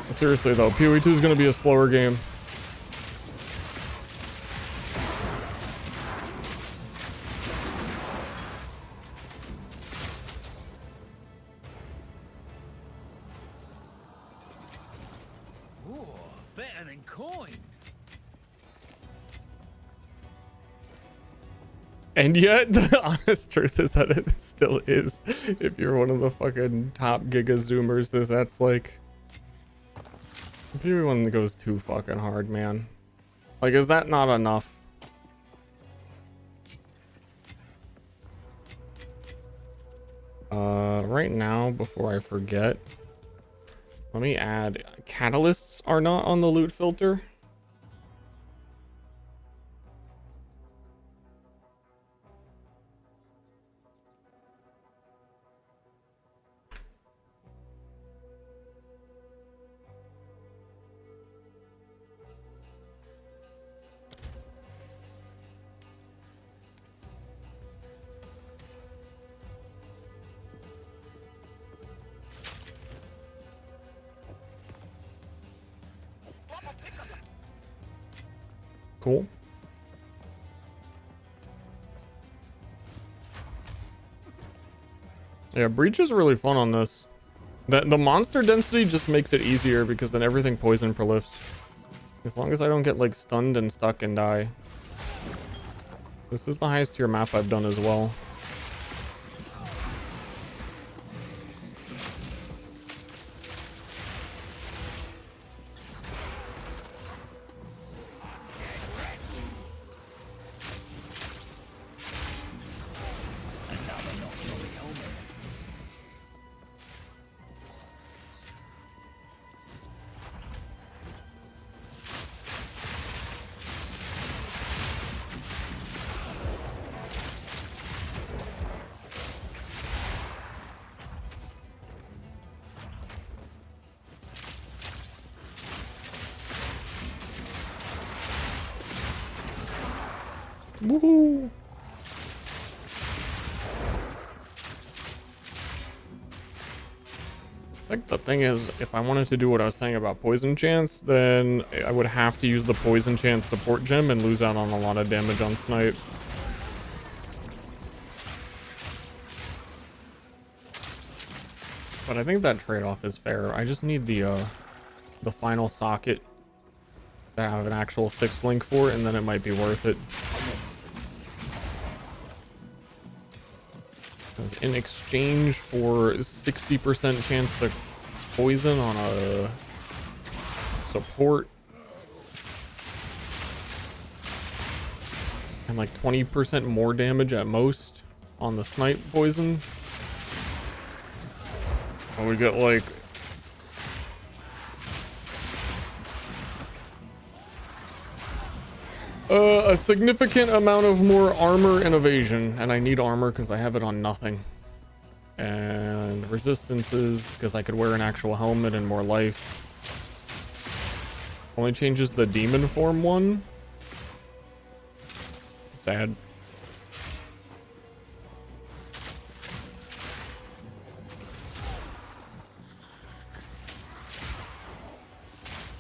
Speaker 1: Seriously though, PoE2 is going to be a slower game.
Speaker 8: Ooh, better than coin.
Speaker 1: And yet, the honest truth is that it still is. If you're one of the fucking top giga zoomers, that's like... PoE1 goes too fucking hard, man. Like, is that not enough? Right now, before I forget, let me add... Catalysts are not on the loot filter. Cool. Yeah, Breach is really fun on this. The monster density just makes it easier because then everything poison prolifs. As long as I don't get like stunned and stuck and die. This is the highest tier map I've done as well. Woohoo! I think the thing is, if I wanted to do what I was saying about poison chance, then I would have to use the poison chance support gem and lose out on a lot of damage on snipe. But I think that trade-off is fair. I just need the final socket to have an actual 6 link for it, and then it might be worth it. 'Cause in exchange for 60% chance to poison on a support and like 20% more damage at most on the snipe poison, and we get like a significant amount of more armor and evasion, and I need armor because I have it on nothing, and resistances because I could wear an actual helmet and more life. Only changes the demon form one. Sad.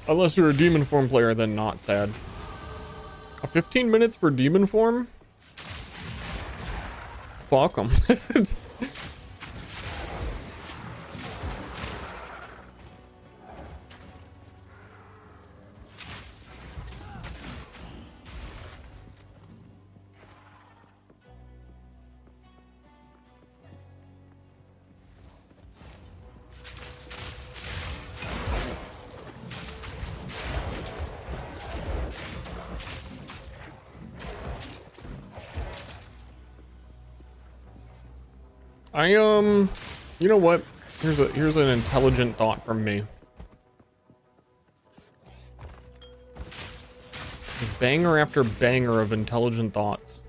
Speaker 1: Unless you're a demon form player, then not sad. 15 minutes for demon form? Fuck 'em. You know what? Here's an intelligent thought from me. Just banger after banger of intelligent thoughts.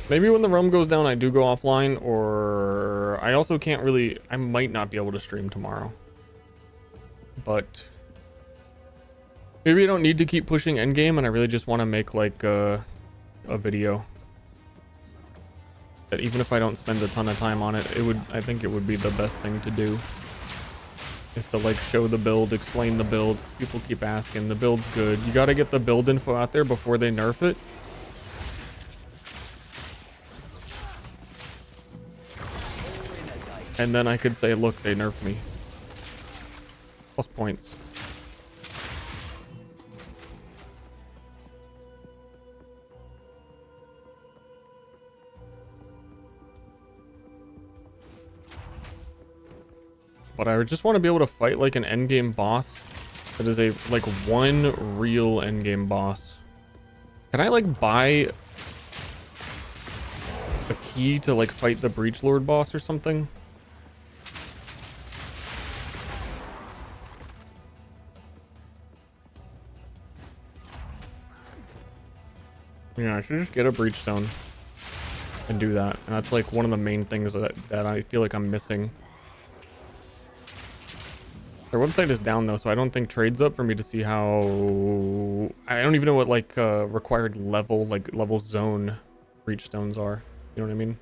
Speaker 1: Maybe when the realm goes down, I do go offline, or I also can't really. I might not be able to stream tomorrow, but maybe I don't need to keep pushing endgame, and I really just want to make like a video. That even if I don't spend a ton of time on it, I think it would be the best thing to do. Is to like show the build, explain the build. People keep asking, the build's good. You gotta get the build info out there before they nerf it. And then I could say, look, they nerfed me. Plus points. But I just want to be able to fight like an endgame boss that is a like one real endgame boss. Can I like buy a key to like fight the Breach Lord boss or something? Yeah, I should just get a Breach Stone and do that. And that's like one of the main things that I feel like I'm missing. Their website is down though, so I don't think trade's up for me to see how. I don't even know what like required level zone breach stones are. You know what I mean?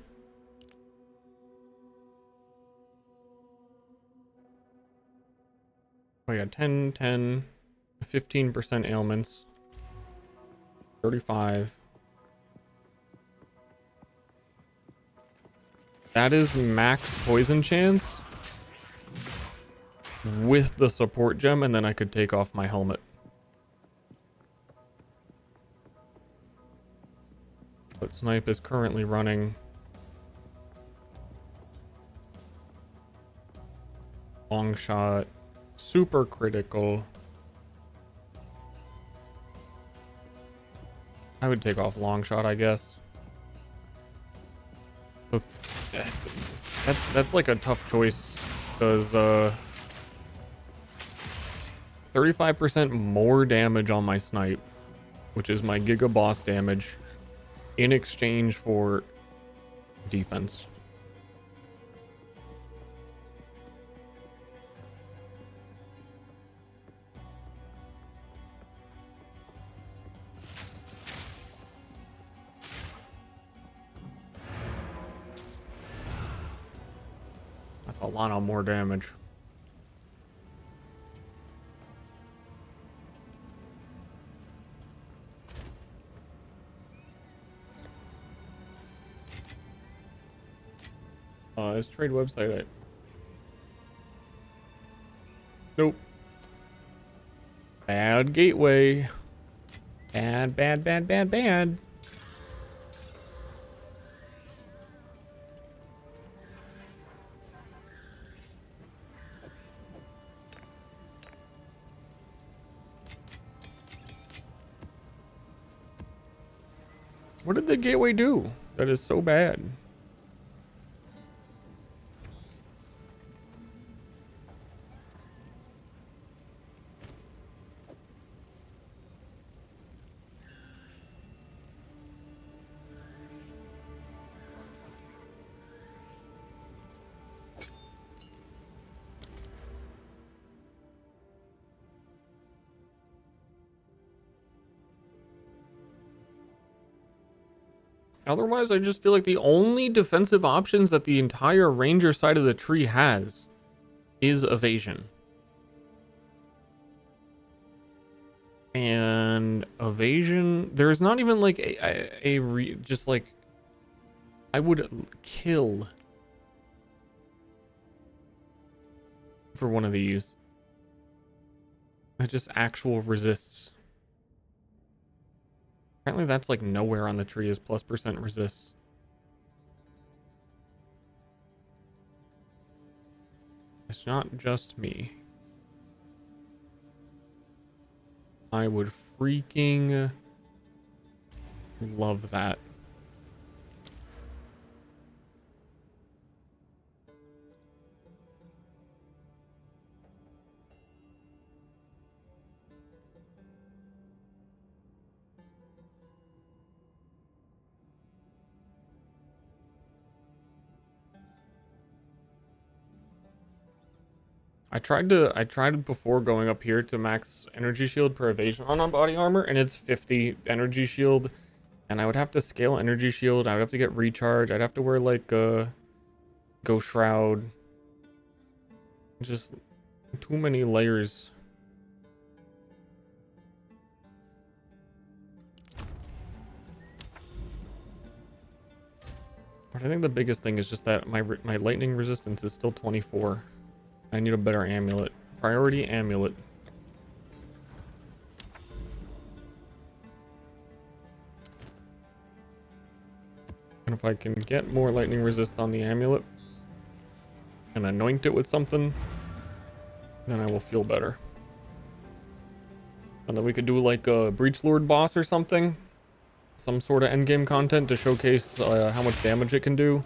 Speaker 1: Oh yeah, 10, 10, 15% ailments, 35. That is max poison chance with the support gem, and then I could take off my helmet. But snipe is currently running long shot, super critical. I would take off long shot, I guess. But that's like a tough choice because 35% more damage on my snipe, which is my Giga boss damage, in exchange for defense. It's a lot of more damage. His trade website. Nope. Bad gateway. Bad, bad, bad, bad, bad. What did the gateway do that is so bad? Otherwise, I just feel like the only defensive options that the entire ranger side of the tree has is evasion. And evasion, there's not even like just like, I would kill for one of these. That just actual resists. Apparently that's like nowhere on the tree is +% resists. It's not just me. I would freaking love that. I tried before going up here to max energy shield per evasion on body armor, and it's 50 energy shield, and I would have to scale energy shield. I would have to get recharge. I'd have to wear like a ghost shroud. Just too many layers. But I think the biggest thing is just that my lightning resistance is still 24. I need a better amulet. Priority amulet. And if I can get more lightning resist on the amulet and anoint it with something, then I will feel better. And then we could do like a Breach Lord boss or something. Some sort of endgame content to showcase how much damage it can do.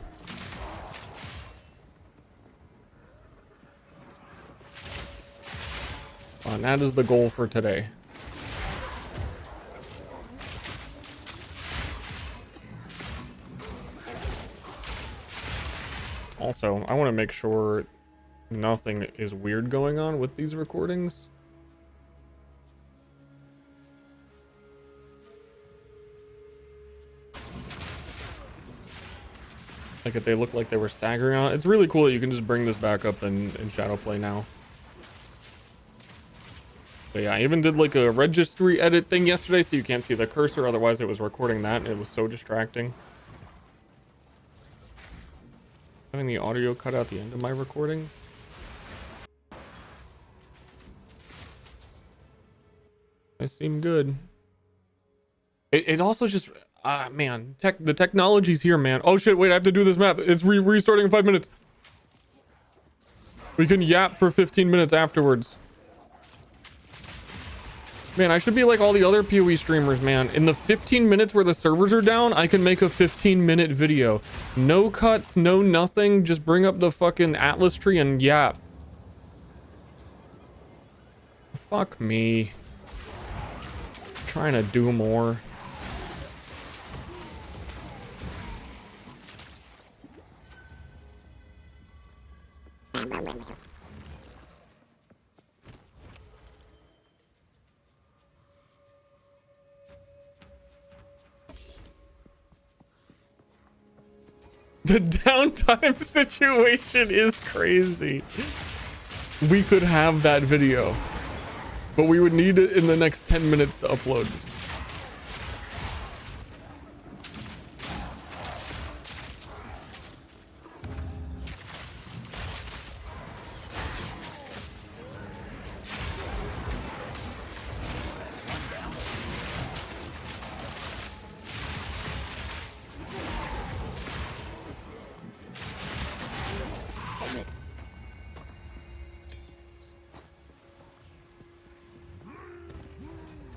Speaker 1: And that is the goal for today. Also, I want to make sure nothing is weird going on with these recordings. Like if they look like they were staggering on. It's really cool that you can just bring this back up in Shadowplay now. But yeah, I even did like a registry edit thing yesterday, so you can't see the cursor. Otherwise, it was recording that, and it was so distracting. Having the audio cut out the end of my recording. They seem good. It also just, man, the technology's here, man. Oh shit, wait, I have to do this map. It's restarting in 5 minutes. We can yap for 15 minutes afterwards. Man, I should be like all the other PoE streamers, man. In the 15 minutes where the servers are down, I can make a 15-minute video. No cuts, no nothing. Just bring up the fucking Atlas tree and yap. Fuck me. Trying to do more. The downtime situation is crazy. We could have that video, but we would need it in the next 10 minutes to upload.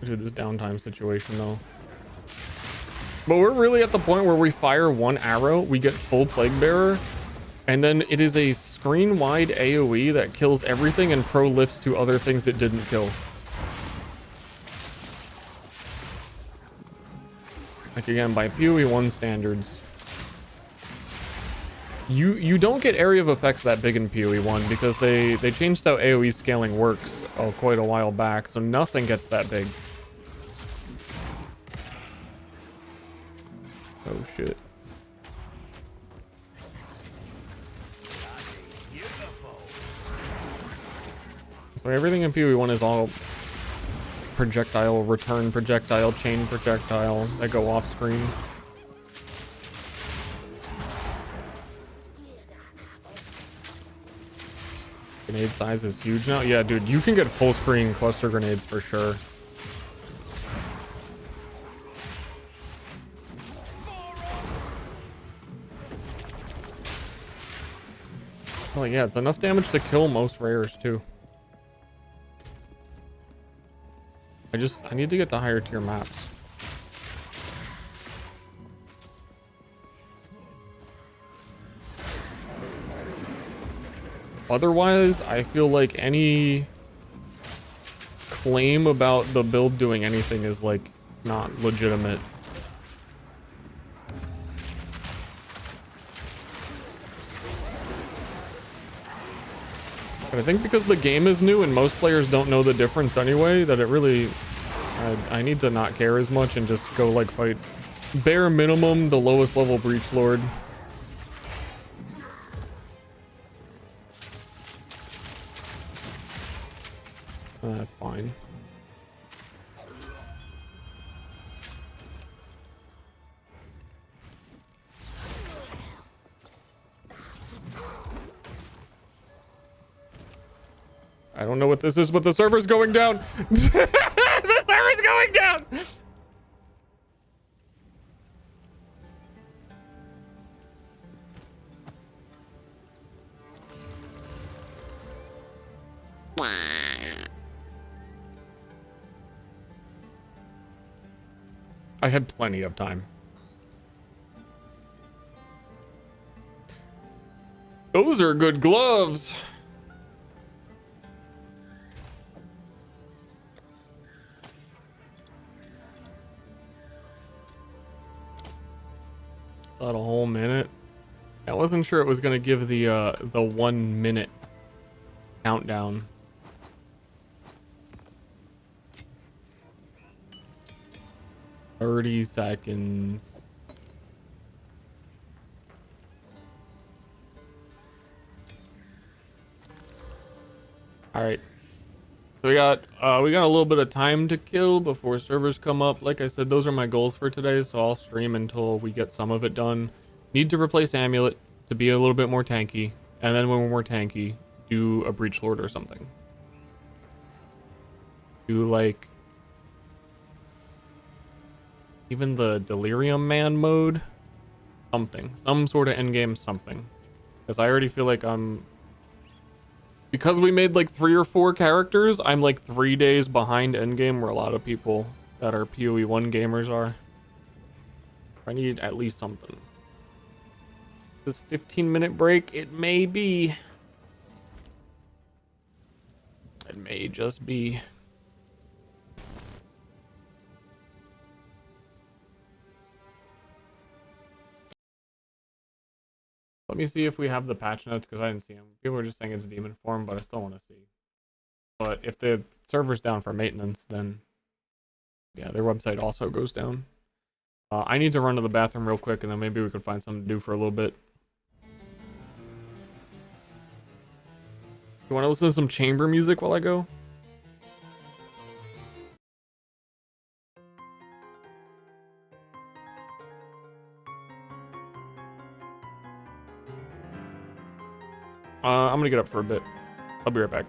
Speaker 1: Dude, this downtime situation though. But we're really at the point where we fire one arrow, we get full Plague Bearer, and then it is a screen-wide AoE that kills everything and pro lifts to other things it didn't kill. Like again, by PoE1 standards. You don't get area of effects that big in PoE1 because they changed how AoE scaling works quite a while back, so nothing gets that big. Oh shit. So everything in PoE1 is all projectile, return projectile, chain projectile that go off screen. Grenade size is huge now. Yeah, dude, you can get full screen cluster grenades for sure. Well, yeah, it's enough damage to kill most rares too. I need to get to higher tier maps. Otherwise, I feel like any claim about the build doing anything is like not legitimate. But I think because the game is new and most players don't know the difference anyway, that it really, I need to not care as much and just go like fight bare minimum the lowest level Breach Lord. That's fine. I don't know what this is, but the server's going down. The server's going down. I had plenty of time. Those are good gloves. Is that a whole minute? I wasn't sure it was gonna give the 1 minute countdown. "30 seconds. All right. So we got a little bit of time to kill before servers come up. Like I said, those are my goals for today, so I'll stream until we get some of it done. Need to replace Amulet to be a little bit more tanky, and then when we're more tanky, do a Breach Lord or something. Do like even the Delirium Man mode, something, some sort of endgame something, because I already feel like because we made like 3 or 4 characters, I'm like 3 days behind endgame where a lot of people that are PoE1 gamers are. I need at least something. This 15-minute break, it may be. It may just be. Let me see if we have the patch notes, because I didn't see them. People are just saying it's demon form, but I still want to see. But if the server's down for maintenance, then yeah, their website also goes down. I need to run to the bathroom real quick, and then maybe we could find something to do for a little bit. You want to listen to some chamber music while I go? I'm gonna get up for a bit. I'll be right back.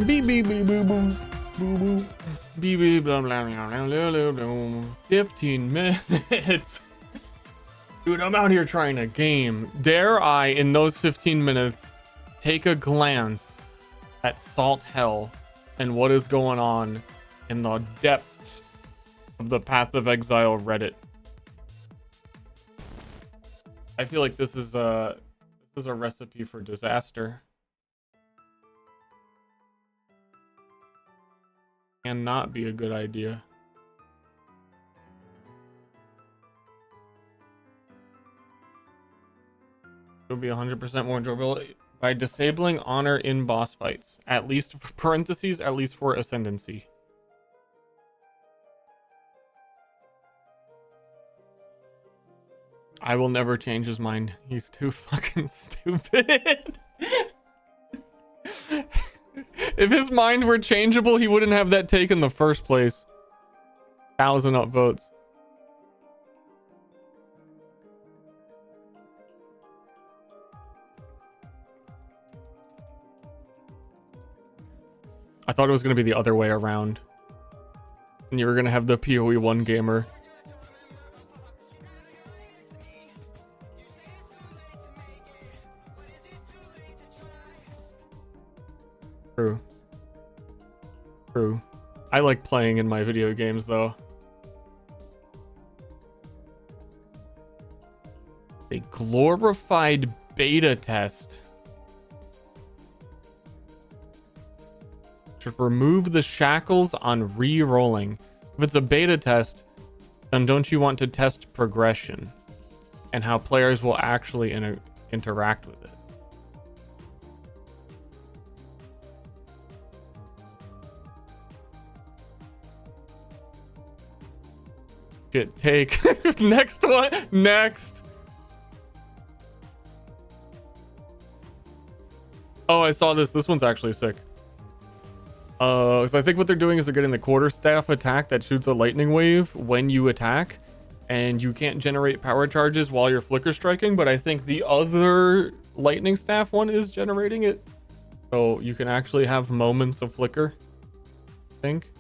Speaker 1: Beep beep beep boo boo boo boo. Beep beep blah blah blah blah blah blah. 15 minutes. Dude, I'm out here trying a game. Dare I, in those 15 minutes, take a glance at Salt Hell and what is going on in the depths of the Path of Exile Reddit? I feel like this is a recipe for disaster. And not be a good idea. It'll be 100% more enjoyable by disabling honor in boss fights. At least, parentheses, at least for ascendancy. I will never change his mind. He's too fucking stupid. If his mind were changeable, he wouldn't have that take in the first place. 1,000 upvotes. I thought it was going to be the other way around. And you were going to have the PoE1 gamer. True. True. I like playing in my video games, though. A glorified beta test should remove the shackles on re-rolling. If it's a beta test, then don't you want to test progression and how players will actually interact with it? Shit, take. Next one. Next. Oh, I saw this. This one's actually sick. So I think what they're doing is they're getting the quarterstaff attack that shoots a lightning wave when you attack, and you can't generate power charges while you're flicker striking, but I think the other lightning staff one is generating it. So you can actually have moments of flicker, I think.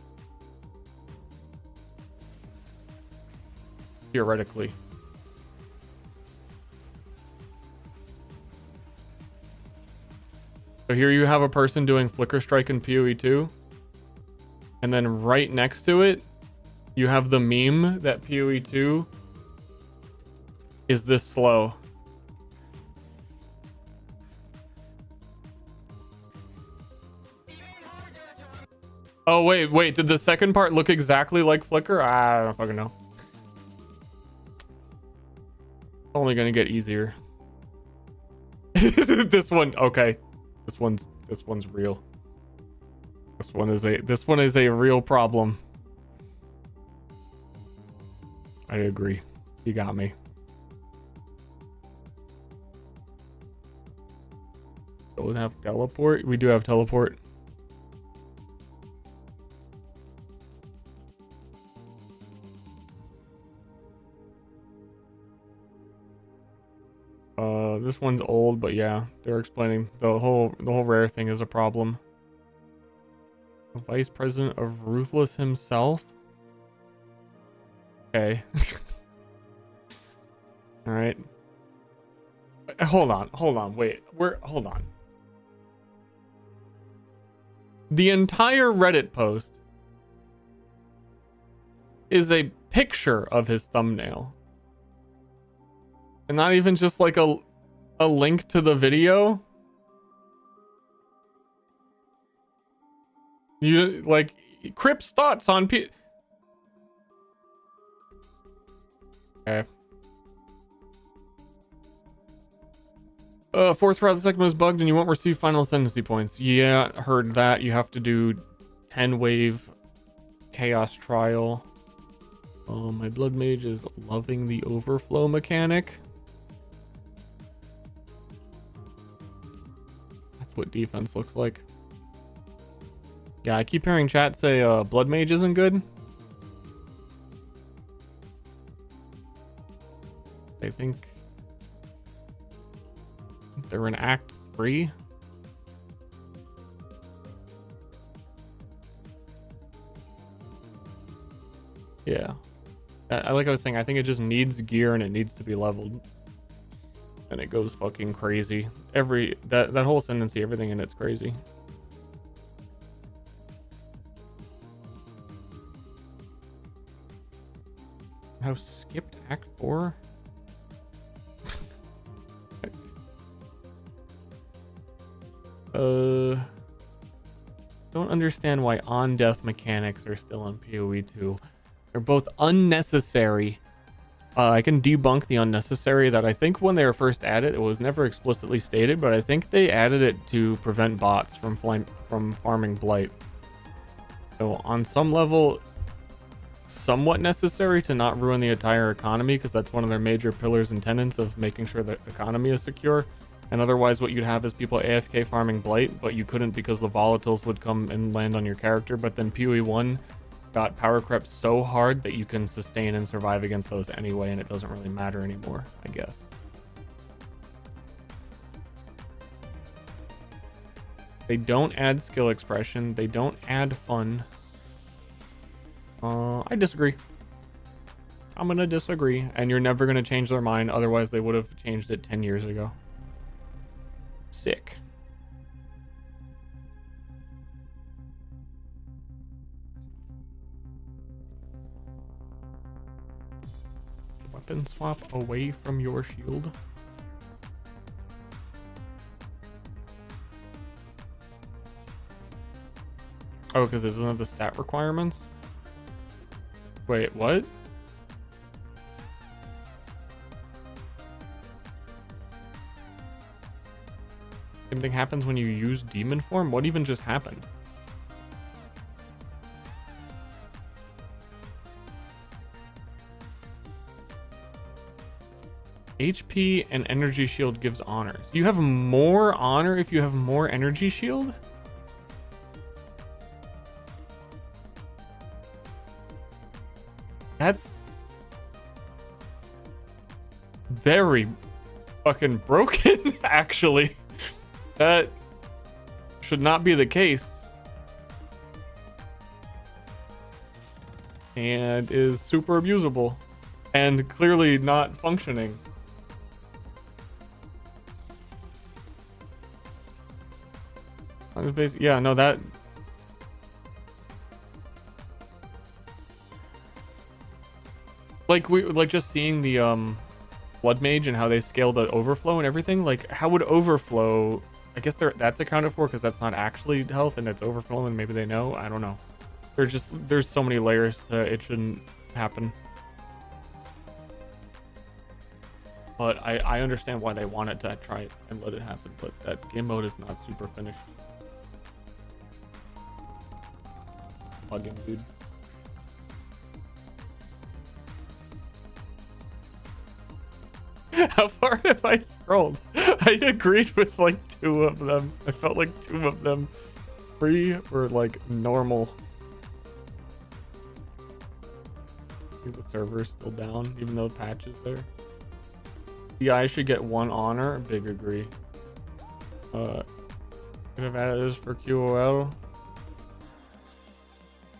Speaker 1: Theoretically. So here you have a person doing flicker strike in PoE2, and then right next to it you have the meme that PoE2 is this slow. Oh wait, did the second part look exactly like flicker? I don't fucking know. Only gonna get easier. This one, okay. This one's real. This one is a real problem. I agree. You got me. Don't have teleport? We do have teleport. This one's old, but yeah, they're explaining the whole rare thing is a problem. The Vice President of Ruthless himself. Okay. All right. Hold on. Wait, hold on. The entire Reddit post is a picture of his thumbnail. And not even just like a link to the video. You like Crip's thoughts on Okay. Fourth route, the second was bugged and you won't receive final ascendancy points. Yeah, heard that. You have to do 10 wave chaos trial. My blood mage is loving the overflow mechanic. That's what defense looks like. Yeah, I keep hearing chat say blood mage isn't good. I think they're in Act 3. Yeah. Like I was saying, I think it just needs gear and it needs to be leveled. And it goes fucking crazy. That whole ascendancy, everything in it's crazy. How skipped Act 4? Don't understand why on-death mechanics are still in PoE2. They're both unnecessary. I can debunk the unnecessary that I think when they were first added, it was never explicitly stated, but I think they added it to prevent bots from farming Blight. So on some level, somewhat necessary to not ruin the entire economy, because that's one of their major pillars and tenets of making sure the economy is secure. And otherwise what you'd have is people AFK farming Blight, but you couldn't because the volatiles would come and land on your character. But then PoE1 got power crept so hard that you can sustain and survive against those anyway, and it doesn't really matter anymore, I guess. They don't add skill expression. They don't add fun. I disagree. I'm gonna disagree, and you're never gonna change their mind. Otherwise, they would have changed it 10 years ago. Sick. Weapon swap away from your shield. Oh, because it doesn't have the stat requirements? Wait, what? Same thing happens when you use demon form? What even just happened? HP and energy shield gives honor. So you have more honor if you have more energy shield? That's very fucking broken, actually. That should not be the case. And is super abusable. And clearly not functioning. Yeah, no, that... Like just seeing the Blood Mage and how they scale the overflow and everything, like how would overflow, I guess that's accounted for because that's not actually health and it's overflow and maybe they know, I don't know. There's so many layers to it shouldn't happen. But I understand why they wanted to try it and let it happen, but that game mode is not super finished. Plug-in, dude. How far have I scrolled? I agreed with like 2 of them. I felt like 2 of them. 3 were like normal. I think the server's still down, even though the patch is there. Yeah, I should get 1 honor. Big agree. Could have added this for QOL.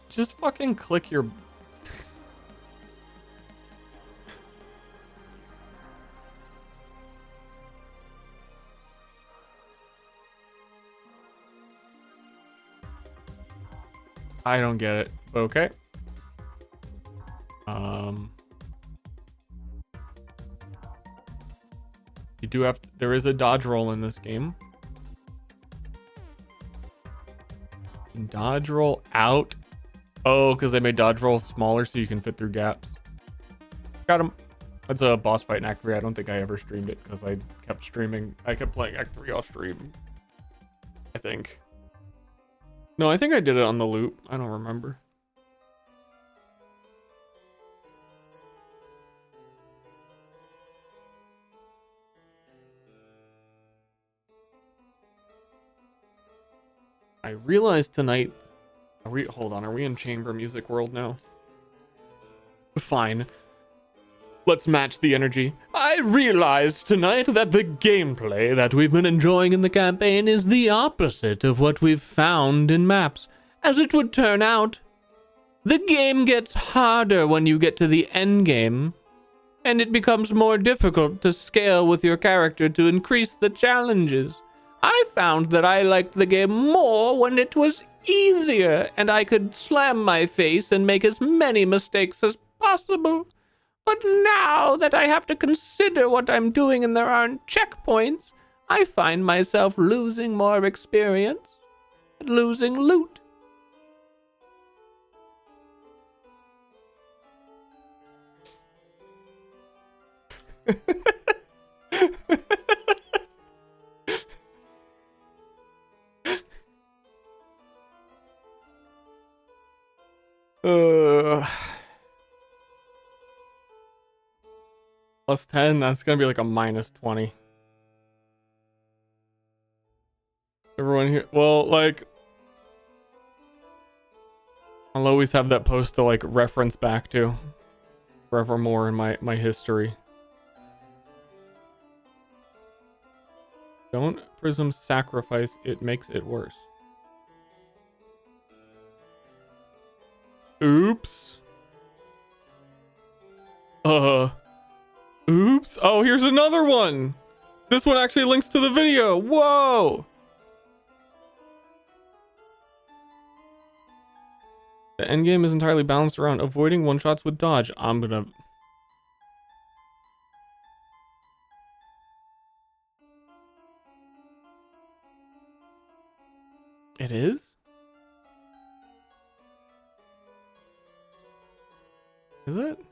Speaker 1: Just fucking click your... I don't get it, but okay. You do have to, there is a dodge roll in this game. You can dodge roll out. Oh, because they made dodge roll smaller so you can fit through gaps. Got him. That's a boss fight in Act 3. I don't think I ever streamed it because I kept streaming. I kept playing Act 3 off stream. I think. No, I think I did it on the loop. I don't remember. I realized tonight... Hold on, are we in chamber music world now? Fine. Let's match the energy. I realized tonight that the gameplay that we've been enjoying in the campaign is the opposite of what we've found in maps. As it would turn out, the game gets harder when you get to the endgame, and it becomes more difficult to scale with your character to increase the challenges. I found that I liked the game more when it was easier, and I could slam my face and make as many mistakes as possible. But now that I have to consider what I'm doing and there aren't checkpoints, I find myself losing more experience and losing loot. Plus 10, that's gonna be like a minus 20. Everyone here, well, like, I'll always have that post to like reference back to forevermore in my history. Don't Prism sacrifice, it makes it worse. Oops. Oops. Oh, here's another one. This one actually links to the video. Whoa. The endgame is entirely balanced around avoiding one-shots with dodge. I'm gonna... It is? Is it?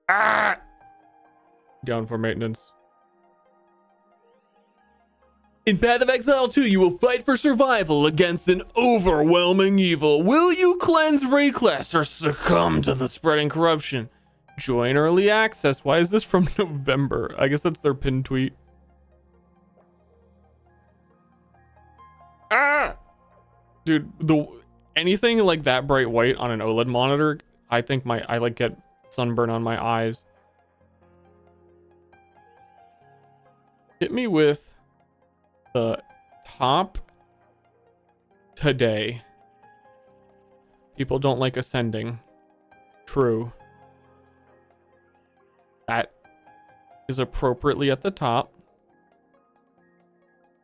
Speaker 1: Ah! Down for maintenance. In Path of Exile 2, you will fight for survival against an overwhelming evil. Will you cleanse reclass or succumb to the spreading corruption? Join early access. Why is this from November? I guess that's their pinned tweet. Ah! Dude, anything like that bright white on an OLED monitor, I think I like get sunburn on my eyes. Hit me with the top today. People don't like ascending. True. That is appropriately at the top.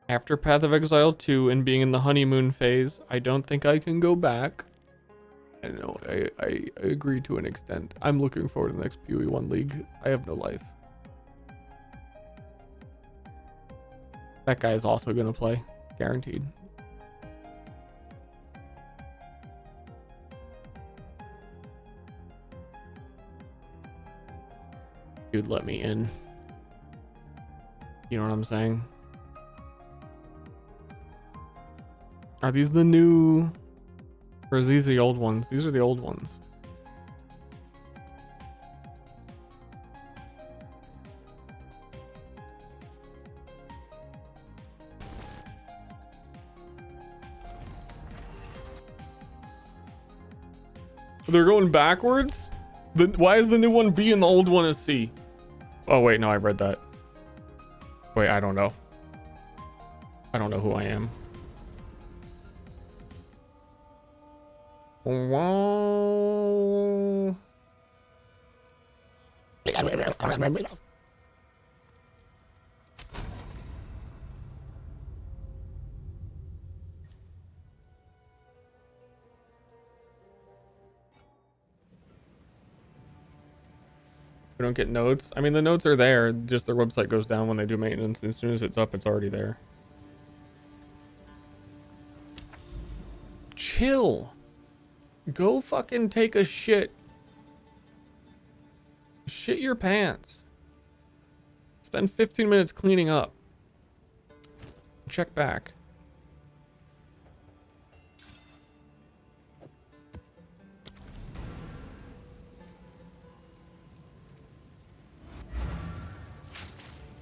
Speaker 1: After Path of Exile 2 and being in the honeymoon phase, I don't think I can go back. I know, I agree to an extent. I'm looking forward to the next PoE1 League. I have no life. That guy is also going to play. Guaranteed. Dude, let me in. You know what I'm saying? Are these the new... Or are these the old ones? These are the old ones. They're going backwards? Why is the new one B and the old one a C? Oh, wait, no, I read that. Wait, I don't know. I don't know who I am. Wow. We don't get notes. I mean, the notes are there. Just their website goes down when they do maintenance. As soon as it's up, it's already there. Chill. Go fucking take a shit. Shit your pants. Spend 15 minutes cleaning up. Check back.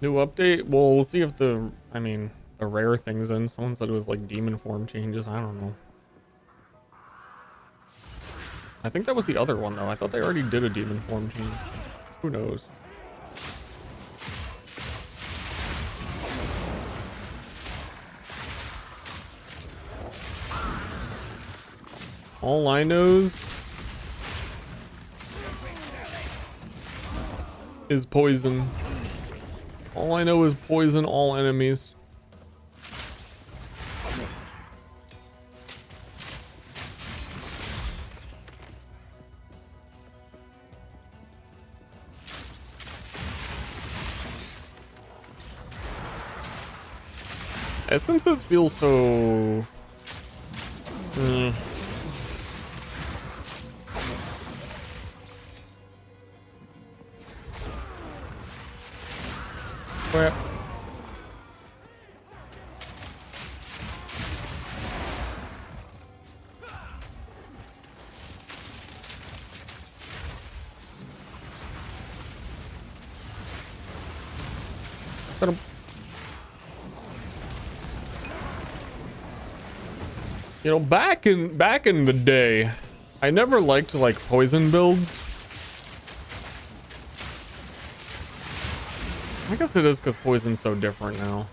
Speaker 1: New update? Well, we'll see if the rare thing's in. Someone said it was like demon form changes. I don't know. I think that was the other one though. I thought they already did a demon form change. Who knows? All I knows is poison. All I know is poison all enemies. Essences feel so... Where? Got him. You know, back in the day, I never liked like poison builds. I guess it is because poison's so different now.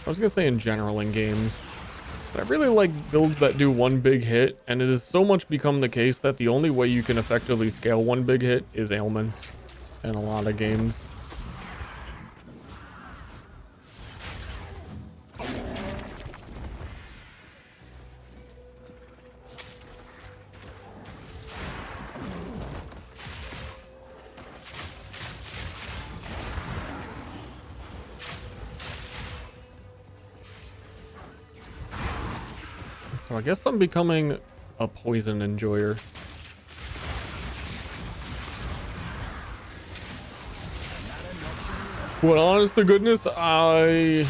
Speaker 1: I was gonna say in general in games, but I really like builds that do one big hit, and it has so much become the case that the only way you can effectively scale one big hit is ailments in a lot of games. So I guess I'm becoming a poison enjoyer. But honest to goodness, I'm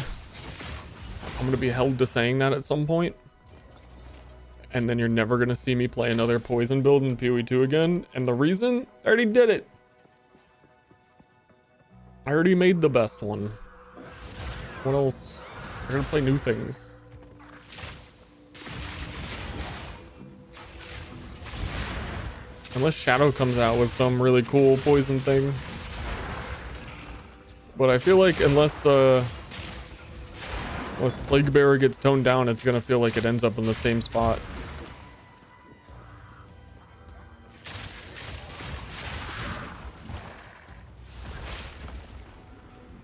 Speaker 1: gonna be held to saying that at some point. And then you're never gonna see me play another poison build in PoE2 again. And the reason? I already did it. I already made the best one. What else? We're gonna play new things. Unless Shadow comes out with some really cool poison thing. But I feel like unless Plague Bearer gets toned down, it's gonna feel like it ends up in the same spot.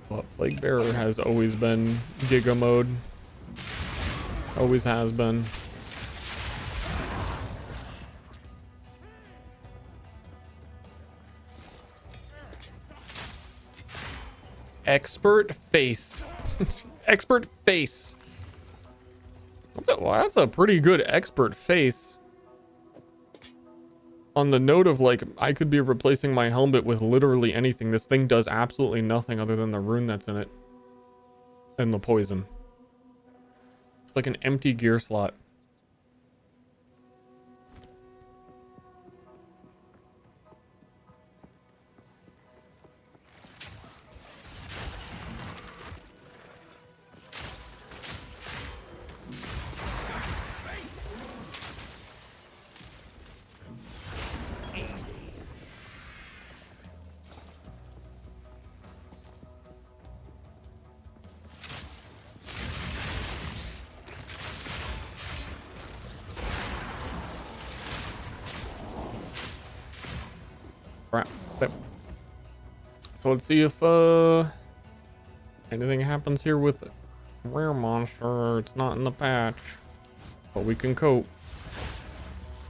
Speaker 1: But Plague Bearer has always been Giga mode. Always has been. Expert face. Expert face. That's a pretty good expert face. On the note of like, I could be replacing my helmet with literally anything. This thing does absolutely nothing other than the rune that's in it. And the poison. It's like an empty gear slot. So let's see if anything happens here with Rare Monster. It's not in the patch, but we can cope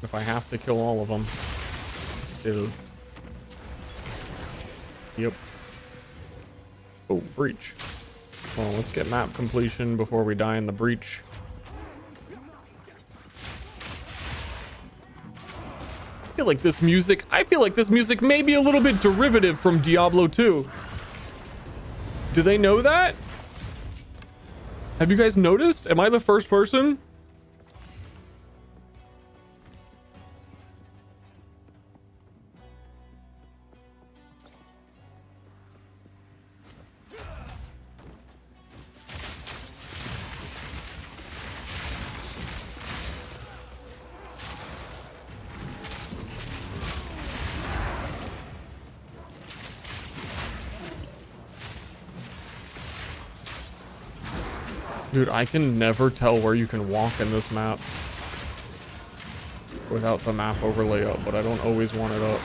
Speaker 1: if I have to kill all of them still. Yep. Oh, breach. Well, let's get map completion before we die in the breach. I feel like this music may be a little bit derivative from Diablo 2. Do they know that? Have you guys noticed? Am I the first person? Dude, I can never tell where you can walk in this map without the map overlay up, but I don't always want it up.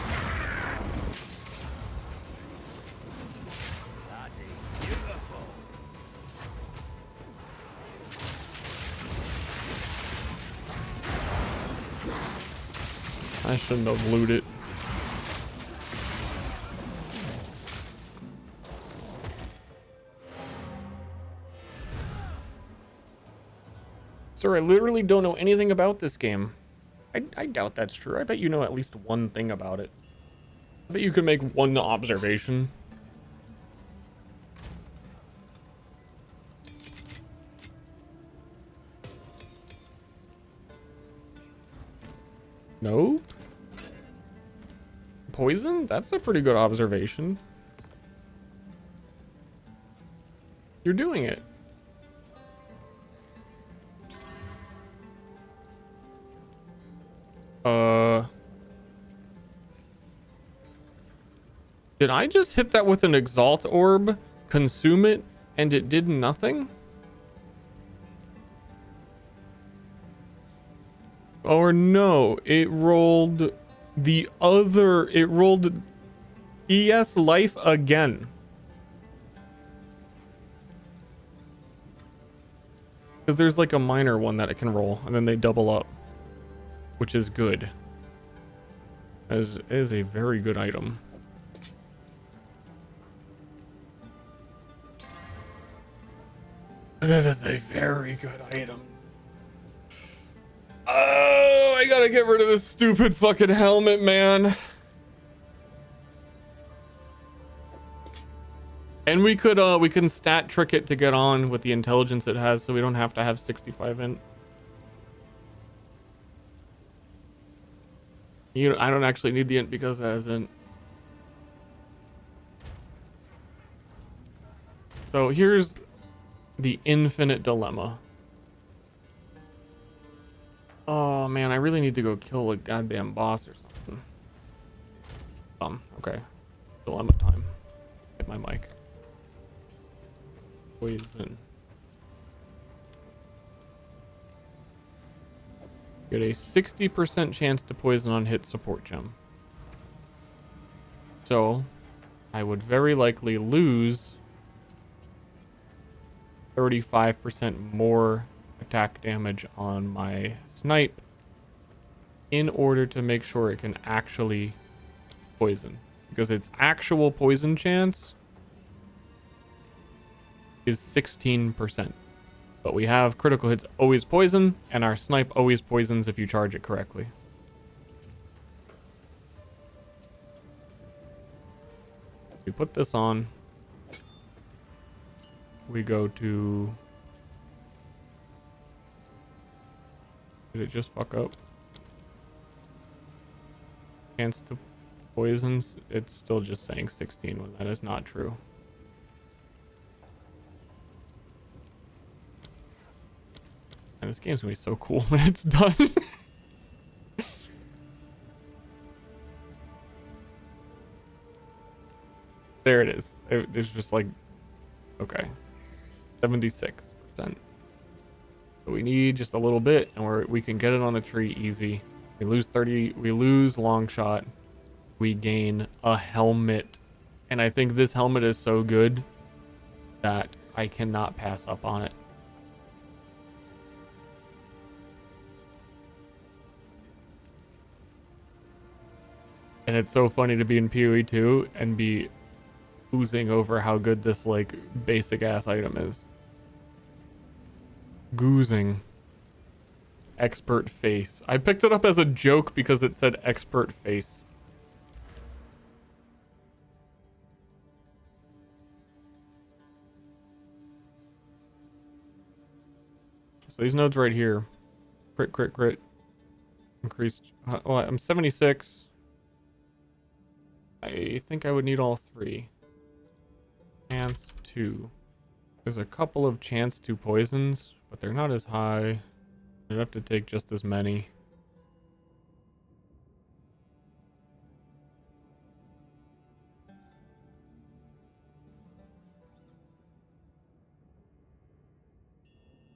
Speaker 1: I shouldn't have looted. Sir, I literally don't know anything about this game. I doubt that's true. I bet you know at least one thing about it. I bet you could make one observation. No? Poison? That's a pretty good observation. You're doing it. Did I just hit that with an Exalt Orb, consume it, and it did nothing? Or no, it rolled it rolled ES life again. Because there's like a minor one that it can roll, and then they double up, which is good. It is a very good item. That is a very good item. I gotta get rid of this stupid fucking helmet, man. And we can stat trick it to get on with the intelligence it has, so we don't have to have 65 in. I don't actually need the int because it has int. So here's the infinite dilemma. Oh man, I really need to go kill a goddamn boss or something. Okay. Dilemma time. Hit my mic. Poison. Get a 60% chance to poison on hit support gem. So, I would very likely lose 35% more attack damage on my snipe in order to make sure it can actually poison. Because its actual poison chance is 16%. But we have critical hits always poison, and our snipe always poisons if you charge it correctly. We put this on. We go to... Did it just fuck up? Chance to poisons. It's still just saying 16 when that is not true. And this game's gonna be so cool when it's done. There it is. It's just like, okay, 76%. So we need just a little bit, and we can get it on the tree easy. We lose 30. We lose long shot. We gain a helmet, and I think this helmet is so good that I cannot pass up on it. And it's so funny to be in PoE2 and be oozing over how good this like basic ass item is. Goozing. Expert face. I picked it up as a joke because it said expert face. So these nodes right here. Crit, crit, crit. Increased. Well, I'm 76. I think I would need all three. Chance 2. There's a couple of chance 2 poisons, but they're not as high. I'd have to take just as many.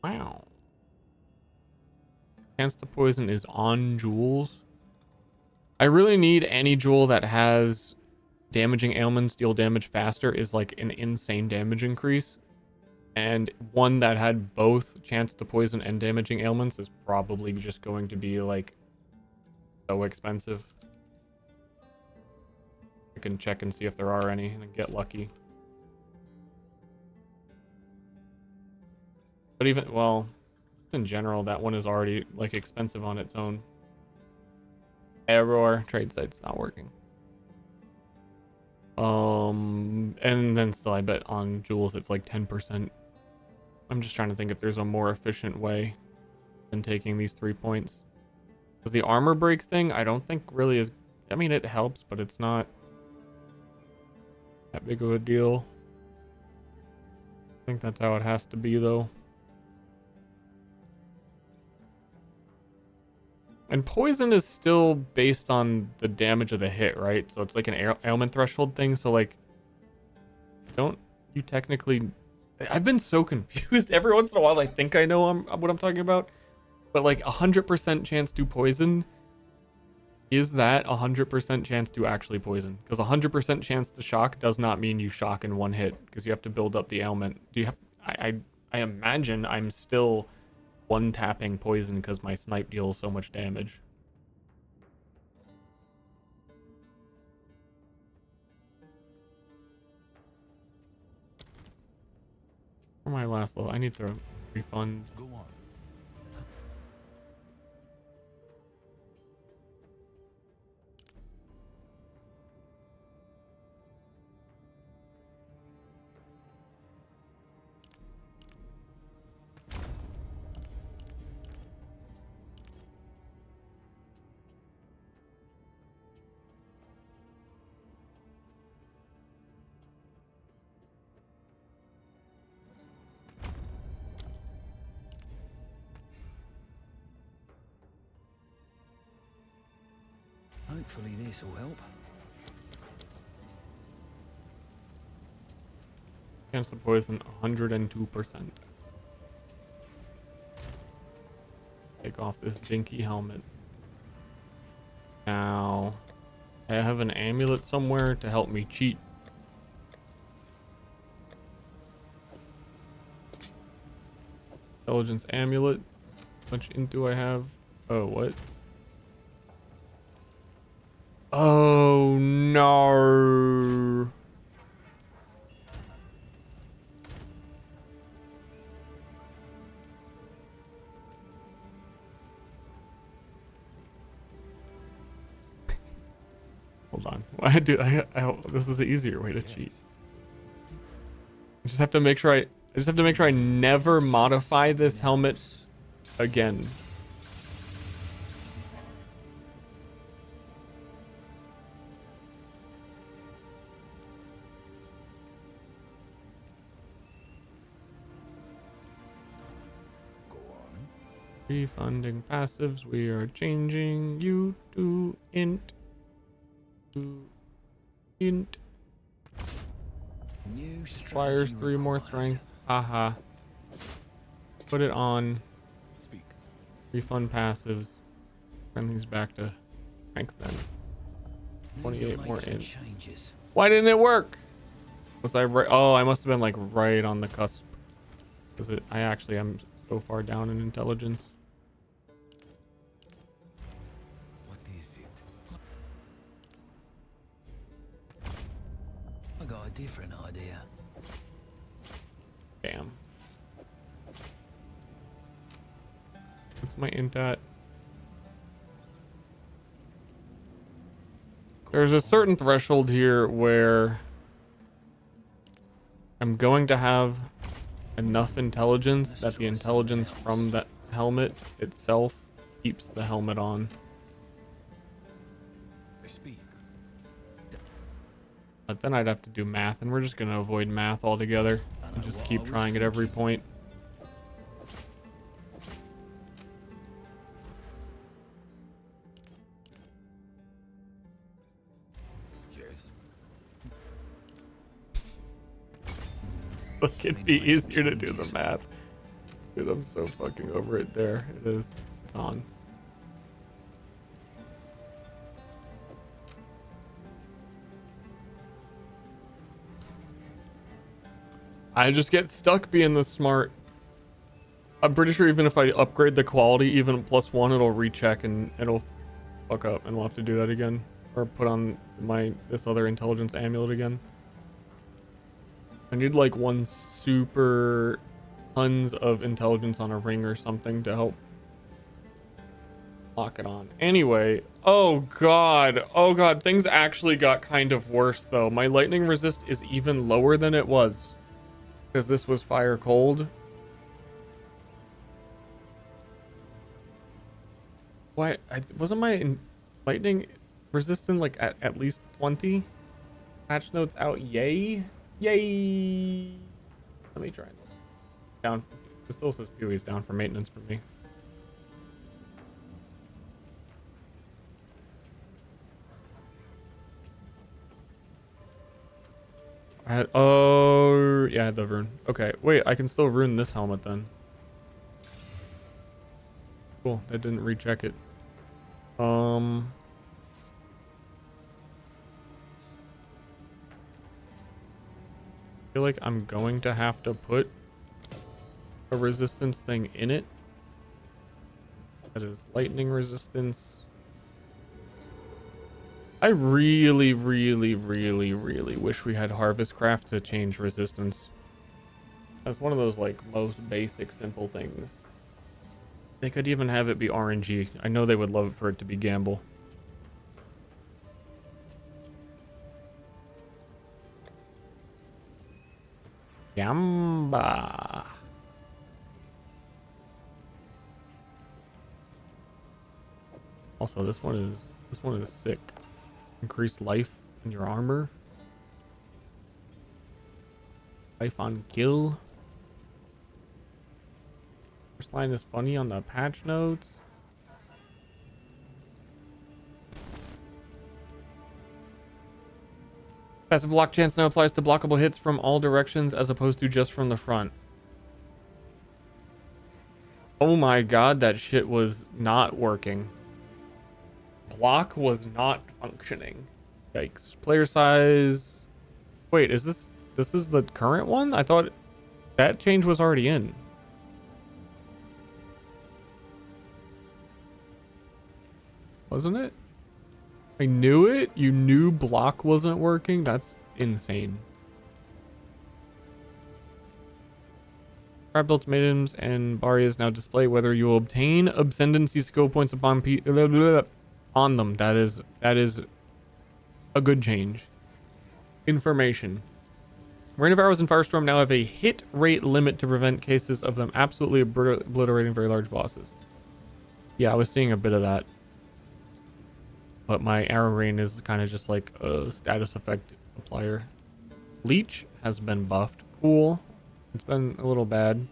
Speaker 1: Wow. Chance to poison is on jewels. I really need any jewel that has damaging ailments deal damage faster is like an insane damage increase. And one that had both chance to poison and damaging ailments is probably just going to be like so expensive. I can check and see if there are any and get lucky. But even, well, in general, that one is already like expensive on its own. Error, trade site's not working. And then still I bet on jewels it's like 10%. I'm just trying to think if there's a more efficient way than taking these 3 points. Because the armor break thing, I don't think really is, I mean it helps, but it's not that big of a deal. I think that's how it has to be though. And poison is still based on the damage of the hit, right? So it's like an ailment threshold thing. So like, don't you technically... I've been so confused. Every once in a while I think I know what I'm talking about. But like 100% chance to poison, is that 100% chance to actually poison? Because 100% chance to shock does not mean you shock in one hit. Because you have to build up the ailment. Do you have... I imagine I'm still... one tapping poison because my snipe deals so much damage. For my last level, I need to refund.
Speaker 8: Go on. Hopefully this will help.
Speaker 1: Chance to poison 102%. Take off this dinky helmet. Now, I have an amulet somewhere to help me cheat. Intelligence amulet. How much int do I have? Oh, what? Oh, no. Hold on. Why do I this is the easier way to cheat. I just have to make sure I just have to make sure I never modify this helmet again. Refunding passives. We are changing you to int. Int.
Speaker 8: New
Speaker 1: Requires 3 more strength. Haha. Put it on.
Speaker 8: Speak.
Speaker 1: Refund passives. Turn these back to strength then. 28 more int.
Speaker 8: Changes.
Speaker 1: Why didn't it work? Was I right? Oh, I must have been like right on the cusp. Because I actually am so far down in intelligence.
Speaker 5: What is it?
Speaker 8: I got a different idea.
Speaker 1: Damn. What's my int at? There's a certain threshold here where I'm going to have enough intelligence that the intelligence from that helmet itself keeps the helmet on.
Speaker 5: Speak.
Speaker 1: But then I'd have to do math, and we're just going to avoid math altogether and just keep trying at every point.
Speaker 5: Yes.
Speaker 1: Look, it'd be easier to do the math. Dude, I'm so fucking over it. There it is. It's on. I just get stuck being this smart. I'm pretty sure even if I upgrade the quality, even +1, it'll recheck and it'll fuck up, and we'll have to do that again. Or put on this other intelligence amulet again. I need like one super tons of intelligence on a ring or something to help lock it on. Anyway, oh god, things actually got kind of worse though. My lightning resist is even lower than it was because this was fire cold. Why wasn't my lightning resistant like at least 20? Patch notes out, yay. Let me try. Down. It still says PoE's down for maintenance for me. Oh yeah, the rune. Okay, wait, I can still rune this helmet then. Cool, that didn't recheck it. I feel like I'm going to have to put a resistance thing in it. That is lightning resistance. I really wish we had Harvest Craft to change resistance. That's one of those like most basic simple things. They could even have it be RNG. I know they would love for it to be gamble. Yamba. Also, this one is sick. Increase life in your armor. Life on kill. First line is funny on the patch notes. Passive block chance now applies to blockable hits from all directions as opposed to just from the front. Oh my god, that shit was not working. Block was not functioning. Yikes. Player size. Wait, is this is the current one? I thought that change was already in. Wasn't it? I knew it. You knew block wasn't working. That's insane. Trap ultimatums and Barriers now display whether you will obtain ascendancy skill points upon on them. That is a good change. Information. Rain of Arrows and Firestorm now have a hit rate limit to prevent cases of them absolutely obliterating very large bosses. Yeah, I was seeing a bit of that. But my arrow rain is kind of just like a status effect applier. Leech has been buffed. Cool. It's been a little bad,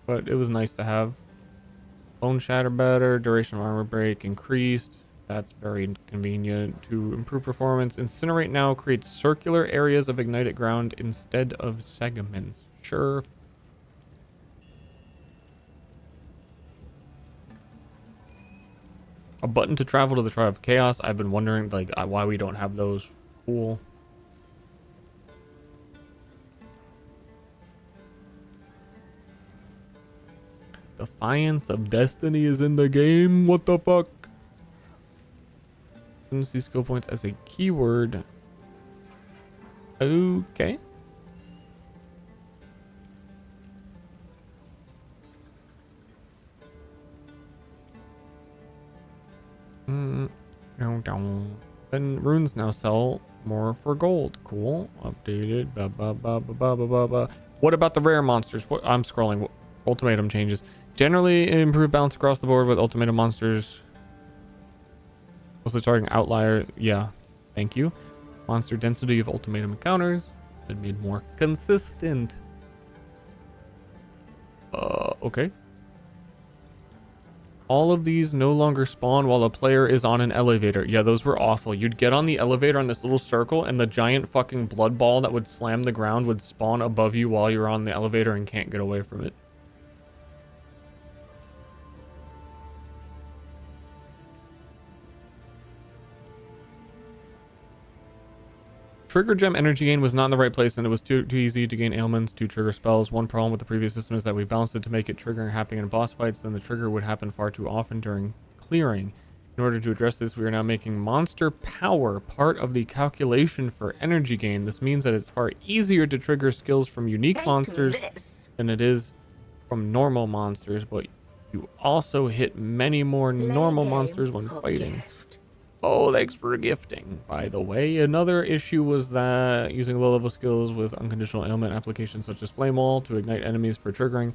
Speaker 1: but it was nice to have. Bone shatter better. Duration of armor break increased. That's very convenient to improve performance. Incinerate now creates circular areas of ignited ground instead of segments. Sure. A button to travel to the Tribe of Chaos. I've been wondering like why we don't have those. Cool. Defiance of Destiny is in the game. What the fuck? See skill points as a keyword. Okay. Then runes now sell more for gold. Cool. Updated. What about the rare monsters? What I'm scrolling. Ultimatum changes. Generally improve balance across the board with ultimatum monsters. Also targeting outlier. Yeah. Thank you. Monster density of ultimatum encounters been made more consistent. Okay. All of these no longer spawn while a player is on an elevator. Yeah, those were awful. You'd get on the elevator on this little circle and the giant fucking blood ball that would slam the ground would spawn above you while you're on the elevator and can't get away from it. Trigger gem energy gain was not in the right place, and it was too easy to gain ailments to trigger spells. One problem with the previous system is that we balanced it to make it triggering happening in boss fights, then the trigger would happen far too often during clearing. In order to address this, we are now making monster power part of the calculation for energy gain. This means that it's far easier to trigger skills from unique monsters than it is from normal monsters, but you also hit many more normal monsters when fighting. Oh, thanks for gifting. By the way, another issue was that using low-level skills with unconditional ailment applications such as Flame Wall to ignite enemies for triggering.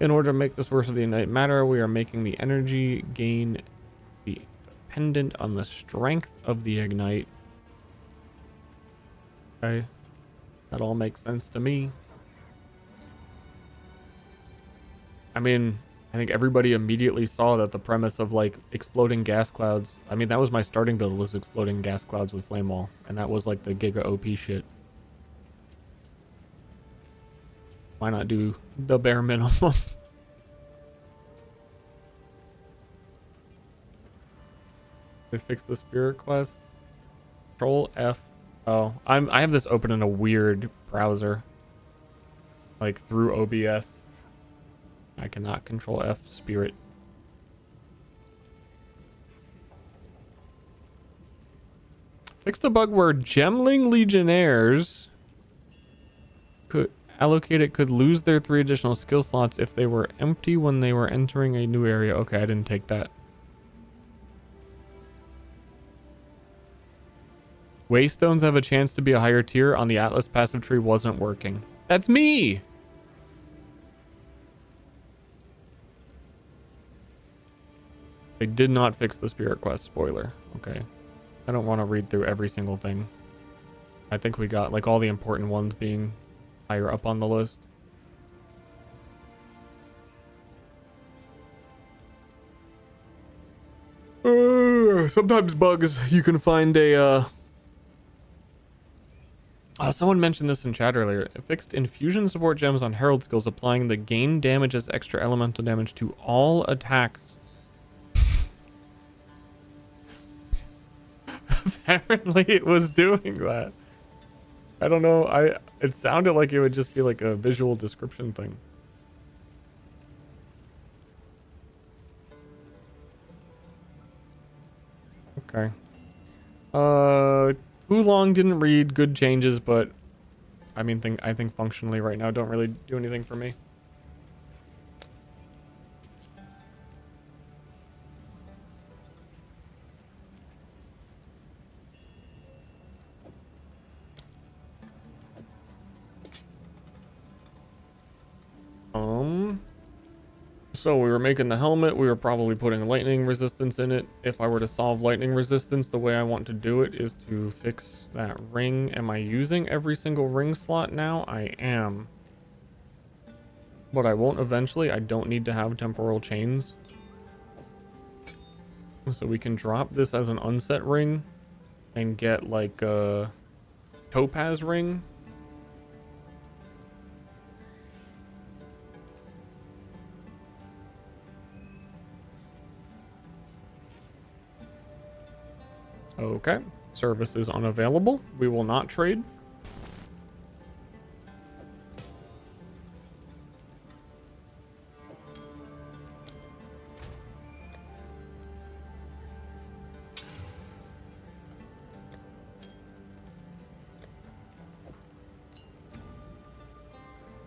Speaker 1: In order to make this worse of the ignite matter, we are making the energy gain be dependent on the strength of the ignite. Okay, that all makes sense to me. I mean, I think everybody immediately saw that the premise of like exploding gas clouds. I mean, that was my starting build, was exploding gas clouds with Flame Wall, and that was like the Giga OP shit. Why not do the bare minimum? They fixed the spirit quest. Control F. Oh, I have this open in a weird browser, like through OBS. I cannot control F spirit. Fixed a bug where Gemling Legionnaires could lose their 3 additional skill slots if they were empty when they were entering a new area. Okay, I didn't take that. Waystones have a chance to be a higher tier on the Atlas passive tree wasn't working. That's me! They did not fix the spirit quest, spoiler. Okay. I don't want to read through every single thing. I think we got like all the important ones being higher up on the list. Sometimes bugs, you can find a Someone mentioned this in chat earlier. It fixed infusion support gems on herald skills, applying the gain damage as extra elemental damage to all attacks. Apparently it was doing that. I don't know. It sounded like it would just be like a visual description thing. Okay. Too long didn't read, good changes, but I mean, I think functionally right now don't really do anything for me. So we were making the helmet, we were probably putting lightning resistance in it. If I were to solve lightning resistance, the way I want to do it is to fix that ring. Am I using every single ring slot now? I am. But I won't eventually. I don't need to have temporal chains. So we can drop this as an unset ring and get like a topaz ring. Okay, service is unavailable. We will not trade.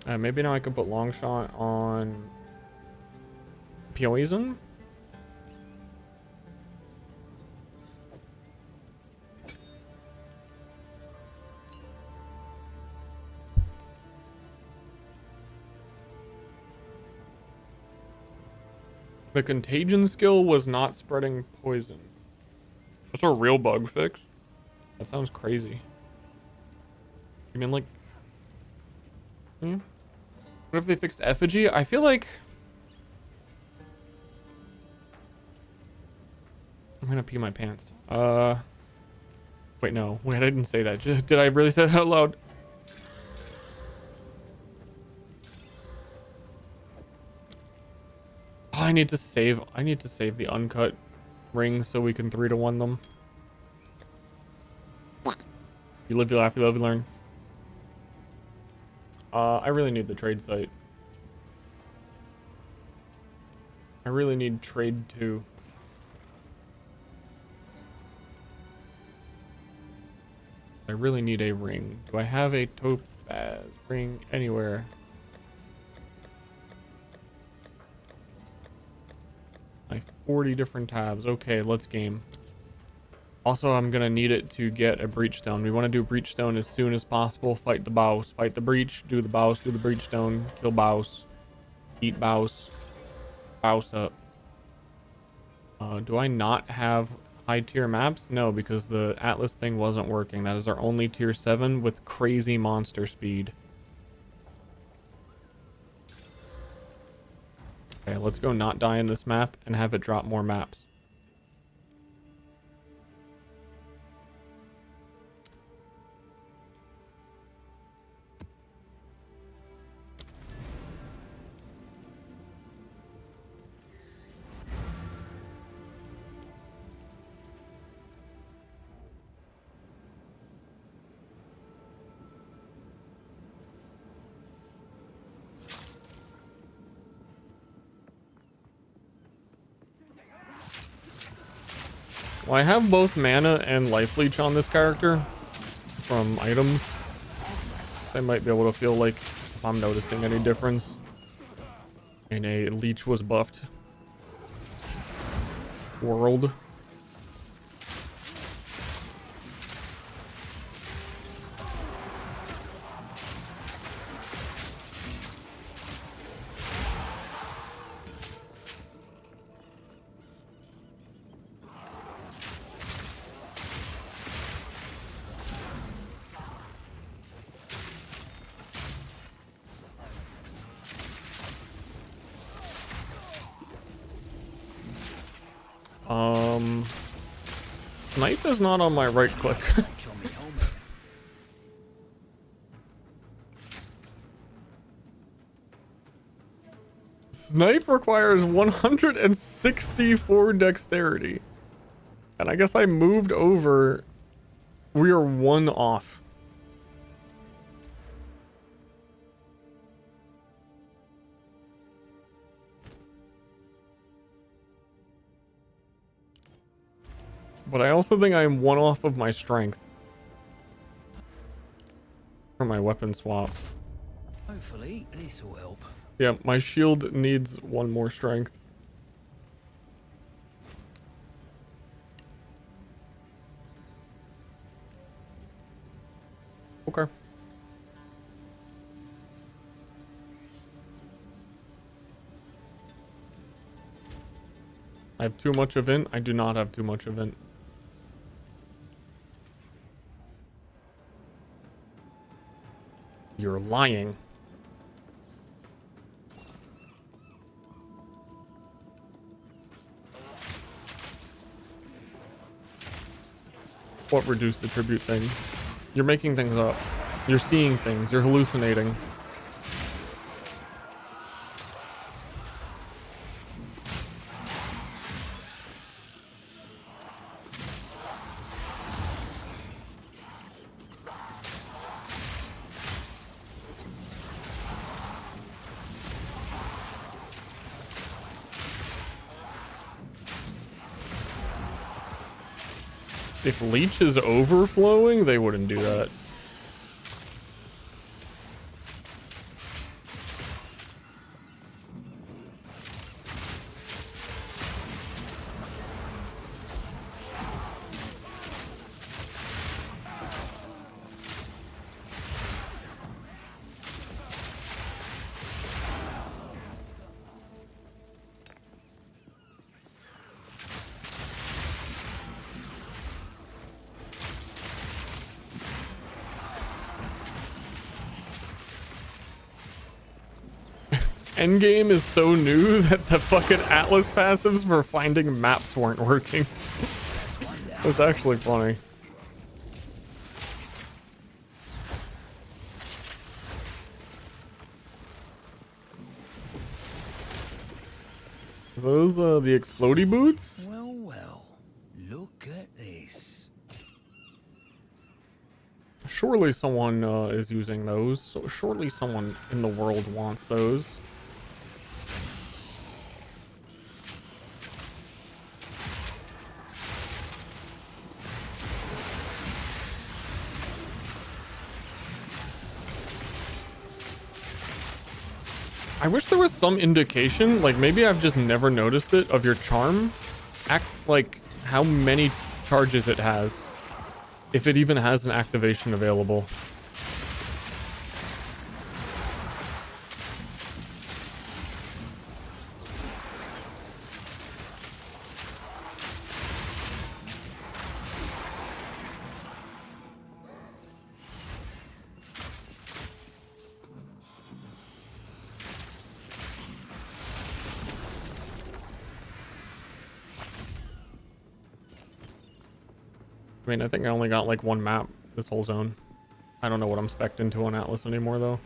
Speaker 1: Maybe now I can put long shot on PoE1. The contagion skill was not spreading poison. That's a real bug fix. That sounds crazy. I mean, like, what if they fixed effigy? I feel like I'm gonna pee my pants. Wait, no. Wait, I didn't say that. Did I really say that out loud? Oh, I need to save the uncut rings so we can 3-to-1 them. You live, you laugh, you love, you learn. I really need the trade site. I really need trade 2. I really need a ring. Do I have a topaz ring anywhere? Like 40 different tabs. Okay, let's game. Also, I'm gonna need it to get a breach stone. We want to do breach stone as soon as possible. Fight the boss. Fight the breach. Do the boss. Do the breach stone. Kill boss. Eat boss. Boss up. Do I not have high tier maps? No, because the Atlas thing wasn't working. That is our only tier 7 with crazy monster speed. Okay, let's go not die in this map and have it drop more maps. Well, I have both mana and life leech on this character from items, so I might be able to feel like if I'm noticing any difference. And a leech was buffed. World. Snipe is not on my right click. Snipe requires 164 dexterity. And I guess I moved over. We are 1 off. But I also think I am 1 off of my strength. For my weapon swap.
Speaker 8: Hopefully, this will help.
Speaker 1: Yeah, my shield needs 1 more strength. Okay. I have too much event. I do not have too much event. You're lying. What reduced attribute thing? You're making things up. You're seeing things. You're hallucinating. If Leech is overflowing, they wouldn't do that. Endgame is so new that the fucking Atlas passives for finding maps weren't working. That's actually funny. Those the explodey boots?
Speaker 8: Well, well. Look at this.
Speaker 1: Surely someone is using those. So surely someone in the world wants those. I wish there was some indication, like maybe I've just never noticed it, of your charm. Like how many charges it has. If it even has an activation available. I mean, I think I only got like 1 map this whole zone. I don't know what I'm spec'd into on Atlas anymore though.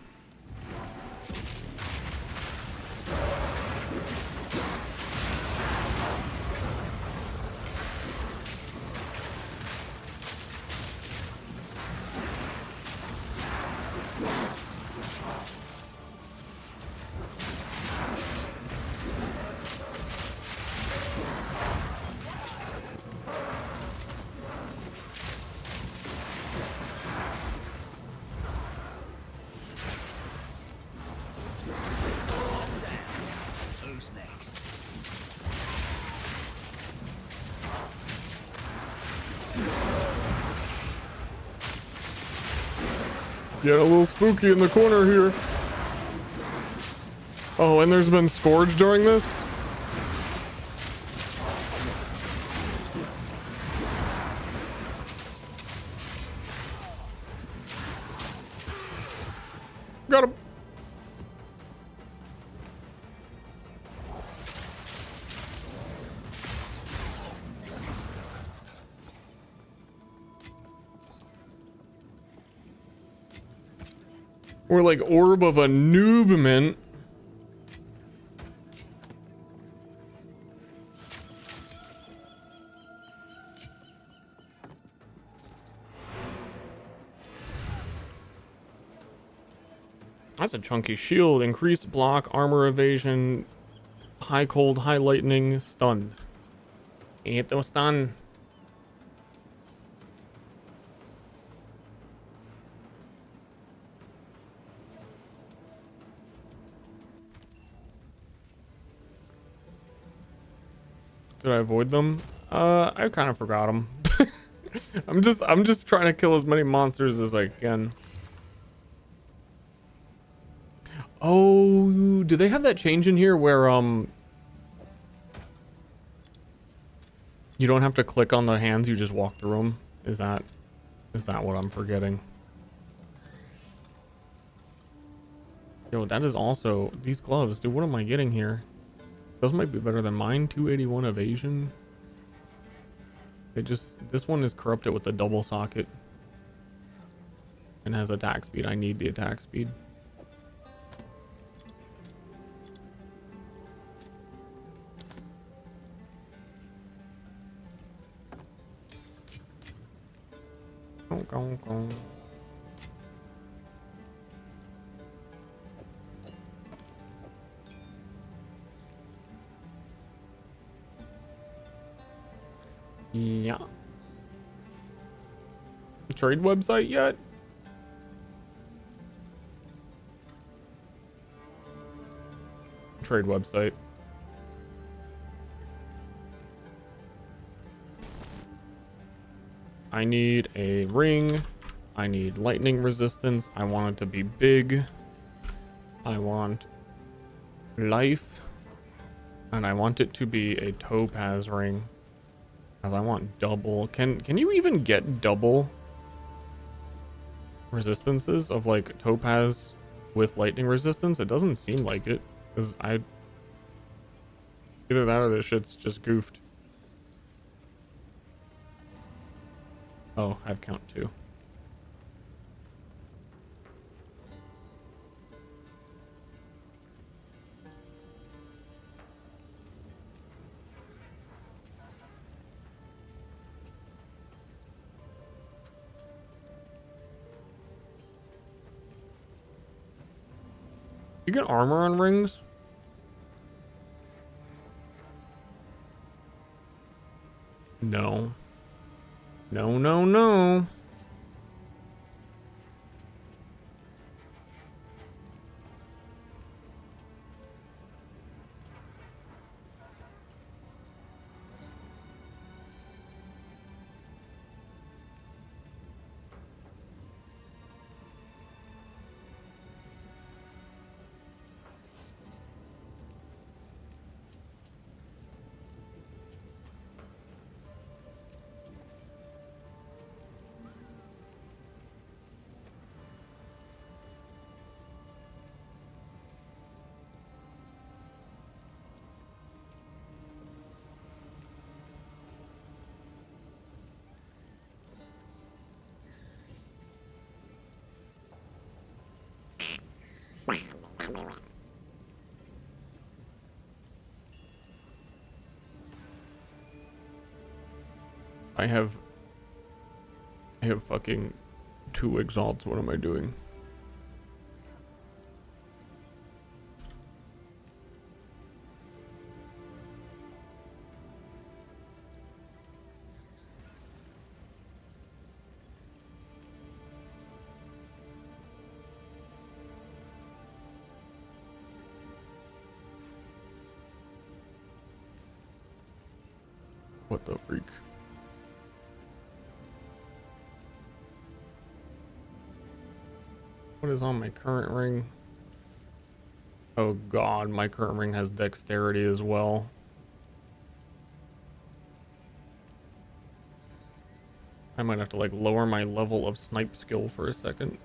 Speaker 8: Who's next?
Speaker 1: Get a little spooky in the corner here. Oh, and there's been Scourge during this? Got him. Or like Orb of a Noobment. That's a chunky shield. Increased block, armor evasion, high cold, high lightning, stun. Hit those stun. Did I avoid them? I kind of forgot them. I'm just trying to kill as many monsters as I can. Oh, do they have that change in here where you don't have to click on the hands, you just walk through them? Is that what I'm forgetting? Yo, that is also these gloves. Dude, what am I getting here? Those might be better than mine. 281 evasion. This one is corrupted with the double socket and has attack speed. I need the attack speed. Go. Yeah. Trade website yet? Trade website. I need a ring. I need lightning resistance. I want it to be big. I want life. And I want it to be a topaz ring. Because I want double. Can you even get double resistances of like topaz with lightning resistance? It doesn't seem like it. Because either that or this shit's just goofed. Oh, I have count 2. You get armor on rings? No. No. I have fucking 2 exalts. What am I doing? What the freak? What is on my current ring? Oh god, my current ring has dexterity as well. I might have to like lower my level of snipe skill for a second.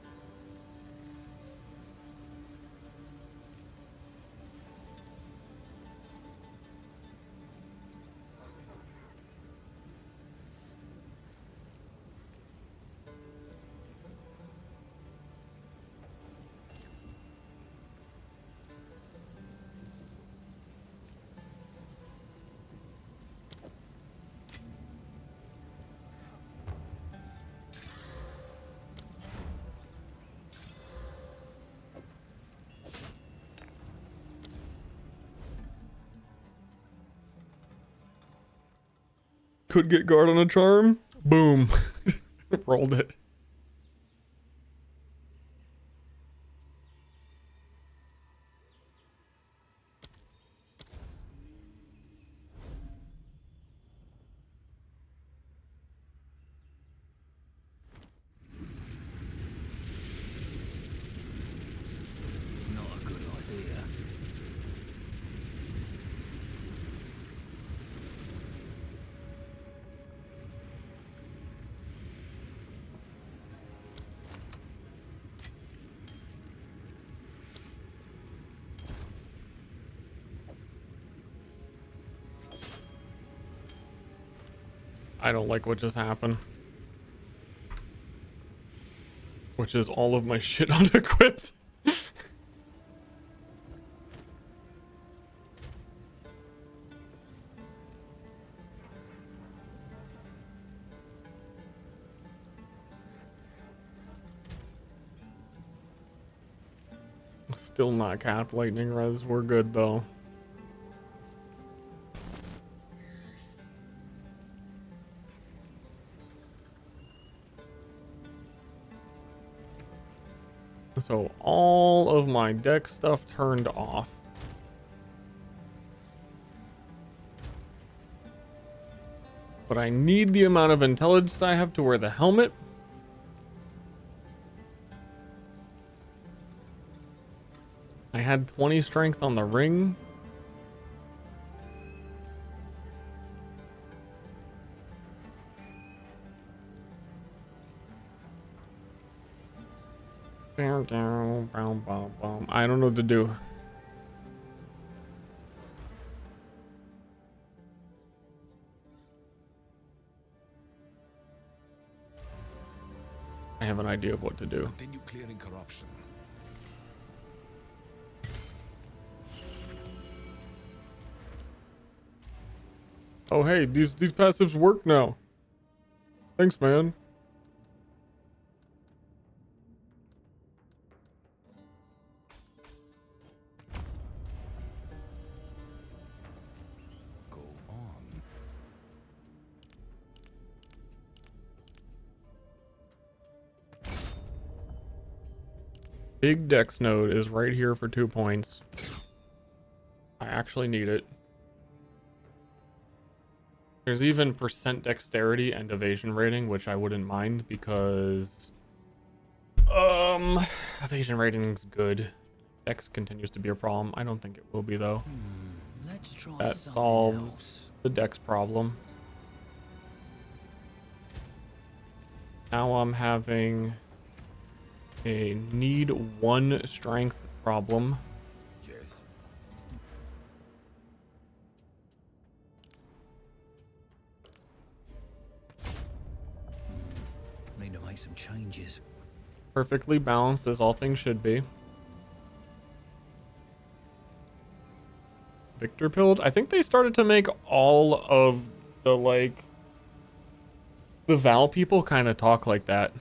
Speaker 1: Could get guard on a charm. Boom. Rolled it.
Speaker 8: Not a good idea.
Speaker 1: I don't like what just happened. Which is all of my shit unequipped. Still not cap lightning res. We're good though. So all of my deck stuff turned off. But I need the amount of intelligence I have to wear the helmet. I had 20 strength on the ring. I don't know what to do. I have an idea of what to do.
Speaker 5: Continue clearing corruption.
Speaker 1: Oh hey, these passives work now. Thanks, man.
Speaker 5: Go on.
Speaker 1: Big dex node is right here for 2 points. I actually need it. There's even percent dexterity and evasion rating, which I wouldn't mind because evasion rating's good. Dex continues to be a problem. I don't think it will be though.
Speaker 8: Let's try
Speaker 1: That
Speaker 8: something
Speaker 1: solves
Speaker 8: else.
Speaker 1: the dex problem. Now I'm having a need 1 strength problem.
Speaker 5: Yes.
Speaker 8: Need to make some changes.
Speaker 1: Perfectly balanced as all things should be. Victor pilled. I think they started to make all of the the Val people kind of talk like that.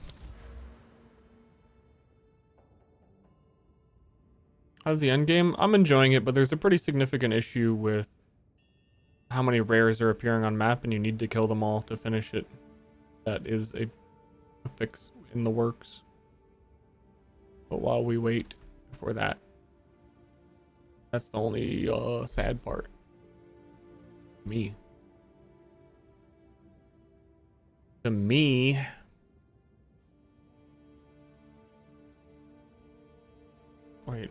Speaker 1: How's the end game? I'm enjoying it, but there's a pretty significant issue with how many rares are appearing on map and you need to kill them all to finish it. That is a fix in the works. But while we wait for that, that's the only sad part. Me. To me. Wait.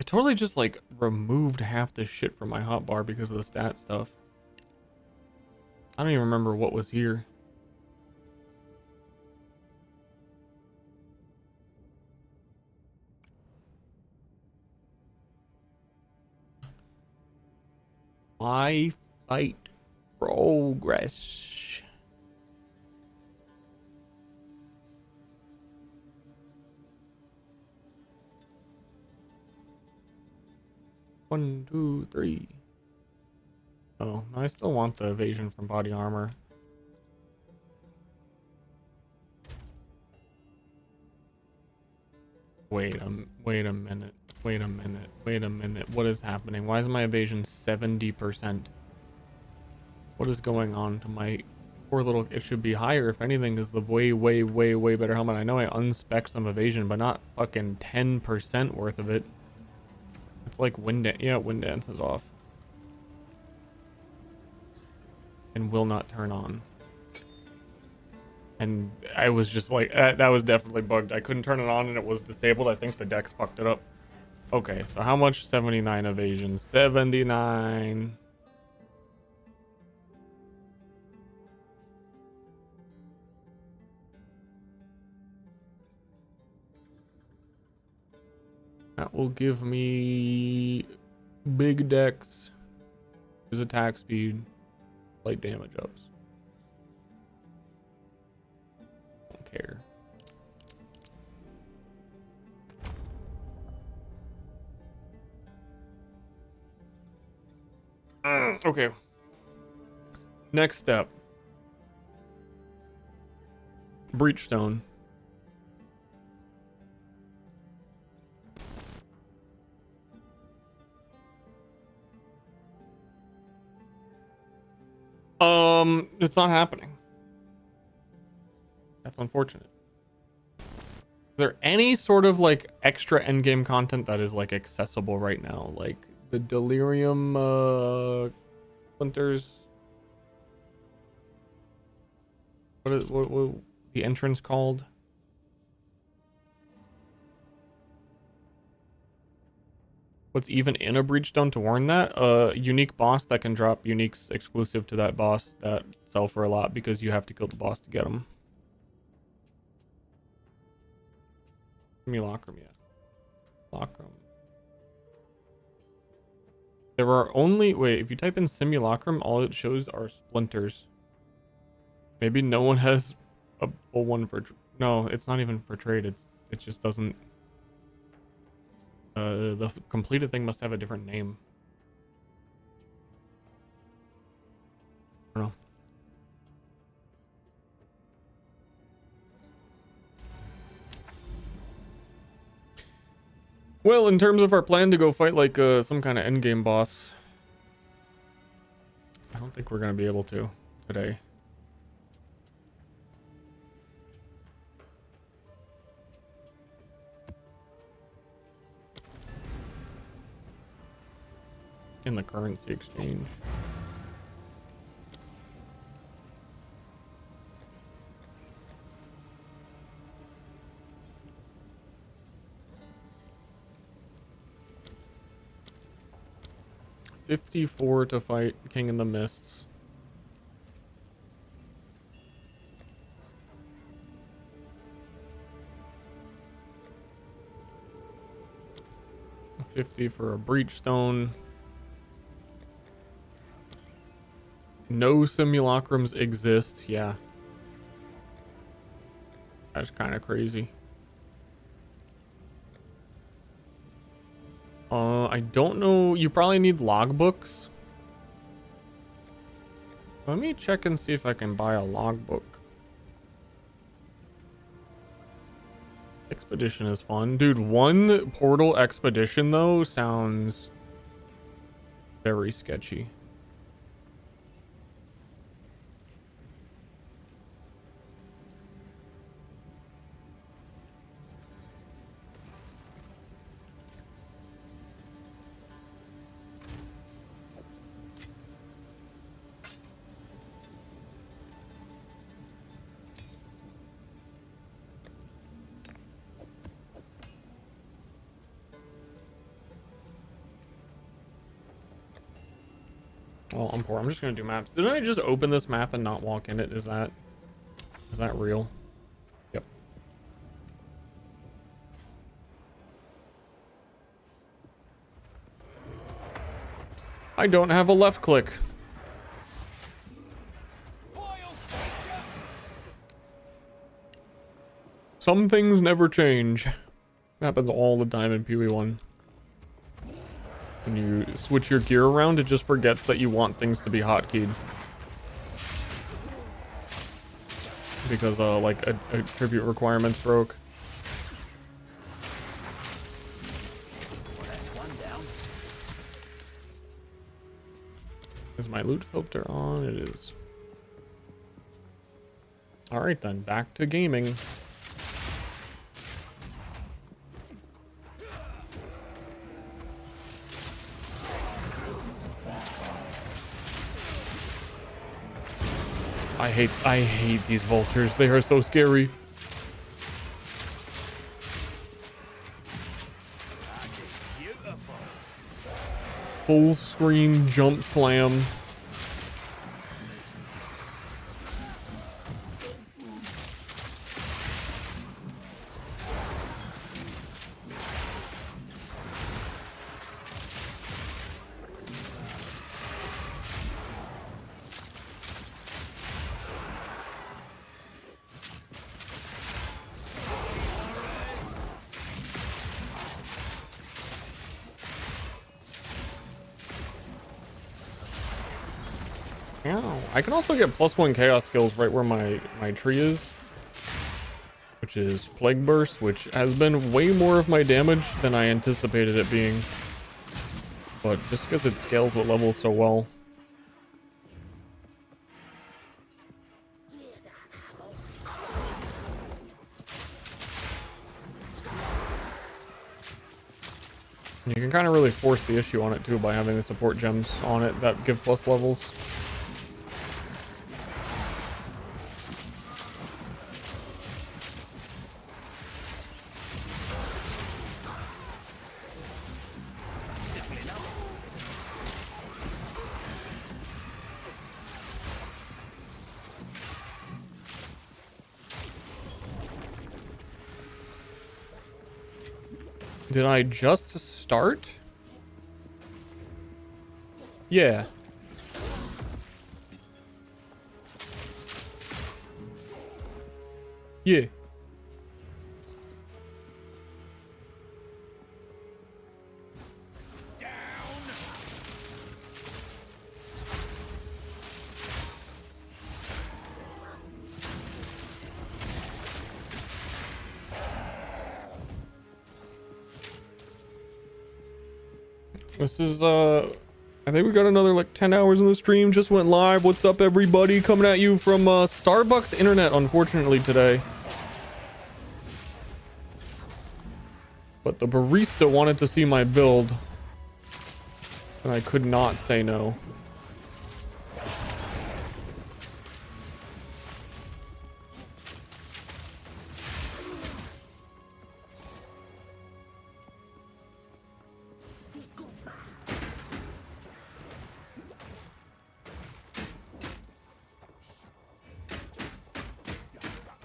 Speaker 1: I totally just like removed half the shit from my hotbar because of the stat stuff. I don't even remember what was here. My fight progress. One, two, three. Oh, I still want the evasion from body armor. Wait a minute. Wait a minute. Wait a minute. What is happening? Why is my evasion 70%? What is going on to my poor little... It should be higher. If anything, is the way, way, way, way better helmet. I know I unspec some evasion, but not fucking 10% worth of it. It's like wind dance. Yeah, wind dance is off. And will not turn on. And I was just like, that was definitely bugged. I couldn't turn it on and it was disabled. I think the deck's fucked it up. Okay, so how much? 79 evasion. 79. That will give me big decks, his attack speed, light damage ups. Don't care. Okay. Next step. Breachstone. It's not happening. That's unfortunate. Is there any sort of like extra endgame content that is like accessible right now? Like the delirium splinters. What the entrance called? What's even in a breachstone to warn that? Unique boss that can drop uniques exclusive to that boss that sell for a lot because you have to kill the boss to get them. Simulacrum, yes. Simulacrum. There are only... Wait, if you type in Simulacrum, all it shows are splinters. Maybe no one has a full one for... No, it's not even for trade. It just doesn't... the completed thing must have a different name. I don't know. Well, in terms of our plan to go fight like some kind of endgame boss, I don't think we're gonna be able to today. In the currency exchange. $54 to fight King in the Mists. $50 for a breachstone. No simulacrums exist. Yeah. That's kind of crazy. I don't know. You probably need logbooks. Let me check and see if I can buy a logbook. Expedition is fun. Dude, one portal expedition, though, sounds very sketchy. Well, I'm poor. I'm just gonna do maps. Didn't I just open this map and not walk in it? Is that real? Yep. I don't have a left click. Some things never change. Happens all the time in PoE1. When you switch your gear around, it just forgets that you want things to be hotkeyed. Because like a tribute requirement's broke. Is my loot filter on? It is. All right then, back to gaming. I hate these vultures. They are so scary. Full screen jump slam. Ow. I can also get +1 chaos skills right where my tree is, which is Plague Burst, which has been way more of my damage than I anticipated it being. But just because it scales with levels so well. You can kind of really force the issue on it too by having the support gems on it that give plus levels. Did I just start? Yeah. Yeah. This is, I think we got another like 10 hours in the stream. Just went live. What's up, everybody? Coming at you from Starbucks internet, unfortunately, today. But the barista wanted to see my build, and I could not say no.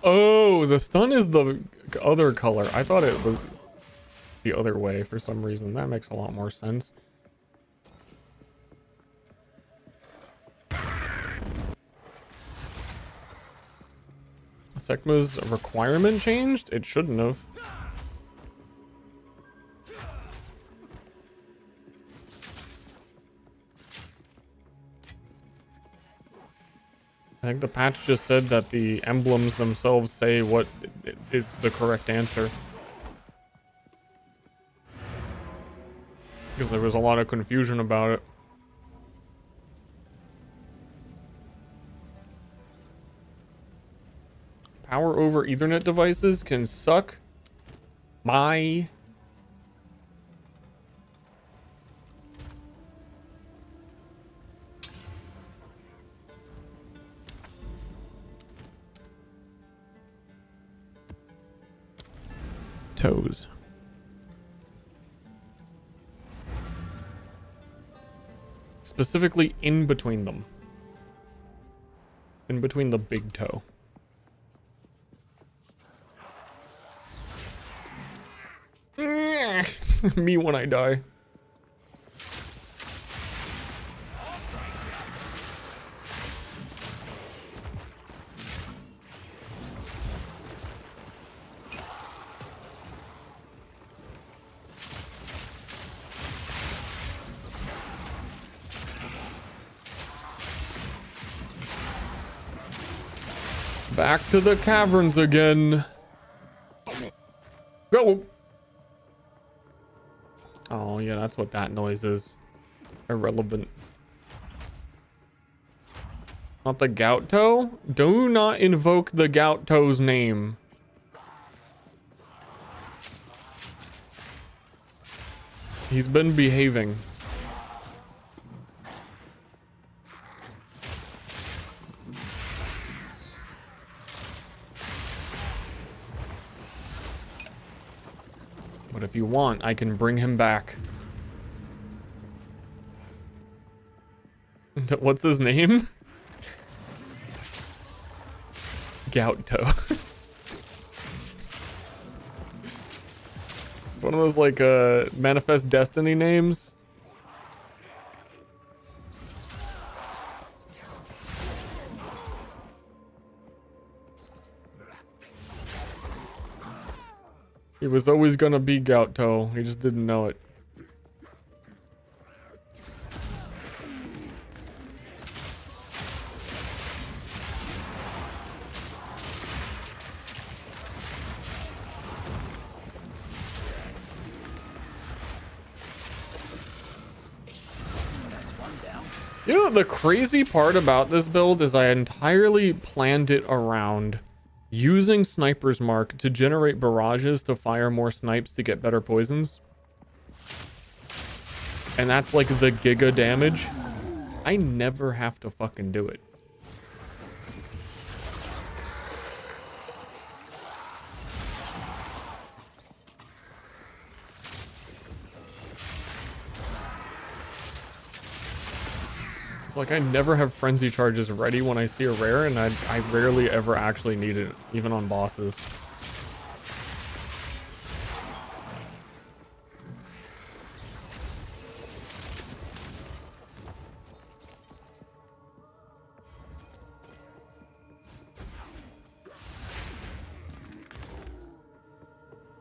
Speaker 1: Oh, the stun is the other color. I thought it was the other way for some reason. That makes a lot more sense. Sekma's requirement changed? It shouldn't have. I think the patch just said that the emblems themselves say what is the correct answer. Because there was a lot of confusion about it. Power over Ethernet devices can suck my... toes. Specifically in between them. In between the big toe. Me when I die. Back to the caverns again. Go. Oh, yeah, that's what that noise is. Irrelevant. Not the gout toe? Do not invoke the gout toe's name. He's been behaving. But if you want, I can bring him back. What's his name? Gout toe. One of those like Manifest Destiny names. He was always gonna be Gout toe. He just didn't know it. You know, the crazy part about this build is I entirely planned it around using Sniper's Mark to generate barrages to fire more snipes to get better poisons. And that's like the giga damage. I never have to fucking do it. It's like I never have frenzy charges ready when I see a rare, and I rarely ever actually need it, even on bosses.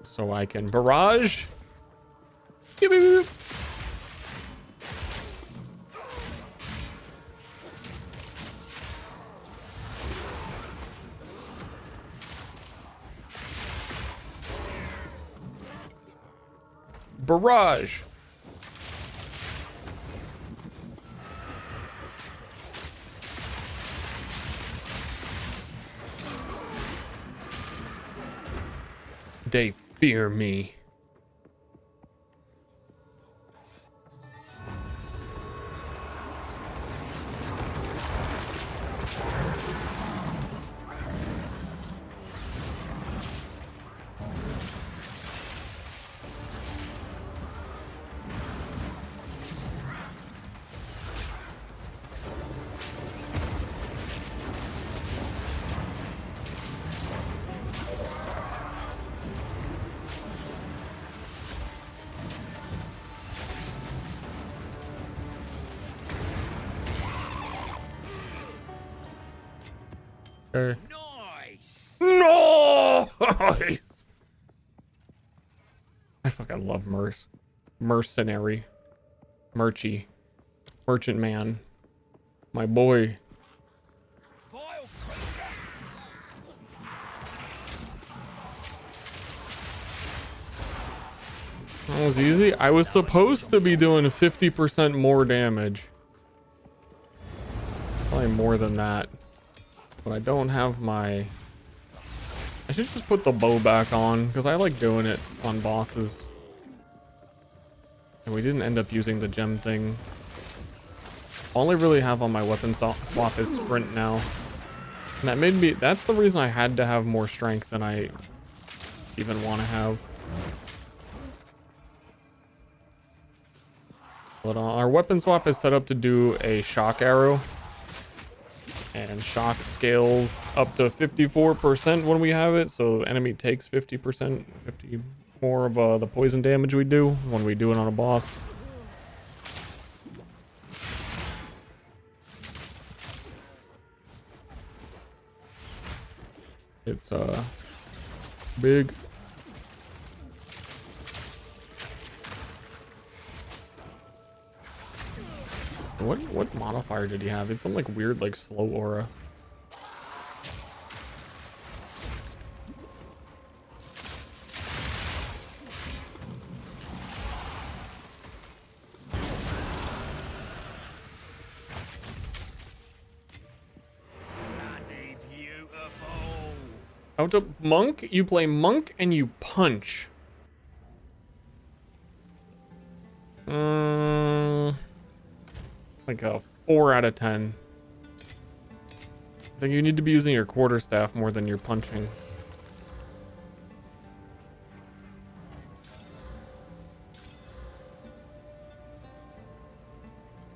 Speaker 1: So I can barrage. Beep, beep, beep. Barrage. They fear me. Nice. Nice. I fucking love mercenary, merchant man, my boy. That was easy. I was supposed to be doing 50% more damage. Probably more than that. But I don't have my... I should just put the bow back on, because I like doing it on bosses. And we didn't end up using the gem thing. All I really have on my weapon swap is sprint now. And that made me... That's the reason I had to have more strength than I even want to have. But our weapon swap is set up to do a shock arrow. And shock scales up to 54% when we have it, so enemy takes 50% more of the poison damage we do when we do it on a boss. It's big. What modifier did he have? It's some like weird like slow aura. How to monk? You play monk and you punch. Like a 4 out of 10. I think you need to be using your quarterstaff more than your punching.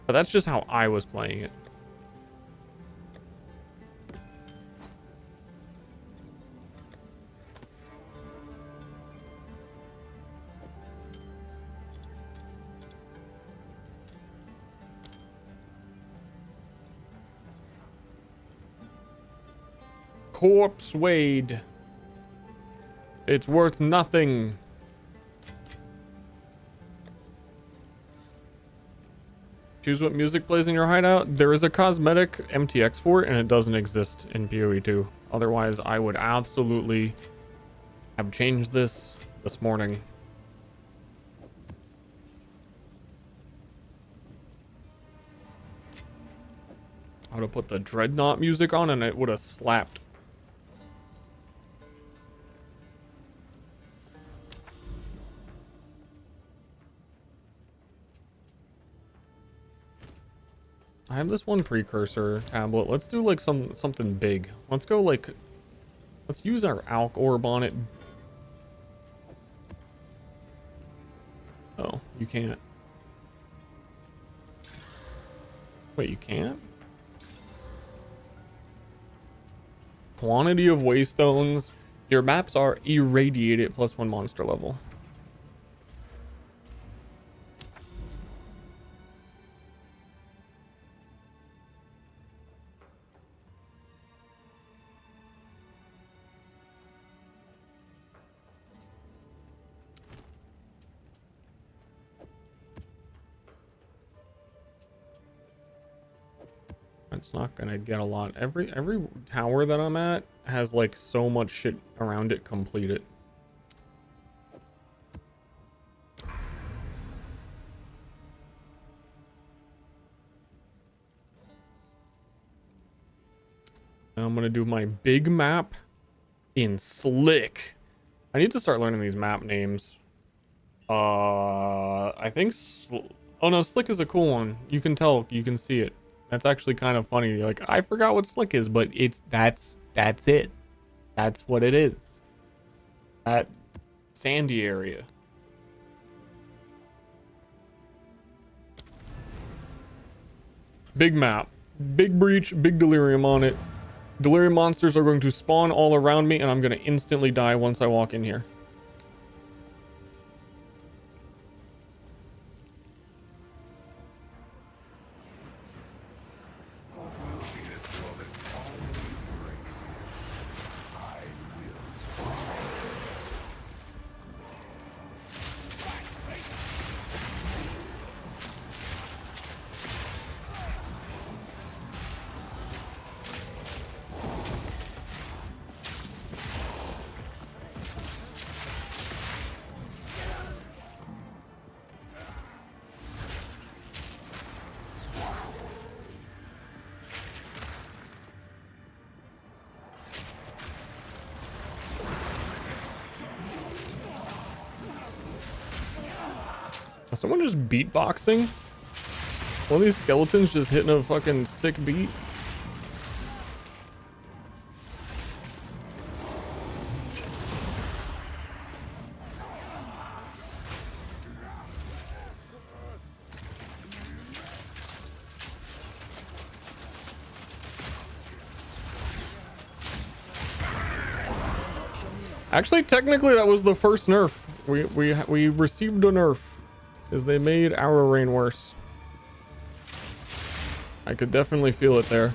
Speaker 1: But that's just how I was playing it. Corpse Wade. It's worth nothing. Choose what music plays in your hideout. There is a cosmetic MTX for it, and it doesn't exist in PoE2. Otherwise, I would absolutely have changed this morning. I would have put the Dreadnought music on, and it would have slapped. I have this one precursor tablet. Let's do like something big. Let's go like, let's use our Alk Orb on it. Oh, you can't. Wait, you can't? Quantity of Waystones. Your maps are irradiated +1 monster level. It's not gonna get a lot. Every tower that I'm at has like so much shit around it completed. Now I'm gonna do my big map in Slick. I need to start learning these map names. I think oh no, Slick is a cool one. You can tell, you can see it. That's actually kind of funny. Like, I forgot what Slick is, but that's it. That's what it is. That sandy area. Big map. Big breach, big delirium on it. Delirium monsters are going to spawn all around me, and I'm going to instantly die once I walk in here. Is someone just beatboxing? One of these skeletons just hitting a fucking sick beat. Actually, technically, that was the first nerf. We received a nerf. Is they made our reign worse. I could definitely feel it there.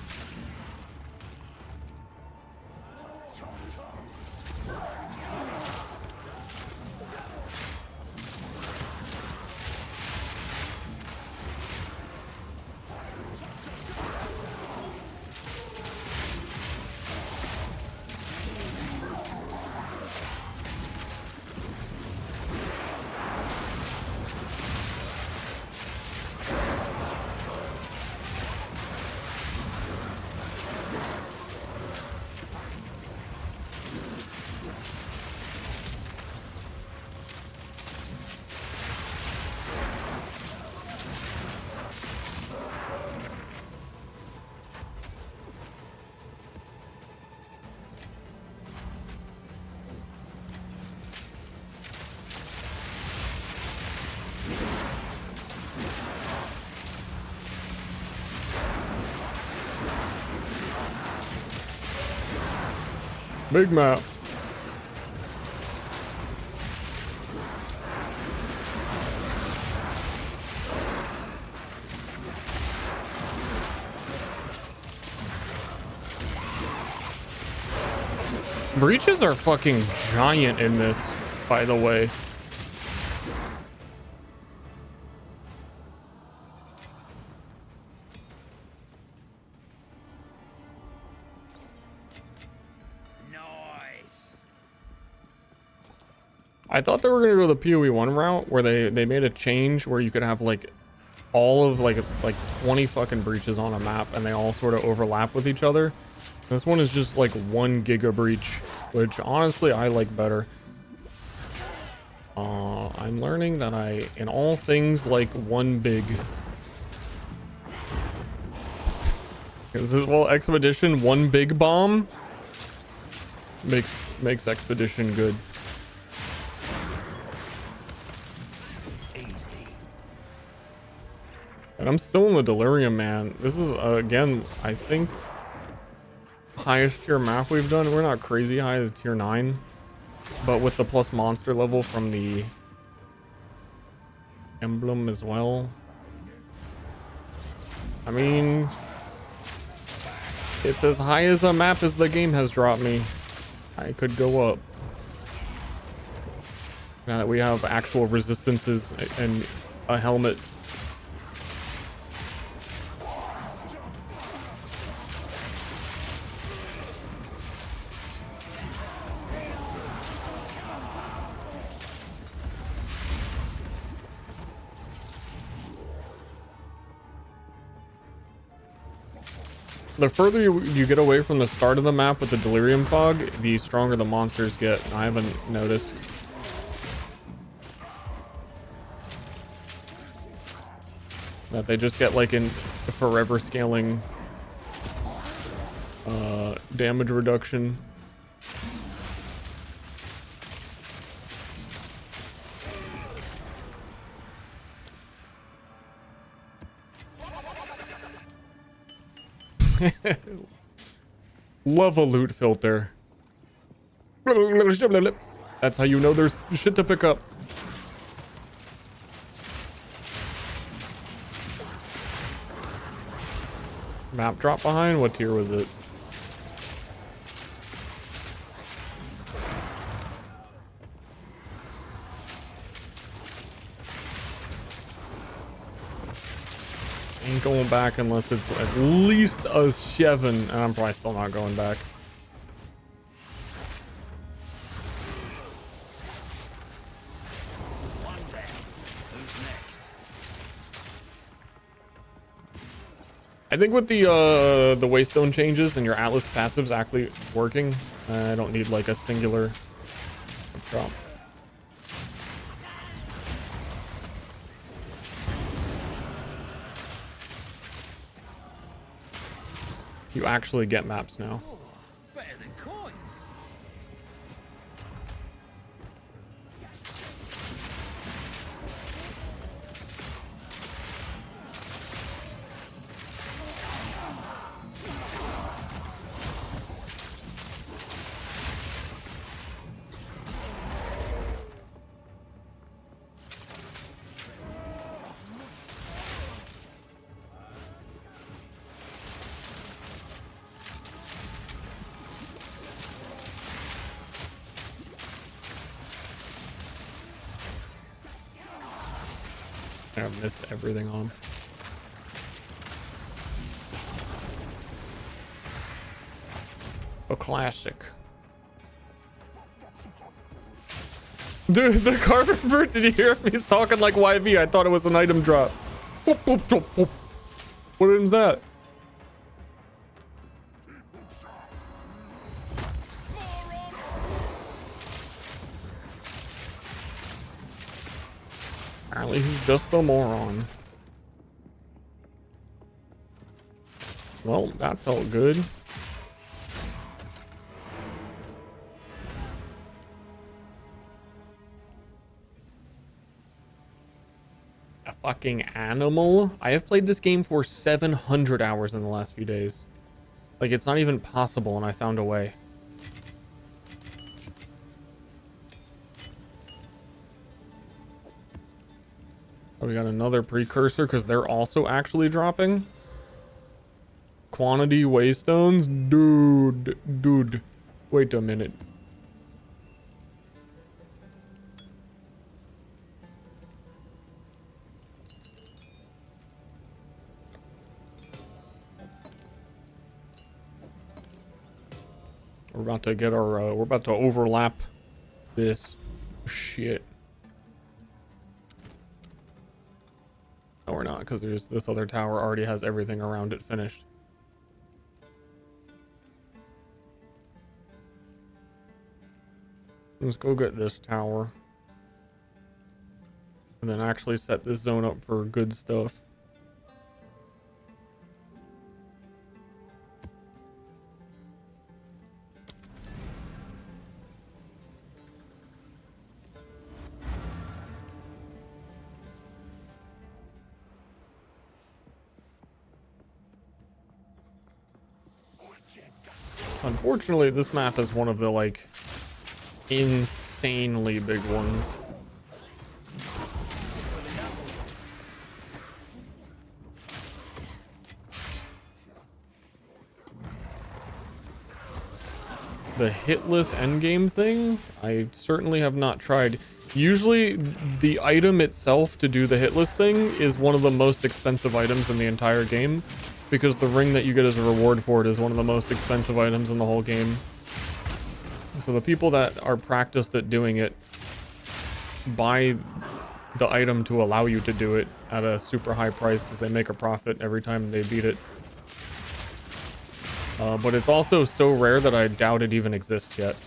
Speaker 1: Big map. Breaches are fucking giant in this, by the way.
Speaker 8: Nice.
Speaker 1: I thought they were gonna go the PoE1 route where they made a change where you could have like all of like 20 fucking breaches on a map and they all sort of overlap with each other. This one is just like 1 giga breach, which honestly I like better. I'm learning that I, in all things, like 1 big. This is, well, Expedition 1 big bomb makes Expedition good.
Speaker 8: Easy.
Speaker 1: And I'm still in the Delirium, man. This is again, I think, highest tier map we've done. We're not crazy high as tier 9, but with the plus monster level from the emblem as well. I mean, it's as high as a map as the game has dropped me. I could go up. Now that we have actual resistances and a helmet. The further you get away from the start of the map with the Delirium Fog, the stronger the monsters get. I haven't noticed. That they just get like in forever scaling damage reduction. Love a loot filter. That's how you know there's shit to pick up. Map drop behind? What tier was it? Ain't going back unless it's at least a 7, and I'm probably still not going back. I think with the Waystone changes and your Atlas passives actually working, I don't need like a singular drop. You actually get maps now.
Speaker 8: Better than coin.
Speaker 1: I missed everything on him. A classic. Dude, the Carver Bird, did you hear him? He's talking like YV. I thought it was an item drop. Boop, boop, boop, boop. What item's that? Apparently he's just a moron. Well, that felt good. A fucking animal? I have played this game for 700 hours in the last few days. Like, it's not even possible, and I found a way. Oh, we got another precursor because they're also actually dropping. Quantity waystones? Dude. Wait a minute. We're about to get our, we're about to overlap this shit. No, we're not, because there's this other tower already has everything around it finished. Let's go get this tower. And then actually set this zone up for good stuff. Unfortunately, this map is one of the, like, insanely big ones. The hitless endgame thing, I certainly have not tried. Usually, the item itself to do the hitless thing is one of the most expensive items in the entire game, because the ring that you get as a reward for it is one of the most expensive items in the whole game. So the people that are practiced at doing it buy the item to allow you to do it at a super high price because they make a profit every time they beat it. But it's also so rare that I doubt it even exists yet.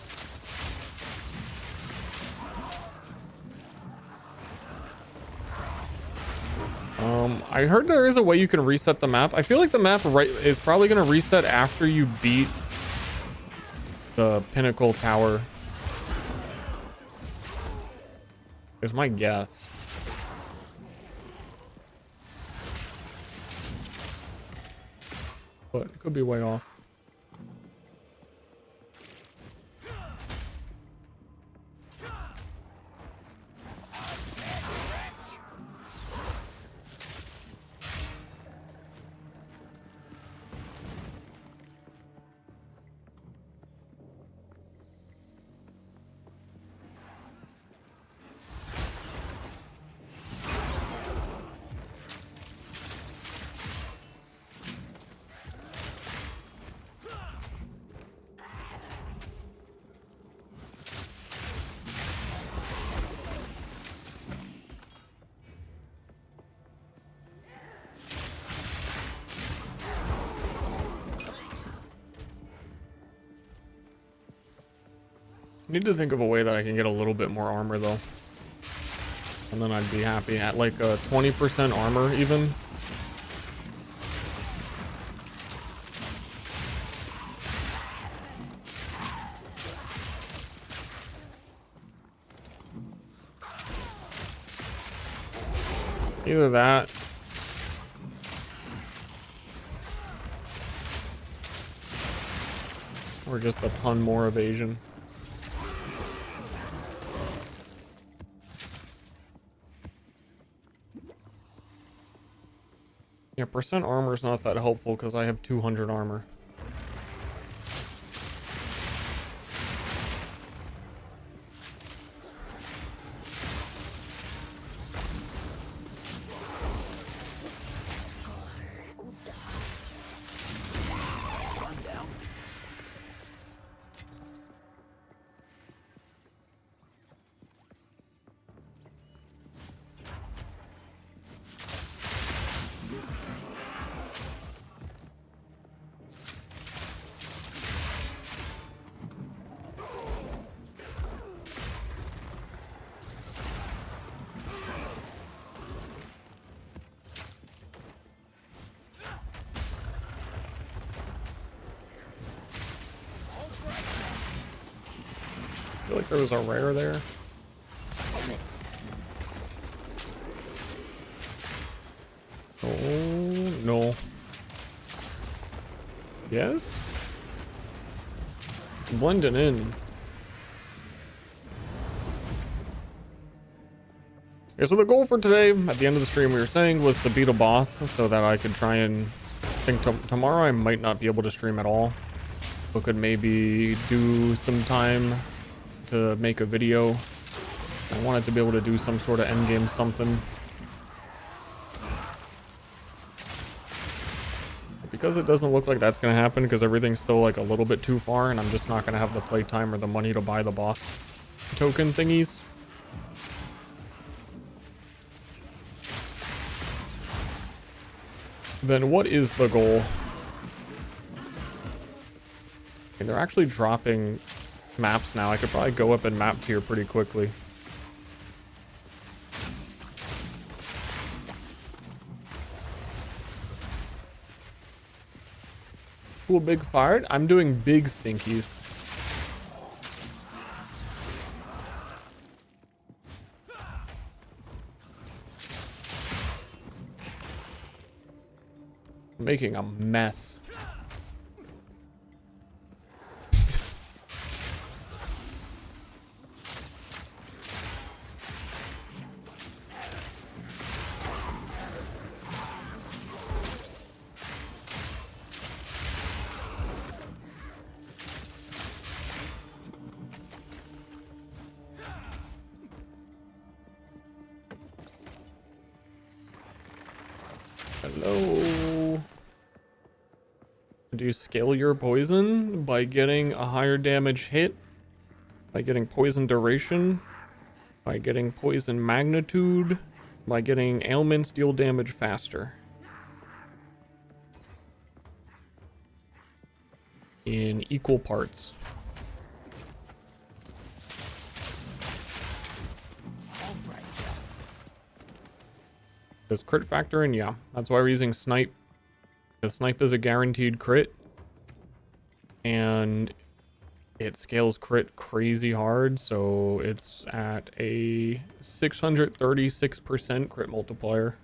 Speaker 1: I heard there is a way you can reset the map. I feel like the map is probably going to reset after you beat the pinnacle tower. Is my guess. But it could be way off. Need to think of a way that I can get a little bit more armor though. And then I'd be happy at like a 20% armor even. Either that. Or just a ton more evasion. Yeah, percent armor is not that helpful because I have 200 armor. I feel like there was a rare there. Oh, no. Yes? Blending in. Okay, so the goal for today, at the end of the stream we were saying, was to beat a boss so that I could try and... I think tomorrow I might not be able to stream at all. So could maybe do some time to make a video. I wanted to be able to do some sort of endgame something. Because it doesn't look like that's going to happen because everything's still like a little bit too far and I'm just not going to have the playtime or the money to buy the boss token thingies. Then what is the goal? Okay, they're actually dropping maps now. I could probably go up in map tier pretty quickly. Cool big fart. I'm doing big stinkies. Making a mess. Hello. Do you scale your poison by getting a higher damage hit? By getting poison duration? By getting poison magnitude? By getting ailments deal damage faster? In equal parts. Does crit factor in? Yeah. That's why we're using snipe. The snipe is a guaranteed crit. And it scales crit crazy hard, so it's at a 636% crit multiplier.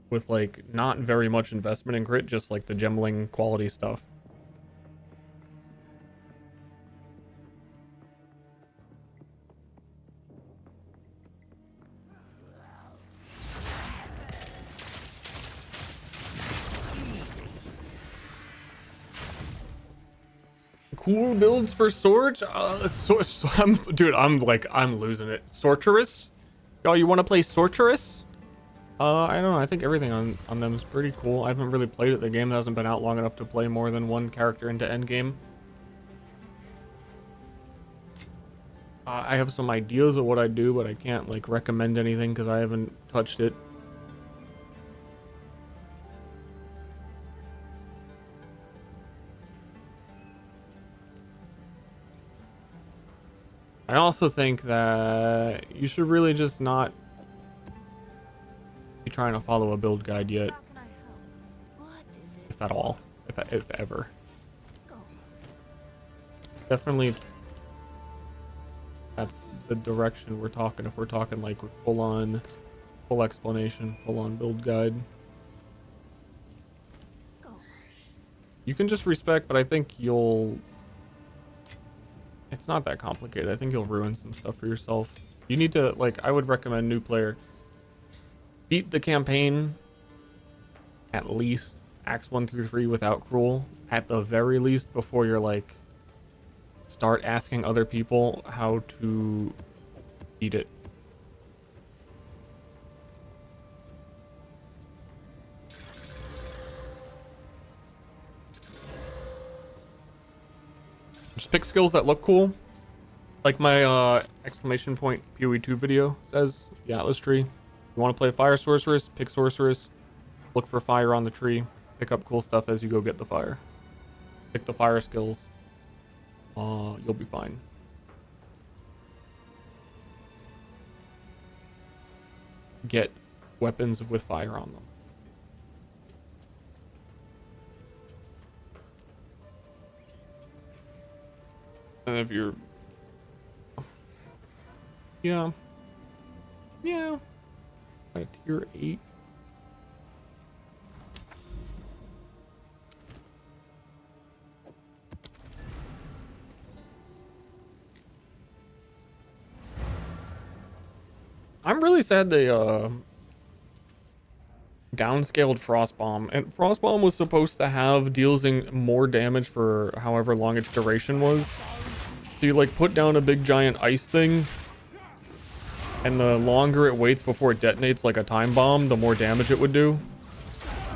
Speaker 1: With like not very much investment in crit, just like the gemling quality stuff. Cool builds for swords? Dude, I'm losing it. Sorceress? Oh, you want to play Sorceress? I don't know. I think everything on them is pretty cool. I haven't really played it. The game hasn't been out long enough to play more than one character into endgame. I have some ideas of what I do, but I can't like recommend anything because I haven't touched it. I also think that you should really just not be trying to follow a build guide yet. If at all. If ever. Definitely that's the direction we're talking if we're talking like full explanation, full on build guide. You can just respect, but I think it's not that complicated. I think you'll ruin some stuff for yourself. You need to, like, I would recommend new player. Beat the campaign at least acts 1 through 3 without cruel at the very least before you're like start asking other people how to beat it. Just pick skills that look cool. Like my exclamation point PoE2 video says, the Atlas tree. You want to play Fire Sorceress, pick Sorceress. Look for fire on the tree. Pick up cool stuff as you go get the fire. Pick the fire skills. You'll be fine. Get weapons with fire on them. And if you're... Yeah. At a tier 8. I'm really sad they downscaled Frostbomb, and Frostbomb was supposed to have dealing more damage for however long its duration was. So you like put down a big giant ice thing, and the longer it waits before it detonates like a time bomb, the more damage it would do.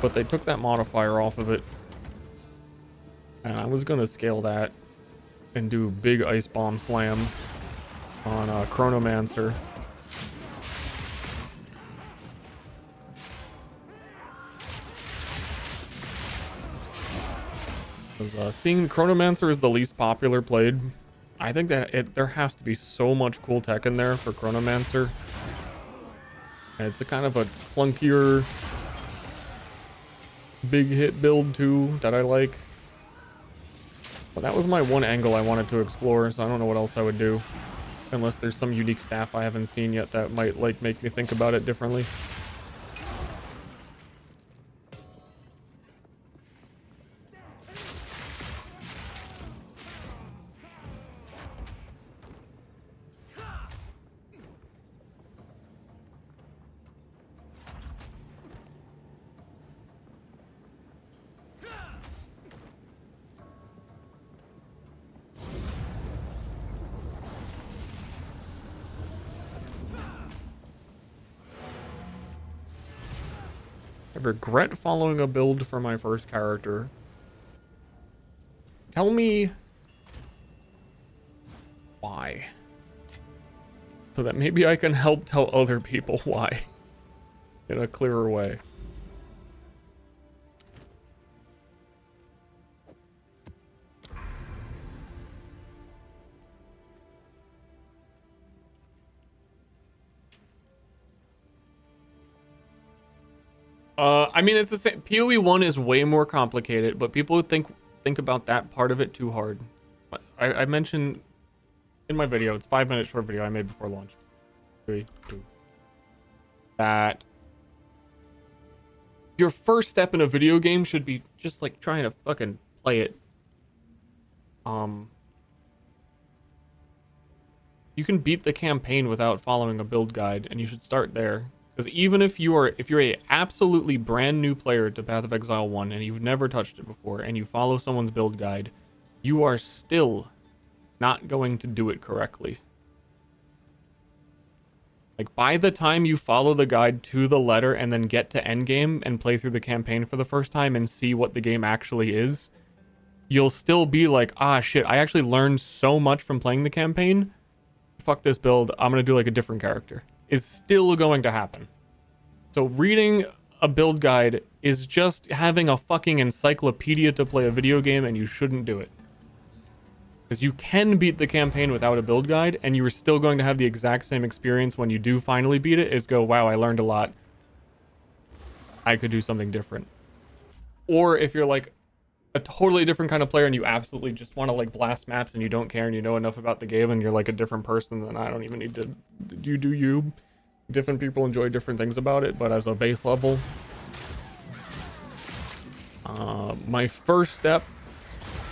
Speaker 1: But they took that modifier off of it, and I was gonna scale that and do big ice bomb slam on Chronomancer. Seeing Chronomancer is the least popular played, I think that there has to be so much cool tech in there for Chronomancer. It's a kind of a clunkier big hit build too that I like. But that was my one angle I wanted to explore, so I don't know what else I would do. Unless there's some unique staff I haven't seen yet that might like make me think about it differently. I regret following a build for my first character. Tell me why. So that maybe I can help tell other people why in a clearer way. I mean, it's the same. PoE1 is way more complicated, but people think about that part of it too hard. I mentioned in my video, it's 5-minute short video I made before launch. 3, 2. That your first step in a video game should be just like trying to fucking play it. You can beat the campaign without following a build guide, and you should start there. Because even if you're a absolutely brand new player to Path of Exile 1 and you've never touched it before and you follow someone's build guide, you are still not going to do it correctly. Like, by the time you follow the guide to the letter and then get to endgame and play through the campaign for the first time and see what the game actually is, you'll still be like, ah shit, I actually learned so much from playing the campaign. Fuck this build, I'm gonna do like a different character. Is still going to happen. So reading a build guide is just having a fucking encyclopedia to play a video game, and you shouldn't do it. Because you can beat the campaign without a build guide, and you are still going to have the exact same experience when you do finally beat it, is go, wow, I learned a lot. I could do something different. Or if you're like a totally different kind of player and you absolutely just want to like blast maps and you don't care and you know enough about the game and you're like a different person, then I don't even need to do you. Different people enjoy different things about it, but as a base level, my first step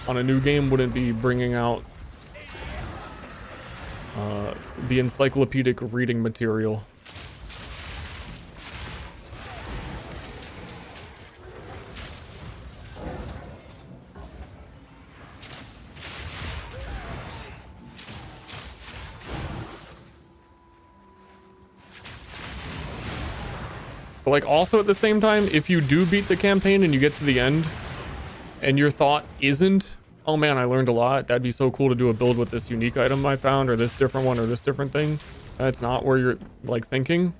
Speaker 1: on a new game wouldn't be bringing out the encyclopedic reading material. But like also at the same time, if you do beat the campaign and you get to the end and your thought isn't, oh man, I learned a lot, that'd be so cool to do a build with this unique item I found or this different one or this different thing, that's not where you're like thinking.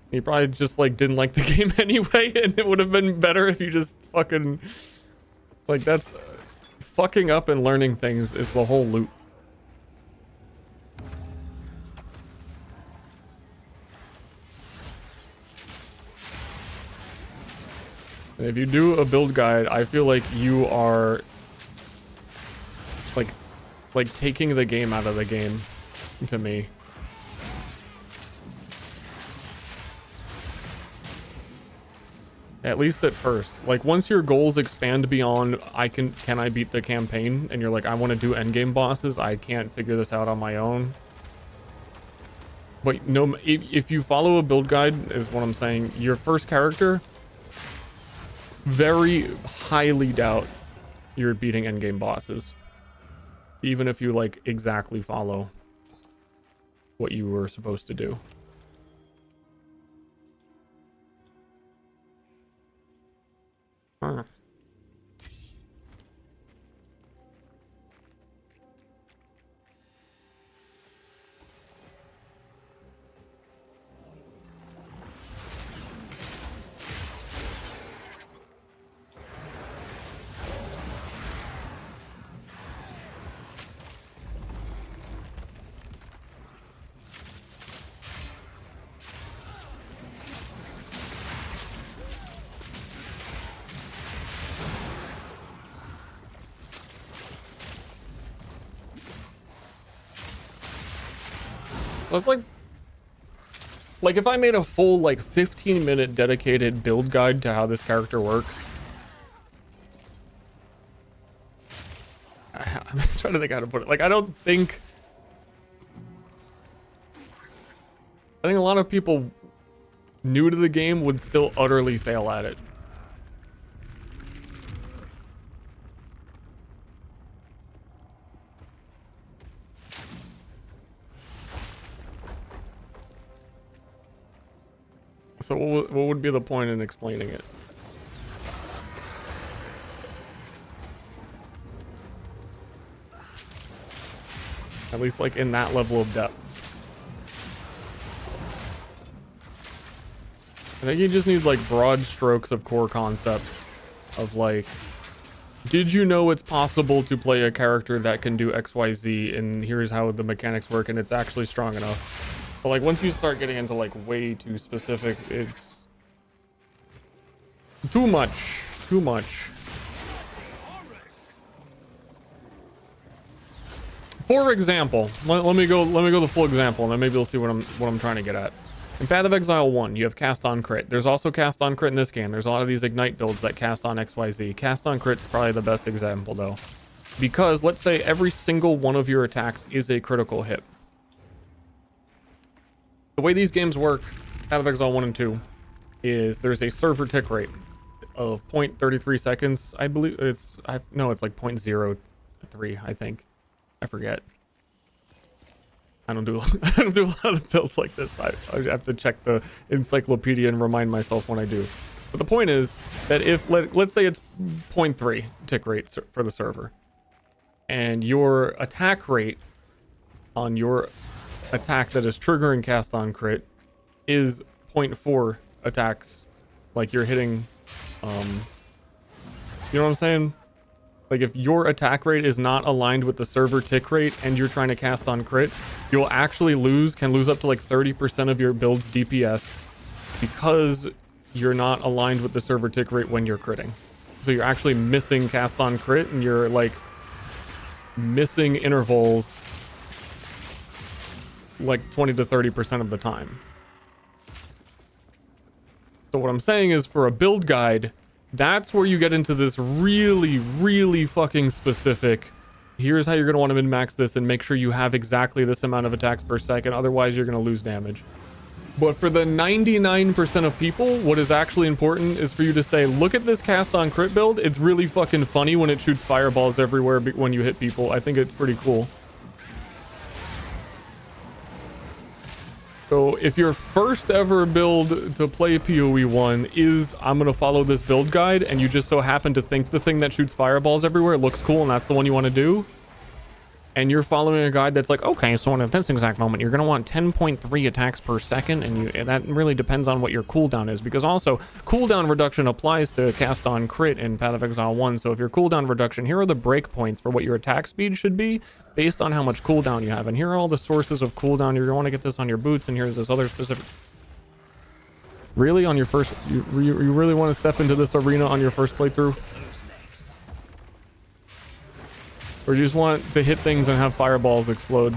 Speaker 1: You probably just like didn't like the game anyway, and it would have been better if you just fucking like, that's fucking up and learning things is the whole loop. If you do a build guide, I feel like you are like taking the game out of the game to me. At least at first. Like once your goals expand beyond can I beat the campaign, and you're like, I want to do endgame bosses, I can't figure this out on my own. But no, if you follow a build guide, is what I'm saying, your first character, very highly doubt you're beating endgame bosses. Even if you like exactly follow what you were supposed to do. Huh. So it's like if I made a full like 15-minute dedicated build guide to how this character works. I'm trying to think how to put it. Like I think a lot of people new to the game would still utterly fail at it. So what would be the point in explaining it? At least like in that level of depth. I think you just need like broad strokes of core concepts of like, did you know it's possible to play a character that can do XYZ and here's how the mechanics work and it's actually strong enough. But like once you start getting into like way too specific, it's too much. For example, let me go the full example, and then maybe you'll see what I'm trying to get at. In Path of Exile 1, you have cast on crit. There's also cast on crit in this game. There's a lot of these ignite builds that cast on XYZ. Cast on crit's probably the best example though, because let's say every single one of your attacks is a critical hit. The way these games work, Path of Exile 1 and 2, is there's a server tick rate of 0.33 seconds. I believe it's like 0.03, I think. I forget. I don't do a lot of builds like this. I have to check the encyclopedia and remind myself when I do. But the point is that if let's say it's 0.3 tick rate for the server, and your attack rate on your attack that is triggering cast on crit is 0.4 attacks, like you're hitting, you know what I'm saying? Like if your attack rate is not aligned with the server tick rate and you're trying to cast on crit, you'll actually can lose up to like 30% of your build's DPS because you're not aligned with the server tick rate when you're critting. So you're actually missing casts on crit and you're like missing intervals like 20 to 30% of the time. So what I'm saying is for a build guide, that's where you get into this really fucking specific, here's how you're going to want to min-max this and make sure you have exactly this amount of attacks per second, otherwise you're going to lose damage. But for the 99% of people, what is actually important is for you to say, look at this cast on crit build. It's really fucking funny when it shoots fireballs everywhere when you hit people. I think it's pretty cool. So if your first ever build to play PoE1 is, I'm going to follow this build guide, and you just so happen to think the thing that shoots fireballs everywhere looks cool and that's the one you want to do, and you're following a guide that's like, okay, so at this exact moment, you're going to want 10.3 attacks per second, and that really depends on what your cooldown is, because also cooldown reduction applies to cast on crit in Path of Exile 1. So if your cooldown reduction, here are the breakpoints for what your attack speed should be based on how much cooldown you have, and here are all the sources of cooldown. You're going to want to get this on your boots, and here's this other specific. Really, on your first, you really want to step into this arena on your first playthrough? Or you just want to hit things and have fireballs explode?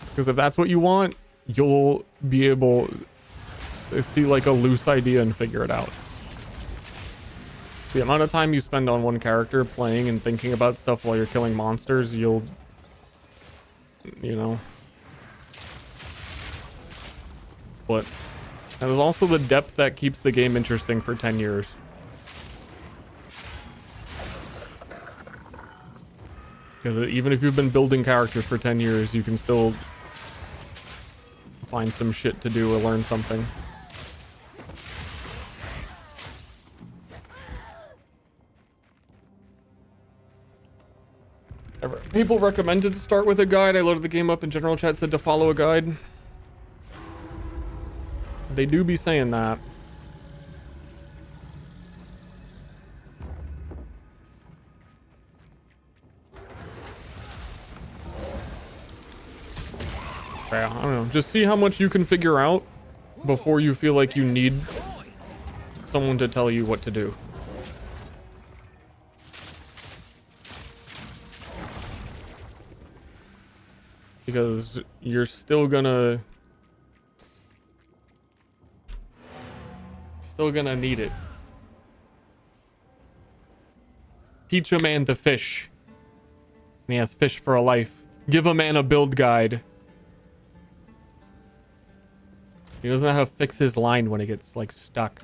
Speaker 1: Because if that's what you want, you'll be able to see like a loose idea and figure it out. The amount of time you spend on one character playing and thinking about stuff while you're killing monsters, you know. But there's also the depth that keeps the game interesting for 10 years. Because even if you've been building characters for 10 years, you can still find some shit to do or learn something. People recommended to start with a guide. I loaded the game up in general chat, said to follow a guide. They do be saying that. Yeah, I don't know. Just see how much you can figure out before you feel like you need someone to tell you what to do. Because you're still gonna need it. Teach a man to fish. And he has fish for a life. Give a man a build guide. He doesn't know how to fix his line when it gets like stuck.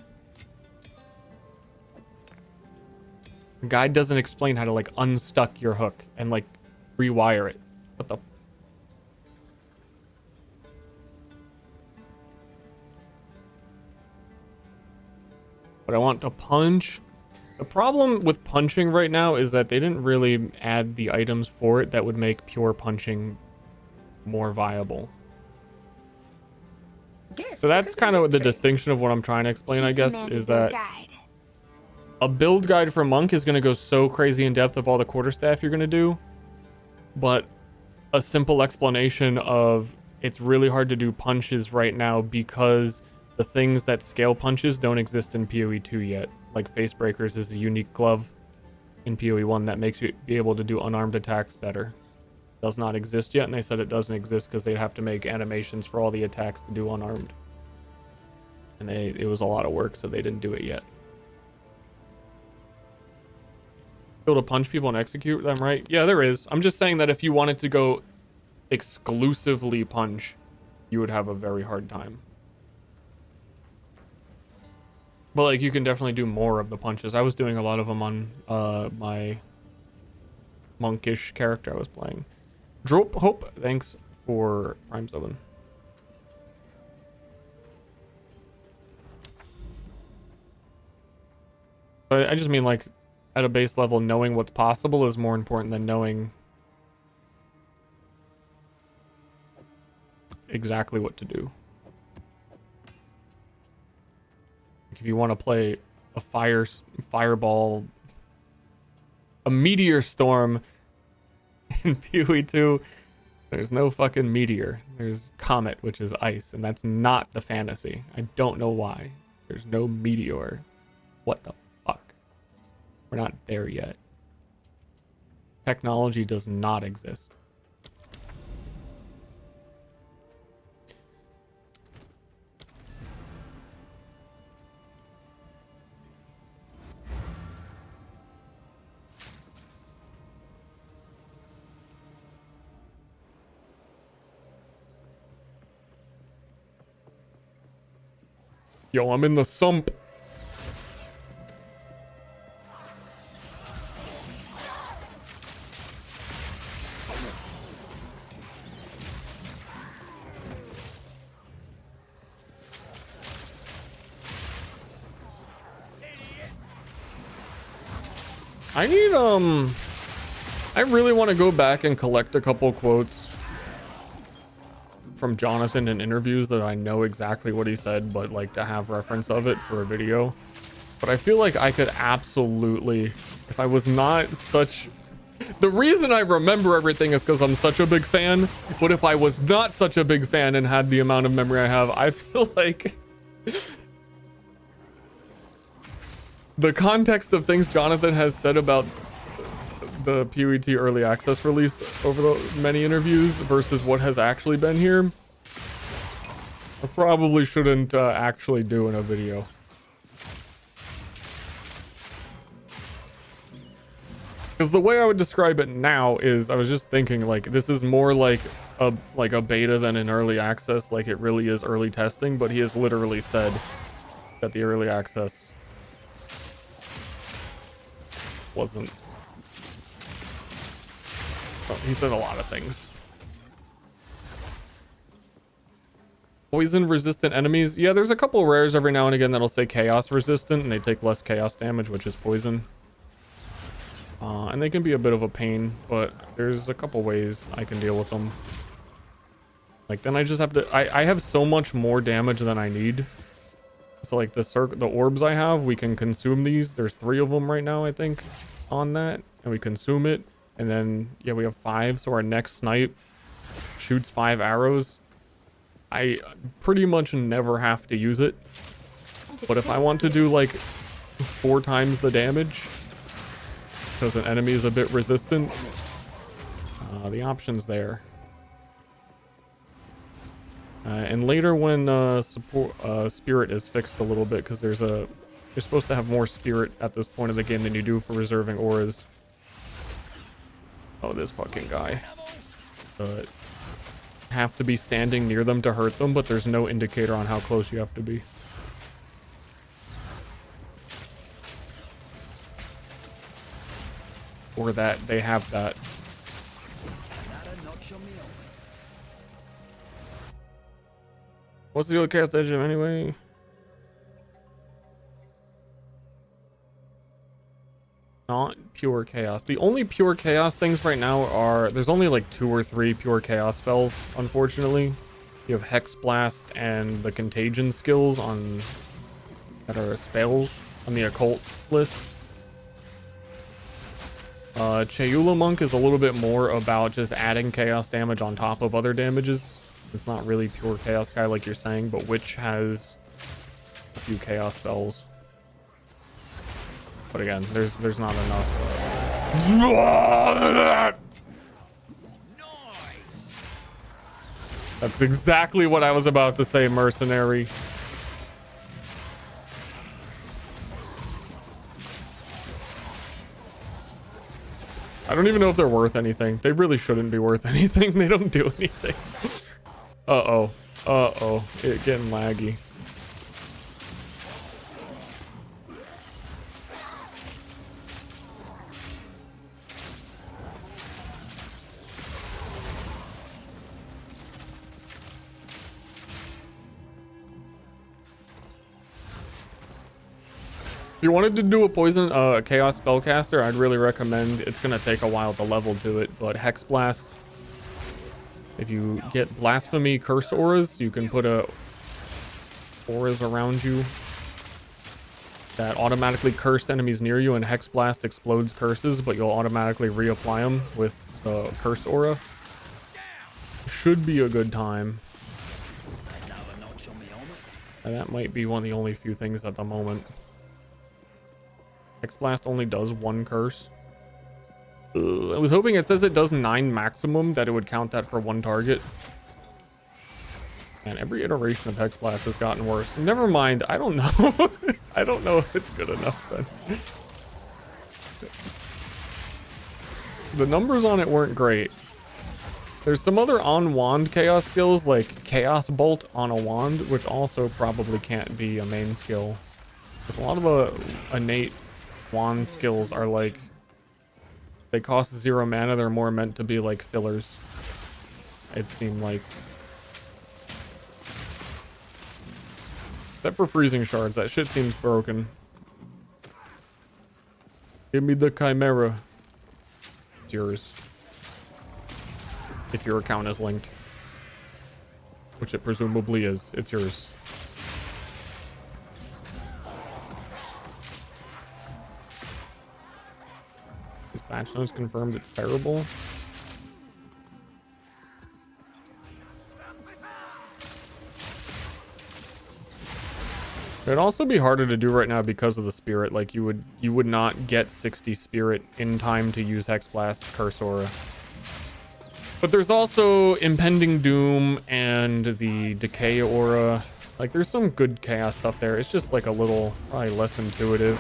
Speaker 1: The guide doesn't explain how to like unstuck your hook and like rewire it. What the? But I want to punch. The problem with punching right now is that they didn't really add the items for it that would make pure punching more viable. So that's kind of the distinction of what I'm trying to explain, I guess, is that a build guide for Monk is going to go so crazy in depth of all the quarterstaff you're going to do, but a simple explanation of it's really hard to do punches right now because the things that scale punches don't exist in PoE2 yet. Like Face Breakers is a unique glove in PoE1 that makes you be able to do unarmed attacks better. Does not exist yet, and they said it doesn't exist because they'd have to make animations for all the attacks to do unarmed. And it was a lot of work, so they didn't do it yet. Able to punch people and execute them, right? Yeah, there is. I'm just saying that if you wanted to go exclusively punch, you would have a very hard time. But like, you can definitely do more of the punches. I was doing a lot of them on my monkish character I was playing. Drop Hope, thanks for Prime 7. But I just mean, like, at a base level, knowing what's possible is more important than knowing exactly what to do. Like if you want to play a fireball, a meteor storm in PoE2, there's no fucking meteor. There's comet, which is ice, and that's not the fantasy. I don't know why. There's no meteor. What the fuck? We're not there yet. Technology does not exist. Yo, I'm in the sump. I need, I really want to go back and collect a couple quotes from Jonathan in interviews that I know exactly what he said, but like to have reference of it for a video. But I feel like I could absolutely, if I was not such, the reason I remember everything is because I'm such a big fan, but if I was not such a big fan and had the amount of memory I have, I feel like the context of things Jonathan has said about the PoE2 early access release over the many interviews versus what has actually been here, I probably shouldn't actually do in a video. Because the way I would describe it now is, I was just thinking, like, this is more like a beta than an early access. Like, it really is early testing, but he has literally said that the early access wasn't. Oh, he said a lot of things. Poison resistant enemies. Yeah, there's a couple rares every now and again that'll say chaos resistant, and they take less chaos damage, which is poison. And they can be a bit of a pain, but there's a couple ways I can deal with them. Like, then I just have to... I have so much more damage than I need. So, like, the orbs I have, we can consume these. There's 3 of them right now, I think, on that. And we consume it. And then, yeah, we have 5. So our next snipe shoots 5 arrows. I pretty much never have to use it. But if I want to do, like, 4 times the damage, because an enemy is a bit resistant, the option's there. And later when spirit is fixed a little bit, because you're supposed to have more spirit at this point of the game than you do for reserving auras. Oh, this fucking guy. Have to be standing near them to hurt them, but there's no indicator on how close you have to be. Or that they have that. What's the deal with cast engine anyway? Not pure chaos. The only pure chaos things right now are, there's only like 2 or 3 pure chaos spells, unfortunately. You have Hex Blast and the Contagion skills that are spells on the occult list. Chayula Monk is a little bit more about just adding chaos damage on top of other damages. It's not really pure chaos guy like you're saying, but Witch has a few chaos spells. But again, there's not enough. That's exactly what I was about to say, mercenary. I don't even know if they're worth anything. They really shouldn't be worth anything. They don't do anything. Uh-oh. Uh-oh. It's getting laggy. If you wanted to do a poison chaos spellcaster, I'd really recommend. It's gonna take a while to level to it, but Hex Blast. If you get Blasphemy Curse auras, you can put auras around you that automatically curse enemies near you, and Hex Blast explodes curses, but you'll automatically reapply them with the curse aura. Should be a good time. And that might be one of the only few things at the moment. Hex Blast only does 1 curse. I was hoping, it says it does 9 maximum, that it would count that for 1 target. And every iteration of Hex Blast has gotten worse. Never mind, I don't know. I don't know if it's good enough then. The numbers on it weren't great. There's some other on-wand chaos skills, like Chaos Bolt on a wand, which also probably can't be a main skill. Because a lot of the innate wand skills are like, they cost 0 mana. They're more meant to be like fillers, it seemed like. Except for freezing shards, that shit seems broken. Give me the Chimera. It's yours, if your account is linked, which it presumably is. It's yours. This patch notes confirmed it's terrible. It'd also be harder to do right now because of the spirit. Like, you would not get 60 spirit in time to use Hex Blast Curse Aura. But there's also Impending Doom and the Decay Aura. Like, there's some good chaos stuff there. It's just like a little, probably less intuitive.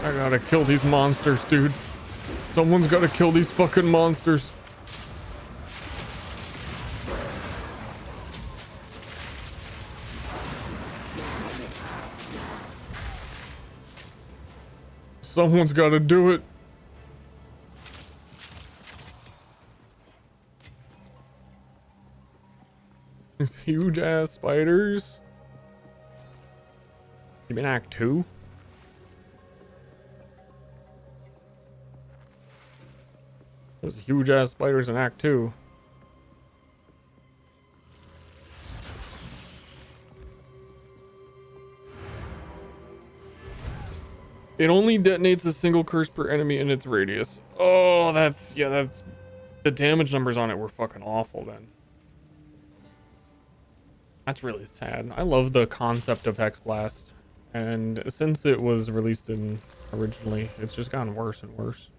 Speaker 1: I gotta kill these monsters, dude. Someone's gotta kill these fucking monsters. Someone's gotta do it. These huge ass spiders. You mean Act 2? There's huge ass spiders in Act 2. It only detonates a single curse per enemy in its radius. Oh, that's the damage numbers on it were fucking awful then. That's really sad. I love the concept of Hex Blast, and since it was released in originally, it's just gotten worse and worse.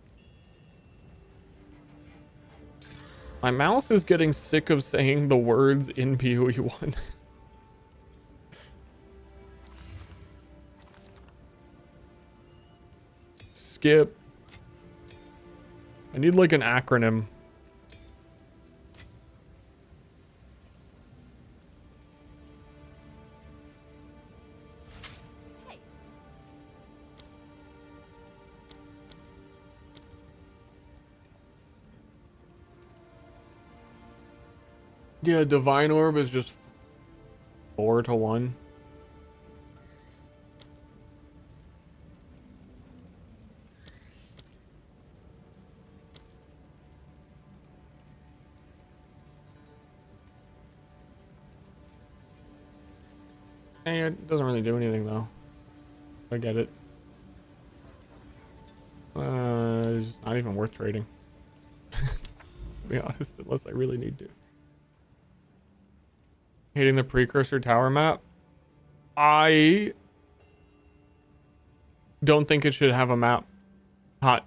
Speaker 1: My mouth is getting sick of saying the words in PoE1. Skip. I need like an acronym. Yeah, Divine Orb is just 4-1. It doesn't really do anything though. I get it. It's just not even worth trading. To be honest, unless I really need to. Hating the precursor tower map. I don't think it should have a map.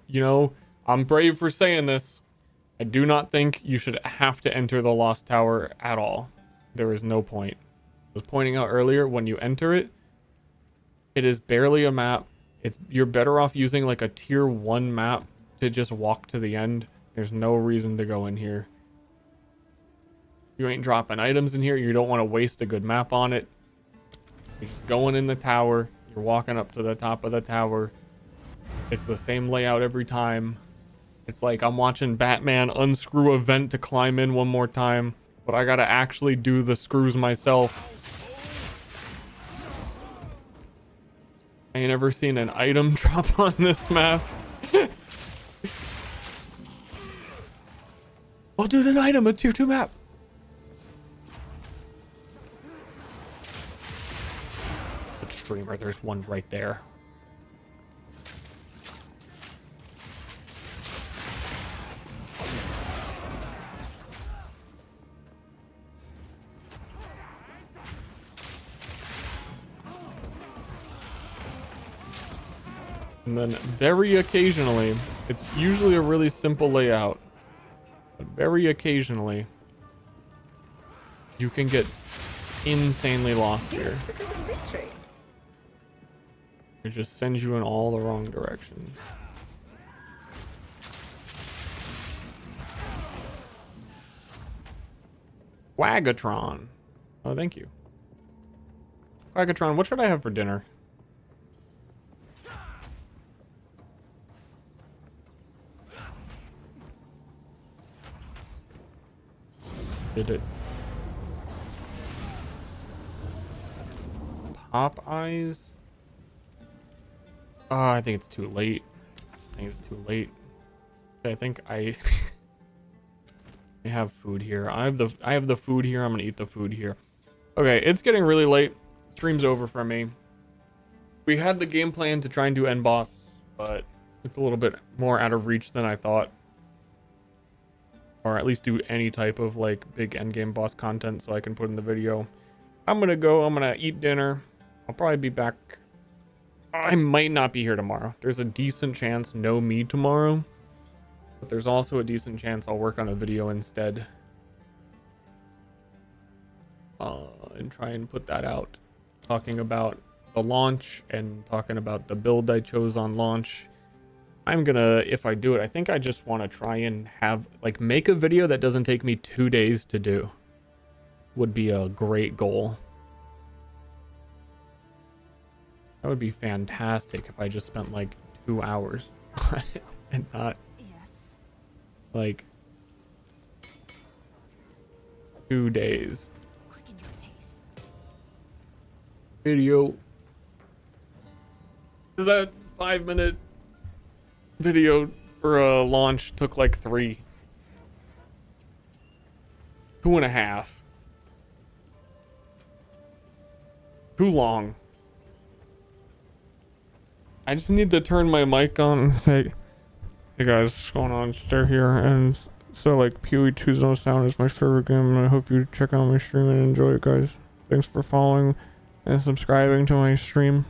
Speaker 1: You know, I'm brave for saying this. I do not think you should have to enter the Lost Tower at all. There is no point. I was pointing out earlier, when you enter it, it is barely a map. You're better off using like a tier 1 map to just walk to the end. There's no reason to go in here. You ain't dropping items in here. You don't want to waste a good map on it. You're just going in the tower. You're walking up to the top of the tower. It's the same layout every time. It's like I'm watching Batman unscrew a vent to climb in one more time, but I gotta actually do the screws myself. I ain't ever seen an item drop on this map. Oh, dude, an item, a tier 2 map. Good streamer, there's one right there. And then very occasionally, it's usually a really simple layout, but very occasionally, you can get insanely lost here. It just sends you in all the wrong directions. Quagatron. Oh, thank you. Quagatron, what should I have for dinner? Did it? Pop eyes? Oh, I think it's too late. I think it's too late. I think I have food here. I have the food here. I'm gonna eat the food here. Okay, it's getting really late. Stream's over for me. We had the game plan to try and do end boss, but it's a little bit more out of reach than I thought. Or at least do any type of like big end game boss content so I can put in the video. I'm gonna go. I'm gonna eat dinner. I'll probably be back. I might not be here tomorrow. There's a decent chance no me tomorrow. But there's also a decent chance I'll work on a video instead. And try and put that out. Talking about the launch and talking about the build I chose on launch. I'm gonna, if I do it, I think I just want to try and have, like, make a video that doesn't take me 2 days to do. Would be a great goal. That would be fantastic if I just spent like 2 hours on it and not like 2 days. Video. Is that 5-minute video for a launch took like 3. 2.5. Too long. I just need to turn my mic on and say, hey guys, what's going on? Ster here. And so, like, PoE2 Zone Sound is my server game, and I hope you check out my stream and enjoy it, guys. Thanks for following and subscribing to my stream.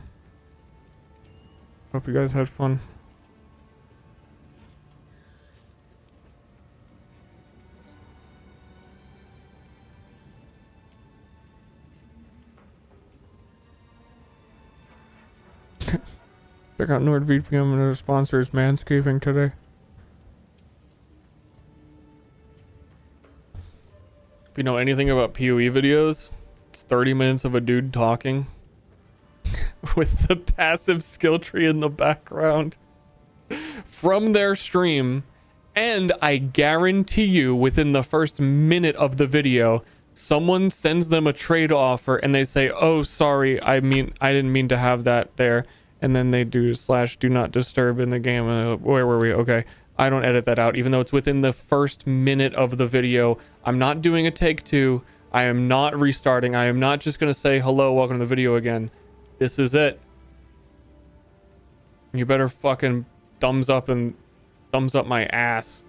Speaker 1: Hope you guys had fun. Check out NordVPN, and their sponsor is Manscaping today. If you know anything about PoE videos, it's 30 minutes of a dude talking with the passive skill tree in the background from their stream. And I guarantee you, within the first minute of the video, someone sends them a trade offer and they say, oh, sorry, I didn't mean to have that there. And then they do /do not disturb in the game. Where were we? Okay. I don't edit that out, even though it's within the first minute of the video. I'm not doing a take 2. I am not restarting. I am not just going to say, hello, welcome to the video again. This is it. You better fucking thumbs up my ass.